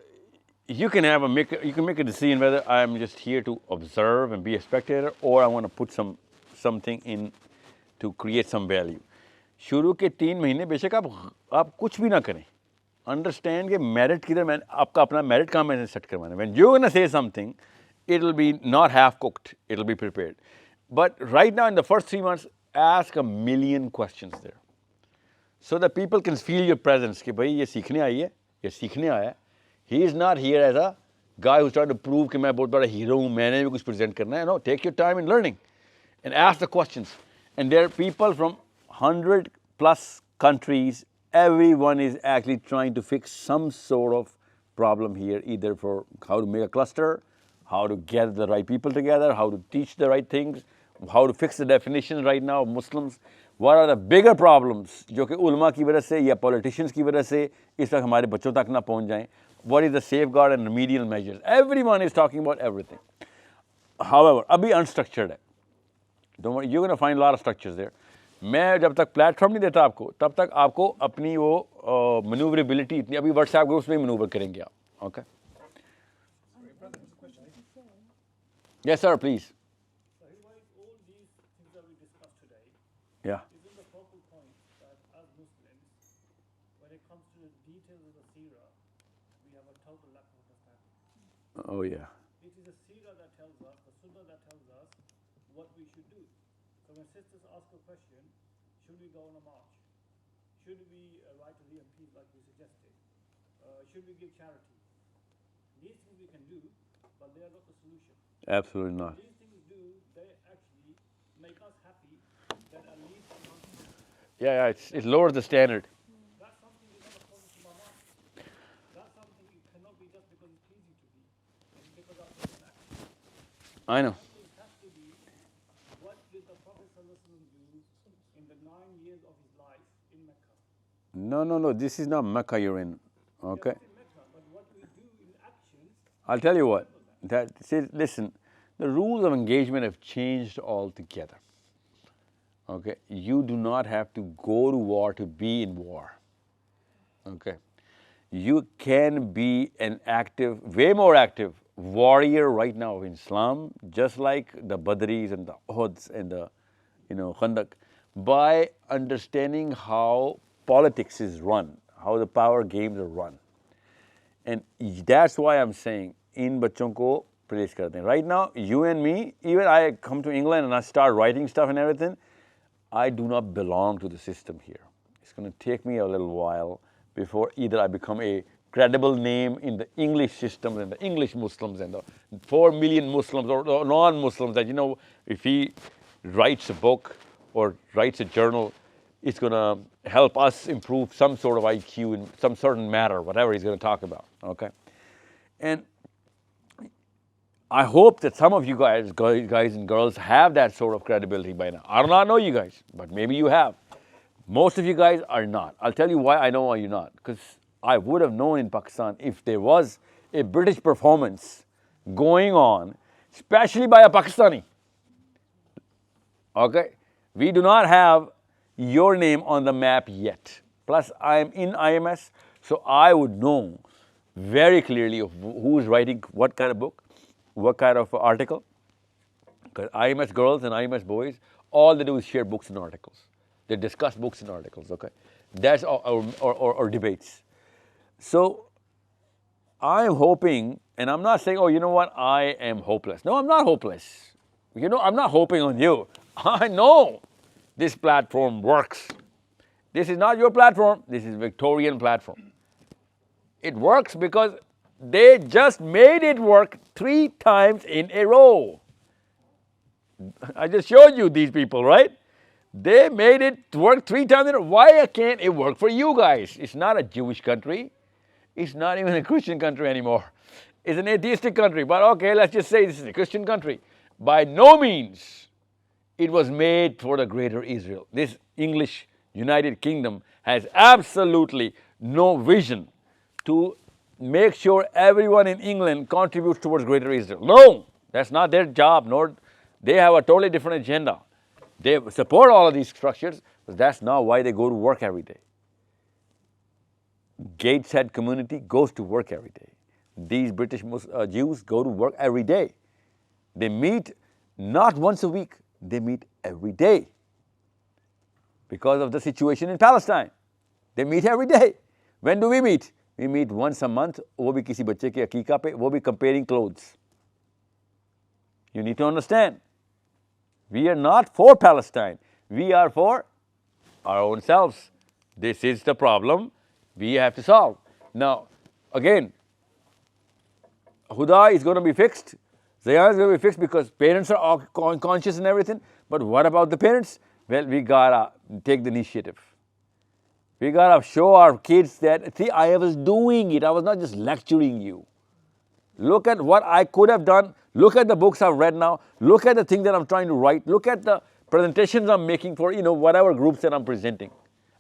you can make a decision whether I'm just here to observe and be a spectator, or I want to put something in to create some value. शुरू के 3 महीने बेशक आप कुछ भी ना करें. Understand कि merit किधर मैं आपका अपना merit कहाँ मैंने set करवाना. When you're going to say something, it'll be not half cooked. It'll be prepared. But right now in the first 3 months, ask a million questions there, so that people can feel your presence. कि भाई ये सीखने आई है, ये सीखने आया है. He is not here as a guy who's trying to prove कि मैं बहुत बड़ा hero हूँ, मैंने भी कुछ present करना है. No, take your time in learning, and ask the questions. And there are people from 100+ countries. Everyone is actually trying to fix some sort of problem here, either for how to make a cluster, how to get the right people together, how to teach the right things, how to fix the definitions right now of Muslims. What are the bigger problems जो कि उलमा की वजह से या politicians की वजह से इस वक्त हमारे बच्चों तक ना पहुंच जाएं? What is the safeguard and remedial measures? Everyone is talking about everything. However, अभी unstructured है. Don't worry, you're going to find a lot of structures there. मैं जब तक प्लेटफॉर्म नहीं देता आपको, तब तक आपको अपनी वो मैन्यूवरेबिलिटी इतनी, अभी व्हाट्सएप ग्रुप्स में मैन्यूवर करेंगे आप. Okay? Yes, sir, please. All these things that we discussed today, Yeah. isn't the focal point that as Muslims, when it comes to the details of the Seerah, we have a total lack of understanding. Oh, yeah. It is the Seerah that tells us, the Sunnah that tells us what we should do. So when sisters ask a question, should we go on a march? Should we write to the MPs like we suggested? Should we give charity? These things we can do, but they are not the solution. Absolutely not. These things do, they actually make us happy that at least Yeah, it lowers the standard. that's something we never thought into my mind. That's something it cannot be just because it's pleasing to be, it's because of an action. I know. It has to be what did the Prophet ﷺ do in the 9 years of his life in Mecca. No. This is not Mecca you're in. Okay. It's in Mecca, but what we do in actions. I'll tell you what. Listen, the rules of engagement have changed altogether. Okay. You do not have to go to war to be in war. Okay. You can be an active, way more active warrior right now in Islam, just like the Badris and the Uhuds and the, Khandak, by understanding how politics is run, how the power games are run. And that's why I'm saying, इन बच्चों को place करते हैं. Right now, you and me, even I come to England and I start writing stuff and everything, I do not belong to the system here. It's going to take me a little while before either I become a credible name in the English system and the English Muslims and the 4 million Muslims or non-Muslims that, if he writes a book or writes a journal, it's going to help us improve some sort of IQ in some certain matter, whatever he's going to talk about, okay? And I hope that some of you guys and girls have that sort of credibility by now. I do not know you guys, but maybe you have. Most of you guys are not. I'll tell you why I know why you're not. Because I would have known in Pakistan if there was a British performance going on, especially by a Pakistani. Okay? We do not have your name on the map yet. Plus, I am in IMS, so I would know very clearly of who's writing what kind of book, what kind of article. Because IMS girls and IMS boys, all they do is share books and articles. They discuss books and articles, okay? That's or debates. So I'm hoping, and I'm not saying, oh, you know what, I am hopeless. No, I'm not hopeless. You know, I'm not hoping on you. I know this platform works. This is not your platform. This is Victorian platform. It works because they just made it work 3 times in a row. I just showed you these people, right? They made it work 3 times in a row. Why can't it work for you guys? It's not a Jewish country. It's not even a Christian country anymore. It's an atheistic country. But okay, let's just say this is a Christian country. By no means it was made for the greater Israel. This English United Kingdom has absolutely no vision to make sure everyone in England contributes towards greater Israel. No, that's not their job, nor they have a totally different agenda. They support all of these structures, but that's not why they go to work every day. Gateshead community goes to work every day. These British Jews go to work every day. They meet not once a week, they meet every day. Because of the situation in Palestine. They meet every day. When do we meet? We meet once a month, वो भी किसी बच्चे के अकीका पे, वो भी comparing clothes. You need to understand. We are not for Palestine. We are for our own selves. This is the problem we have to solve. Now, again, Huda is going to be fixed. Zayan is going to be fixed because parents are conscious and everything. But what about the parents? Well, we gotta take the initiative. We gotta show our kids that, see, I was doing it. I was not just lecturing you. Look at what I could have done. Look at the books I've read now. Look at the thing that I'm trying to write. Look at the presentations I'm making for, whatever groups that I'm presenting.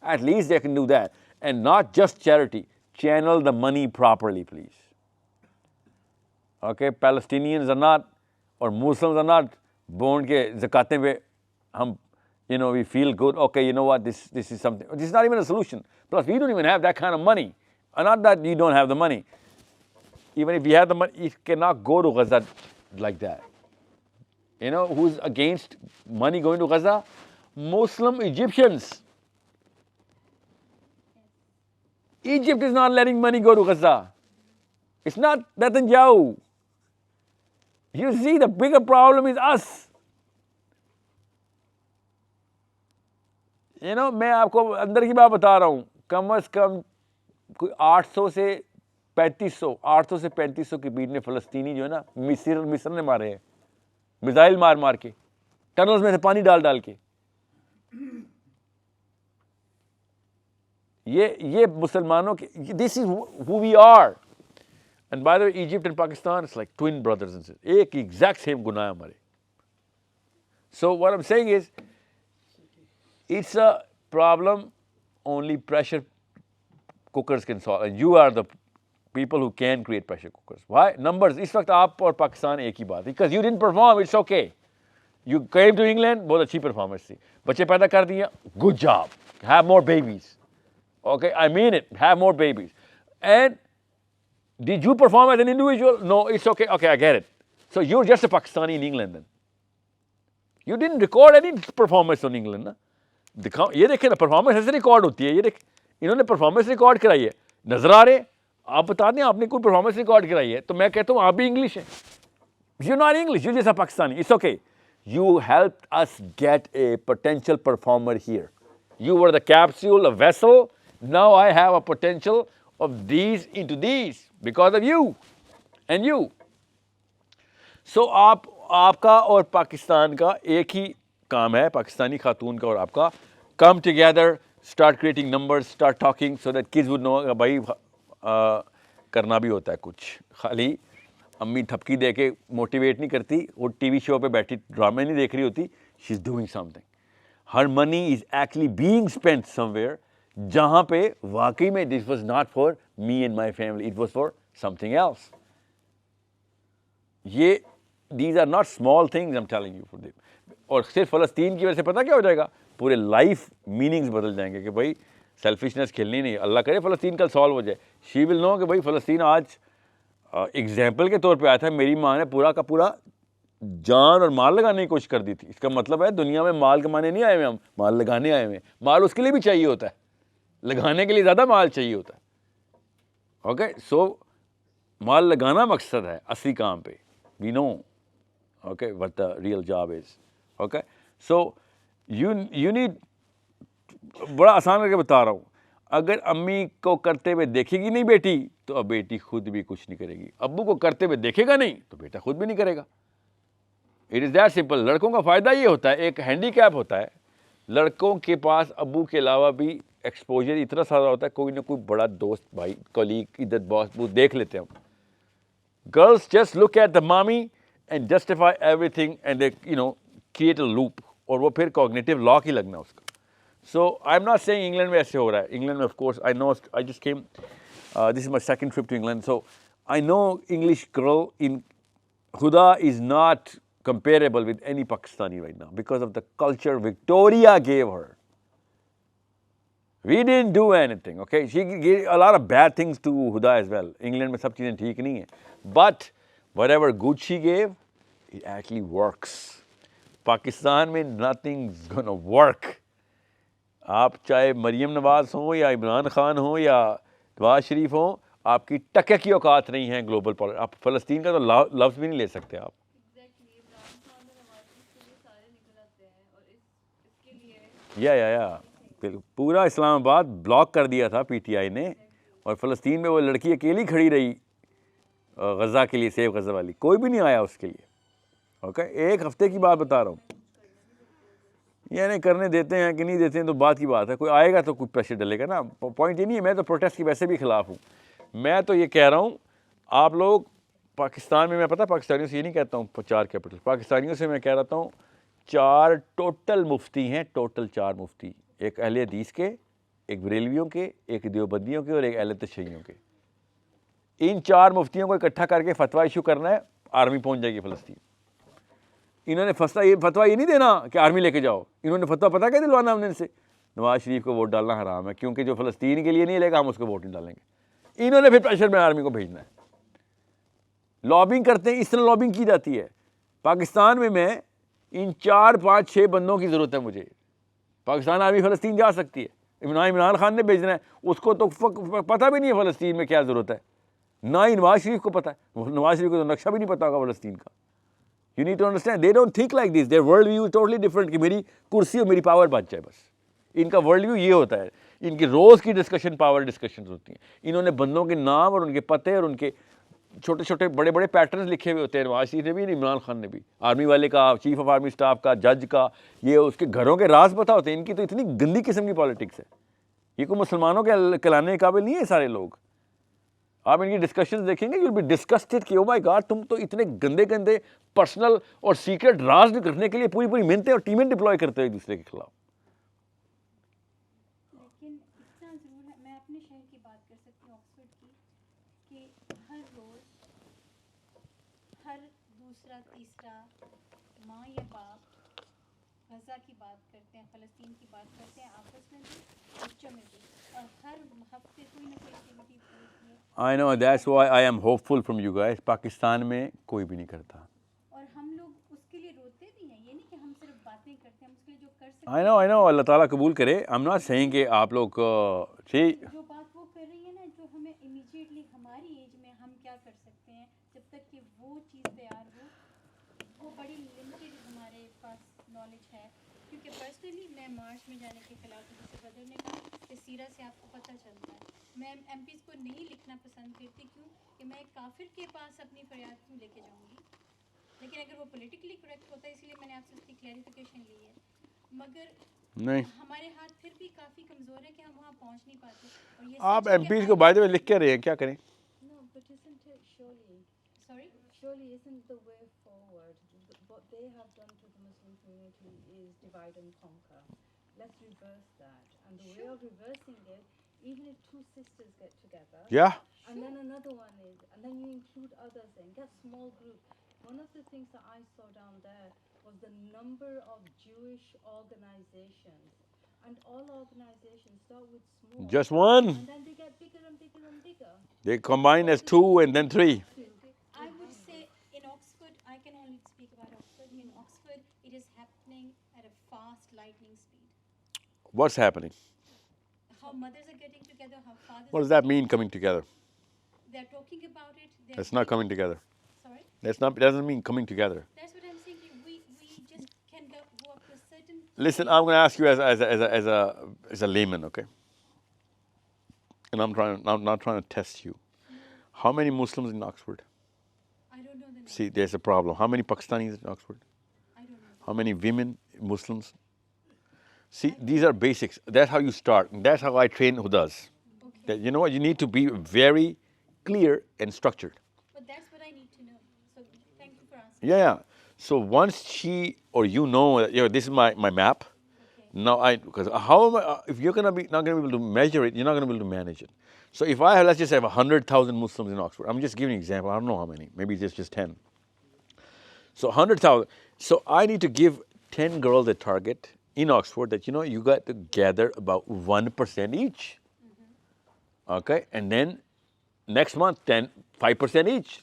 At least they can do that. And not just charity. Channel the money properly, please. Okay, Palestinians are not, or Muslims are not born ke zakatein pe hum, we feel good. Okay, you know what, this is something. This is not even a solution. Plus, we don't even have that kind of money. Not that you don't have the money. Even if you have the money, you cannot go to Gaza like that. Who's against money going to Gaza? Muslim Egyptians. Egypt is not letting money go to Gaza. It's not Netanyahu. You see, the bigger problem is us. मैं आपको अंदर की बात बता रहा हूँ, कम से कम कोई 800 से 3500 के बीच में फ़लस्तीनी जो है ना, मिस्र ने मारे हैं, मिसाइल मार के, टनल्स में से पानी डाल के. ये मुसलमानों के, this is who we are. And by the way, Egypt and Pakistan, it's like twin brothers and sisters. एक exact same गुनाह है हमारे. So what I'm saying is, it's a problem only pressure cookers can solve. And you are the people who can create pressure cookers. Why? Numbers. इस वक्त आप और पाकिस्तान एक ही बात. Because you didn't perform, it's okay. You came to England, बहुत अच्छी performance थी. बच्चे पैदा कर दिए, good job. Have more babies. Okay, I mean it. Have more babies. And did you perform as an individual? No, it's okay. Okay, I get it. So you're just a Pakistani in England then. You didn't record any performance on England, na? ये देखें ना, performance ऐसे record होती है. ये देख, इन्होंने performance record कराई है. नजर आ रहे, आप बता दें आपने कोई परफॉर्मेंस रिकॉर्ड कराई है, तो मैं कहता हूँ आप भी इंग्लिश हैं. You're not English, you're just a Pakistani. It's okay. You helped us get a potential performer here. You were the capsule, a vessel. Now I have a potential of these into these because of you and you. So आपका और पाकिस्तान का एक ही काम है, पाकिस्तानी खातून का और आपका, come together, start creating numbers, start talking so that kids would know भाई करना भी होता है कुछ. खाली अम्मी ठपकी दे के मोटिवेट नहीं करती, वो टीवी शो पे बैठी ड्रामे नहीं देख रही होती. She's doing something. her money is actually being spent somewhere जहाँ पे वाकई में this was not for me and my family, it was for something else. ये these are not small things I'm telling you for them. और सिर्फ फ़लस्तीन की वजह से पता क्या हो जाएगा, पूरे लाइफ मीनिंग्स बदल जाएंगे कि भाई सेल्फिशनेस खेलनी नहीं, अल्लाह करे फ़लस्तीन कल सॉल्व हो जाए. शी विल नो कि भाई फ़लस्तीन आज एग्जाम्पल के तौर पे आया था, मेरी माँ ने पूरा का पूरा जान और माल लगाने की कोशिश कर दी थी. इसका मतलब है दुनिया में माल कमाने नहीं आए हुए हम, माल लगाने आए हुए. माल उसके लिए भी चाहिए होता है, लगाने के लिए ज़्यादा माल चाहिए होता है. ओके, सो माल लगाना मकसद है असली काम पे. We know okay what the real job is. Okay, so you need, बड़ा आसान करके बता रहा हूँ, अगर अम्मी को करते हुए देखेगी नहीं बेटी, तो अब बेटी खुद भी कुछ नहीं करेगी. अब्बू को करते हुए देखेगा नहीं, तो बेटा खुद भी नहीं करेगा. It is that simple. लड़कों का फ़ायदा ये होता है, एक हैंडीकैप होता है, लड़कों के पास अब्बू के अलावा भी एक्सपोजर इतना सारा होता है, कोई ना कोई बड़ा दोस्त, भाई, कलीग, इधर बॉस, वो देख लेते हैं हम. Girls just look at the mommy and justify everything and they create a loop, और वो फिर कॉग्निटिव लॉ की लगना उसका. So I'm not saying England में ऐसे हो रहा है. इंग्लैंड में of course I know, I just came, this is my second trip to England, so I know English girl in Huda is not comparable with any Pakistani right now because of the culture Victoria gave her. We didn't do anything, okay? She gave a lot of bad things to Huda as well. England में सब चीज़ें ठीक नहीं है, but whatever good she gave, it actually works. Pakistan में nothing's gonna work. आप चाहे मरियम नवाज हो या इमरान खान हो या नवाज शरीफ हो, आपकी टके की औकात नहीं है ग्लोबल पॉलिटिक्स. आप फ़लस्तीन का तो लफ्ज़ भी नहीं ले सकते आप. या पूरा इस्लामाबाद ब्लॉक कर दिया था पीटीआई ने, और फ़लस्तीन में वो लड़की अकेली खड़ी रही गज़ा के लिए, सेव गज़ा वाली, कोई भी नहीं आया उसके लिए. ओके, एक हफ्ते की बात बता रहा हूँ. यानी करने देते हैं कि नहीं देते हैं तो बात की बात है, कोई आएगा तो कुछ प्रेशर डलेगा ना. पॉइंट ये नहीं है, मैं तो प्रोटेस्ट की वैसे भी खिलाफ हूँ. मैं तो ये कह रहा हूँ, आप लोग पाकिस्तान में, मैं पता पाकिस्तानियों से ये नहीं कहता हूँ 4 कैपिटल, पाकिस्तानियों से मैं कह रहा हूँ 4 टोटल मुफ्ती हैं, टोटल 4 मुफ्ती, एक अहले हदीस के, एक बरेलवियों के, एक देवबंदियों के और एक अहले तशय्युओं के. इन 4 मुफ्तियों को इकट्ठा करके फतवा इशू करना है, आर्मी पहुँच जाएगी फ़लस्तीन. इन्होंने फतवा ये नहीं देना कि आर्मी लेके जाओ, इन्होंने फतवा पता क्या दिलवाना हमने इनसे, नवाज शरीफ को वोट डालना हराम है, क्योंकि जो फ़लस्तीन के लिए नहीं लेगा हम उसको वोट नहीं डालेंगे. इन्होंने फिर प्रेशर में आर्मी को भेजना है. लॉबिंग करते हैं, इस तरह लॉबिंग की जाती है. पाकिस्तान में मैं इन 4, 5, 6 बंदों की ज़रूरत है मुझे. पाकिस्तान आर्मी फ़लस्तीन जा सकती है, इमरान खान ने भेजना है, उसको तो पता भी नहीं है फ़लस्तीन में क्या ज़रूरत है, ना ही नवाज शरीफ को पता है. नवाज शरीफ को तो नक्शा भी नहीं पता होगा फ़लस्तीन का. You need to understand, they don't think like this. Their world view is totally different. कि मेरी कुर्सी और मेरी पावर बच जाए बस. इनका वर्ल्ड व्यू ये होता है. इनकी रोज़ की डिस्कशन पावर डिस्कशन होती हैं. इन्होंने बंदों के नाम और उनके पते और उनके छोटे छोटे बड़े बड़े पैटर्न्स लिखे हुए होते हैं. नवाज शरीफ ने भी, इमरान खान ने भी, आर्मी वाले का, चीफ ऑफ आर्मी स्टाफ का, जज का, ये उसके घरों के राज पता होते हैं. इनकी तो इतनी गंदी किस्म की पॉलिटिक्स है, ये कोई मुसलमानों के कहलाने के काबिल नहीं है सारे लोग. आप इनकी डिस्कशंस देखेंगे, यू विल बी डिस्गस्टेड कि ओ माय गॉड, तुम तो इतने गंदे गंदे पर्सनल और सीक्रेट राज करने के लिए पूरी पूरी मेहनतें और टीमें डिप्लॉय करते हो एक दूसरे के खिलाफ. लेकिन इतना ज़रूर है, मैं अपने शहर की बात कर सकती हूँ, ऑक्सफोर्ड की, कि हर रोज़ हर दूसरा तीसरा माँ या बाप गज़ा की बात करते हैं, फ़लस्तीन की बात करते हैं, आपस में भी, बच्चों में भी, और हर हफ्ते कोई ना कोई एक्टिविटी होती है. I know, that's why I am hopeful from you guys. Pakistan में कोई भी नहीं करता. और हम लोग उसके लिए रोते भी हैं, ये नहीं कि हम सिर्फ बातें करते हैं, हम उसके लिए जो कर सकते I know, अल्लाह ताला कबूल करे. I'm not saying कि आप लोग जो बात वो कर रही है ना, जो हमें इमीडिएटली हमारी एज में हम क्या कर सकते हैं, जब तक कि वो चीज़ तैयार हो, वो बड़ी लिमिटेड हमारे पास नॉलेज है. क्योंकि पर्सनली मैं मार्च में जाने के खिलाफ हूँ, जैसे ब्रदर ने कहा कि सीरा से आपको पता चलता है. मैं एमपीज़ को नहीं लिखना पसंद करती, क्यों कि मैं एक काफिर के पास अपनी फरियाद क्यों लेके जाऊँगी. लेकिन अगर वो पॉलिटिकली करेक्ट होता है, इसलिए मैंने आपसे उसकी क्लैरिफिकेशन ली है. मगर नहीं, हमारे हाथ फिर भी काफ़ी कमज़ोर है कि हम वहाँ पहुँच नहीं पाते. और ये आप एमपीज़ को बाय द वे लिख के रहे हैं, क्या करें? No, but isn't it surely isn't the way forward? What they have done to the Muslim community is divide and conquer. let's reverse that. And the way of reversing it, even if two sisters get together, Yeah. and then another one is, and then you include others in, get small group. One of the things that I saw down there was the number of Jewish organizations. And all organizations start with small. Just one. And then they get bigger and bigger and bigger. They combine as 2 and then 3. I would say in Oxford, I can only speak about Oxford. In Oxford, it is happening at a fast lightning speed. What's happening? How mothers are getting together, how fathers. What does that mean, coming together? They're talking about it. That's not coming together. Sorry? Doesn't mean coming together. That's what I'm saying. We just can go up to a certain. Listen, I'm going to ask you as a layman, okay? And I'm not trying to test you. How many Muslims in Oxford? I don't know the name. See, there's a problem. How many Pakistanis in Oxford? I don't know. How many women, Muslims? See, these are basics. That's how you start. And that's how I train Hudas. Okay. That, you know what? You need to be very clear and structured. But that's what I need to know. So thank you for asking. Yeah. So once she or you know, this is my map. Okay. Now because how am I, if you're not gonna be able to measure it, you're not gonna be able to manage it. So if I have, let's just have 100,000 Muslims in Oxford. I'm just giving an example. I don't know how many. Maybe it's just 10. So 100,000. So I need to give 10 girls a target in Oxford that, you got to gather about 1% each. Mm-hmm. Okay, and then next month 5% each,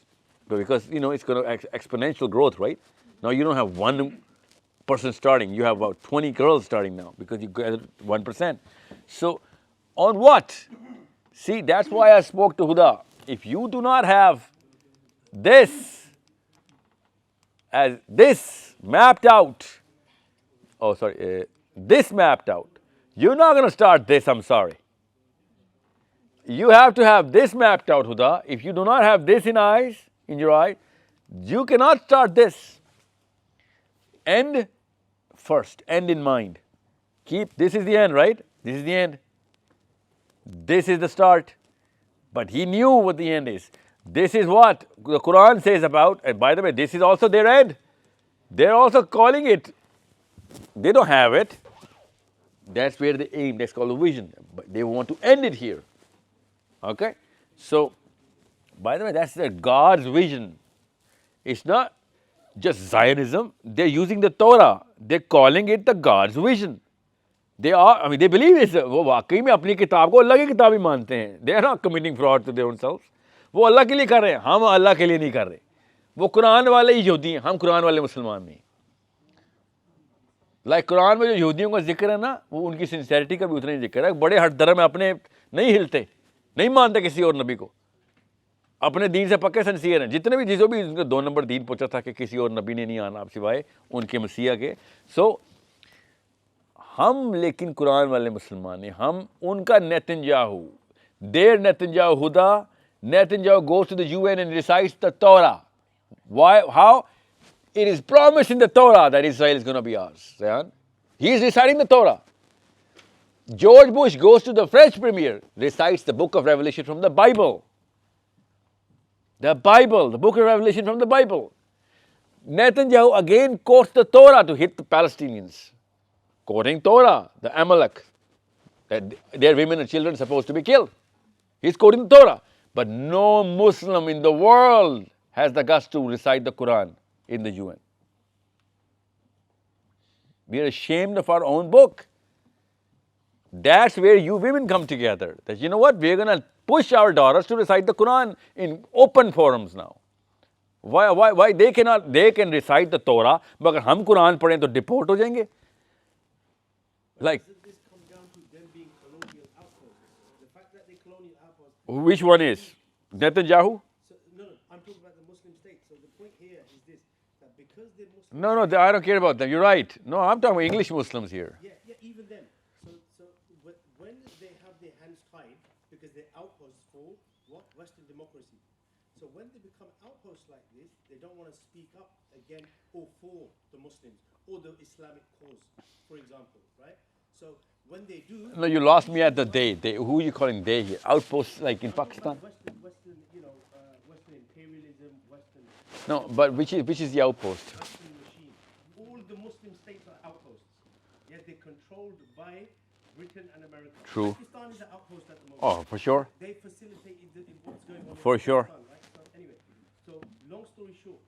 because it's going to exponential growth, right? Now you don't have one person starting, you have about 20 girls starting now because you gathered 1%. So on what? See, that's why I spoke to Huda. If you do not have this as this mapped out, this mapped out, you're not going to start this, I'm sorry. You have to have this mapped out, Huda. If you do not have this in your eye, you cannot start this. End first, end in mind. This is the end, right? This is the end. This is the start. But he knew what the end is. This is what the Quran says about, and by the way, this is also their end. They're also calling it, they don't have it. That's where they aim, that's called a vision. But they want to end it here. Okay? So, by the way, that's God's vision. It's not just Zionism. They're using the Torah. They're calling it the God's vision. They believe this. वो वाकई में अपनी किताब को अल्लाह की किताब ही मानते हैं. They are not committing fraud to their own selves. वो अल्लाह के लिए कर रहे हैं. हम अल्लाह के लिए नहीं कर रहे. वो कुरान वाले ही यहूदी हैं. हम कुरान वाले मुसलमान नहीं. कुरान में जो यहूदियों का जिक्र है ना, वो उनकी सिंसेरिटी का भी उतना ही जिक्र है. बड़े हर धर्म में अपने नहीं हिलते, नहीं मानते किसी और नबी को. अपने दीन से पक्के सिंसियर हैं. जितने भी जिसको भी उनका 2 नंबर दीन पूछा था कि किसी और नबी ने नहीं आना आप सिवाय उनके मसीहा के. सो हम लेकिन कुरान वाले मुसलमान हैं. हम उनका Netanyahu, there Netanyahu Huda. Netanyahu goes to the UN and recites the Torah. Why? How? It is promised in the Torah that Israel is going to be ours. He is reciting the Torah. George Bush goes to the French premier, recites the book of Revelation from the Bible. The Bible, the book of Revelation from the Bible. Netanyahu again quotes the Torah to hit the Palestinians. Quoting Torah, the Amalek, that their women and children are supposed to be killed. He's quoting the Torah. But no Muslim in the world has the guts to recite the Quran in the UN. We are ashamed of our own book. That's where you women come together. That you know what, we're going to push our daughters to recite the Quran in open forums now. Why they cannot? They can recite the Torah, but if हम कुरान पढ़ें तो deport हो जाएंगे. Which one is? Netanyahu? No, I'm talking about the Muslim state. So the point here is this, that because they're Muslim... No, I don't care about them. You're right. No, I'm talking about English Muslims here. Yeah, even then. So when they have their hands tied, because they're outposts for what? Western democracy. So when they become outposts like this, they don't want to speak up again or for the Muslims or the Islamic cause, for example, right? So when they do... No, you lost me at the they. Who are you calling they here? Outposts like in Pakistan? Western imperialism, Western... No, but which is the outpost? Western regime. All the Muslim states are outposts. Yet they control controlled by Britain and America. True. Pakistan is an outpost at the moment. Oh, for sure. They facilitate what's going on. For in sure. Pakistan, right? So anyway, so long story short,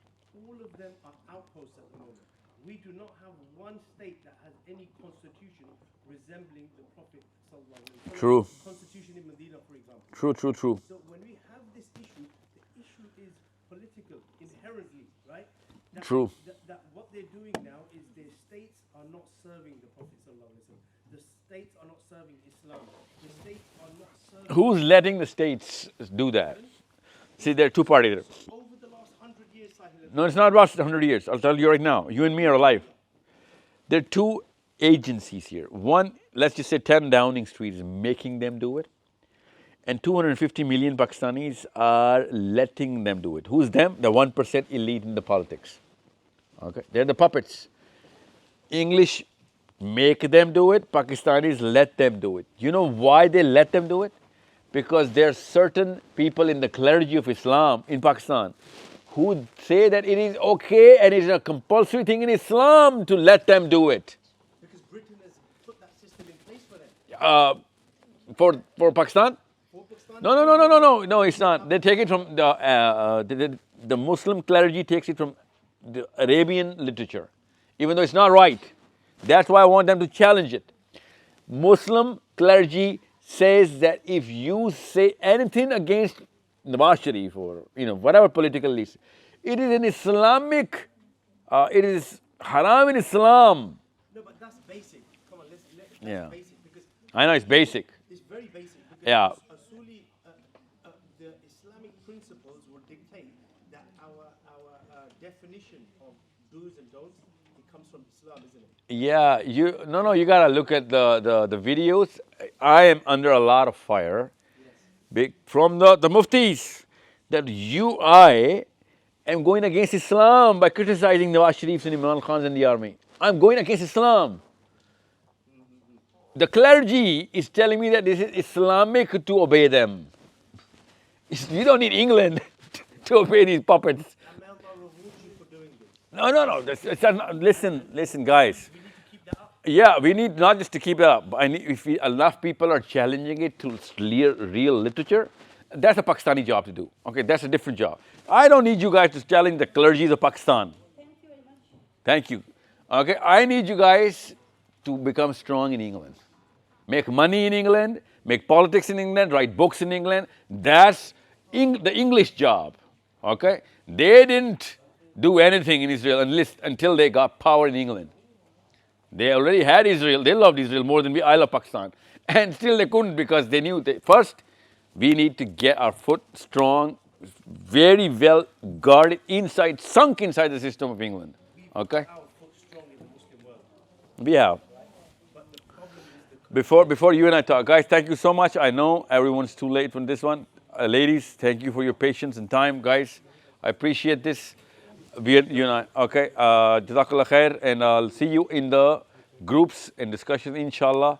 all of them are outposts at the moment. We do not have one state that has any constitution resembling the Prophet sallallahu alaihi wasallam. True. Constitution in Medina, for example. True, true, true. So when we have this issue, the issue is political inherently, right? That, True. That what they're doing now is their states are not serving the Prophet sallallahu alaihi wasallam. The states are not serving Islam. The states are not serving. Who's letting the states do that? See, there are two parties there. Over the last 100 years, Sahil. No, it's not about 100 years. I'll tell you right now. You and me are alive. There are two agencies here. One, let's just say 10 Downing Street is making them do it. And 250 million Pakistanis are letting them do it. Who's them? The 1% elite in the politics. Okay, they're the puppets. English make them do it. Pakistanis let them do it. You know why they let them do it? Because there are certain people in the clergy of Islam in Pakistan who say that it is okay and it is a compulsory thing in Islam to let them do it. Because Britain has put that system in place for them. For Pakistan? No, it's not. They take it from the Muslim clergy takes it from the Arabian literature, even though it's not right. That's why I want them to challenge it. Muslim clergy says that if you say anything against Nawaz Sharif or whatever political list, it is an Islamic, it is haram in Islam. No, but that's basic. Come on, that's basic because I know it's basic. It's very basic. Because Yeah. Asuli, the Islamic principles will dictate that our definition of do's and don'ts, it comes from Islam, isn't it? Yeah, you gotta look at the videos. I am under a lot of fire from the muftis that I am going against Islam by criticizing Nawaz Sharif's and Imran Khan's in the army. I'm going against Islam. The clergy is telling me that this is Islamic to obey them. You don't need England to obey these puppets. No. Listen, guys. Yeah, we need not just to keep it up. If enough people are challenging it to real literature, that's a Pakistani job to do. Okay, that's a different job. I don't need you guys to challenge the clergies of Pakistan. Thank you. Okay, I need you guys to become strong in England. Make money in England, make politics in England, write books in England. That's the English job. Okay? They didn't do anything in Israel until they got power in England. They already had Israel. They loved Israel more than I love Pakistan. And still they couldn't because they knew first we need to get our foot strong, very well guarded sunk inside the system of England. Okay? We have. Before you and I talk, guys, thank you so much. I know everyone's too late from this one. Ladies, thank you for your patience and time, guys. I appreciate this. Okay, Jazakallah khair, and I'll see you in the groups and discussion, inshallah.